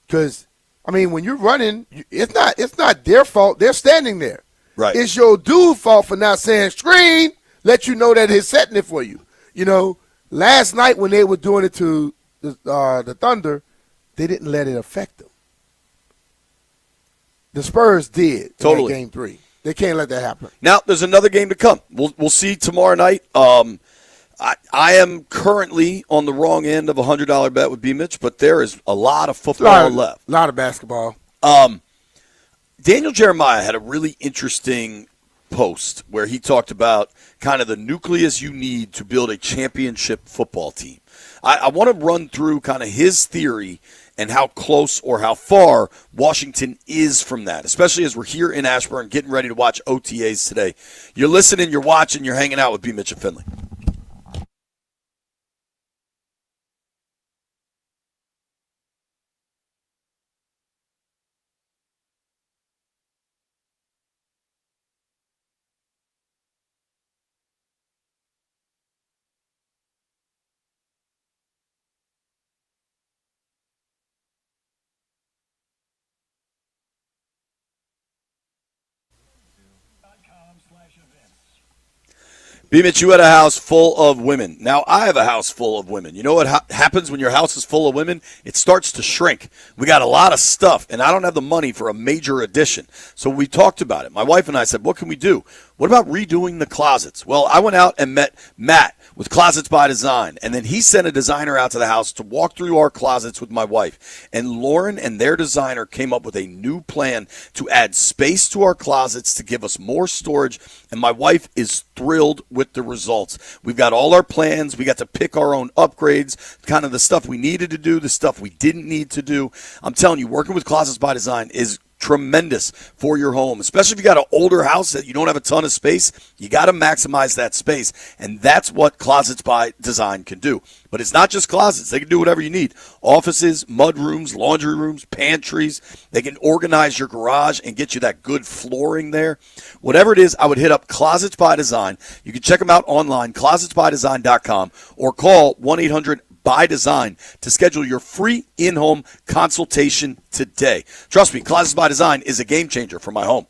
Because, when you're running, it's not their fault. They're standing there. Right. It's your dude's fault for not saying screen, let you know that he's setting it for you. Last night when they were doing it to the Thunder, they didn't let it affect them. The Spurs did in Totally. that game 3. They can't let that happen. Now, there's another game to come. We'll see tomorrow night. I am currently on the wrong end of a $100 bet with BMitch, but there is a lot of football left. A lot of basketball. Daniel Jeremiah had a really interesting post where he talked about kind of the nucleus you need to build a championship football team. I want to run through kind of his theory and how close or how far Washington is from that, especially as we're here in Ashburn getting ready to watch OTAs today. You're listening, you're watching, you're hanging out with BMitch Finlay. BMitch, you had a house full of women. Now, I have a house full of women. You know what happens when your house is full of women? It starts to shrink. We got a lot of stuff, and I don't have the money for a major addition. So we talked about it. My wife and I said, what can we do? What about redoing the closets? Well, I went out and met Matt with Closets by Design, and then he sent a designer out to the house to walk through our closets with my wife. And Lauren and their designer came up with a new plan to add space to our closets to give us more storage, and my wife is thrilled with the results. We've got all our plans. We got to pick our own upgrades, kind of the stuff we needed to do, the stuff we didn't need to do. I'm telling you, working with Closets by Design is tremendous for your home, especially if you got an older house that you don't have a ton of space. You got to maximize that space, and that's what Closets by Design can do. But it's not just closets. They can do whatever you need. Offices, mud rooms, laundry rooms, pantries. They can organize your garage and get you that good flooring there. Whatever it is, I would hit up Closets by Design. You can check them out online, closetsbydesign.com, or call 1-800-BY-DESIGN to schedule your free in-home consultation today. Trust me, Closets by Design is a game changer for my home.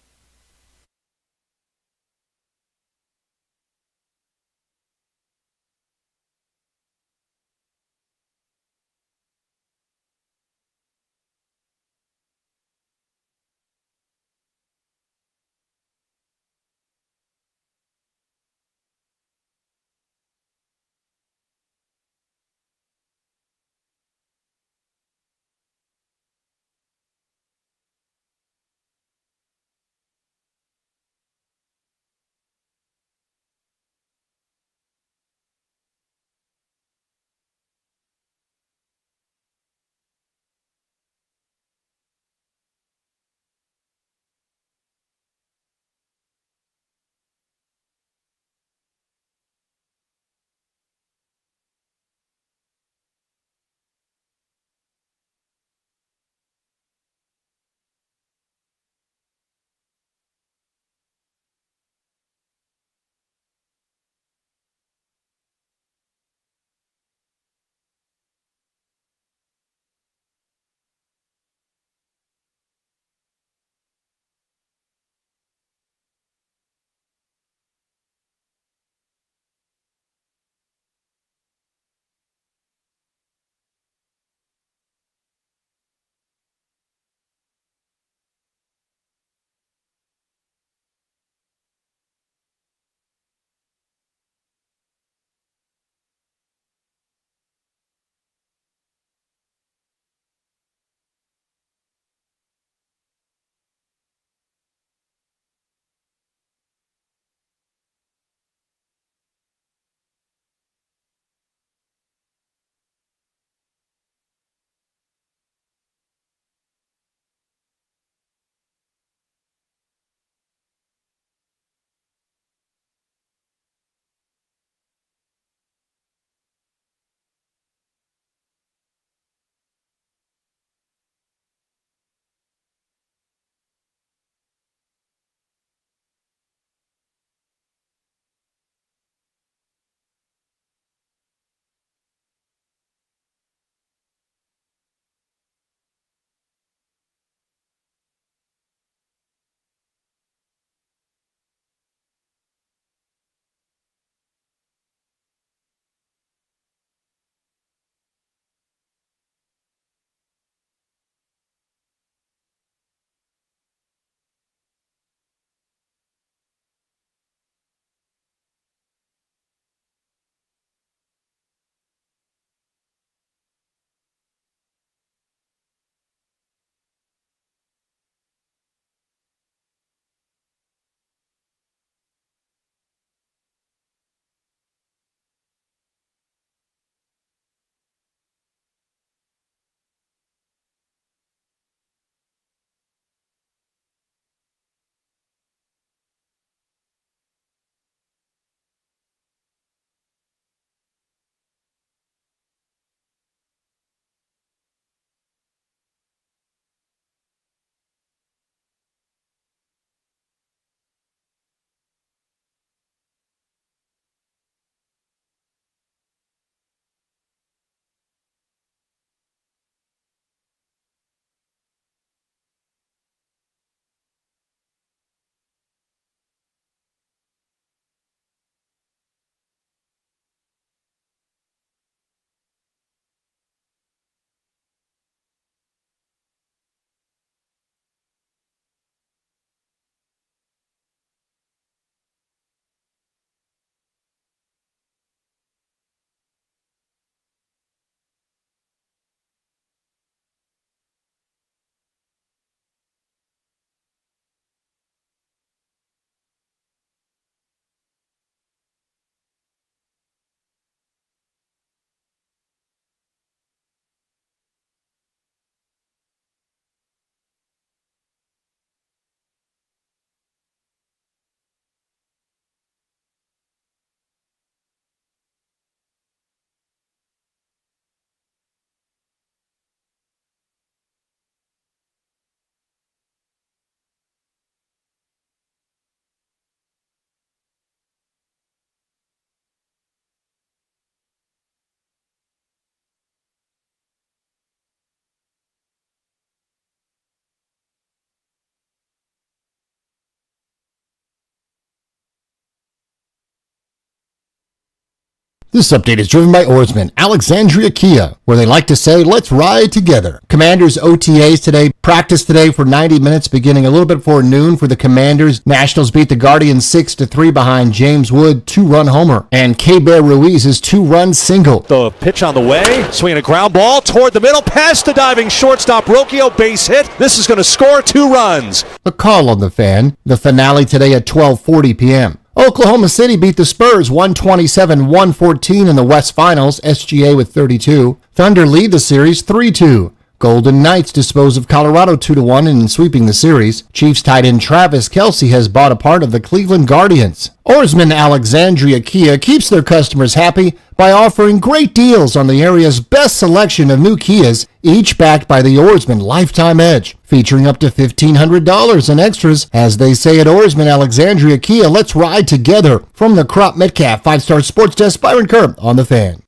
This update is driven by Oarsman, Alexandria Kia, where they like to say, let's ride together. Commanders OTAs today, practice today for 90 minutes beginning a little bit before noon for the Commanders. Nationals beat the Guardians 6-3 behind James Wood, 2-run homer, and K-Bear Ruiz's 2-run single. The pitch on the way, swinging a ground ball toward the middle, past the diving shortstop Rocchio, base hit. This is going to score 2 runs. A call on the Fan, the finale today at 12:40 p.m. Oklahoma City beat the Spurs 127-114 in the West Finals, SGA with 32. Thunder lead the series 3-2. Golden Knights dispose of Colorado 2-1 in sweeping the series. Chiefs tight end Travis Kelce has bought a part of the Cleveland Guardians. Oarsman Alexandria Kia keeps their customers happy by offering great deals on the area's best selection of new Kias, each backed by the Oarsman Lifetime Edge, featuring up to $1,500 in extras. As they say at Oarsman Alexandria Kia, let's ride together. From the Crop Metcalf 5-Star Sports Desk, Byron Kerr on the Fan.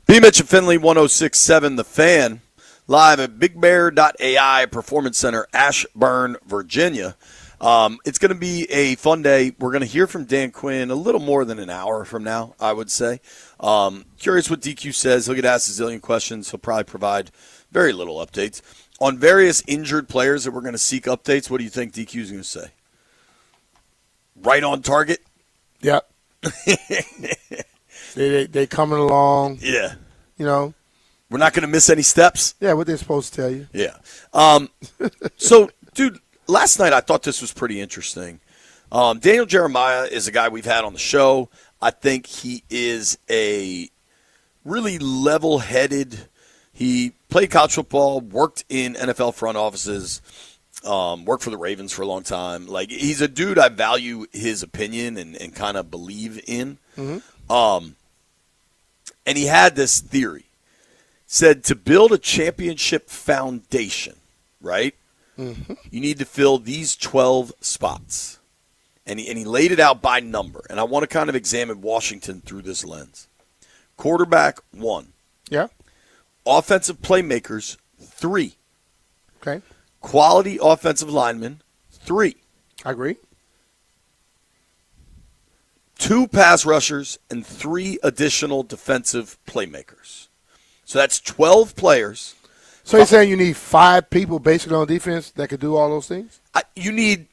BMitch Finlay, 106.7 The Fan, live at BigBear.ai Performance Center, Ashburn, Virginia. It's going to be a fun day. We're going to hear from Dan Quinn a little more than an hour from now, I would say. Curious what DQ says. He'll get asked a zillion questions. He'll probably provide very little updates. On various injured players that we're going to seek updates, what do you think DQ is going to say? Right on target? Yep. They coming along. Yeah. You know. We're not going to miss any steps? Yeah, what they're supposed to tell you. Yeah. So, dude, last night I thought this was pretty interesting. Daniel Jeremiah is a guy we've had on the show. I think he is a really level-headed. He played college football, worked in NFL front offices, worked for the Ravens for a long time. Like, he's a dude I value his opinion and kind of believe in. Mm-hmm. And he had this theory. Said to build a championship foundation, right? Mm-hmm. You need to fill these 12 spots. And he laid it out by number. And I want to kind of examine Washington through this lens. Quarterback, 1. Yeah. Offensive playmakers, 3. Okay. Quality offensive linemen, 3. I agree. 2 pass rushers and 3 additional defensive playmakers. So that's 12 players. So you're saying you need 5 people basically on defense that could do all those things? I think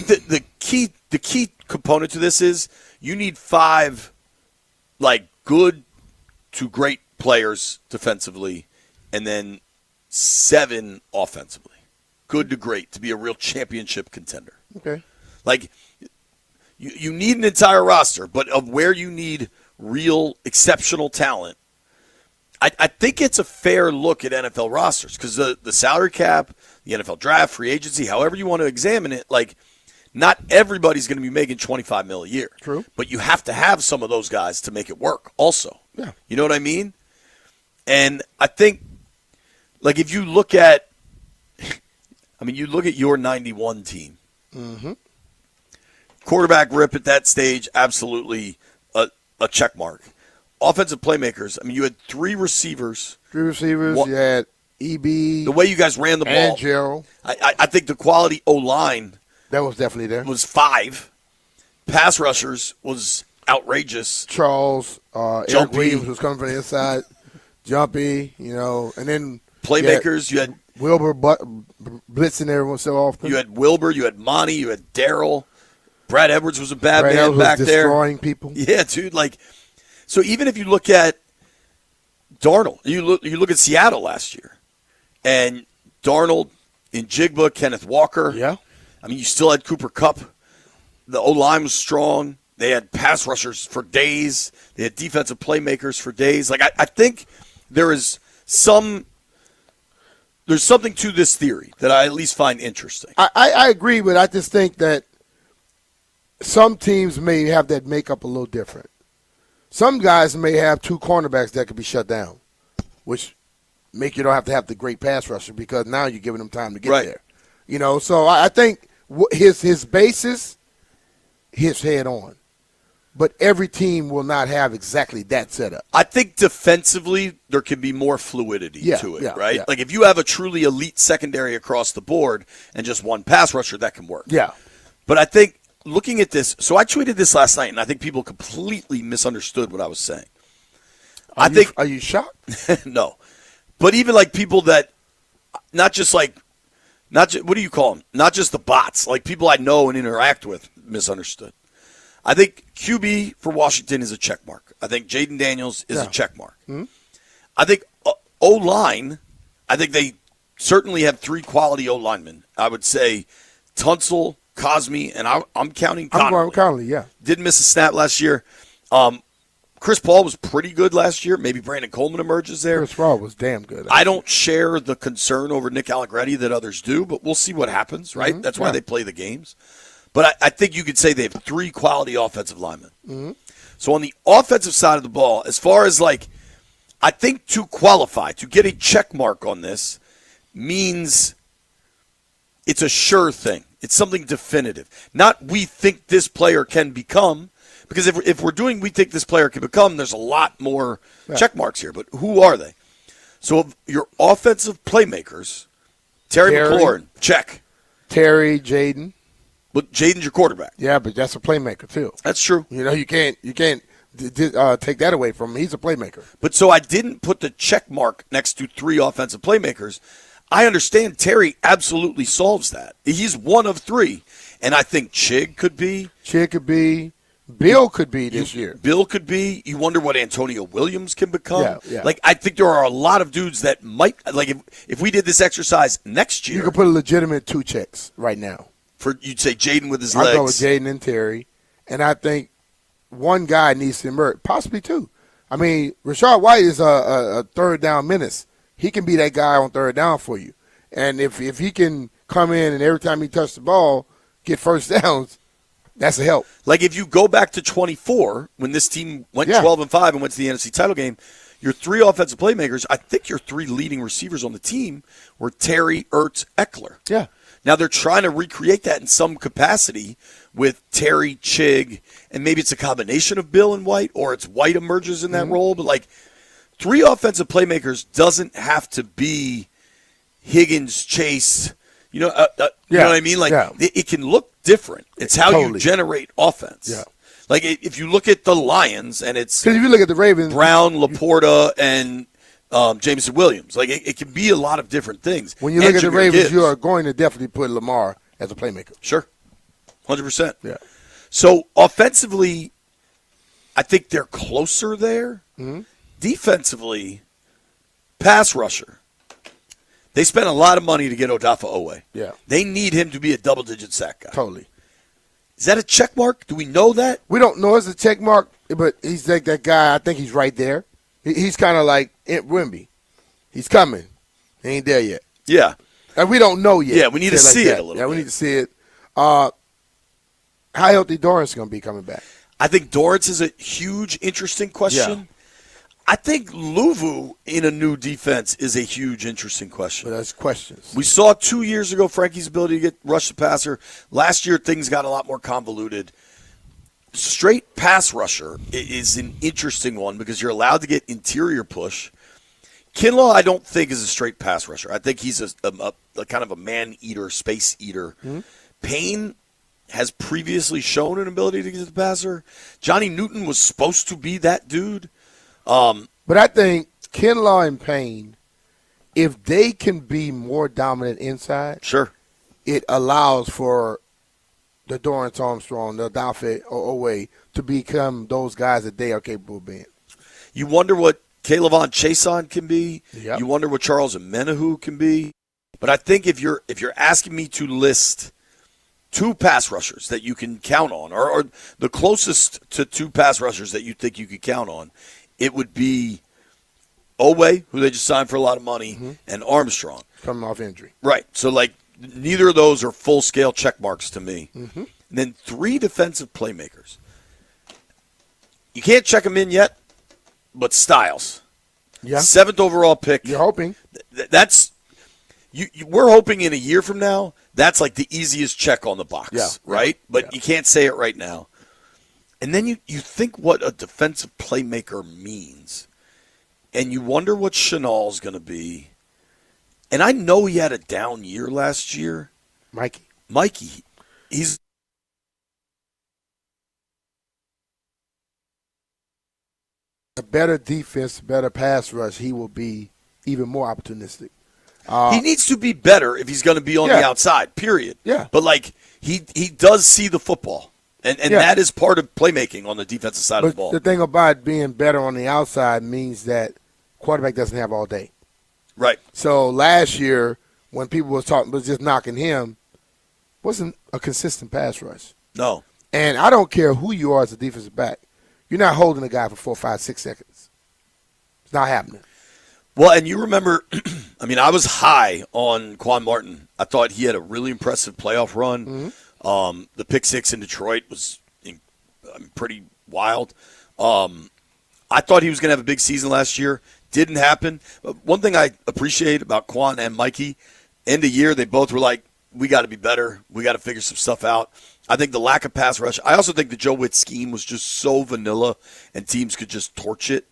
that the key component to this is you need 5 like good to great players defensively, and then 7 offensively. Good to great to be a real championship contender. Okay. Like you need an entire roster, but of where you need real exceptional talent, I think it's a fair look at NFL rosters because the salary cap, the NFL draft, free agency, however you want to examine it, like not everybody's going to be making $25 million a year. True. But you have to have some of those guys to make it work also. Yeah. You know what I mean? And I think, like, if you look at, you look at your 91 team. Mm-hmm. Quarterback rip at that stage, absolutely a check mark. Offensive playmakers, you had 3 receivers. 3 receivers, you had EB. The way you guys ran the ball. And Gerald. I think the quality O-line. That was definitely there. Was 5. Pass rushers was outrageous. Charles, Eric Williams was coming from the inside. Jumpy, and then playmakers. You had Wilbur blitzing every so often. You had Wilbur. You had Monty. You had Darryl. Brad Edwards was a bad Brad man Edwards back was there. Destroying people. Yeah, dude. So even if you look at Darnold, you look at Seattle last year, and Darnold, Njigba, Kenneth Walker. Yeah. You still had Cooper Kupp. The O-line was strong. They had pass rushers for days. They had defensive playmakers for days. I think there's something to this theory that I at least find interesting. I agree, but I just think that some teams may have that makeup a little different. Some guys may have two cornerbacks that could be shut down, which make you don't have to have the great pass rusher because now you're giving them time to get there. You know, so I think his basis, his head on. But every team will not have exactly that setup. I think defensively there can be more fluidity to it, right? Yeah. Like if you have a truly elite secondary across the board and just one pass rusher, that can work. Yeah. But I think looking at this, so I tweeted this last night, and I think people completely misunderstood what I was saying. Are you shocked? No. But even like people that, what do you call them? Not just the bots, like people I know and interact with misunderstood. I think QB for Washington is a check mark. I think Jaden Daniels is a check mark. Mm-hmm. I think O-line, I think they certainly have three quality O-linemen. I would say Tunsil, Cosme, and I'm counting Connolly. I'm going Connolly, yeah. Didn't miss a snap last year. Chris Paul was pretty good last year. Maybe Brandon Coleman emerges there. Chris Paul was damn good. I don't share the concern over Nick Allegretti that others do, but we'll see what happens, right? Mm-hmm. That's why they play the games. But I think you could say they have three quality offensive linemen. Mm-hmm. So on the offensive side of the ball, as far as I think to qualify, to get a check mark on this means it's a sure thing. It's something definitive. Not we think this player can become, because if we're doing we think this player can become, there's a lot more check marks here. But who are they? So your offensive playmakers, Terry McLaurin, check. Terry, Jaden. But Jaden's your quarterback. Yeah, but that's a playmaker too. That's true. You know, you can't take that away from him. He's a playmaker. But so I didn't put the check mark next to three offensive playmakers. I understand Terry absolutely solves that. He's one of three. And I think Chig could be. Bill could be this year. Bill could be. You wonder what Antonio Williams can become. Yeah. Like, I think there are a lot of dudes that might, like, if we did this exercise next year. You could put a legitimate two checks right now. You'd say Jaden with his legs. I'd go with Jaden and Terry. And I think one guy needs to emerge, possibly two. I mean, Rashad White is a third down menace. He can be that guy on third down for you. And if he can come in and every time he touches the ball, get first downs, that's a help. Like if you go back to 24, when this team went 12-5 and went to the NFC title game, your three offensive playmakers, I think your three leading receivers on the team were Terry, Ertz, Eckler. Yeah. Now they're trying to recreate that in some capacity with Terry, Chig, and maybe it's a combination of Bill and White, or it's White emerges in that role. But like three offensive playmakers doesn't have to be Higgins, Chase. You know what I mean? Like it can look different. It's how you generate offense. Yeah. Like if you look at the Lions, and it's because if you look at the Ravens, Brown, Laporta, and Jameson Williams. Like it can be a lot of different things. When you look at the Ravens, you are going to definitely put Lamar as a playmaker. Sure, 100%. Yeah. So offensively, I think they're closer there. Mm-hmm. Defensively, pass rusher. They spent a lot of money to get Odafe Owe. Yeah. They need him to be a double-digit sack guy. Totally. Is that a check mark? Do we know that? We don't know it's a check mark, but he's like that guy. I think he's right there. He's kind of like Wemby. He's coming. He ain't there yet. Yeah. And we don't know yet. Yeah, we need to see it a little bit. Yeah, we need to see it. How healthy Dorrance going to be coming back? I think Dorrance is a huge, interesting question. Yeah. I think Luvu in a new defense is a huge, interesting question. But that's questions. We saw 2 years ago Frankie's ability to rush the passer. Last year, things got a lot more convoluted. Straight pass rusher is an interesting one because you're allowed to get interior push. Kinlaw, I don't think, is a straight pass rusher. I think he's a kind of a man-eater, space-eater. Mm-hmm. Payne has previously shown an ability to get to the passer. Johnny Newton was supposed to be that dude. But I think Kinlaw and Payne, if they can be more dominant inside, sure, it allows for the Dorrance Armstrong, the Odafe Owe to become those guys that they are capable of being. You wonder what Kaylavon Chason can be. Yep. You wonder what Charles Menahu can be. But I think if you're asking me to list two pass rushers that you can count on, or the closest to two pass rushers that you think you could count on, it would be Owe, who they just signed for a lot of money, and Armstrong. Coming off injury. Right. So, like, neither of those are full-scale check marks to me. and then 3 defensive playmakers. You can't check them in yet, but Styles, Yeah. 7th overall pick. You're hoping. That's we're hoping in a year from now. That's like the easiest check on the box, right? But you can't say it right now. And then you think what a defensive playmaker means, and you wonder what Chenal's going to be. And I know he had a down year last year. Mikey, he's a better defense, better pass rush. He will be even more opportunistic. he needs to be better if he's going to be on the outside, period. Yeah. But, like, he does see the football, and that is part of playmaking on the defensive side of the ball. The thing about being better on the outside means that quarterback doesn't have all day. Right. So last year, when people was just knocking him, wasn't a consistent pass rush. No. And I don't care who you are as a defensive back. You're not holding a guy for 4, 5, 6 seconds. It's not happening. Well, and you remember, I mean, I was high on Quan Martin. I thought he had a really impressive playoff run. The pick 6 in Detroit was pretty wild. I thought he was going to have a big season last year. Didn't happen. One thing I appreciate about Quan and Mikey, end of year, they both were like, we got to be better. We got to figure some stuff out. I think the lack of pass rush. I also think the Joe Witt scheme was just so vanilla and teams could just torch it.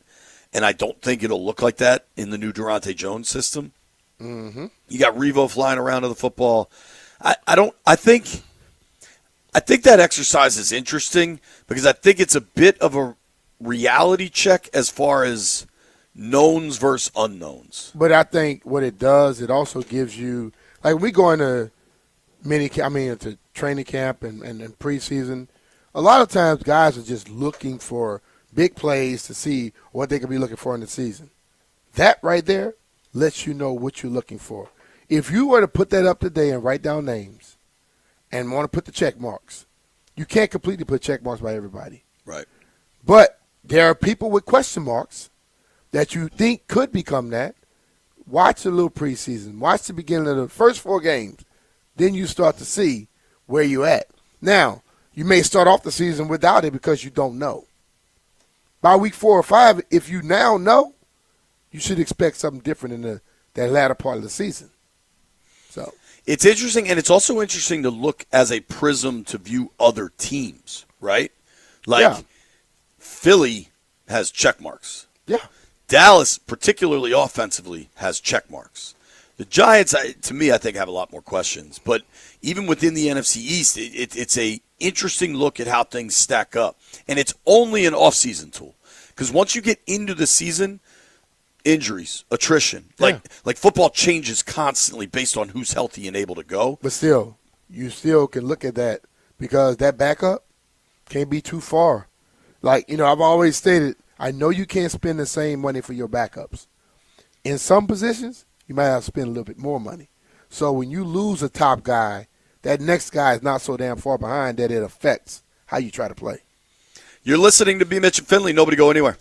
And I don't think it'll look like that in the new Durante Jones system. Mm-hmm. You got Revo flying around to the football. I think that exercise is interesting because I think it's a bit of a reality check as far as knowns versus unknowns. But I think what it does, it also gives you, like we go into into training camp and preseason, a lot of times guys are just looking for big plays to see what they could be looking for in the season. That right there lets you know what you're looking for. If you were to put that up today and write down names and want to put the check marks, you can't completely put check marks by everybody. Right. But there are people with question marks that you think could become that. Watch a little preseason. Watch the beginning of the first 4 games. Then you start to see where you're at. Now, you may start off the season without it because you don't know. By week 4 or 5, if you now know, you should expect something different in that latter part of the season. So it's interesting, and it's also interesting to look as a prism to view other teams, right? Like Philly has check marks. Yeah. Dallas, particularly offensively, has check marks. The Giants, to me, I think have a lot more questions. But even within the NFC East, it's a interesting look at how things stack up. And it's only an offseason tool. Because once you get into the season, injuries, attrition, like football changes constantly based on who's healthy and able to go. But still, you still can look at that because that backup can't be too far. Like, I've always stated, I know you can't spend the same money for your backups. In some positions, you might have to spend a little bit more money. So when you lose a top guy, that next guy is not so damn far behind that it affects how you try to play. You're listening to BMitch Finlay. Nobody go anywhere.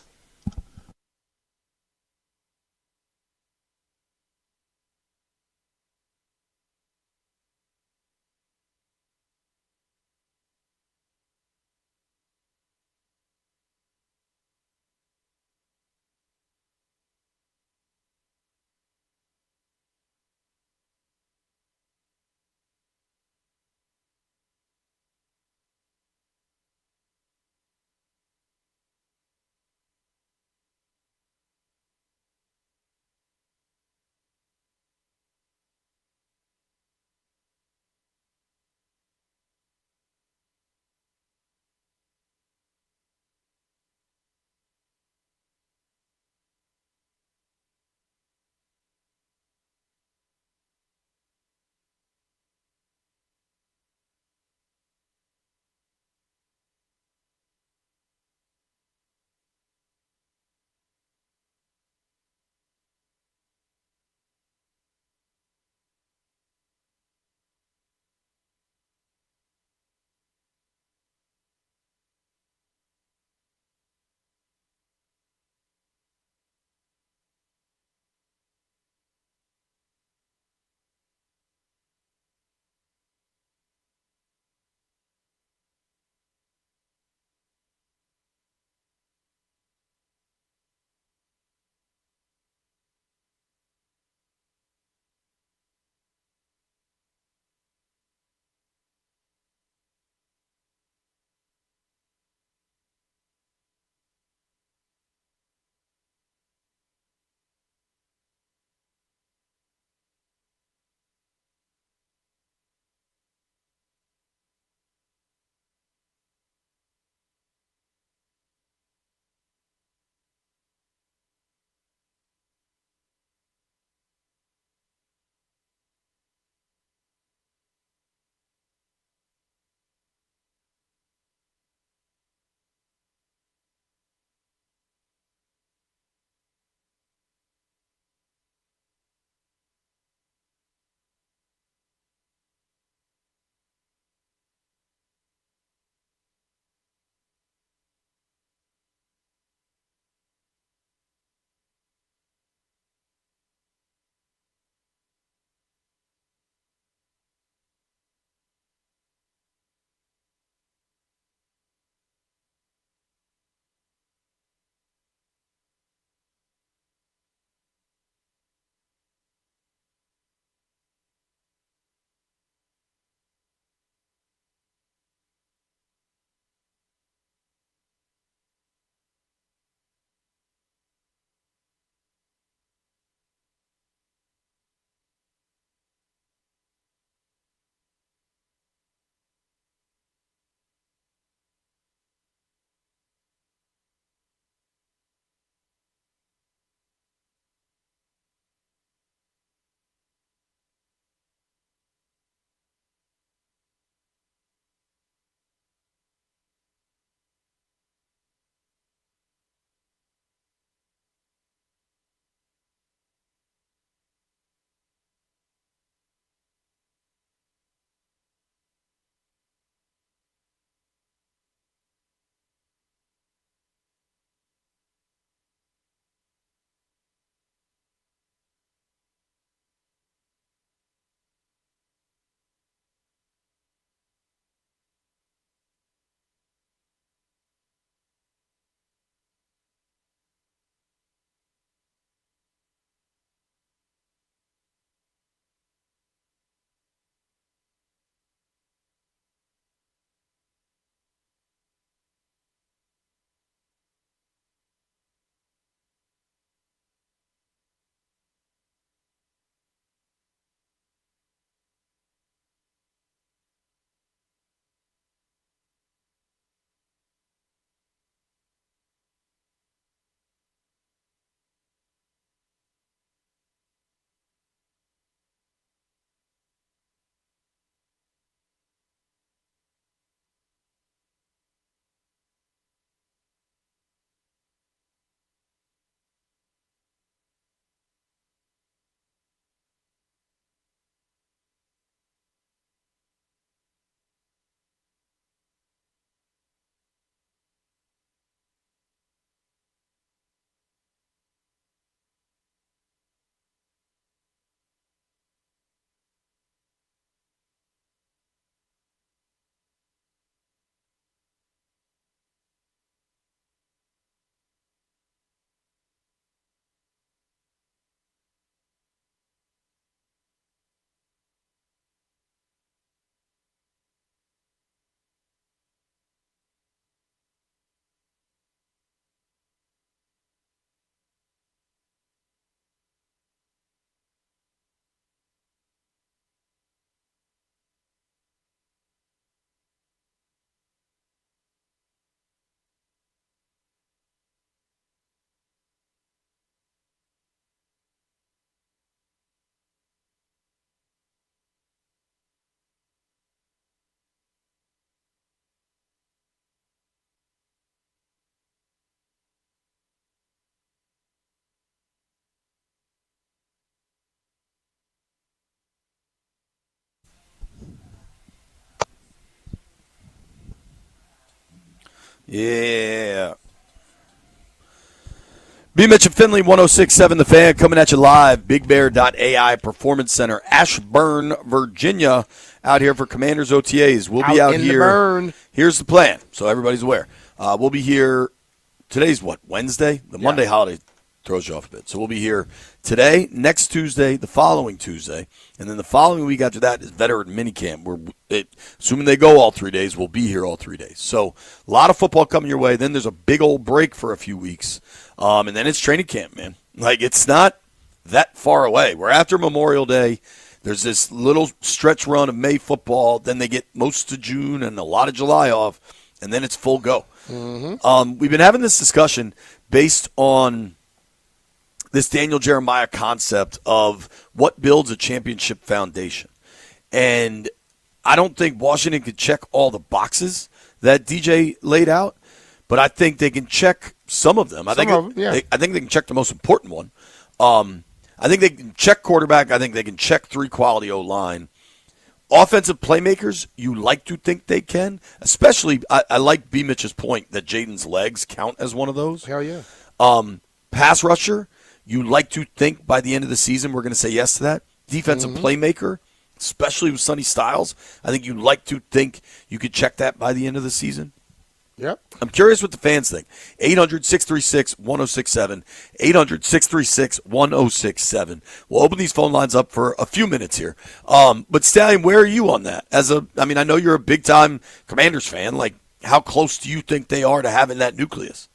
Yeah. BMitch Finlay, 106.7 The Fan, coming at you live. BigBear.ai Performance Center, Ashburn, Virginia, out here for Commanders OTAs. We'll be out in here. The burn. Here's the plan, so everybody's aware. We'll be here. Today's what, Wednesday? The Monday holiday throws you off a bit. So we'll be here today, next Tuesday, the following Tuesday, and then the following week after that is veteran minicamp. Assuming they go all 3 days, we'll be here all 3 days. So a lot of football coming your way. Then there's a big old break for a few weeks, and then it's training camp, man. Like, it's not that far away. We're after Memorial Day. There's this little stretch run of May football. Then they get most of June and a lot of July off, and then it's full go. Mm-hmm. We've been having this discussion based on this Daniel Jeremiah concept of what builds a championship foundation. And I don't think Washington could check all the boxes that DJ laid out, but I think they can check some of them. I think they can check the most important one. I think they can check quarterback. I think they can check 3 quality O-line. Offensive playmakers, you like to think they can. Especially, I like BMitch's point that Jaden's legs count as one of those. Hell yeah. Pass rusher, you like to think by the end of the season we're going to say yes to that. Defensive playmaker, especially with Sonny Styles, I think you like to think you could check that by the end of the season. Yep. I'm curious what the fans think. 800-636-1067. 800-636-1067. We'll open these phone lines up for a few minutes here. But Stallion, where are you on that? I know you're a big-time Commanders fan. Like, how close do you think they are to having that nucleus?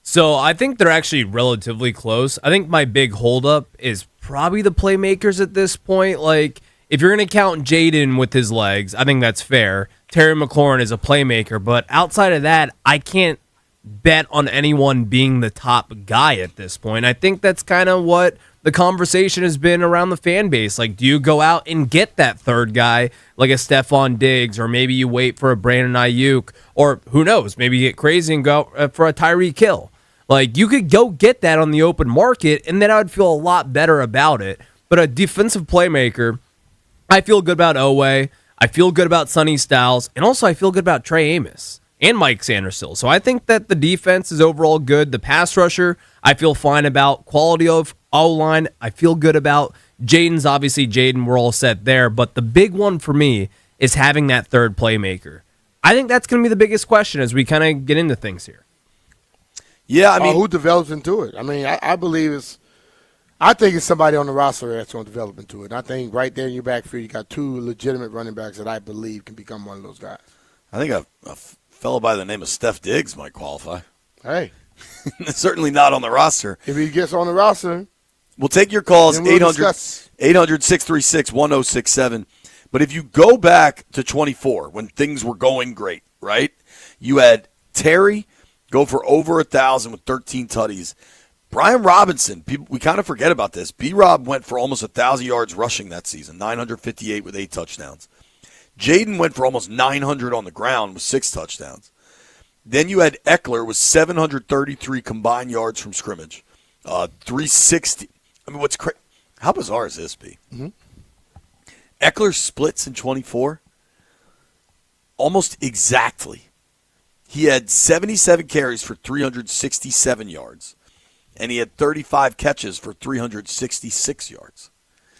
So I think they're actually relatively close. I think my big holdup is probably the playmakers at this point. Like, if you're going to count Jaden with his legs, I think that's fair. Terry McLaurin is a playmaker, but outside of that, I can't bet on anyone being the top guy at this point. I think that's kind of what the conversation has been around the fan base. Like, do you go out and get that third guy like a Stephon Diggs, or maybe you wait for a Brandon Ayuk, or who knows, maybe you get crazy and go for a Tyreek Hill. Like, you could go get that on the open market, and then I would feel a lot better about it. But a defensive playmaker, I feel good about Owe. I feel good about Sonny Styles, and also I feel good about Trey Amos and Mike Sandersill. So I think that the defense is overall good. The pass rusher, I feel fine about. Quality of O-line, I feel good about. Jaden's obviously Jaden. We're all set there. But the big one for me is having that third playmaker. I think that's going to be the biggest question as we kind of get into things here. Yeah, I mean, who develops into it? I mean, I believe I think it's somebody on the roster that's going to develop into it. And I think right there in your backfield, you got 2 legitimate running backs that I believe can become one of those guys. I think a fellow by the name of Steph Diggs might qualify. Hey. Certainly not on the roster. If he gets on the roster. We'll take your calls, we'll 800-636-1067. But if you go back to 24, when things were going great, right? You had Terry go for over 1,000 with 13 tutties. Brian Robinson, we kind of forget about this. B-Rob went for almost 1,000 yards rushing that season, 958 with 8 touchdowns. Jaden went for almost 900 on the ground with 6 touchdowns. Then you had Eckler with 733 combined yards from scrimmage, 360. I mean, how bizarre is this, B? Mm-hmm. Eckler splits in 24 almost exactly. He had 77 carries for 367 yards. And he had 35 catches for 366 yards.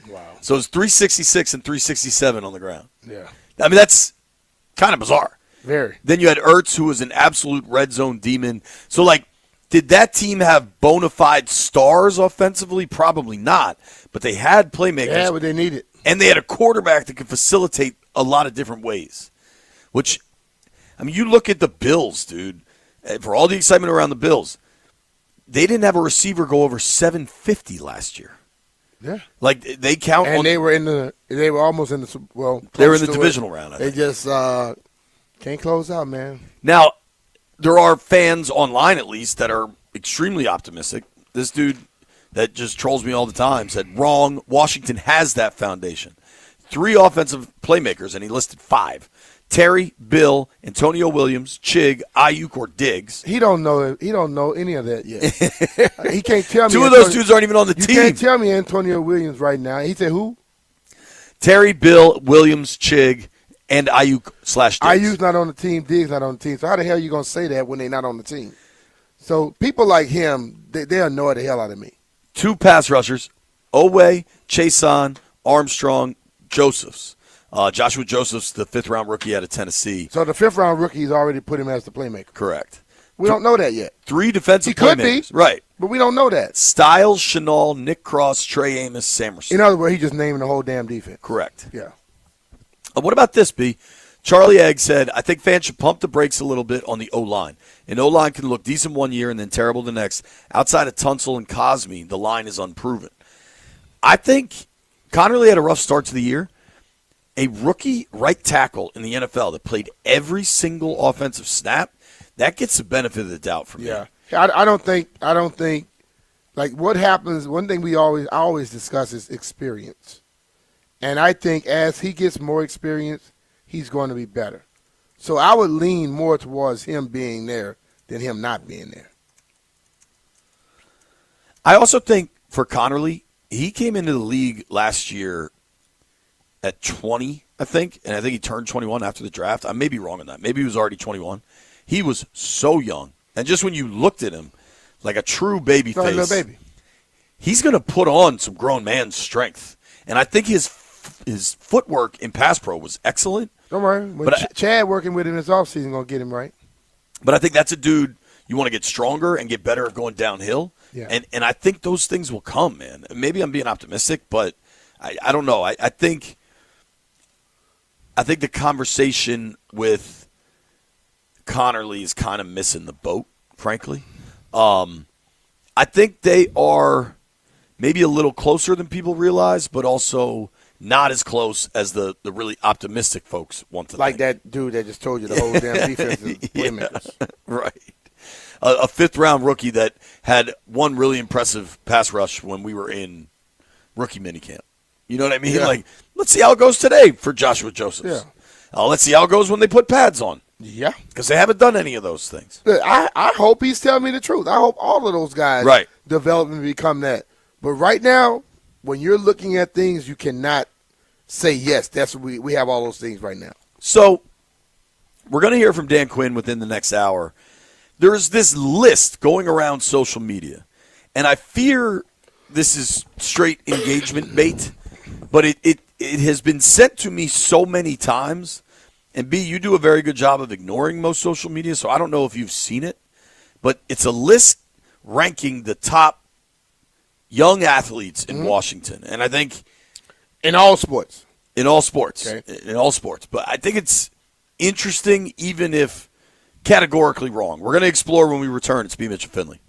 Wow. So it's 366 and 367 on the ground. Yeah. I mean, that's kind of bizarre. Very. Then you had Ertz, who was an absolute red zone demon. So, like, did that team have bona fide stars offensively? Probably not. But they had playmakers. Yeah, but they needed. And they had a quarterback that could facilitate a lot of different ways. Which, I mean, you look at the Bills, dude. For all the excitement around the Bills, they didn't have a receiver go over 750 last year. Yeah, like they count. And on, they were almost in the they were in the divisional round. They just can't close out, man. Now there are fans online, at least, that are extremely optimistic. This dude that just trolls me all the time said, "Wrong. Washington has that foundation. 3 offensive playmakers," and he listed 5. Terry, Bill, Antonio Williams, Chig, Ayuk, or Diggs. He don't know any of that yet. He can't tell me. 2 of those dudes aren't even on the team. You can't tell me Antonio Williams right now. He said who? Terry, Bill, Williams, Chig, And Ayuk/Diggs. Ayuk's not on the team. Diggs not on the team. So how the hell are you going to say that when they're not on the team? So people like him, they annoy the hell out of me. 2 pass rushers, Owe, Chason, Armstrong, Josephs. Joshua Josephs, the 5th-round rookie out of Tennessee. So the 5th-round rookie's already put him as the playmaker. Correct. We don't know that yet. 3 defensive He could playmakers. be. Right. But we don't know that. Styles, Chenal, Nick Cross, Trey Amos, Samerson. In other words, he's just naming the whole damn defense. Correct. Yeah. What about this, B? Charlie Egg said, I think fans should pump the brakes a little bit on the O-line. An O-line can look decent one year and then terrible the next. Outside of Tunsil and Cosme, the line is unproven. I think Connerly had a rough start to the year. A rookie right tackle in the NFL that played every single offensive snap, that gets the benefit of the doubt for me. Yeah. I don't think like what happens, one thing I always discuss is experience. And I think as he gets more experience, he's going to be better. So I would lean more towards him being there than him not being there. I also think for Connerly, he came into the league last year at 20, I think, and I think he turned 21 after the draft. I may be wrong on that. Maybe he was already 21. He was so young. And just when you looked at him like a true baby Like a face, little baby. he's going to put on some grown man strength. And I think his footwork in pass pro was excellent. Don't worry. When Chad working with him this offseason going to get him right. But I think that's a dude you want to get stronger and get better at going downhill. Yeah. And I think those things will come, man. Maybe I'm being optimistic, but I don't know. I think the conversation with Connerly is kind of missing the boat, frankly. I think they are maybe a little closer than people realize, but also not as close as the really optimistic folks want to Like think. that dude that just told you the whole damn defense is playmakers. Right. A 5th-round rookie that had one really impressive pass rush when we were in rookie minicamp. You know what I mean? Yeah. Like, let's see how it goes today for Joshua Josephs. Yeah. Let's see how it goes when they put pads on. Yeah. Because they haven't done any of those things. Look, I hope he's telling me the truth. I hope all of those guys Right. develop and become that. But right now, when you're looking at things, you cannot say yes. That's what we have all those things right now. So we're going to hear from Dan Quinn within the next hour. There is this list going around social media, and I fear this is straight engagement bait, but it has been sent to me so many times. And B, you do a very good job of ignoring most social media, so I don't know if you've seen it, but it's a list ranking the top young athletes in Washington. And I think in all sports. In all sports. Okay. In all sports. But I think it's interesting, even if categorically wrong. We're going to explore when we return. It's BMitch Finlay.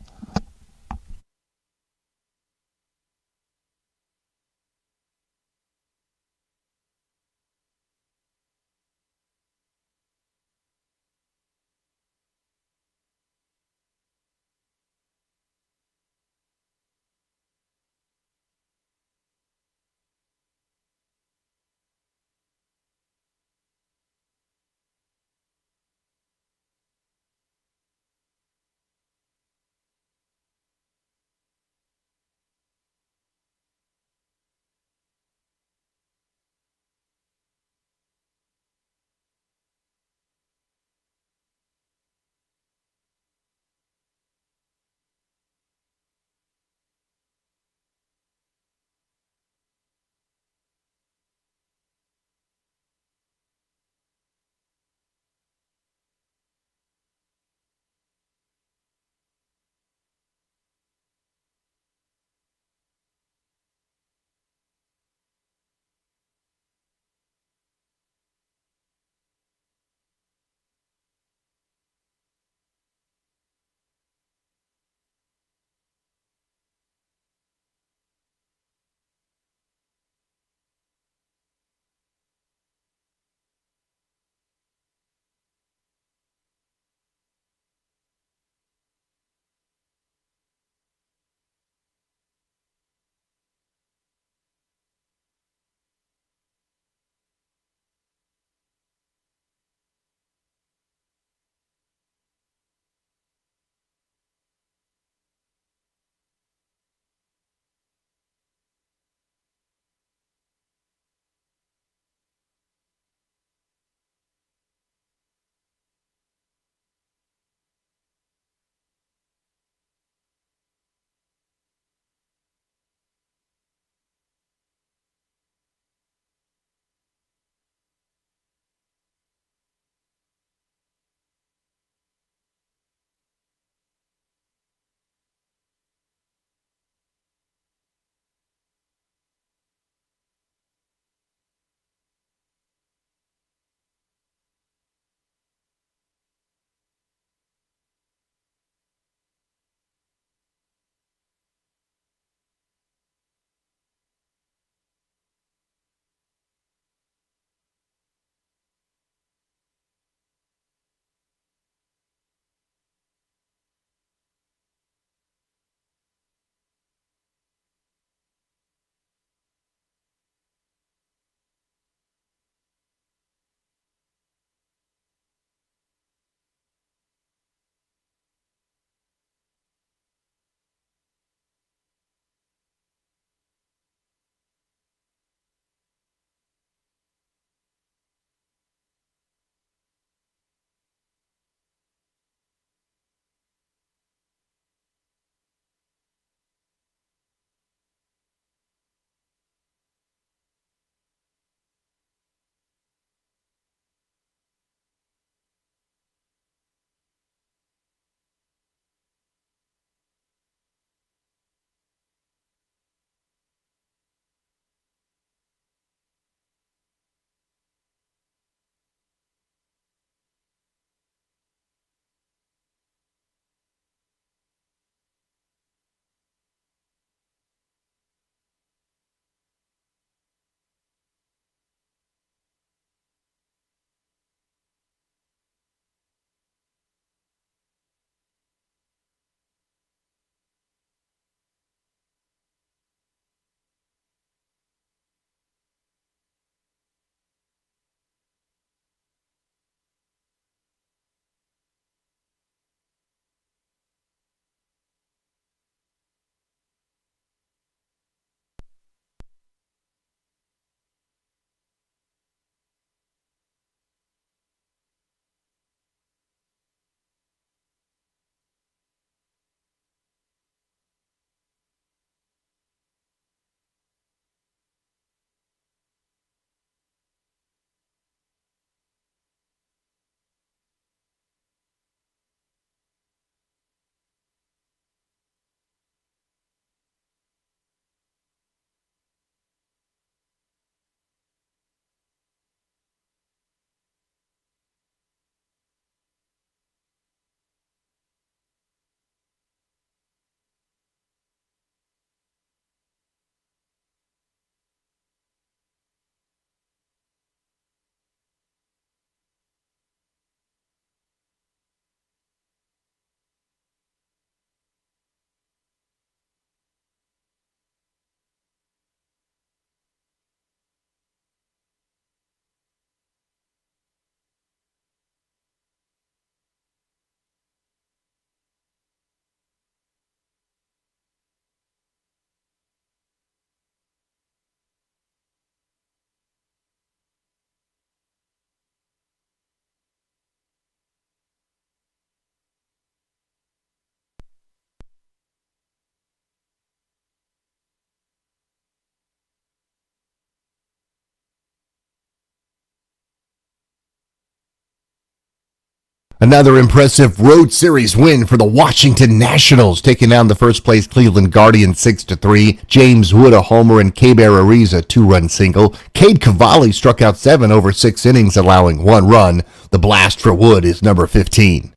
Another impressive Road Series win for the Washington Nationals, taking down the first-place Cleveland Guardians 6-3. James Wood a homer and Keber Ariz a two-run single. Cade Cavalli struck out 7 over 6 innings, allowing 1 run. The blast for Wood is number 15.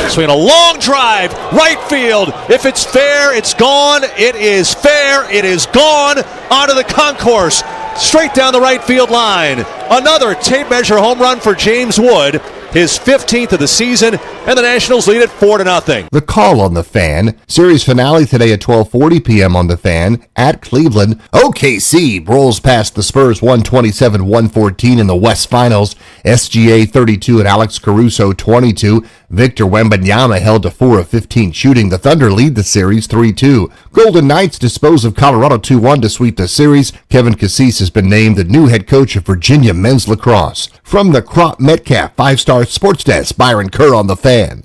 Swinging a long drive, right field. If it's fair, it's gone. It is fair. It is gone onto the concourse, straight down the right field line. Another tape measure home run for James Wood, his 15th of the season, and the Nationals lead it 4-0. The Call on the Fan. Series finale today at 12:40 p.m. on the Fan at Cleveland. OKC rolls past the Spurs 127-114 in the West Finals. SGA 32 and Alex Caruso 22. Victor Wembanyama held to 4 of 15 shooting. The Thunder lead the series 3-2. Golden Knights dispose of Colorado 2-1 to sweep the series. Kevin Cassis has been named the new head coach of Virginia men's lacrosse. From the Crop Metcalf 5-Star Sports Desk, Byron Kerr on the Fan.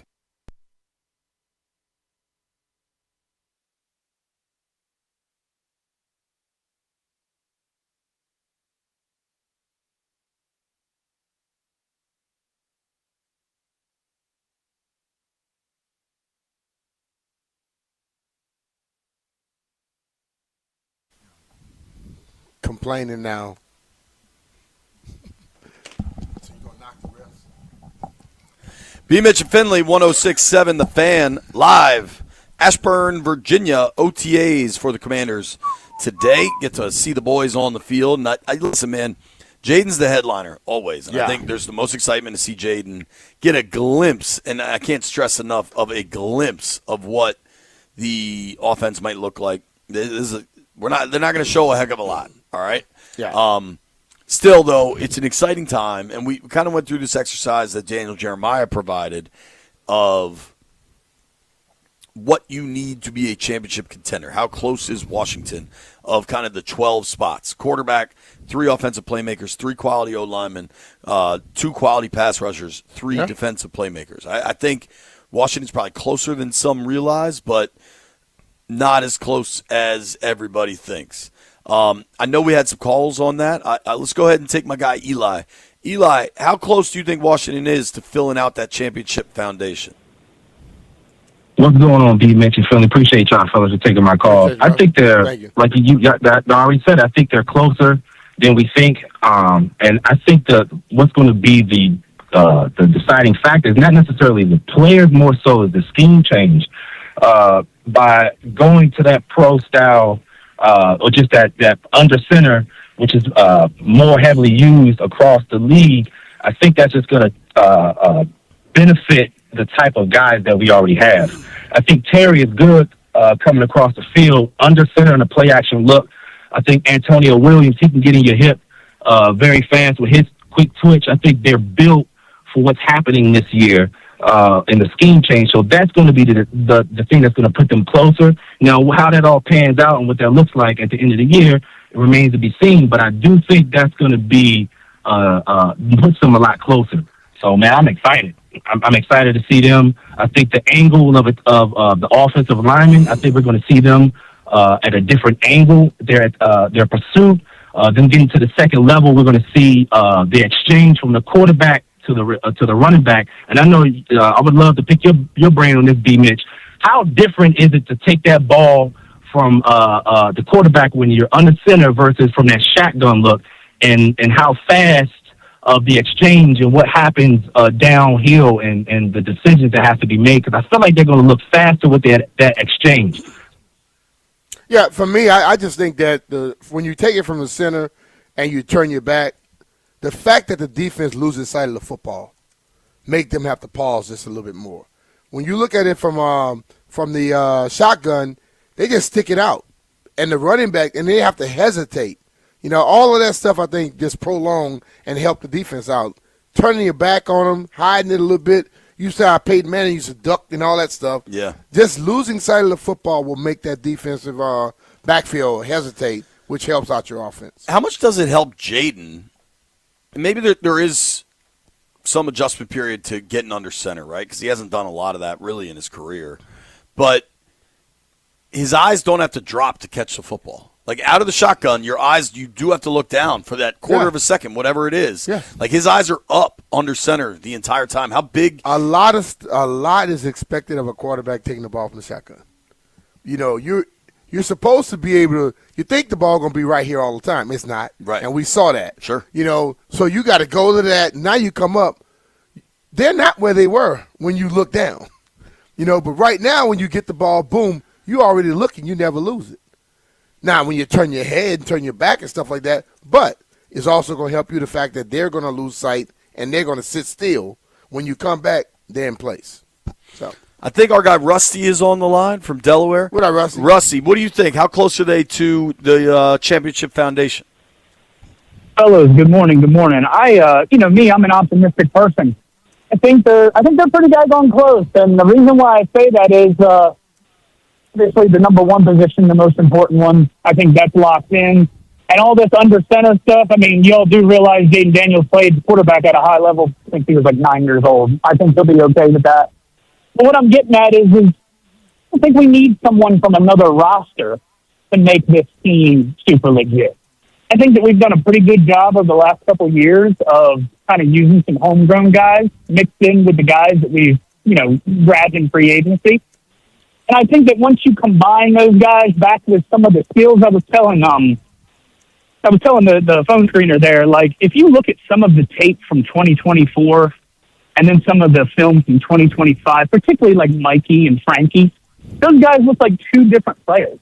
Complaining now. BMitch Finlay, 106.7 The Fan, live. Ashburn, Virginia, OTAs for the Commanders today. Get to see the boys on the field. And I listen, man, Jaden's the headliner, always. And I think there's the most excitement to see Jaden get a glimpse, and I can't stress enough of a glimpse of what the offense might look like. They're not going to show a heck of a lot, all right? Yeah. Still, though, it's an exciting time, and we kind of went through this exercise that Daniel Jeremiah provided of what you need to be a championship contender. How close is Washington of kind of the 12 spots? Quarterback, 3 offensive playmakers, 3 quality O-linemen, 2 quality pass rushers, 3 defensive playmakers. I think Washington's probably closer than some realize, but not as close as everybody thinks. I know we had some calls on that. Let's go ahead and take my guy Eli. Eli, how close do you think Washington is to filling out that championship foundation? What's going on, BMitch Finlay? Appreciate y'all fellas for taking my call. I think they're, like you got that I already said, I think they're closer than we think. And I think that what's going to be the deciding factor is not necessarily the players, more so is the scheme change. By going to that pro style, or just that under center, which is more heavily used across the league, I think that's just going to benefit the type of guys that we already have. I think Terry is good coming across the field, under center in a play action look. I think Antonio Williams, he can get in your hip very fast with his quick twitch. I think they're built for what's happening this year in the scheme change. So that's going to be the thing that's going to put them closer. Now, how that all pans out and what that looks like at the end of the year, it remains to be seen. But I do think that's going to be puts them a lot closer. So, man, I'm excited. I'm excited to see them. I think the angle of the offensive linemen, I think we're going to see them at a different angle. Their pursuit, them getting to the second level, we're going to see the exchange from the quarterback to the running back. And I know I would love to pick your brain on this, BMitch. How different is it to take that ball from the quarterback when you're under center versus from that shotgun look, and how fast of the exchange and what happens downhill and the decisions that have to be made? Because I feel like they're going to look faster with that exchange. Yeah, for me, I just think that when you take it from the center and you turn your back, the fact that the defense loses sight of the football make them have to pause just a little bit more. When you look at it from the shotgun, they just stick it out. And the running back, and they have to hesitate. You know, all of that stuff I think just prolong and help the defense out. Turning your back on them, hiding it a little bit. You saw how Peyton Manning used to duck and all that stuff. Yeah. Just losing sight of the football will make that defensive backfield hesitate, which helps out your offense. How much does it help Jaden? Maybe there is some adjustment period to getting under center, right? Because he hasn't done a lot of that really in his career. But his eyes don't have to drop to catch the football. Like out of the shotgun, your eyes, you do have to look down for that quarter of a second, whatever it is. Yeah. Like his eyes are up under center the entire time. How big? A lot is expected of a quarterback taking the ball from the shotgun. You know, you're supposed to be able to. You think the ball going to be right here all the time. It's not. Right. And we saw that. Sure. You know, so you got to go to that. Now you come up. They're not where they were when you look down. You know, but right now when you get the ball, boom, you already looking. You never lose it. Now, when you turn your head and turn your back and stuff like that, but it's also going to help you the fact that they're going to lose sight and they're going to sit still. When you come back, they're in place. So I think our guy Rusty is on the line from Delaware. What up, Rusty? Rusty, what do you think? How close are they to the Championship Foundation? Fellas, good morning. Good morning. I'm an optimistic person. I think they're pretty daggone close, and the reason why I say that is obviously the number one position, the most important one. I think that's locked in. And all this under center stuff, I mean, y'all do realize Jaden Daniels played quarterback at a high level. I think he was like 9 years old. I think he'll be okay with that. But what I'm getting at is I think we need someone from another roster to make this team super legit. I think that we've done a pretty good job over the last couple of years of kind of using some homegrown guys mixed in with the guys that we've, grabbed in free agency. And I think that once you combine those guys back with some of the skills, I was telling the phone screener there, like if you look at some of the tape from 2024 and then some of the film from 2025, particularly like Mikey and Frankie, those guys look like two different players.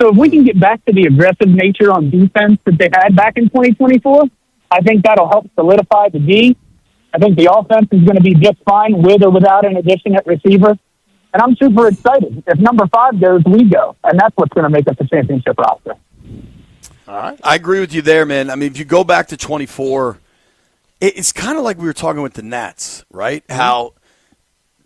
So if we can get back to the aggressive nature on defense that they had back in 2024, I think that'll help solidify the D. I think the offense is going to be just fine with or without an addition at receiver. And I'm super excited. If number 5 goes, we go. And that's what's going to make us a championship roster. All right. I agree with you there, man. I mean, if you go back to 24, it's kind of like we were talking with the Nats, right? Mm-hmm. How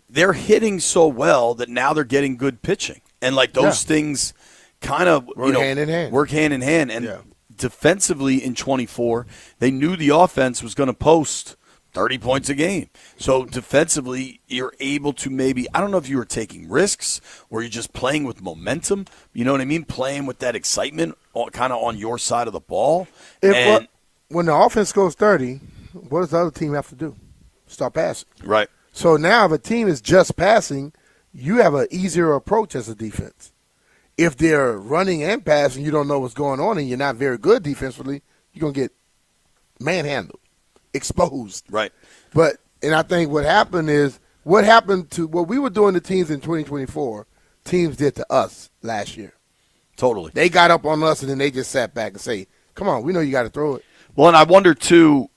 they're hitting so well that now they're getting good pitching. And, like, those things kind of work hand in hand. And defensively in 24, they knew the offense was going to post 30 points a game. So defensively, you're able to maybe, I don't know if you were taking risks or you're just playing with momentum. You know what I mean? Playing with that excitement kind of on your side of the ball. When the offense goes 30, what does the other team have to do? Start passing. Right. So now if a team is just passing, you have an easier approach as a defense. If they're running and passing, you don't know what's going on and you're not very good defensively, you're going to get manhandled. Exposed. Right. And I think what happened to what we were doing to teams in 2024, teams did to us last year. Totally. They got up on us and then they just sat back and say, come on, we know you got to throw it. Well, and I wonder, too,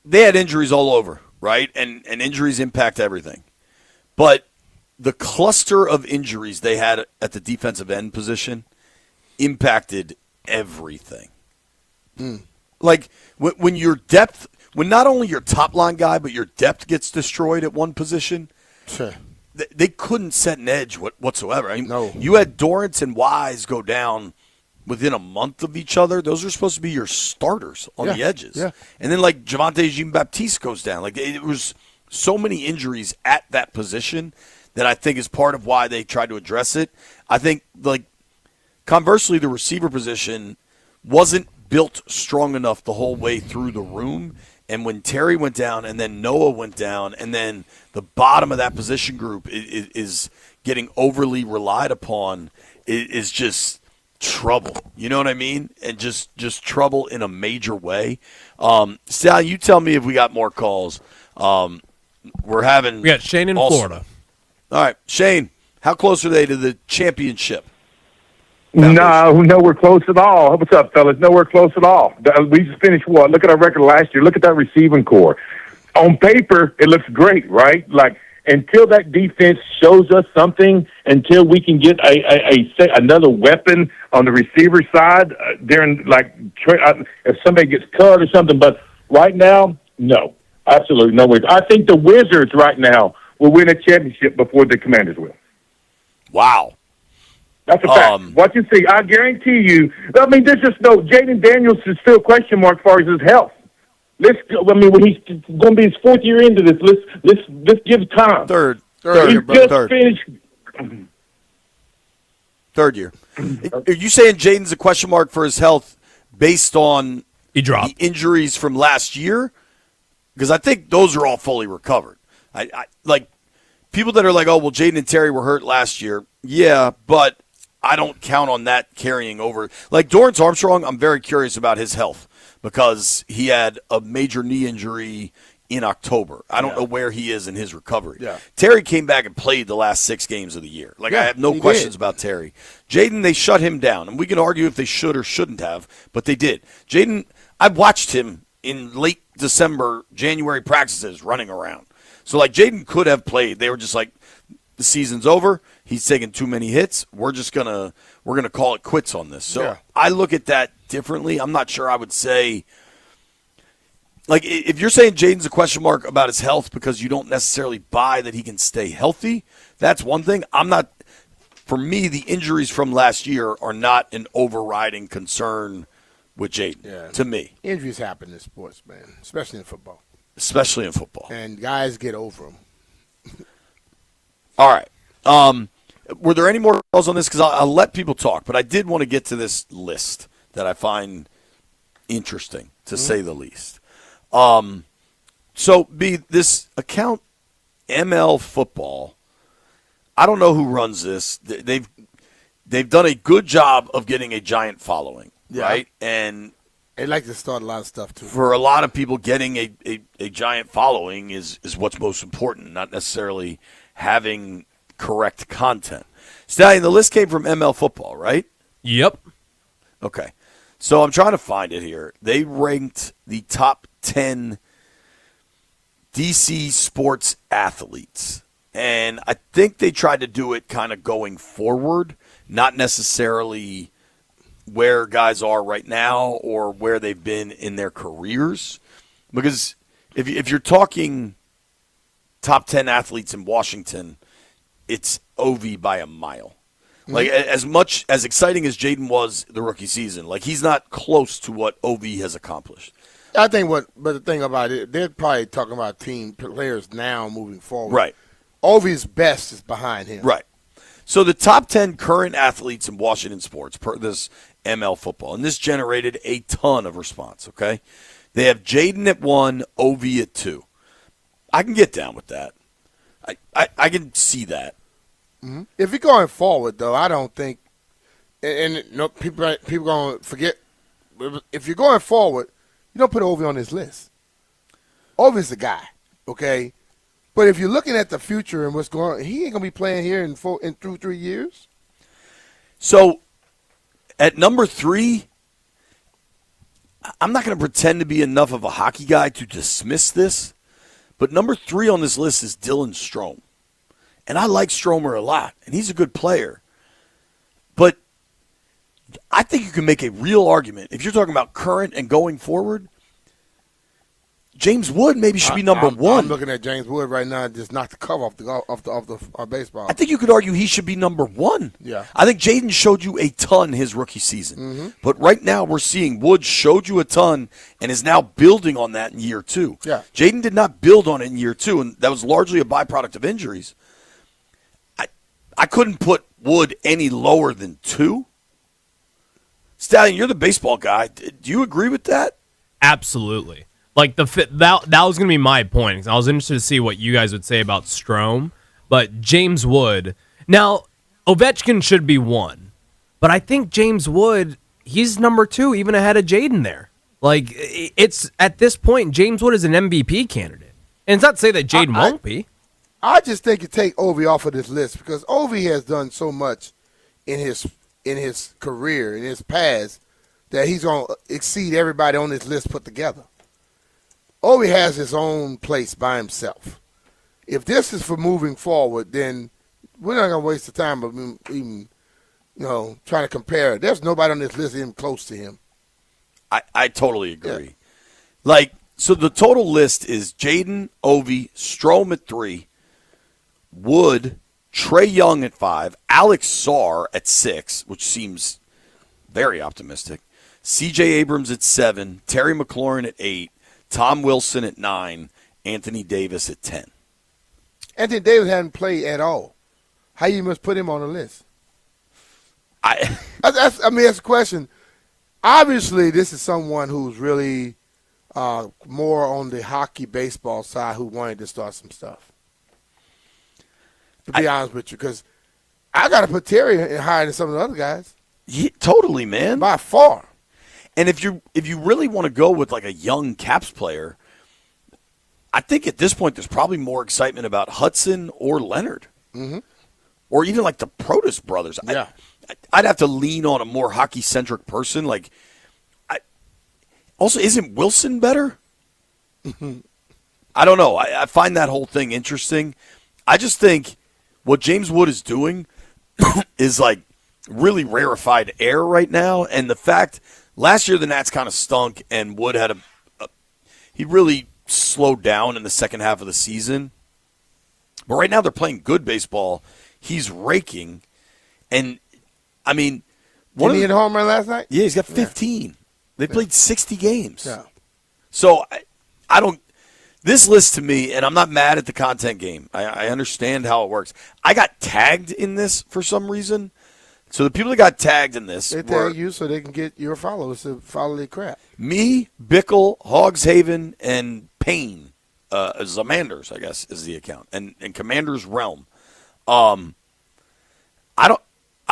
they had injuries all over, right? And injuries impact everything. But the cluster of injuries they had at the defensive end position impacted everything. Like, when your depth, when not only your top line guy, but your depth gets destroyed at one position, they couldn't set an edge whatsoever. I mean, no. You had Dorrance and Wise go down within a month of each other. Those are supposed to be your starters on the edges. Yeah. And then, like, Javonte Jean-Baptiste goes down. Like, it was so many injuries at that position that I think is part of why they tried to address it. I think, like, conversely, the receiver position wasn't built strong enough the whole way through the room. And when Terry went down and then Noah went down and then the bottom of that position group is getting overly relied upon, is just trouble. You know what I mean? And just trouble in a major way. Sal, you tell me if we got more calls. We got Shane in Florida. All right, Shane, how close are they to the championship? No, nowhere close at all. What's up, fellas? Nowhere close at all. We just finished what? Look at our record last year. Look at that receiving core. On paper, it looks great, right? Like, until that defense shows us something, until we can get another weapon on the receiver side, if somebody gets cut or something. But right now, no, absolutely no way. I think the Wizards right now will win a championship before the Commanders will. Wow. That's a fact. Watch and see. I guarantee you. I mean, there's just no. Jaden Daniels is still a question mark as far as his health. When he's going to be his 4th year into this, let's give time. Third. He just finished. Third year. Are you saying Jaden's a question mark for his health based on the injuries from last year? Because I think those are all fully recovered. I like people that are like, oh, well, Jaden and Terry were hurt last year. Yeah, but I don't count on that carrying over. Like Dorrance Armstrong, I'm very curious about his health because he had a major knee injury in October. I don't know where he is in his recovery. Yeah. Terry came back and played the last 6 games of the year. Like, I have no questions about Terry. Jaden, they shut him down. And we can argue if they should or shouldn't have, but they did. Jaden, I watched him in late December, January practices running around. So, like, Jaden could have played. They were just like, the season's over. He's taking too many hits. We're gonna call it quits on this. So I look at that differently. I'm not sure I would say, like, if you're saying Jaden's a question mark about his health because you don't necessarily buy that he can stay healthy, that's one thing. For me, the injuries from last year are not an overriding concern with Jaden, to me. Injuries happen in sports, man, especially in football. And guys get over them. All right. Were there any more calls on this? Because I'll let people talk, but I did want to get to this list that I find interesting, to say the least. So this account, ML Football, I don't know who runs this. They've done a good job of getting a giant following, right? And they like to start a lot of stuff too. For a lot of people, getting a giant following is what's most important, not necessarily having correct content. Stallion, the list came from ML Football, right? Yep. Okay. So I'm trying to find it here. They ranked the top 10 DC sports athletes. And I think they tried to do it kind of going forward, not necessarily where guys are right now or where they've been in their careers. Because if you're talking top 10 athletes in Washington, it's OV by a mile. Like, as much as exciting as Jaden was the rookie season, like, he's not close to what OV has accomplished. I think but the thing about it, they're probably talking about team players now moving forward. Right. OV's best is behind him. Right. So the top 10 current athletes in Washington sports per this ML Football, and this generated a ton of response, okay? They have Jaden at 1, OV at 2. I can get down with that. I can see that. Mm-hmm. If you're going forward, though, I don't think, and no, people going to forget, if you're going forward, you don't put Ovi on this list. Ovi's the guy, okay? But if you're looking at the future and what's going on, he ain't going to be playing here in 3 years. So at number 3, I'm not going to pretend to be enough of a hockey guy to dismiss this, but number 3 on this list is Dylan Strome. And I like Stromer a lot, and he's a good player. But I think you can make a real argument. If you're talking about current and going forward, James Wood maybe should be number 1. I'm looking at James Wood right now, just knocked the cover off the baseball. I think you could argue he should be number 1. Yeah. I think Jaden showed you a ton his rookie season. Mm-hmm. But right now we're seeing Wood showed you a ton and is now building on that in year 2. Yeah. Jaden did not build on it in year 2, and that was largely a byproduct of injuries. I couldn't put Wood any lower than 2. Stallion, you're the baseball guy. Do you agree with that? Absolutely. Like that was going to be my point. I was interested to see what you guys would say about Strome, but James Wood. Now, Ovechkin should be 1, but I think James Wood, he's number 2, even ahead of Jaden there. Like, it's at this point, James Wood is an MVP candidate, and it's not to say that Jaden won't be. I just think you take Ovi off of this list because Ovi has done so much in his career, in his past, that he's going to exceed everybody on this list put together. Ovi has his own place by himself. If this is for moving forward, then we're not going to waste the time of even trying to compare it. There's nobody on this list even close to him. I totally agree. Yeah. Like, so the total list is Jaden, Ovi, Strome at 3, Wood, Trae Young at 5, Alex Sarr at 6, which seems very optimistic, C.J. Abrams at 7, Terry McLaurin at 8, Tom Wilson at 9, Anthony Davis at 10. Anthony Davis hadn't played at all. How you must put him on the list? That's the question. Obviously, this is someone who's really more on the hockey baseball side who wanted to start some stuff. To be honest with you, because I got to put Terry higher than some of the other guys. Yeah, totally, man. By far. And if you really want to go with like a young Caps player, I think at this point there's probably more excitement about Hudson or Leonard. Mm-hmm. Or even like the Protus brothers. Yeah. I'd have to lean on a more hockey-centric person. Also, isn't Wilson better? I don't know. I find that whole thing interesting. I just think what James Wood is doing is like really rarefied air right now. And the fact last year the Nats kind of stunk and Wood had he really slowed down in the second half of the season. But right now they're playing good baseball. He's raking. And, I mean, Did he hit a home run last night? Yeah, he's got 15. Yeah. They played 60 games. Yeah. So I don't – this list to me, and I'm not mad at the content game. I understand how it works. I got tagged in this for some reason. So the people that got tagged in this They tag you so they can get your followers to follow their crap. Me, Bickle, Hogshaven, and Payne. Zamanders, I guess, is the account. And Commander's Realm. I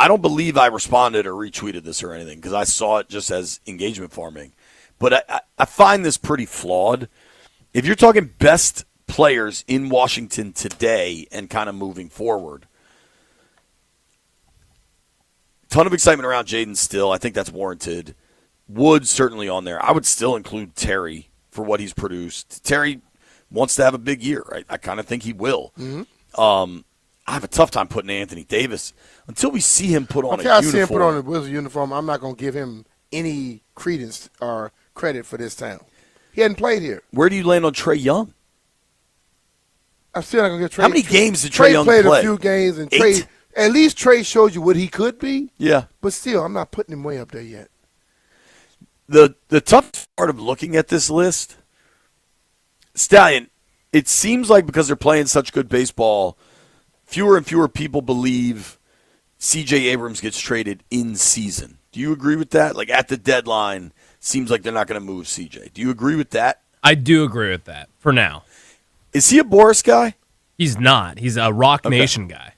don't believe I responded or retweeted this or anything because I saw it just as engagement farming. But I find this pretty flawed. If you're talking best players in Washington today and kind of moving forward, ton of excitement around Jaden still. I think that's warranted. Wood certainly on there. I would still include Terry for what he's produced. Terry wants to have a big year. I kind of think he will. Mm-hmm. I have a tough time putting Anthony Davis until we see him put on a I uniform. see him put on a Wizard uniform. I'm not going to give him any credence or credit for this town. He hadn't played here. Where do you land on Trae Young? I'm still not going to get Trae. How many games did Trae Young play? Played a few games, and Trae, at least Trae showed you what he could be. Yeah. But still, I'm not putting him way up there yet. The tough part of looking at this list, Stallion, it seems like because they're playing such good baseball, fewer and fewer people believe C.J. Abrams gets traded in season. Do you agree with that? Like at the deadline, seems like they're not going to move C.J. Do you agree with that? I do agree with that for now. Is he a Boris guy? He's not. He's a Rock Nation guy.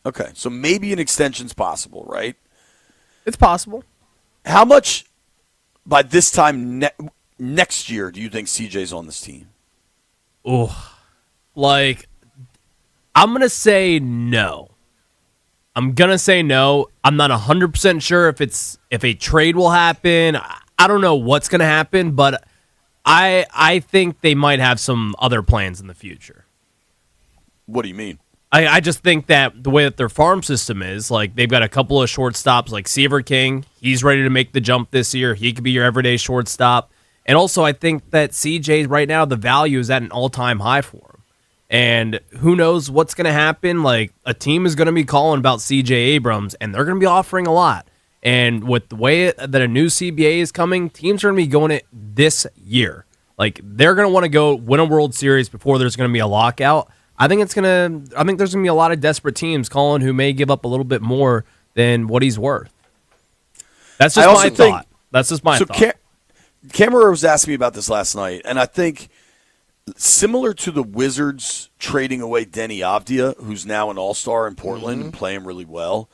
Okay, so maybe an extension's possible, right? It's possible. How much by this time next year do you think CJ's on this team? Oh, I'm going to say no. I'm not 100% sure if a trade will happen. I don't know what's going to happen, but I think they might have some other plans in the future. What do you mean? I just think that the way that their farm system is, like they've got a couple of shortstops like Seaver King. He's ready to make the jump this year. He could be your everyday shortstop. And also I think that CJ right now, the value is at an all-time high for him. And who knows what's going to happen. Like a team is going to be calling about CJ Abrams and they're going to be offering a lot. And with the way that a new CBA is coming, teams are going to be going it this year. Like they're going to want to go win a World Series before there's going to be a lockout. I think there's going to be a lot of desperate teams calling who may give up a little bit more than what he's worth. That's just my thought. That's just my thought. Cameron was asking me about this last night, and I think similar to the Wizards trading away Denny Avdia, who's now an all-star in Portland and playing really well,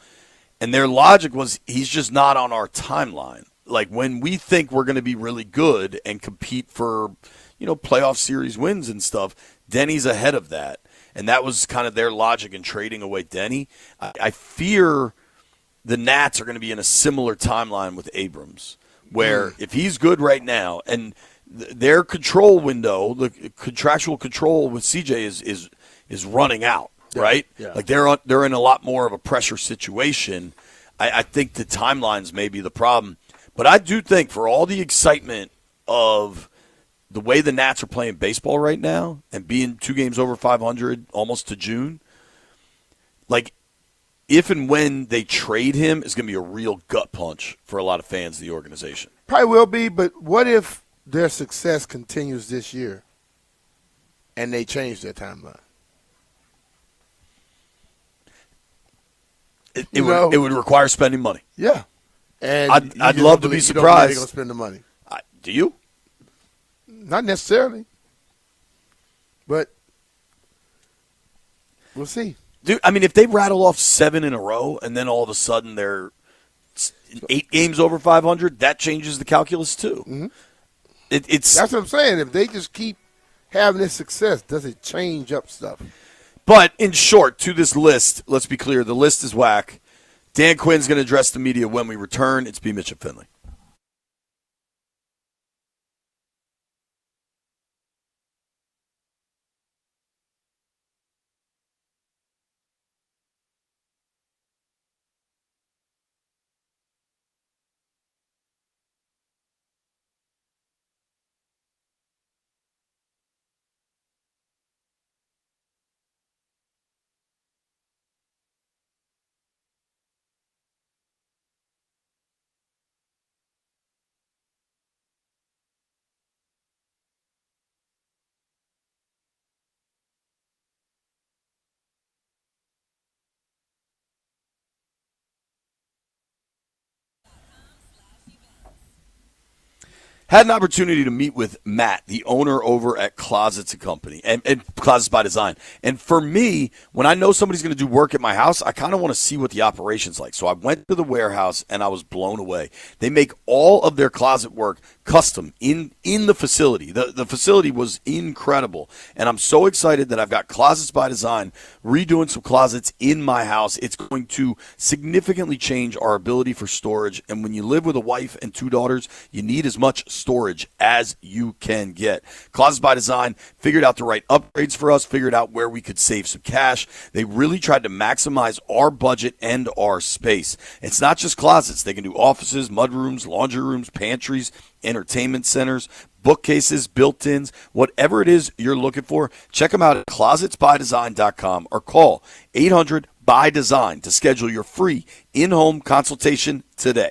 and their logic was he's just not on our timeline. Like when we think we're going to be really good and compete for, playoff series wins and stuff, Denny's ahead of that. And that was kind of their logic in trading away Denny. I fear the Nats are going to be in a similar timeline with Abrams, where if he's good right now, and their control window, the contractual control with CJ is running out, right? Yeah. Like they're in a lot more of a pressure situation. I think the timelines may be the problem. But I do think for all the excitement of the way the Nats are playing baseball right now and being 2 games over 500 almost to June, like if and when they trade him is going to be a real gut punch for a lot of fans of the organization. Probably will be, but what if their success continues this year and they change their timeline? It would require spending money. Yeah. And I'd love to be You don't believe they're surprised. going to spend the money. Do you? Not necessarily. But we'll see. Dude, I mean, if they rattle off 7 in a row and then all of a sudden they're 8 games over 500, that changes the calculus too. Mm-hmm. It's That's what I'm saying. If they just keep having this success, does it change up stuff? But in short, to this list, let's be clear, the list is whack. Dan Quinn's going to address the media when we return. It's BMitch and Finlay. Had an opportunity to meet with Matt, the owner over at Closets & Company, and Closets by Design. And for me, when I know somebody's going to do work at my house, I kind of want to see what the operation's like. So I went to the warehouse, and I was blown away. They make all of their closet work custom in the facility. The facility was incredible. And I'm so excited that I've got Closets by Design redoing some closets in my house. It's going to significantly change our ability for storage. And when you live with a wife and 2 daughters, you need as much storage as you can get. Closets by Design figured out the right upgrades for us, figured out where we could save some cash. They really tried to maximize our budget and our space. It's not just closets. They can do offices, mudrooms, laundry rooms, pantries, entertainment centers, bookcases, built-ins, whatever it is you're looking for. Check them out at closetsbydesign.com or call 800-BY-DESIGN to schedule your free in-home consultation today.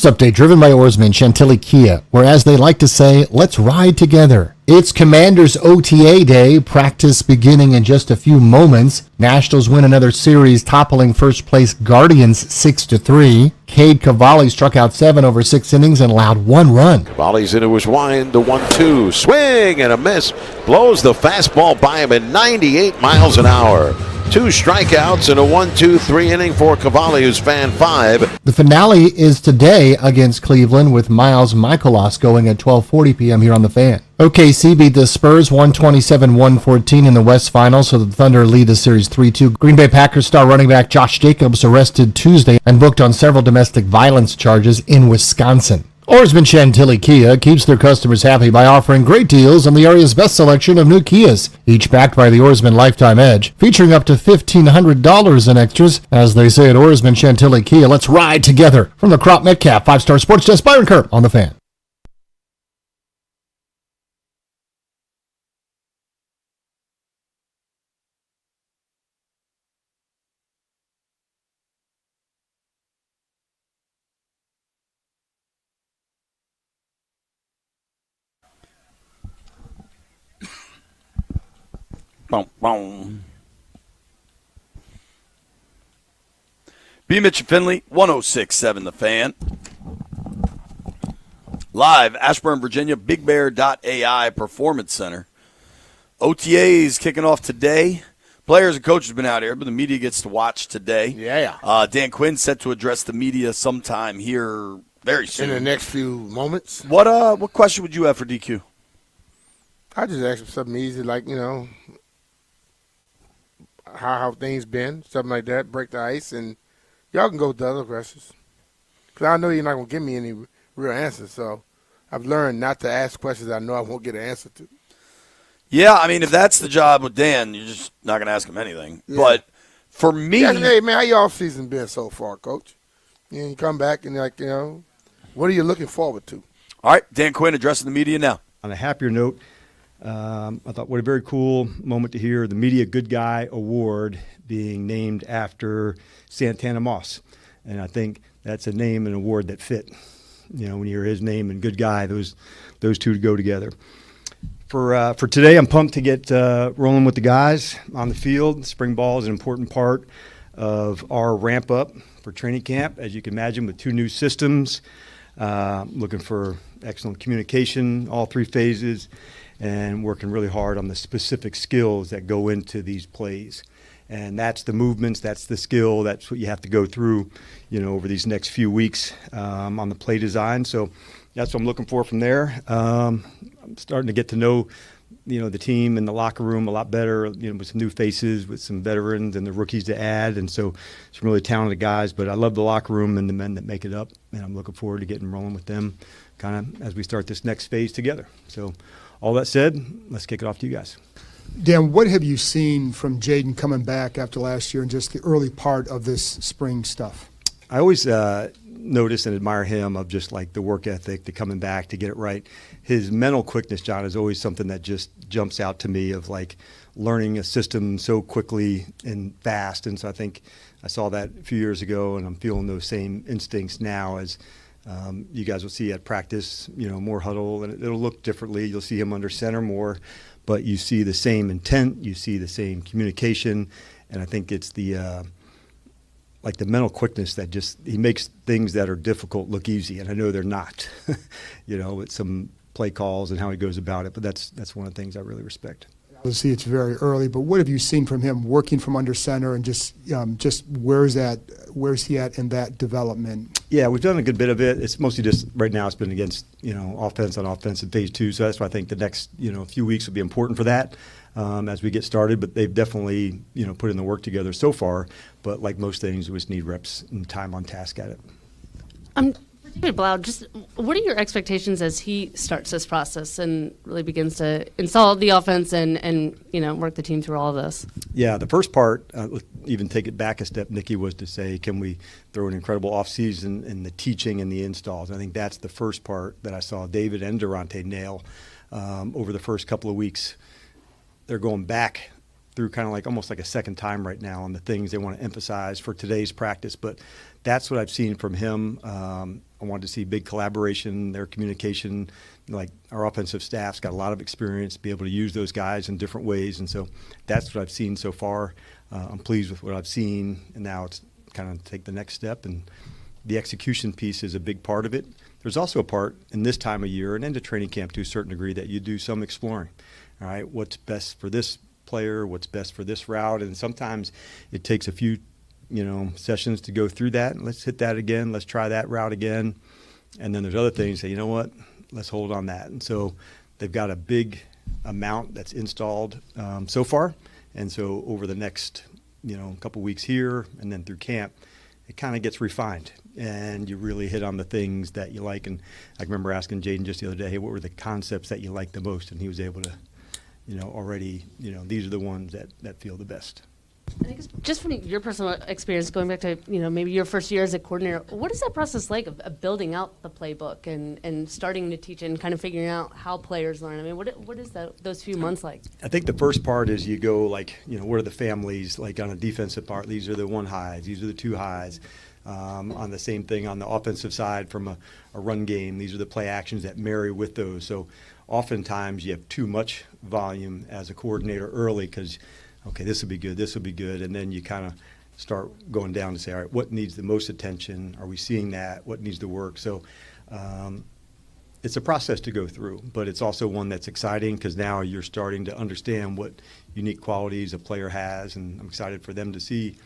update driven by oarsman Chantilly Kia, where as they like to say, let's ride together. It's Commanders OTA day, practice beginning in just a few moments. Nationals win another series, toppling first place Guardians 6-3. Cade Cavalli struck out 7 over 6 innings and allowed 1 run. Cavalli's into his wind, the 1-2. Swing and a miss. Blows the fastball by him at 98 miles an hour. 2 strikeouts and a 1-2-3 inning for Cavalli, who's fan 5. The finale is today against Cleveland with Miles Michaelos going at 12:40 p.m. here on The Fan. OKC beat the Spurs 127-114 in the West Finals, so the Thunder lead the series 3-2. Green Bay Packers star running back Josh Jacobs arrested Tuesday and booked on several domestic violence charges in Wisconsin. Oarsman Chantilly Kia keeps their customers happy by offering great deals on the area's best selection of new Kias, each backed by the Oarsman Lifetime Edge, featuring up to $1,500 in extras. As they say at Oarsman Chantilly Kia, let's ride together. From the Crop Metcalf 5-Star Sports Desk, Byron Kerr on The Fan. Boom, boom. BMitch Finlay, 106.7 The Fan. Live, Ashburn, Virginia, BigBear.ai Performance Center. OTAs kicking off today. Players and coaches have been out here, but the media gets to watch today. Yeah. Dan Quinn set to address the media sometime here very soon. In the next few moments. What question would you have for DQ? I just asked him something easy, like, how things been, something like that, break the ice, and y'all can go with the other questions. Because I know you're not going to give me any real answers, so I've learned not to ask questions I know I won't get an answer to. Yeah, I mean, if that's the job with Dan, you're just not going to ask him anything. Yeah. But for me... Yeah, hey, man, how your off-season been so far, Coach? You come back and, what are you looking forward to? All right, Dan Quinn addressing the media now. On a happier note, I thought what a very cool moment to hear the Media Good Guy Award being named after Santana Moss. And I think that's a name and award that fit. When you hear his name and Good Guy, those two go together. For today, I'm pumped to get rolling with the guys on the field. Spring ball is an important part of our ramp up for training camp, as you can imagine, with 2 new systems. Looking for excellent communication, all 3 phases, and working really hard on the specific skills that go into these plays. And that's the movements, that's the skill, that's what you have to go through, over these next few weeks on the play design. So that's what I'm looking for from there. I'm starting to get to know, the team and the locker room a lot better, with some new faces, with some veterans and the rookies to add. And so some really talented guys, but I love the locker room and the men that make it up. And I'm looking forward to getting rolling with them kind of as we start this next phase together. So all that said, let's kick it off to you guys. Dan, what have you seen from Jaden coming back after last year and just the early part of this spring stuff? I always notice and admire him of just like the work ethic, the coming back to get it right. His mental quickness, John, is always something that just jumps out to me of like learning a system so quickly and fast. And so I think I saw that a few years ago, and I'm feeling those same instincts now as you guys will see at practice, more huddle, and it'll look differently. You'll see him under center more, but you see the same intent, you see the same communication, and I think it's the like the mental quickness that just he makes things that are difficult look easy, and I know they're not. With some play calls and how he goes about it, but that's one of the things I really respect. Obviously, it's very early, but what have you seen from him working from under center, and just where's he at in that development? Yeah, we've done a good bit of it. It's mostly just right now. It's been against offense on offense in phase 2, so that's why I think the next few weeks will be important for that as we get started. But they've definitely put in the work together so far. But like most things, we just need reps and time on task at it. David Blau, just what are your expectations as he starts this process and really begins to install the offense and work the team through all of this? Yeah, the first part, even take it back a step, Nikki, was to say, can we throw an incredible offseason in the teaching and the installs? I think that's the first part that I saw David and Durante nail over the first couple of weeks. They're going back through kind of like almost like a second time right now on the things they want to emphasize for today's practice. But that's what I've seen from him. I wanted to see big collaboration, their communication. Like our offensive staff's got a lot of experience, be able to use those guys in different ways, and so that's what I've seen so far. I'm pleased with what I've seen, and now it's kind of take the next step, and the execution piece is a big part of it. There's also a part in this time of year and into training camp to a certain degree that you do some exploring. All right, what's best for this player, what's best for this route, and sometimes it takes a few sessions to go through that. Let's hit that again. Let's try that route again. And then there's other things that, you know what, let's hold on that. And so they've got a big amount that's installed so far. And so over the next, couple weeks here and then through camp, it kind of gets refined. And you really hit on the things that you like. And I remember asking Jaden just the other day, hey, what were the concepts that you liked the most? And he was able to, already, these are the ones that feel the best. And I guess just from your personal experience, going back to maybe your first year as a coordinator, what is that process like of building out the playbook and starting to teach and kind of figuring out how players learn? I mean, what is those few months like? I think the first part is you go what are the families like on a defensive part? These are the 1 highs, these are the 2 highs. On the same thing on the offensive side from a run game, these are the play actions that marry with those. So oftentimes you have too much volume as a coordinator early because okay, this will be good, and then you kind of start going down to say, all right, what needs the most attention? Are we seeing that? What needs to work? So it's a process to go through, but it's also one that's exciting because now you're starting to understand what unique qualities a player has, and I'm excited for them to see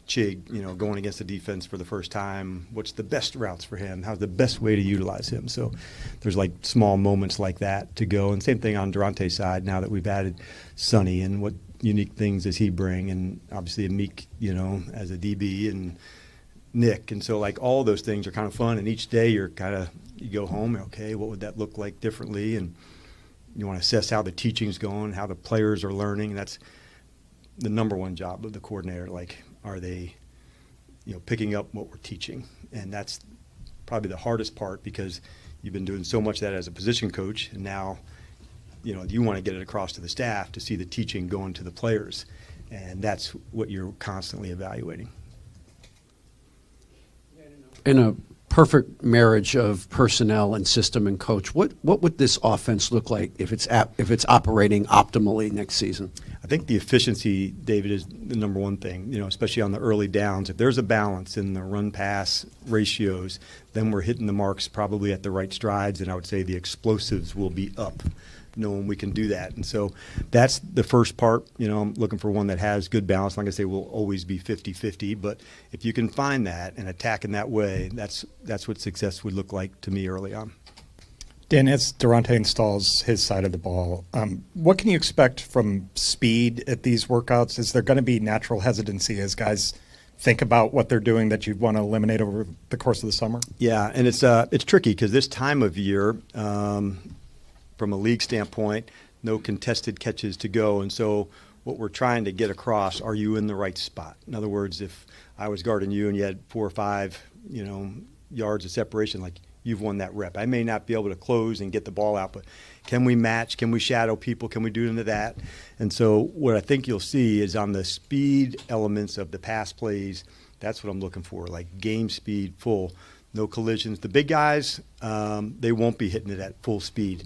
Chig, going against the defense for the first time. What's the best routes for him? How's the best way to utilize him? So there's like small moments like that to go, and same thing on Durante's side now that we've added Sonny and what unique things does he bring, and obviously Meek, as a DB, and Nick, and so like all those things are kind of fun. And each day you go home, okay, what would that look like differently? And you want to assess how the teaching's going, how the players are learning. And that's the number one job of the coordinator. Like, are they, picking up what we're teaching? And that's probably the hardest part because you've been doing so much of that as a position coach, and now you want to get it across to the staff to see the teaching going to the players, and that's what you're constantly evaluating. In a perfect marriage of personnel and system and coach, what would this offense look like if it's operating optimally next season? I think the efficiency, David, is the number one thing, especially on the early downs. If there's a balance in the run-pass ratios, then we're hitting the marks probably at the right strides, and I would say the explosives will be up, knowing we can do that. And so that's the first part. I'm looking for one that has good balance. Like I say, we'll always be 50-50, but if you can find that and attack in that way, that's what success would look like to me early on. Dan, as Durante installs his side of the ball, what can you expect from speed at these workouts? Is there going to be natural hesitancy as guys think about what they're doing that you want to eliminate over the course of the summer? Yeah, and it's tricky because this time of year, from a league standpoint, no contested catches to go. And so what we're trying to get across, are you in the right spot? In other words, if I was guarding you and you had 4 or 5, yards of separation, like you've won that rep. I may not be able to close and get the ball out, but can we match? Can we shadow people? Can we do into that? And so what I think you'll see is on the speed elements of the pass plays, that's what I'm looking for, like game speed, full, no collisions. The big guys, they won't be hitting it at full speed.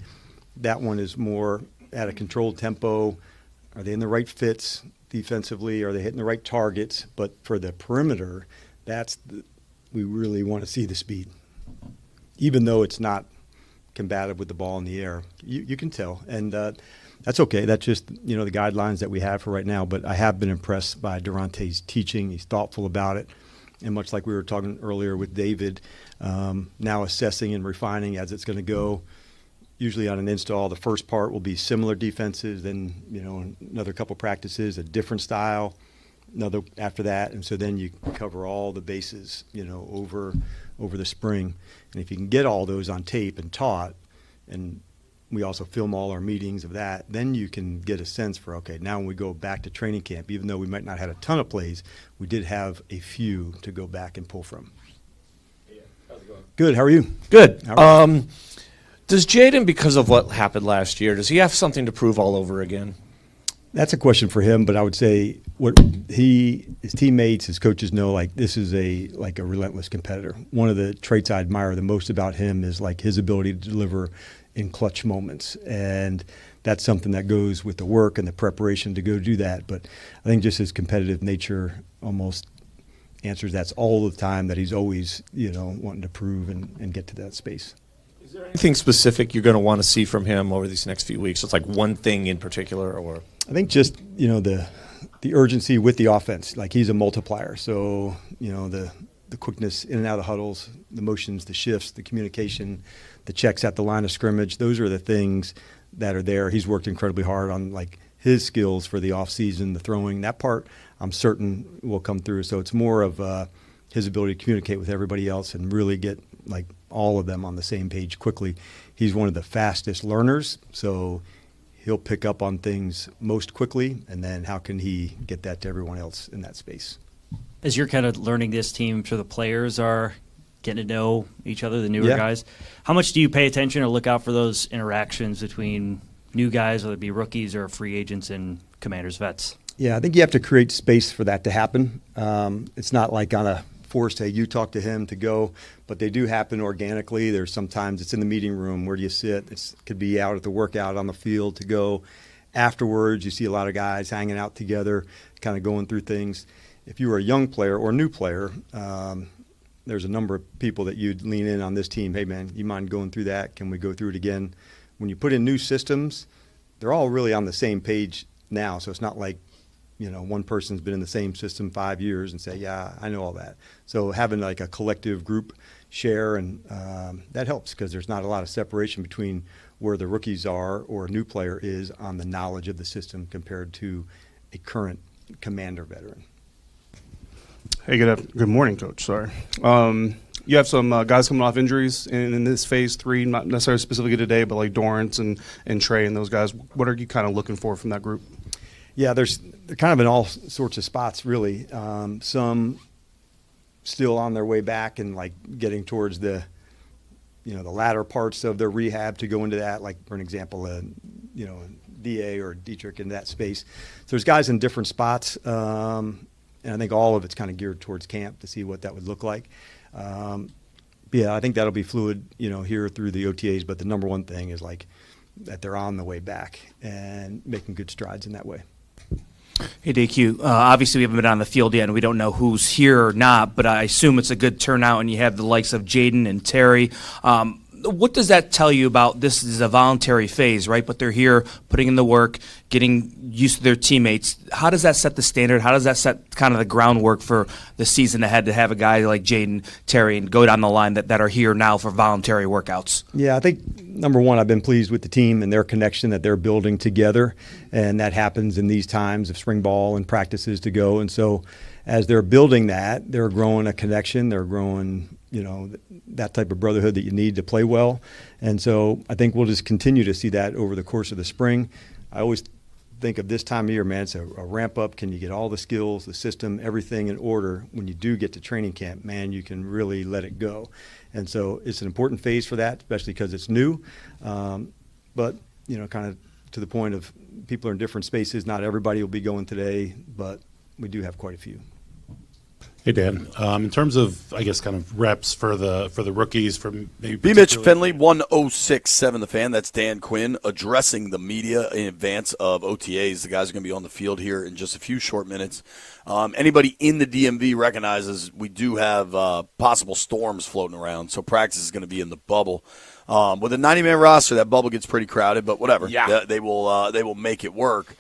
That one is more at a controlled tempo. Are they in the right fits defensively? Are they hitting the right targets? But for the perimeter, we really want to see the speed. Even though it's not combative with the ball in the air, you can tell. And that's okay. That's just, the guidelines that we have for right now. But I have been impressed by Durante's teaching. He's thoughtful about it. And much like we were talking earlier with David, now assessing and refining as it's going to go. Usually on an install, the first part will be similar defenses, then, another couple practices, a different style, another after that. And so then you cover all the bases, over the spring. And if you can get all those on tape and taught, and we also film all our meetings of that, then you can get a sense for, okay, now when we go back to training camp, even though we might not have had a ton of plays, we did have a few to go back and pull from. How's it going? Good. How are you? Good. Does Jaden, because of what happened last year, does he have something to prove all over again? That's a question for him, but I would say what his teammates, his coaches know, like this is a relentless competitor. One of the traits I admire the most about him is like his ability to deliver in clutch moments, and that's something that goes with the work and the preparation to go do that. But I think just his competitive nature almost answers that's all the time, that he's always wanting to prove and get to that space. Is there anything specific you're going to want to see from him over these next few weeks? It's like one thing in particular, or I think just the urgency with the offense. Like he's a multiplier, so the quickness in and out of the huddles, the motions, the shifts, the communication, the checks at the line of scrimmage. Those are the things that are there. He's worked incredibly hard on like his skills for the offseason, the throwing. That part I'm certain will come through. So it's more of his ability to communicate with everybody else and really get like all of them on the same page quickly. He's one of the fastest learners, so he'll pick up on things most quickly, and then how can he get that to everyone else in that space? As you're kind of learning this team, sure the players are getting to know each other, the newer guys. How much do you pay attention or look out for those interactions between new guys, whether it be rookies or free agents and Commanders vets? Yeah, I think you have to create space for that to happen. It's not like on a forced, hey, you talk to him to go, but they do happen organically. There's sometimes it's in the meeting room. Where do you sit? It could be out at the workout on the field to go. Afterwards, you see a lot of guys hanging out together, kind of going through things. If you were a young player or a new player, there's a number of people that you'd lean in on this team. Hey, man, you mind going through that? Can we go through it again? When you put in new systems, they're all really on the same page now. So it's not like, one person's been in the same system 5 years and say, yeah, I know all that. So having like a collective group share, and that helps because there's not a lot of separation between where the rookies are or a new player is on the knowledge of the system compared to a current Commander veteran. Hey, good morning, Coach. Sorry. You have some guys coming off injuries in this phase 3, not necessarily specifically today, but like Dorrance and Trey and those guys. What are you kind of looking for from that group? Yeah, they're kind of in all sorts of spots, really. Some still on their way back and like getting towards the latter parts of their rehab to go into that. Like for an example, DA or Dietrich in that space. So there's guys in different spots, and I think all of it's kind of geared towards camp to see what that would look like. Yeah, I think that'll be fluid, here through the OTAs. But the number one thing is like that they're on the way back and making good strides in that way. Hey, DQ. Obviously, we haven't been on the field yet, and we don't know who's here or not, but I assume it's a good turnout, and you have the likes of Jaden and Terry. What does that tell you about this is a voluntary phase, right? But they're here putting in the work, getting used to their teammates. How does that set the standard? How does that set kind of the groundwork for the season ahead to have a guy like Jaden, Terry, and go down the line that are here now for voluntary workouts? Yeah, I think, number one, I've been pleased with the team and their connection that they're building together, and that happens in these times of spring ball and practices to go. And so as they're building that, they're growing a connection, they're growing that type of brotherhood that you need to play well. And so I think we'll just continue to see that over the course of the spring. I always think of this time of year, man, it's a ramp up. Can you get all the skills, the system, everything in order? When you do get to training camp, man, you can really let it go. And so it's an important phase for that, especially because it's new. But, kind of to the point of people are in different spaces. Not everybody will be going today, but we do have quite a few. Hey, Dan. In terms of, I guess, kind of reps for the rookies from maybe BMitch Finlay, 106.7 The Fan. That's Dan Quinn addressing the media in advance of OTAs. The guys are going to be on the field here in just a few short minutes. Anybody in the DMV recognizes we do have possible storms floating around, so practice is going to be in the bubble. With a 90-man roster, that bubble gets pretty crowded, but whatever. Yeah. They will make it work.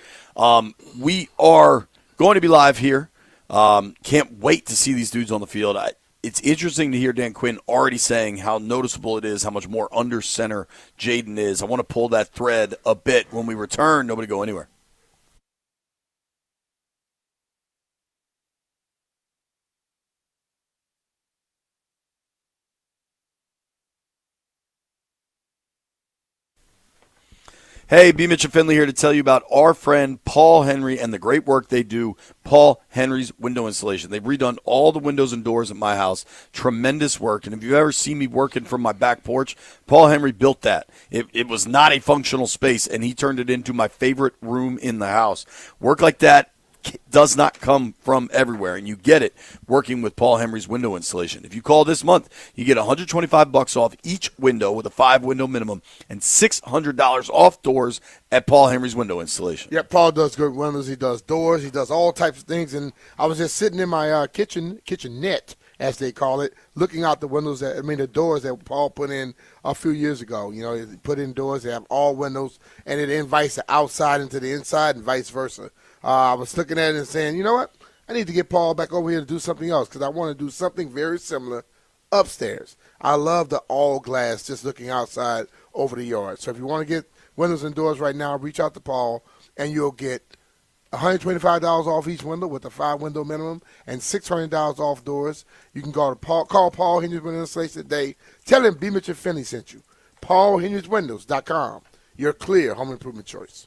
We are going to be live here. Can't wait to see these dudes on the field. It's interesting to hear Dan Quinn already saying how noticeable it is, how much more under center Jaden is. I want to pull that thread a bit. When we return, nobody go anywhere. Hey, BMitch Finlay here to tell you about our friend Paul Henry and the great work they do. Paul Henry's window installation. They've redone all the windows and doors at my house. Tremendous work. And if you've ever seen me working from my back porch, Paul Henry built that. It was not a functional space, and he turned it into my favorite room in the house. Work like that does not come from everywhere, and you get it working with Paul Henry's window installation. If you call this month, you get $125 off each window with a 5-window minimum and $600 off doors at Paul Henry's window installation. Yeah, Paul does good windows. He does doors. He does all types of things. And I was just sitting in my kitchenette, as they call it, looking out the windows, the doors that Paul put in a few years ago. You know, he put in doors that have all windows, and it invites the outside into the inside and vice versa. I was looking at it and saying, you know what? I need to get Paul back over here to do something else because I want to do something very similar upstairs. I love the all glass just looking outside over the yard. So if you want to get windows and doors right now, reach out to Paul, and you'll get $125 off each window with a 5-window minimum and $600 off doors. You can call Paul Henry's Window Installation today. Tell him BMitch Finlay sent you. PaulHenry'sWindows.com. Your clear home improvement choice.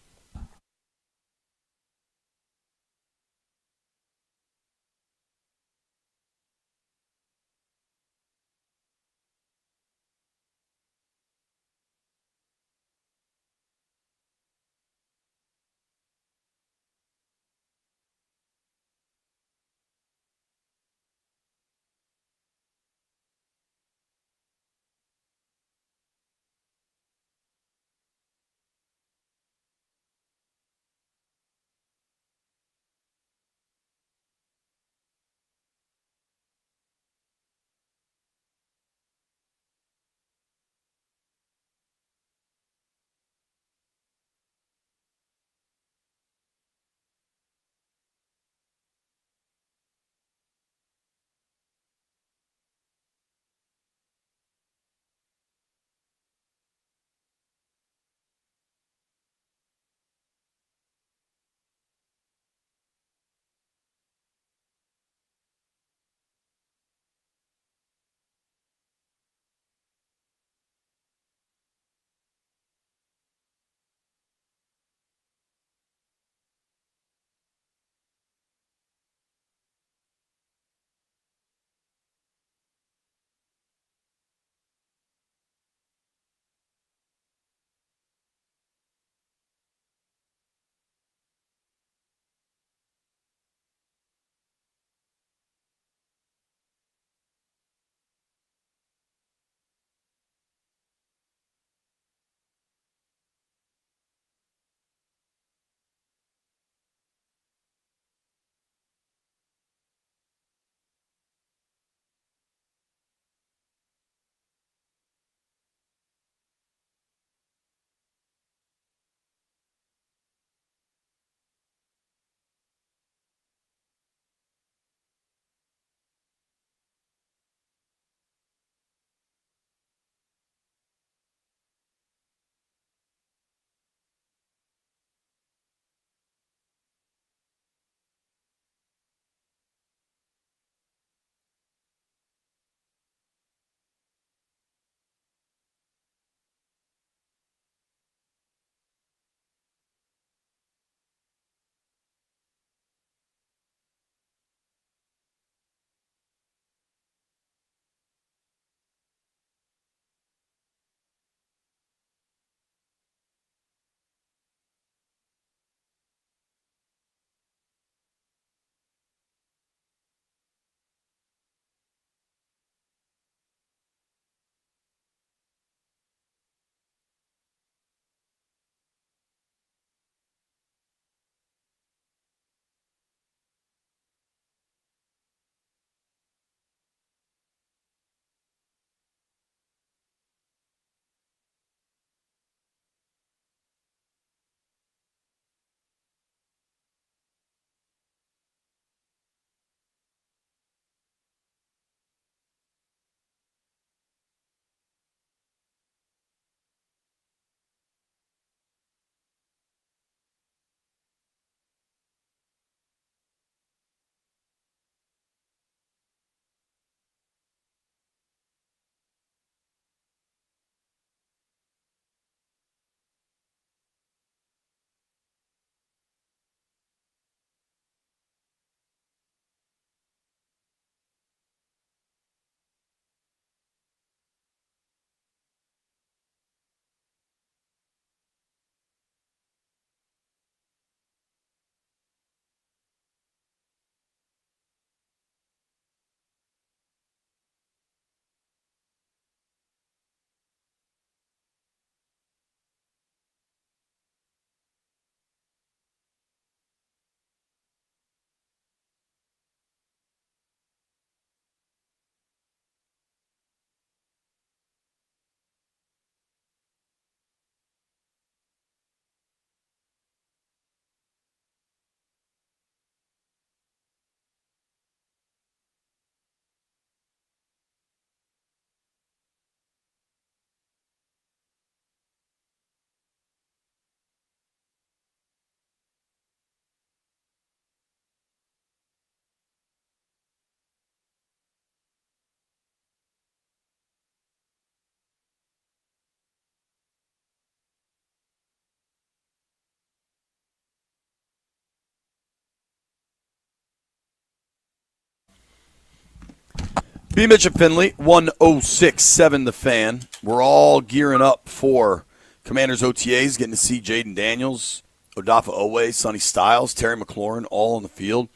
BMitch and Finlay, 106.7 The Fan. We're all gearing up for Commanders OTAs, getting to see Jaden Daniels, Odafe Oweh, Sonny Styles, Terry McLaurin, all on the field.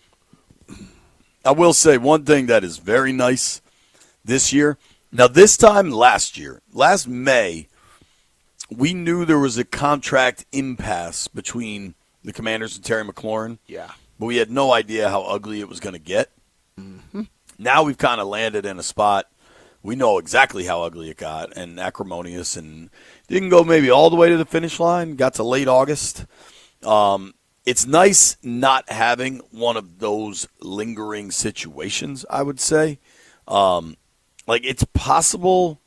I will say one thing that is very nice this year. Now, this time last May, we knew there was a contract impasse between the Commanders and Terry McLaurin. Yeah. But we had no idea how ugly it was going to get. Mm-hmm. Now we've kind of landed in a spot. We know exactly how ugly it got and acrimonious, and didn't go maybe all the way to the finish line. Got to late August. It's nice not having one of those lingering situations, I would say. Like, it's possible.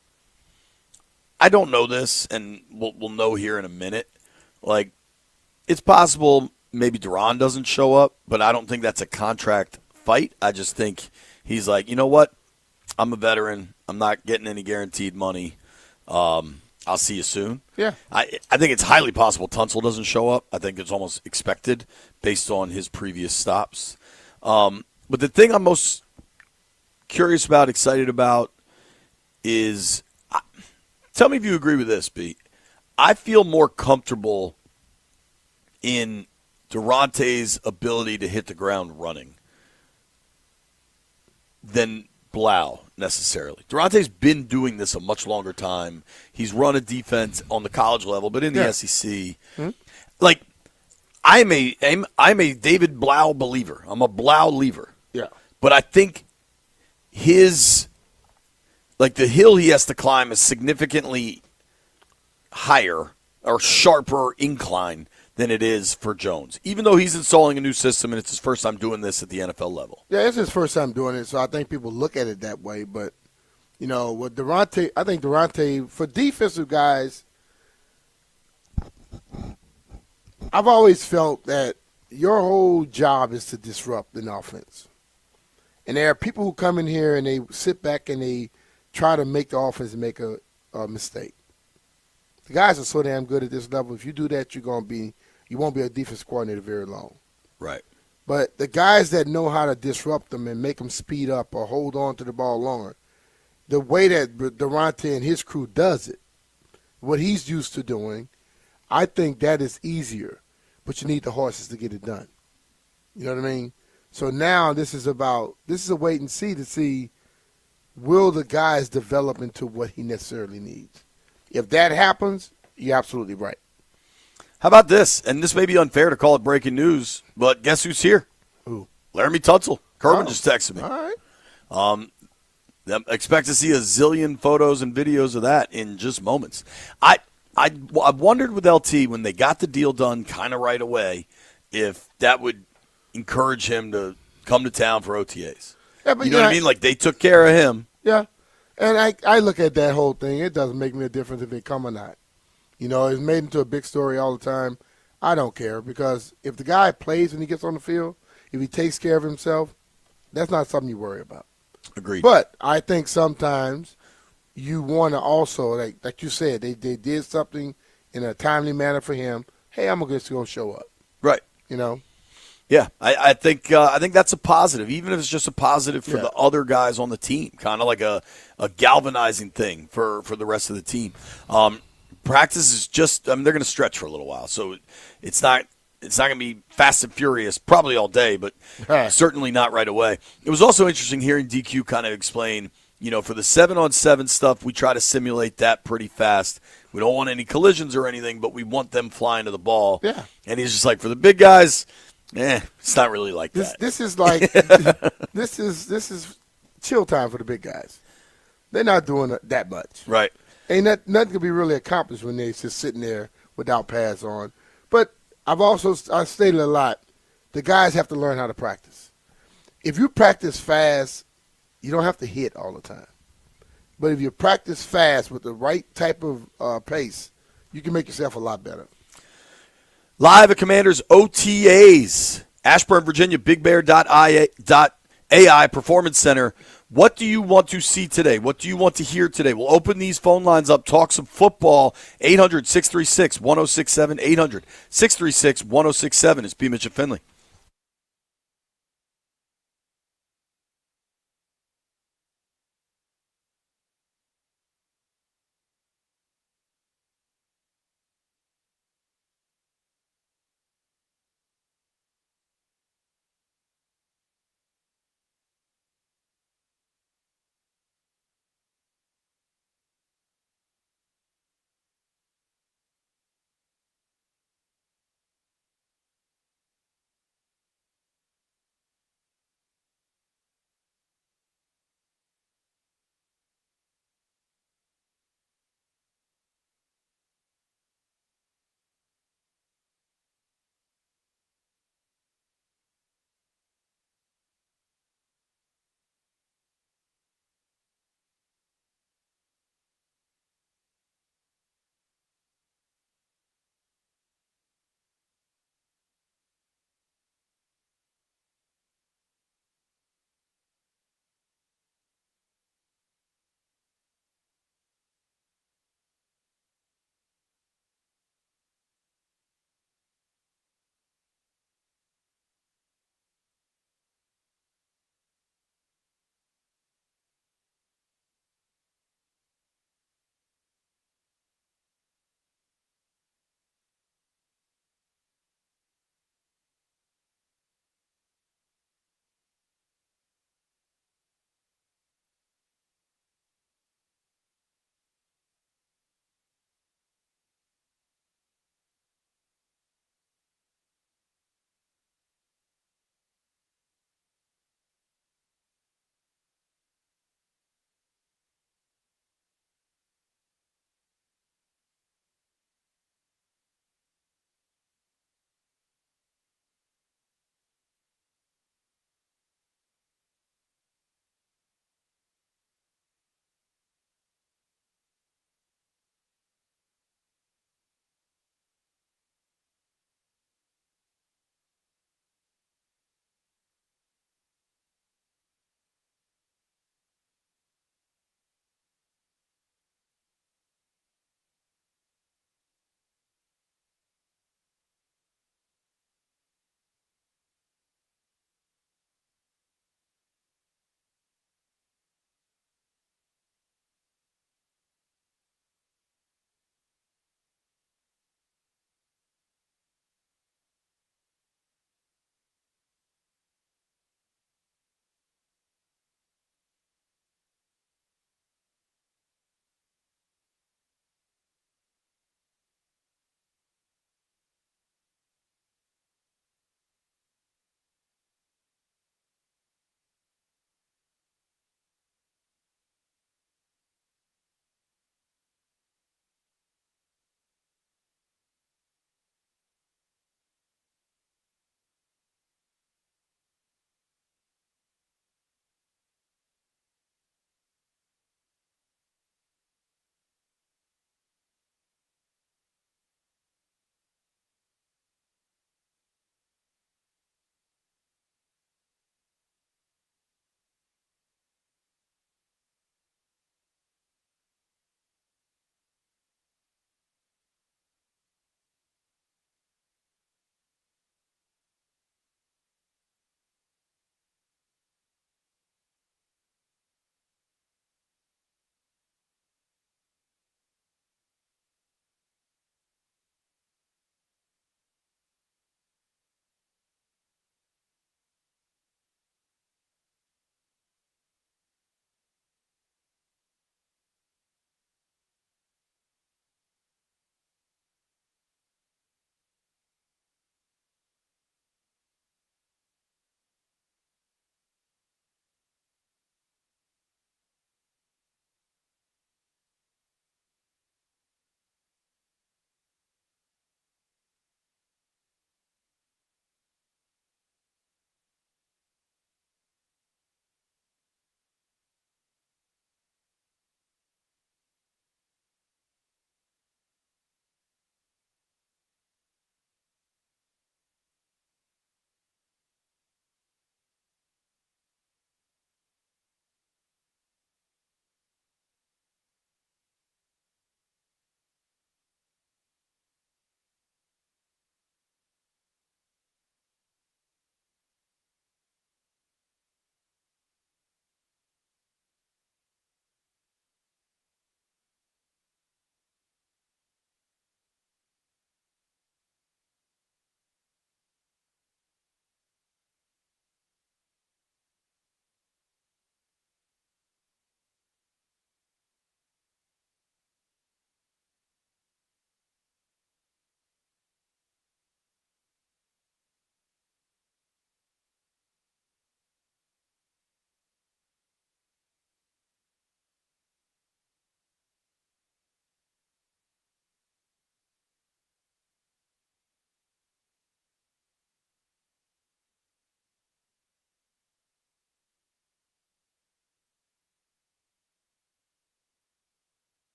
I don't know this, and we'll know here in a minute. Like, it's possible maybe Duran doesn't show up, but I don't think that's a contract fight. I just think he's like, you know what? I'm a veteran. I'm not getting any guaranteed money. I'll see you soon. Yeah. I think it's highly possible Tunsil doesn't show up. I think it's almost expected based on his previous stops. But the thing I'm most curious about, excited about, is tell me if you agree with this, B. I feel more comfortable in Durante's ability to hit the ground running than Blau necessarily. Durante's been doing this a much longer time. He's run a defense on the college level, but in the SEC. Mm-hmm. Like, I'm a David Blau believer. I'm a Blau lever. Yeah. But I think his, like, the hill he has to climb is significantly higher or sharper incline than it is for Jones, even though he's installing a new system and it's his first time doing this at the NFL level. Yeah, it's his first time doing it, so I think people look at it that way. But, you know, with Durante, I think Durante, for defensive guys, I've always felt that your whole job is to disrupt an offense. And there are people who come in here and they sit back and they try to make the offense make a mistake. The guys are so damn good at this level. If you do that, you won't be a defense coordinator very long. Right. But the guys that know how to disrupt them and make them speed up or hold on to the ball longer, the way that Durante and his crew does it, what he's used to doing, I think that is easier. But you need the horses to get it done. You know what I mean? So now this is a wait and see to see, will the guys develop into what he necessarily needs? If that happens, you're absolutely right. How about this? And this may be unfair to call it breaking news, but guess who's here? Who? Laramie Tunsil. Kerwin just texted me. All right. Expect to see a zillion photos and videos of that in just moments. I wondered with LT when they got the deal done kind of right away if that would encourage him to come to town for OTAs. Yeah, but you know what I mean? Like, they took care of him. Yeah. And I look at that whole thing. It doesn't make me a difference if they come or not. You know, it's made into a big story all the time. I don't care because if the guy plays when he gets on the field, if he takes care of himself, that's not something you worry about. Agreed. But I think sometimes you want to also, like you said, they did something in a timely manner for him. Hey, I'm just going to show up. Right. You know? Yeah, I think that's a positive, even if it's just a positive for the other guys on the team, kind of like a galvanizing thing for the rest of the team. Practice is just, they're going to stretch for a little while, so it's not going to be fast and furious probably all day, but certainly not right away. It was also interesting hearing DQ kind of explain, you know, for the 7-on-7 stuff, we try to simulate that pretty fast. We don't want any collisions or anything, but we want them flying to the ball. Yeah. And he's just like, for the big guys, it's not really like that. This is like this is chill time for the big guys. They're not doing that much. Right. Ain't nothing can be really accomplished when they're just sitting there without pads on. But I've stated a lot. The guys have to learn how to practice. If you practice fast, you don't have to hit all the time. But if you practice fast with the right type of pace, you can make yourself a lot better. Live at Commanders OTAs, Ashburn, Virginia, BigBear.ai Performance Center. What do you want to see today? What do you want to hear today? We'll open these phone lines up, talk some football. 800-636-1067, 800-636-1067. It's BMitch Finlay.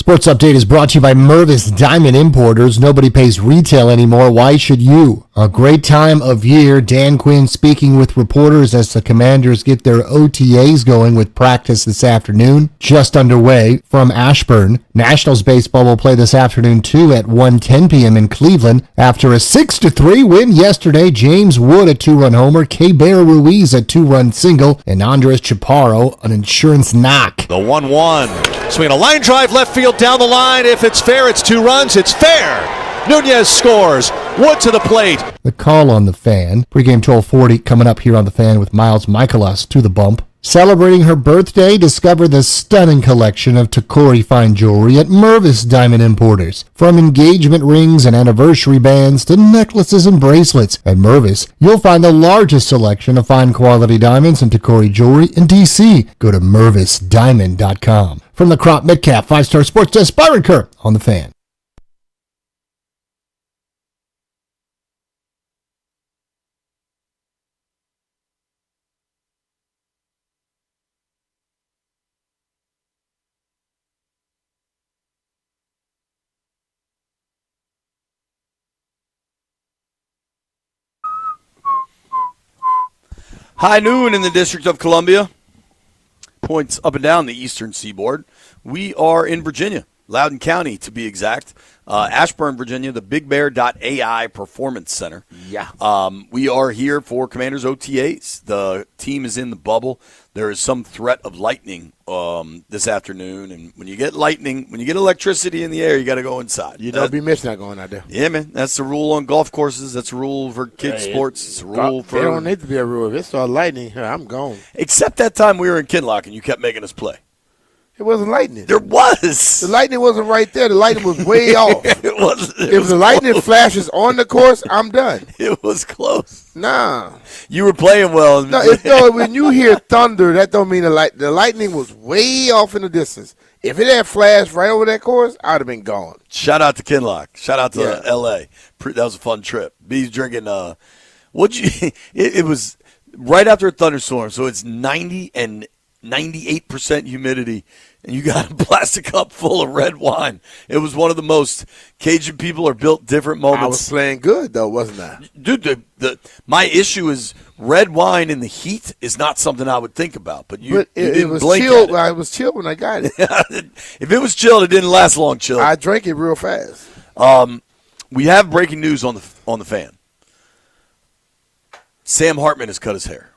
Sports Update is brought to you by Mervis Diamond Importers. Nobody pays retail anymore. Why should you? A great time of year. Dan Quinn speaking with reporters as the Commanders get their OTAs going with practice this afternoon. Just underway from Ashburn. Nationals baseball will play this afternoon too at 1:10 p.m. in Cleveland. After a 6-3 win yesterday, James Wood a 2-run homer, K-Bear Ruiz a 2-run single, and Andres Chaparro an insurance knock. The 1-1. Swing a line drive left field down the line. If it's fair, it's 2 runs. It's fair. Nunez scores. Wood to the plate. The call on the Fan. Pregame 1240 coming up here on the Fan with Miles Michaelas to the bump. Celebrating her birthday, discover the stunning collection of Tacori fine jewelry at Mervis Diamond Importers. From engagement rings and anniversary bands to necklaces and bracelets, at Mervis, you'll find the largest selection of fine quality diamonds and Tacori jewelry in D.C. Go to mervisdiamond.com. From the Crop Metcalf 5-Star Sports Desk, Byron Kerr on the Fan. High noon in the District of Columbia. Points up and down the eastern seaboard. We are in Virginia, Loudoun County to be exact. Ashburn, Virginia, the BigBear.ai Performance Center. Yeah. We are here for Commanders OTAs. The team is in the bubble. There is some threat of lightning this afternoon. And when you get lightning, when you get electricity in the air, you got to go inside. You know, BMitch not going out there. Yeah, man. That's the rule on golf courses. That's the rule for kids' sports. It's a rule for. There don't need to be a rule. If it starts lightning, I'm gone. Except that time we were in Kinloch and you kept making us play. It wasn't lightning. There was. The lightning wasn't right there. The lightning was way off. It wasn't. If the lightning flashes on the course, I'm done. It was close. Nah. You were playing well. No, when you hear thunder, that don't mean the lightning was way off in the distance. If it had flashed right over that course, I'd have been gone. Shout out to Kinloch. Shout out to L.A. That was a fun trip. B's drinking. It was right after a thunderstorm, so it's 90 and 98% humidity, and you got a plastic cup full of red wine. It was one of the most Cajun people are built different moments. I was playing good, though, wasn't I? Dude, my issue is red wine in the heat is not something I would think about. But it was chilled. I was chilled when I got it. If it was chilled, it didn't last long chilled. I drank it real fast. We have breaking news on the Fan. Sam Hartman has cut his hair.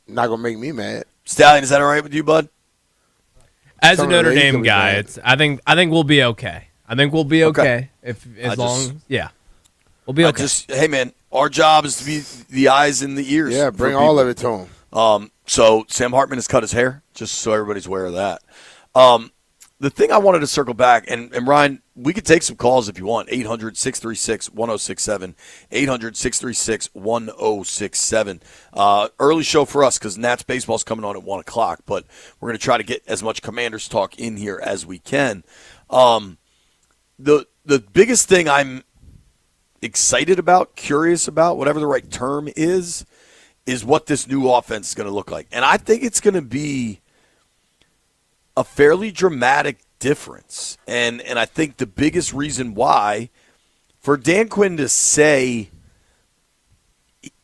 Not gonna make me mad. Stallion, is that all right with you, bud? As a Notre Dame guy, I think we'll be okay. I think we'll be okay we'll be okay. Hey man, our job is to be the eyes and the ears. Yeah, bring all of it to him. So Sam Hartman has cut his hair, just so everybody's aware of that. The thing I wanted to circle back, and Ryan, we could take some calls if you want, 800-636-1067, 800-636-1067. Early show for us because Nats baseball's coming on at 1 o'clock, but we're going to try to get as much Commanders talk in here as we can. The biggest thing I'm excited about, curious about, whatever the right term is what this new offense is going to look like. And I think it's going to be a fairly dramatic difference. And I think the biggest reason why, for Dan Quinn to say,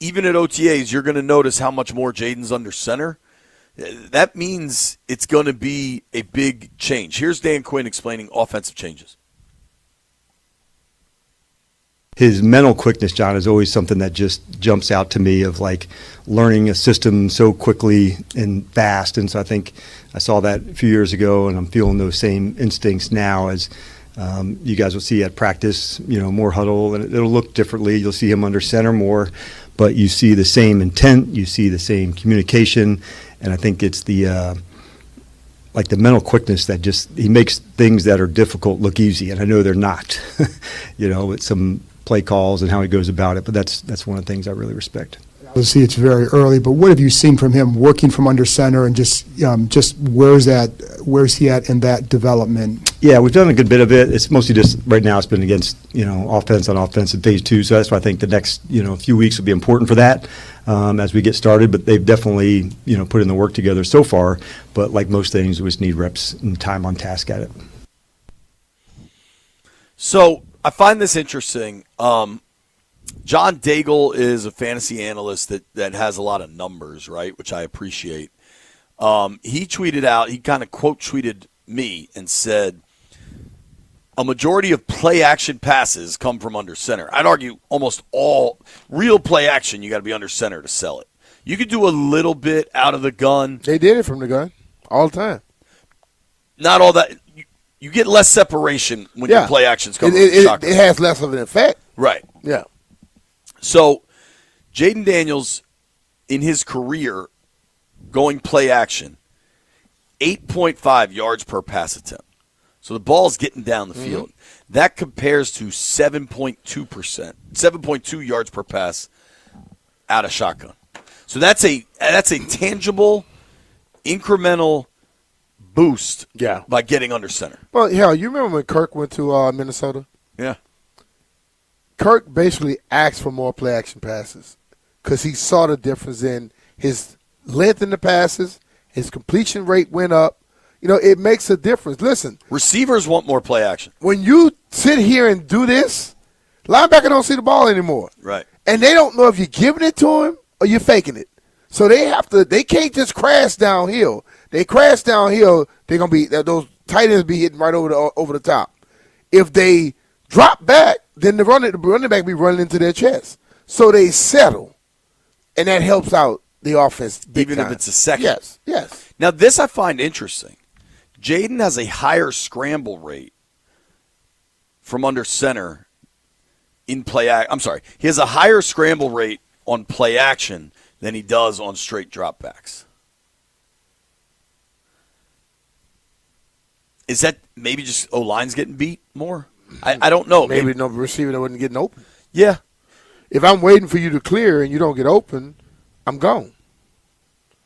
even at OTAs, you're going to notice how much more Jaden's under center, that means it's going to be a big change. Here's Dan Quinn explaining offensive changes. His mental quickness, John, is always something that just jumps out to me, of like learning a system so quickly and fast. And so I think I saw that a few years ago, and I'm feeling those same instincts now as you guys will see at practice, more huddle, and it'll look differently. You'll see him under center more, but you see the same intent, you see the same communication, and I think it's the mental quickness that just, he makes things that are difficult look easy, and I know they're not, with some play calls and how he goes about it, but that's one of the things I really respect. Obviously, it's very early, but what have you seen from him working from under center and just where's he at in that development? Yeah, we've done a good bit of it. It's mostly just right now it's been against, offense on offense in phase 2. So that's why I think the next, few weeks will be important for that as we get started. But they've definitely, put in the work together so far. But like most things, we just need reps and time on task at it. So I find this interesting. John Daigle is a fantasy analyst that has a lot of numbers, right, which I appreciate. He tweeted out, he kind of quote tweeted me and said, a majority of play action passes come from under center. I'd argue almost all real play action, you got to be under center to sell it. You could do a little bit out of the gun. They did it from the gun all the time. Not all that. You get less separation when your play actions come from the shotgun. It has less of an effect. Right. Yeah. So, Jaden Daniels, in his career, going play action, 8.5 yards per pass attempt. So the ball's getting down the field. That compares to 7.2%, 7.2 yards per pass out of shotgun. So that's a tangible, incremental boost by getting under center. Well, hell, you remember when Kirk went to Minnesota? Yeah. Kirk basically asked for more play action passes because he saw the difference in his length in the passes, his completion rate went up. It makes a difference. Listen. Receivers want more play action. When you sit here and do this, linebacker don't see the ball anymore. Right. And they don't know if you're giving it to him or you're faking it. So they can't just crash downhill. They crash downhill, they're going to be, those tight ends be hitting right over the top. If they drop back, then the running back be running into their chest. So they settle, and that helps out the offense big Even time. if it's a second. Yes. Now, this I find interesting. Jaden has a higher scramble rate from under center in play action. I'm sorry. He has a higher scramble rate on play action than he does on straight dropbacks. Is that maybe just O-line's getting beat more? I don't know. Maybe no receiver that wasn't getting open. Yeah. If I'm waiting for you to clear and you don't get open, I'm gone.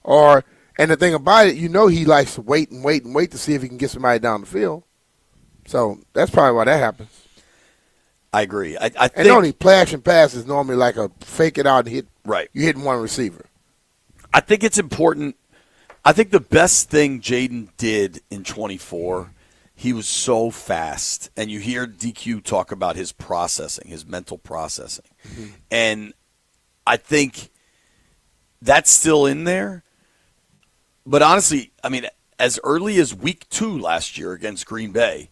And the thing about it, he likes to wait to see if he can get somebody down the field. So that's probably why that happens. I agree. I think and only play action pass is normally like a fake it out and hit. Right. You're hitting one receiver. I think it's important. I think the best thing Jaden did in 24, he was so fast. And you hear DQ talk about his processing, his mental processing. Mm-hmm. And I think that's still in there. But honestly, I mean, as early as week 2 last year against Green Bay,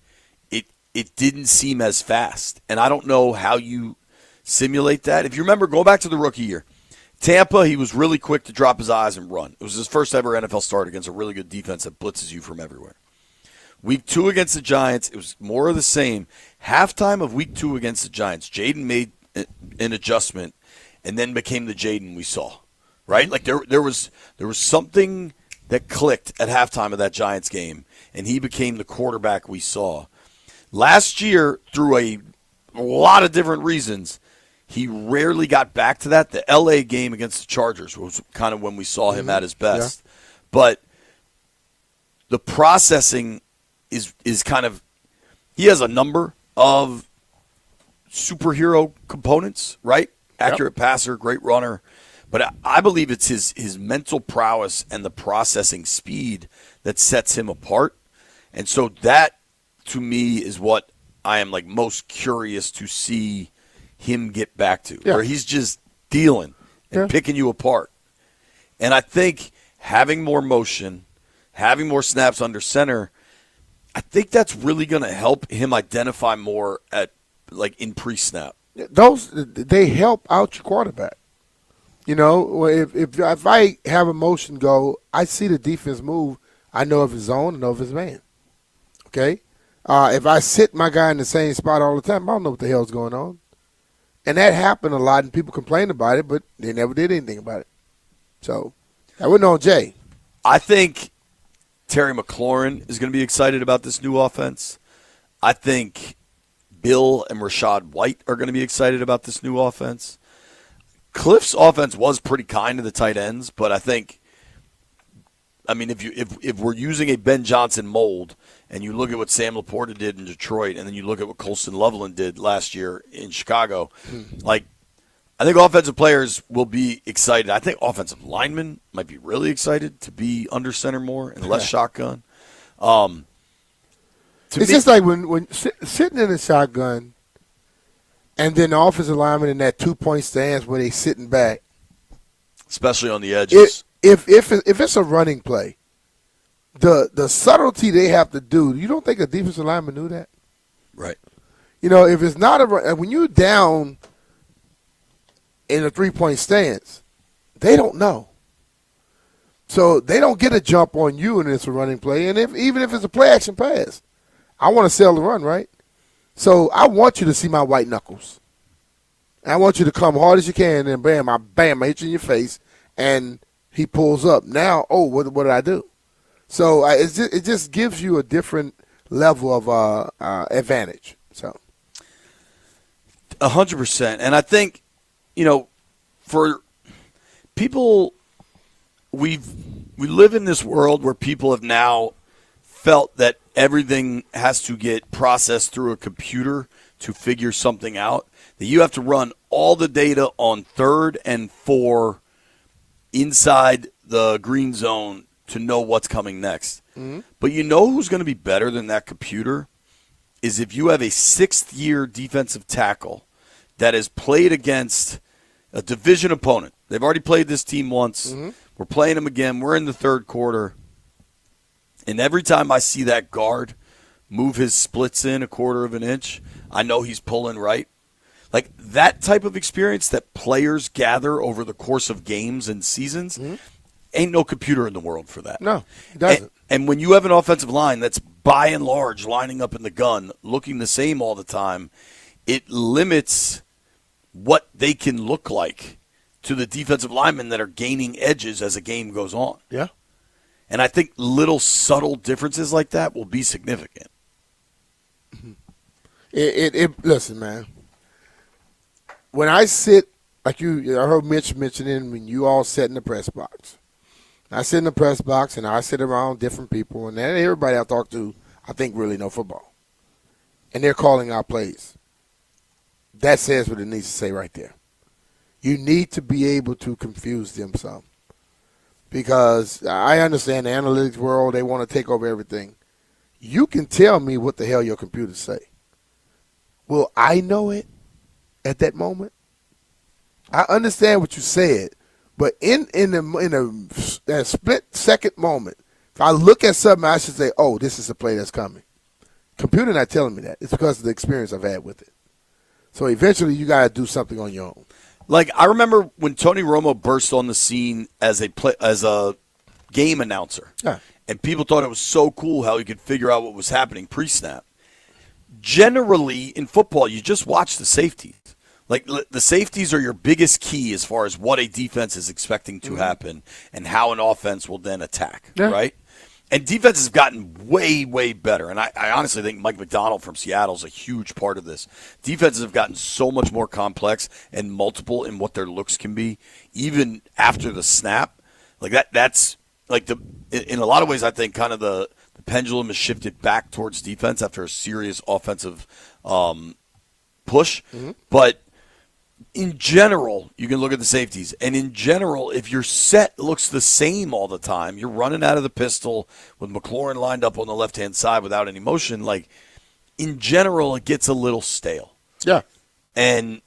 it didn't seem as fast. And I don't know how you simulate that. If you remember, go back to the rookie year. Tampa, he was really quick to drop his eyes and run. It was his first ever NFL start against a really good defense that blitzes you from everywhere. Week 2 against the Giants, it was more of the same. Halftime of week 2 against the Giants, Jaden made an adjustment and then became the Jaden we saw. Right? Like there was something that clicked at halftime of that Giants game, and he became the quarterback we saw. Last year, through a lot of different reasons, he rarely got back to that. The L.A. game against the Chargers was kind of when we saw him at his best. Yeah. But the processing is kind of – he has a number of superhero components, right? Accurate passer, great runner. But I believe it's his mental prowess and the processing speed that sets him apart. And so that, to me, is what I am most curious to see him get back to, where he's just dealing and picking you apart. And I think having more motion, having more snaps under center, I think that's really going to help him identify more in pre-snap. They help out your quarterback. If I have a motion go, I see the defense move. I know if it's zone, I know if it's man. Okay? If I sit my guy in the same spot all the time, I don't know what the hell's going on. And that happened a lot, and people complained about it, but they never did anything about it. So, I wouldn't know Jay. I think Terry McLaurin is going to be excited about this new offense. I think Bill and Rashad White are going to be excited about this new offense. Cliff's offense was pretty kind to the tight ends, but I think, if we're using a Ben Johnson mold, and you look at what Sam Laporta did in Detroit, and then you look at what Colston Loveland did last year in Chicago, I think offensive players will be excited. I think offensive linemen might be really excited to be under center more and less shotgun. It's just like when sitting in a shotgun, and then the offensive lineman in that 2-point stance where they sitting back, especially on the edges. If it's a running play, the subtlety they have to do, you don't think a defensive lineman knew that? Right. If it's not when you're down in a 3-point stance, they don't know. So they don't get a jump on you, and it's a running play. And even if it's a play action pass, I want to sell the run, right? So I want you to see my white knuckles. I want you to come hard as you can, and bam, I hit you in your face, and he pulls up. Now, what did I do? So it just gives you a different level of advantage. So 100%. And I think, for people, we live in this world where people have now felt that everything has to get processed through a computer to figure something out, that you have to run all the data on 3rd and 4 inside the green zone to know what's coming next. Mm-hmm. But you know who's going to be better than that computer is if you have a 6th-year defensive tackle that has played against a division opponent. They've already played this team once. Mm-hmm. We're playing them again. We're in the 3rd quarter. And every time I see that guard move his splits in 1/4 of an inch, I know he's pulling right. Like that type of experience that players gather over the course of games and seasons, ain't no computer in the world for that. No, it doesn't. And when you have an offensive line that's by and large lining up in the gun, looking the same all the time, it limits what they can look like to the defensive linemen that are gaining edges as a game goes on. Yeah. And I think little subtle differences like that will be significant. Listen, man. When I sit, like I heard Mitch mentioning when you all sit in the press box. I sit in the press box and I sit around different people, and then everybody I talk to, I think really know football. And they're calling out plays. That says what it needs to say right there. You need to be able to confuse them some. Because I understand the analytics world, they want to take over everything. You can tell me what the hell your computers say. Will I know it at that moment? I understand what you said, but in that split-second moment, if I look at something, I should say, oh, this is the play that's coming. Computer not telling me that. It's because of the experience I've had with it. So eventually you got to do something on your own. Like, I remember when Tony Romo burst on the scene as a game announcer, and people thought it was so cool how he could figure out what was happening pre-snap. Generally, in football, you just watch the safeties. Like, the safeties are your biggest key as far as what a defense is expecting to happen and how an offense will then attack, right? And defenses have gotten way, way better. And I honestly think Mike McDonald from Seattle is a huge part of this. Defenses have gotten so much more complex and multiple in what their looks can be, even after the snap. Like that's like in a lot of ways, I think kind of the pendulum has shifted back towards defense after a serious offensive push. But in general, you can look at the safeties. And in general, if your set looks the same all the time, you're running out of the pistol with McLaurin lined up on the left-hand side without any motion, like, in general, it gets a little stale. Yeah. And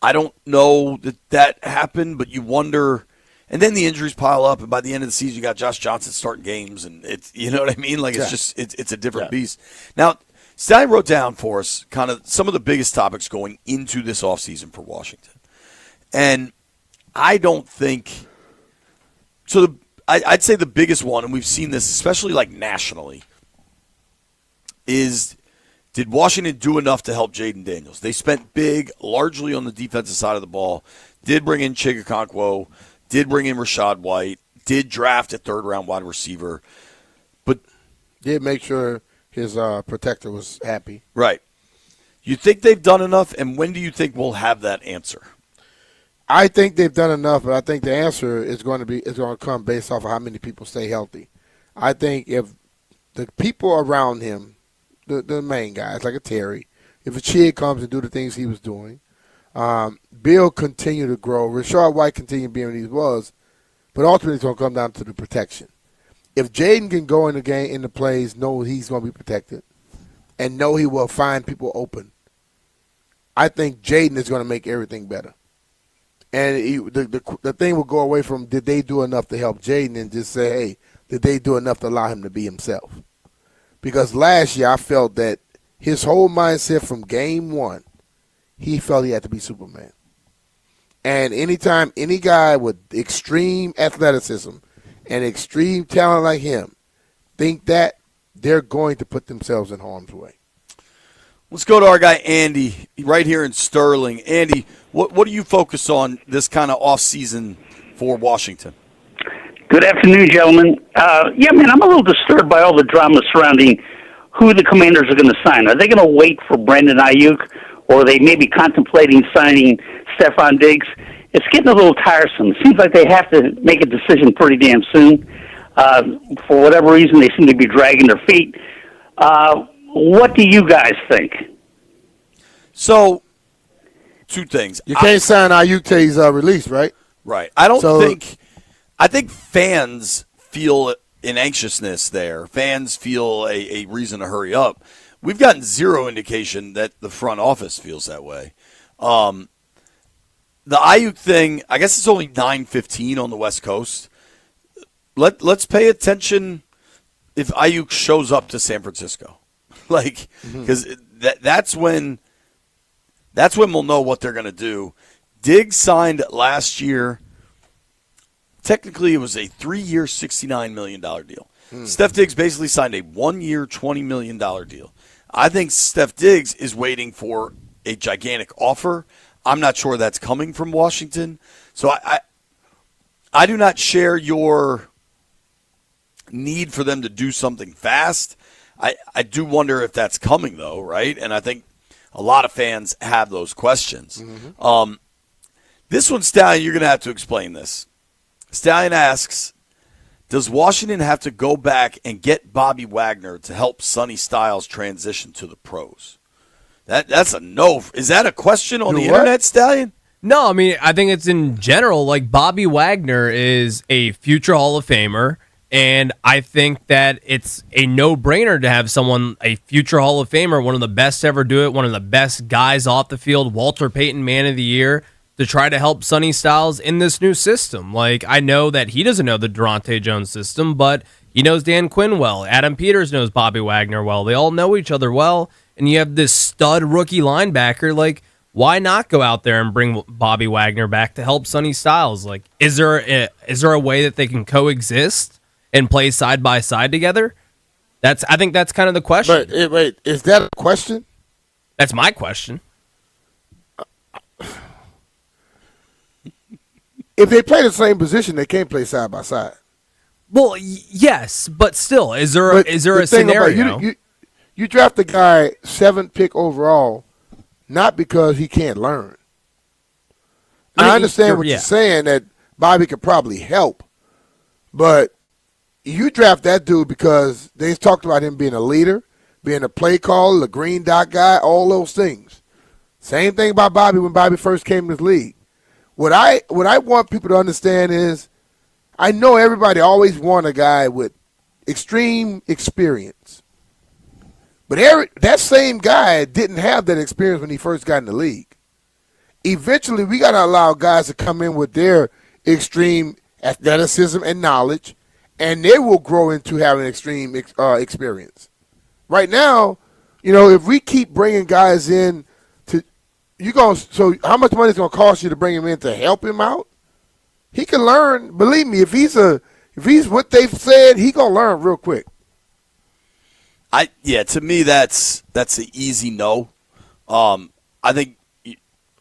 I don't know that happened, but you wonder. And then the injuries pile up, and by the end of the season, you got Josh Johnson starting games, and it's, you know what I mean? Like, it's just, it's a different beast. Now, Sally wrote down for us kind of some of the biggest topics going into this offseason for Washington. And I don't think – so I'd say the biggest one, and we've seen this especially like nationally, is did Washington do enough to help Jaden Daniels? They spent big, largely on the defensive side of the ball, did bring in Chigakonkwo, did bring in Rashad White, did draft a third-round wide receiver, but did make sure – his protector was happy. Right. You think they've done enough, and when do you think we'll have that answer? I think they've done enough, but I think the answer is going to come based off of how many people stay healthy. I think if the people around him, the main guys like a Terry, if a Chig comes and do the things he was doing, Bill continue to grow, Rashard White continue being what he was, but ultimately it's going to come down to the protection. If Jaden can go in the game, in the plays, know he's going to be protected, and know he will find people open, I think Jaden is going to make everything better. And the thing will go away from did they do enough to help Jaden and just say, hey, did they do enough to allow him to be himself? Because last year I felt that his whole mindset from game one, he felt he had to be Superman. And anytime any guy with extreme athleticism and extreme talent like him think that, they're going to put themselves in harm's way. Let's go to our guy Andy right here in Sterling. Andy, what do you focus on this kind of offseason for Washington? Good afternoon, gentlemen. Man, I'm a little disturbed by all the drama surrounding who the Commanders are going to sign. Are they going to wait for Brandon Ayuk, or are they maybe contemplating signing Stephon Diggs? It's getting a little tiresome. It seems like they have to make a decision pretty damn soon. For whatever reason, they seem to be dragging their feet. What do you guys think? So, two things. You can't sign Ayuk till he's released, right? Right. I think fans feel an anxiousness there. Fans feel a reason to hurry up. We've gotten zero indication that the front office feels that way. The Ayuk thing, I guess it's only 9:15 on the West Coast. Let's pay attention if Ayuk shows up to San Francisco. Because that's when we'll know what they're going to do. Diggs signed last year. Technically, it was a 3-year, $69 million deal. Steph Diggs basically signed a 1-year, $20 million deal. I think Steph Diggs is waiting for a gigantic offer. I'm not sure that's coming from Washington. So I do not share your need for them to do something fast. I do wonder if that's coming, though, right? And I think a lot of fans have those questions. This one, Stallion, you're going to have to explain this. Stallion asks, does Washington have to go back and get Bobby Wagner to help Sonny Styles transition to the pros? That's a no. Is that a question on the internet, Stallion? No, I mean, I think it's in general. Like, Bobby Wagner is a future Hall of Famer, and I think that it's a no-brainer to have someone, a future Hall of Famer, one of the best to ever do it, one of the best guys off the field, Walter Payton Man of the Year, to try to help Sonny Styles in this new system. Like, I know that he doesn't know the Durante Jones system, but he knows Dan Quinn well. Adam Peters knows Bobby Wagner well. They all know each other well, and you have this stud rookie linebacker. Like, why not go out there and bring Bobby Wagner back to help Sonny Styles? Like, is there a way that they can coexist and play side by side together? I think that's kind of the question. But wait, is that a question? That's my question. If they play the same position, they can't play side by side. Well, yes, but still, is there a scenario? You draft a guy 7th pick overall, not because he can't learn. I understand what you're saying, that Bobby could probably help, but you draft that dude because they talked about him being a leader, being a play caller, a green dot guy, all those things. Same thing about Bobby when Bobby first came to this league. What I want people to understand is, I know everybody always want a guy with extreme experience, but that same guy didn't have that experience when he first got in the league. Eventually, we got to allow guys to come in with their extreme athleticism and knowledge, and they will grow into having extreme experience. Right now, if we keep bringing guys in, so how much money is going to cost you to bring him in to help him out? He can learn. Believe me, if he's what they've said, he gonna learn real quick. To me that's an easy no. I think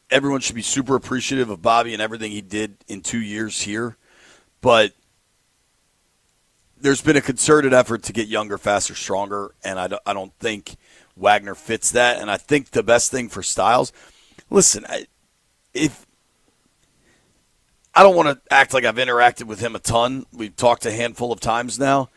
everyone should be super appreciative of Bobby and everything he did in 2 years here, but there's been a concerted effort to get younger, faster, stronger, and I don't think Wagner fits that. And I think the best thing for Styles. Listen, if I don't want to act like I've interacted with him a ton. We've talked a handful of times now.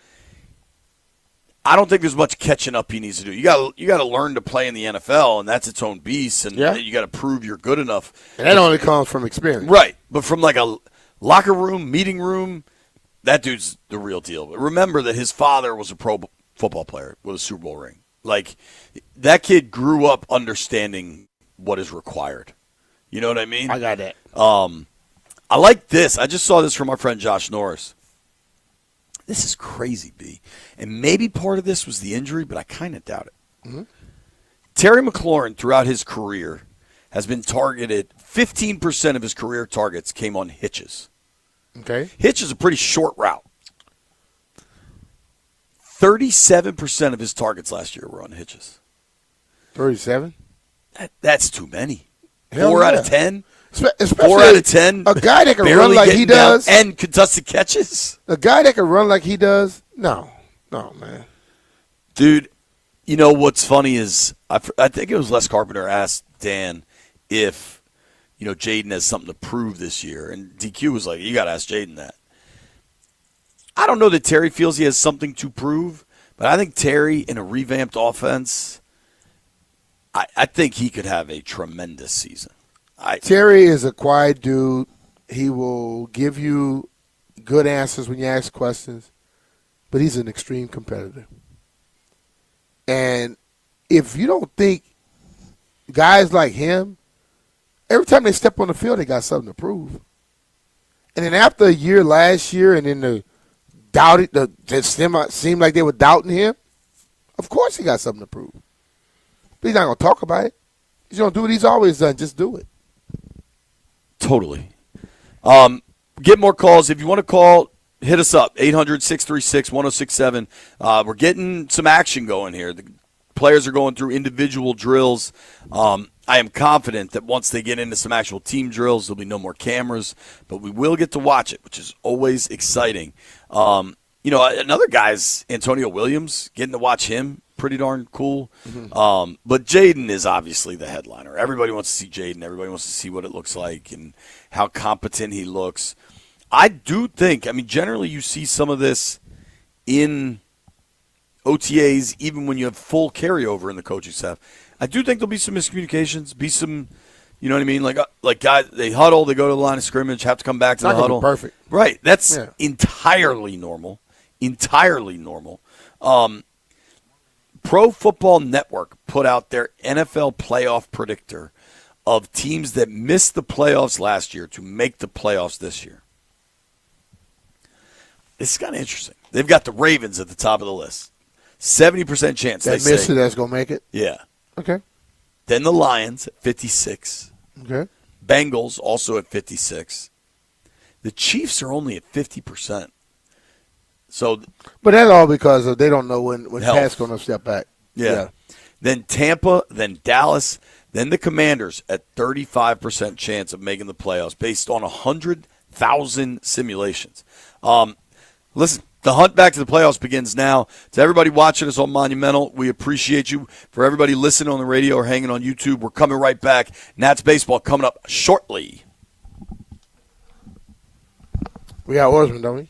I don't think there's much catching up he needs to do. You got to learn to play in the NFL, and that's its own beast, and you got to prove you're good enough. And that only comes from experience. Right. But from like a locker room, meeting room, that dude's the real deal. But remember that his father was a pro football player with a Super Bowl ring. Like, that kid grew up understanding what is required. You know what I mean? I got that. I like this. I just saw this from our friend Josh Norris. This is crazy, B. And maybe part of this was the injury, but I kind of doubt it. Mm-hmm. Terry McLaurin, throughout his career, has been targeted. 15% of his career targets came on hitches. Okay. Hitch is a pretty short route. 37% of his targets last year were on hitches. 37? That's too many. Hell 4 out yeah. of 10? Especially 4 out of 10? A guy that can barely run like he getting down does. and contested catches? A guy that can run like he does? No, man. Dude, you know what's funny is I think it was Les Carpenter asked Dan if, Jaden has something to prove this year. And DQ was like, you got to ask Jaden that. I don't know that Terry feels he has something to prove, but I think Terry in a revamped offense, I think he could have a tremendous season. Terry is a quiet dude. He will give you good answers when you ask questions, but he's an extreme competitor. And if you don't think guys like him, every time they step on the field, they got something to prove. And then after a year last year, and then it seemed like they were doubting him, of course he got something to prove. But he's not going to talk about it. He's going to do what he's always done. Just do it. Totally. Get more calls. If you want to call, hit us up, 800-636-1067. We're getting some action going here. The players are going through individual drills. I am confident that once they get into some actual team drills, there'll be no more cameras, but we will get to watch it, which is always exciting. Another guy's Antonio Williams, getting to watch him, pretty darn cool. Mm-hmm. But Jaden is obviously the headliner. Everybody wants to see Jaden. Everybody wants to see what it looks like and how competent he looks. I do think, generally you see some of this in OTAs, even when you have full carryover in the coaching staff. I do think there'll be some miscommunications, be some, you know what I mean? Like guys, they huddle, they go to the line of scrimmage, have to come back to the huddle. Perfect. Right. That's entirely normal. Entirely normal. Pro Football Network put out their NFL playoff predictor of teams that missed the playoffs last year to make the playoffs this year. It's kind of interesting. They've got the Ravens at the top of the list. 70% chance that they missed it that's going to make it? Yeah. Okay. Then the Lions at 56. Okay. Bengals also at 56. The Chiefs are only at 50%. So, but that's all because they don't know when Pat's going to step back. Yeah. Then Tampa, then Dallas, then the Commanders at 35% chance of making the playoffs based on 100,000 simulations. Listen, the hunt back to the playoffs begins now. To everybody watching us on Monumental, we appreciate you. For everybody listening on the radio or hanging on YouTube, we're coming right back. Nats baseball coming up shortly. We got Orsman, don't we?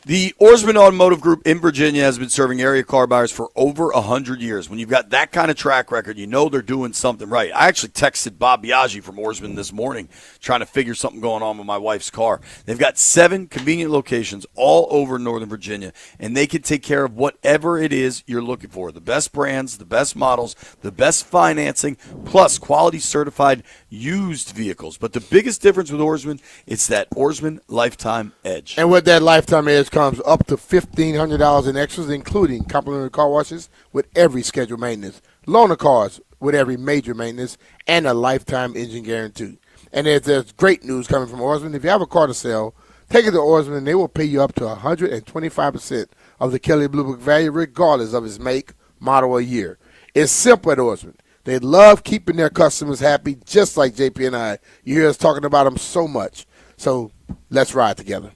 The Orsman Automotive Group in Virginia has been serving area car buyers for over 100 years. When you've got that kind of track record, you know they're doing something right. I actually texted Bob Biaggi from Orsman this morning trying to figure something going on with my wife's car. They've got 7 convenient locations all over Northern Virginia, and they can take care of whatever it is you're looking for. The best brands, the best models, the best financing, plus quality certified used vehicles. But the biggest difference with Orsman, it's that Orsman Lifetime Edge. And with that Lifetime Edge comes up to $1,500 in extras, including complimentary car washes with every scheduled maintenance, loaner cars with every major maintenance, and a lifetime engine guarantee. And there's great news coming from Oarsman. If you have a car to sell, take it to Oarsman, and they will pay you up to 125% of the Kelly Blue Book value, regardless of its make, model, or year. It's simple at Oarsman. They love keeping their customers happy, just like JP and I. You hear us talking about them so much. So let's ride together.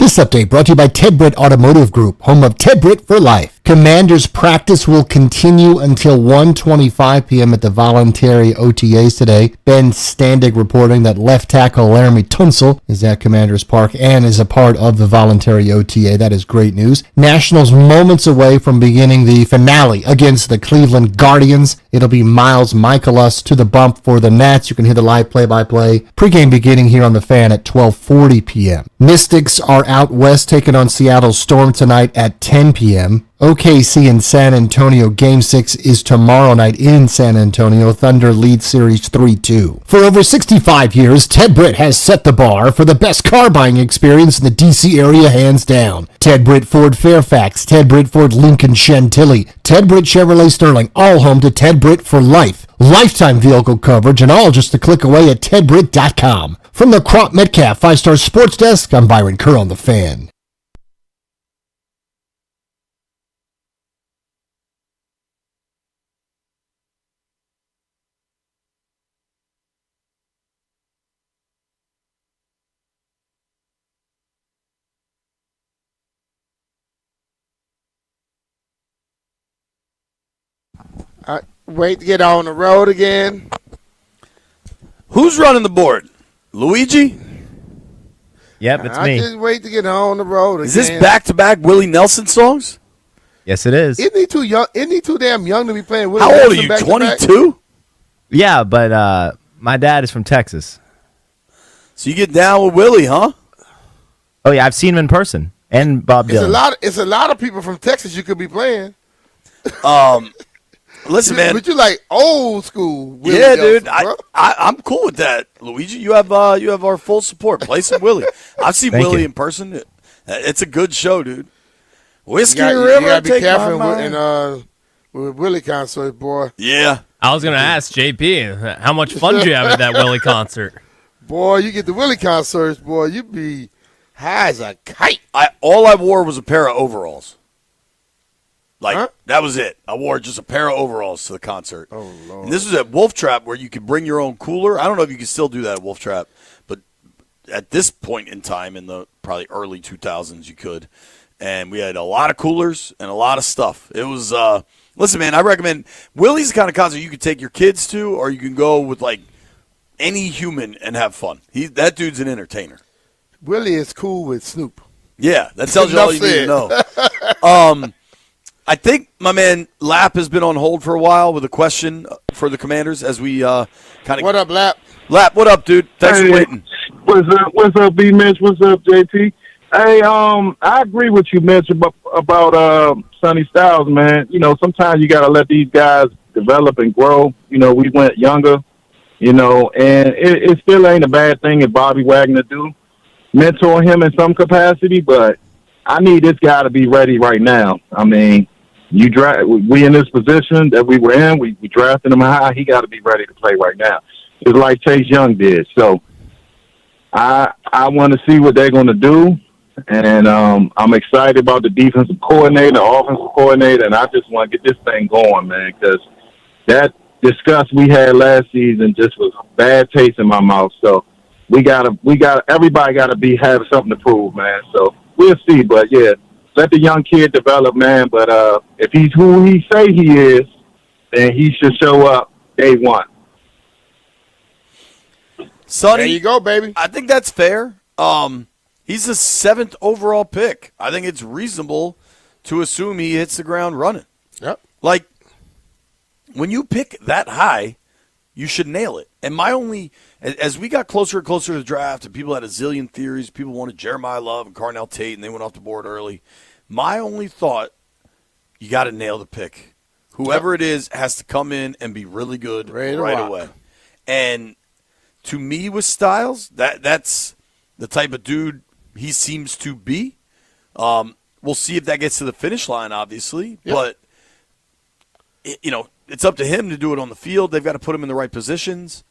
Tennis update brought to you by Ted Britt Automotive Group, home of Ted Britt for life. Commanders practice will continue until 1:25 p.m. at the voluntary OTAs today. Ben Standig reporting that left tackle Laramie Tunsil is at Commanders Park and is a part of the voluntary OTA. That is great news. Nationals moments away from beginning the finale against the Cleveland Guardians. It'll be Miles Michaelis to the bump for the Nats. You can hear the live play-by-play. Pregame beginning here on the Fan at 12:40 p.m. Mystics are out west taking on Seattle Storm tonight at 10 p.m. OKC and San Antonio Game 6 is tomorrow night in San Antonio. Thunder lead series 3-2. For over 65 years, Ted Britt has set the bar for the best car buying experience in the D.C. area, hands down. Ted Britt Ford Fairfax, Ted Britt Ford Lincoln Chantilly, Ted Britt Chevrolet Sterling, all home to Ted Britt for life. Lifetime vehicle coverage and all just a click away at tedbritt.com. From the Crop Metcalf 5-Star Sports Desk, I'm Byron Kerr on the Fan. Wait to get on the road again. Who's running the board? Luigi? Yep, it's me. I just wait to get on the road again. Is this back-to-back Willie Nelson songs? Yes, it is. Isn't he too young? Isn't he too damn young to be playing Willie How old are Nelson you, back-to-back? 22? Yeah, but my dad is from Texas. So you get down with Willie, huh? Oh, yeah, I've seen him in person. And Bob Dylan. It's a lot of people from Texas you could be playing. Listen, man. But you like old school Willie Yeah, Nelson, dude. bro. I'm cool with that, Luigi. You have our full support. Play some Willie. I've seen Thank Willie you. in person. It's a good show, dude. Whiskey You River, gotta be take careful my mind. with Willie concerts, boy. Yeah. I was going to ask JP, how much fun did you have at that Willie concert? Boy, you get the Willie concerts, boy, you be high as a kite. All I wore was a pair of overalls. That was it. I wore just a pair of overalls to the concert. Oh, Lord. And this was at Wolf Trap where you could bring your own cooler. I don't know if you can still do that at Wolf Trap, but at this point in time in the probably early 2000s you could. And we had a lot of coolers and a lot of stuff. It was listen, man, I recommend Willie's the kind of concert you could take your kids to, or you can go with like any human and have fun. That dude's an entertainer. Willie is cool with Snoop. Yeah, that tells you all you need to know. I think my man Lapp has been on hold for a while with a question for the Commanders as we kind of. What up, Lapp? Lapp, what up, dude? Thanks for waiting. What's up, BMitch? What's up, JT? Hey, I agree with you, Mitch, about Sonny Styles, man. You know, sometimes you got to let these guys develop and grow. You know, we went younger, you know, and it still ain't a bad thing if Bobby Wagner do mentor him in some capacity, but I need this guy to be ready right now. I mean, we in this position that we were in, we drafted him high. He got to be ready to play right now. It's like Chase Young did. So I want to see what they're going to do. And I'm excited about the defensive coordinator, the offensive coordinator, and I just want to get this thing going, man, because that disgust we had last season just was a bad taste in my mouth. So everybody got to have something to prove, man. So we'll see, but yeah, let the young kid develop, man. But if he's who he say he is, then he should show up day one. Sonny, There you go, baby. I think that's fair. He's the 7th overall pick. I think it's reasonable to assume he hits the ground running. Yep. Like, when you pick that high, you should nail it. And my only, as we got closer and closer to the draft, and people had a zillion theories, people wanted Jeremiah Love and Carnell Tate, and they went off the board early. My only thought, you got to nail the pick. Whoever it is has to come in and be really good right away. And to me, with Styles, that's the type of dude he seems to be. We'll see if that gets to the finish line, obviously. Yep. But, it's up to him to do it on the field. They've got to put him in the right positions.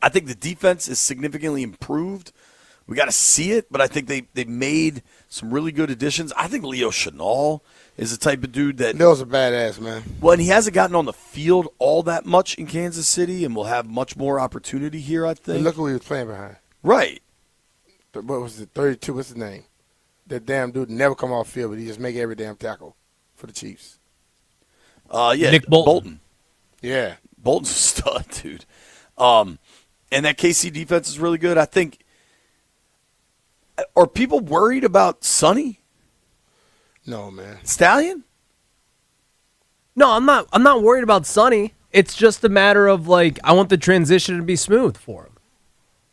I think the defense is significantly improved. We got to see it, but I think they made some really good additions. I think Leo Chenal is the type of dude that – Leo's a badass, man. Well, and he hasn't gotten on the field all that much in Kansas City and will have much more opportunity here, I think. And look who he was playing behind. Right. What was it, 32? What's his name? That damn dude never come off field, but he just make every damn tackle for the Chiefs. Yeah, Nick Bolton. Yeah. Bolton's a stud, dude. And that KC defense is really good. I think. Are people worried about Sonny? No, man. Stallion? No, I'm not. I'm not worried about Sonny. It's just a matter of like I want the transition to be smooth for him.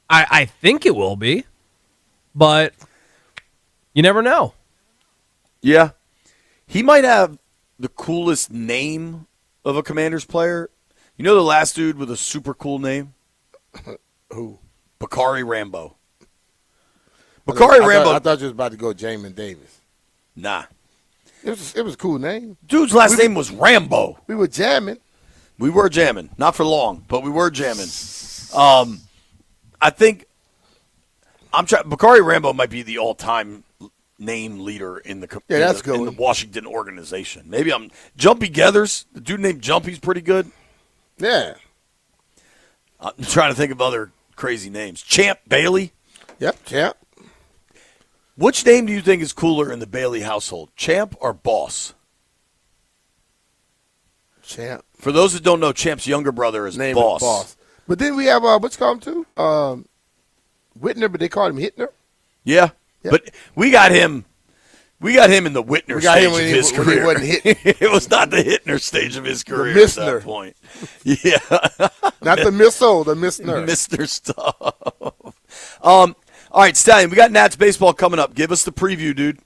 I think it will be, but you never know. Yeah, he might have the coolest name of a Commanders player. You know the last dude with a super cool name? Who? Bakari Rambo. Bakari Rambo. I thought you was about to go Jamin Davis. Nah. It was a cool name. Dude's last name was Rambo. We were jamming. We were jamming. Not for long, but we were jamming. I think Bakari Rambo might be the all-time name leader in the in the Washington organization. Maybe I'm Jumpy Geathers. The dude named Jumpy's pretty good. Yeah. I'm trying to think of other crazy names. Champ Bailey. Yep, Champ. Which name do you think is cooler in the Bailey household, Champ or Boss? Champ. For those that don't know, Champ's younger brother is Name Boss. is Boss. But then we have what's called him too? Whitner, but they called him Hitner. Yeah, but we got him. We got him in the Whitner stage of his when career. he wasn't hitting. It was not the Hitner stage of his career The at that Missner. point. Yeah, Not the missile, the Missner. Mr. Stuff. All right, Stallion, we got Nats baseball coming up. Give us the preview, dude.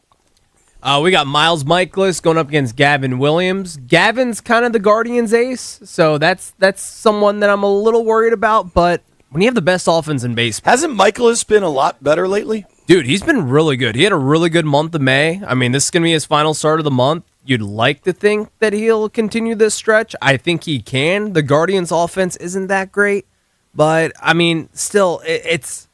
We got Miles Michaelis going up against Gavin Williams. Gavin's kind of the Guardians' ace, so that's someone that I'm a little worried about. But when you have the best offense in baseball, hasn't Michaelis been a lot better lately? Dude, he's been really good. He had a really good month of May. I mean, this is going to be his final start of the month. You'd like to think that he'll continue this stretch. I think he can. The Guardians' offense isn't that great, but I mean, still, it's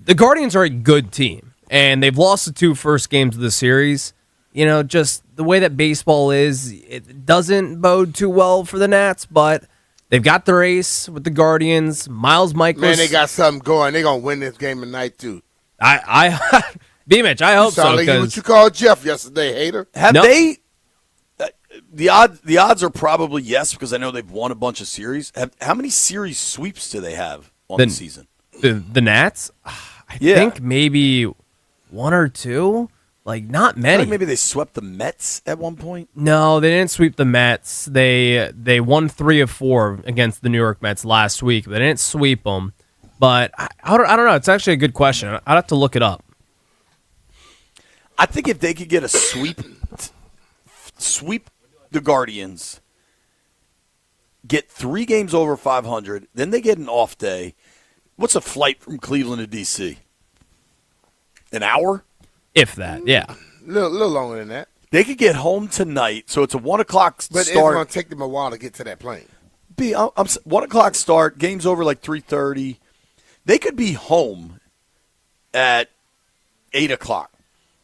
the Guardians are a good team, and they've lost the 2 first games of the series. You know, just the way that baseball is, it doesn't bode too well for the Nats, but they've got their ace with the Guardians. Miles Michaelis. Man, they got something going. They're going to win this game tonight, too. BMitch, I hope so. Sound like what you called Jeff yesterday, hater. Have they? The odds are probably yes, because I know they've won a bunch of series. How many series sweeps do they have on the season? The Nats? I think maybe 1 or 2. Like, not many. I think maybe they swept the Mets at one point. No, they didn't sweep the Mets. They won 3 of 4 against the New York Mets last week. They didn't sweep them. But I don't know. It's actually a good question. I'd have to look it up. I think if they could get a sweep the Guardians, get 3 games over 500, then they get an off day. What's a flight from Cleveland to D.C.? An hour? If that, yeah. A little longer than that. They could get home tonight, so it's a 1 o'clock start. But it's going to take them a while to get to that plane. 1 o'clock start, game's over like 3:30. They could be home at 8 o'clock.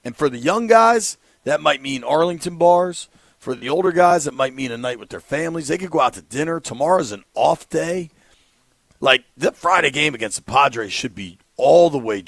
And for the young guys, that might mean Arlington bars. For the older guys, it might mean a night with their families. They could go out to dinner. Tomorrow's an off day. Like, the Friday game against the Padres should be all the way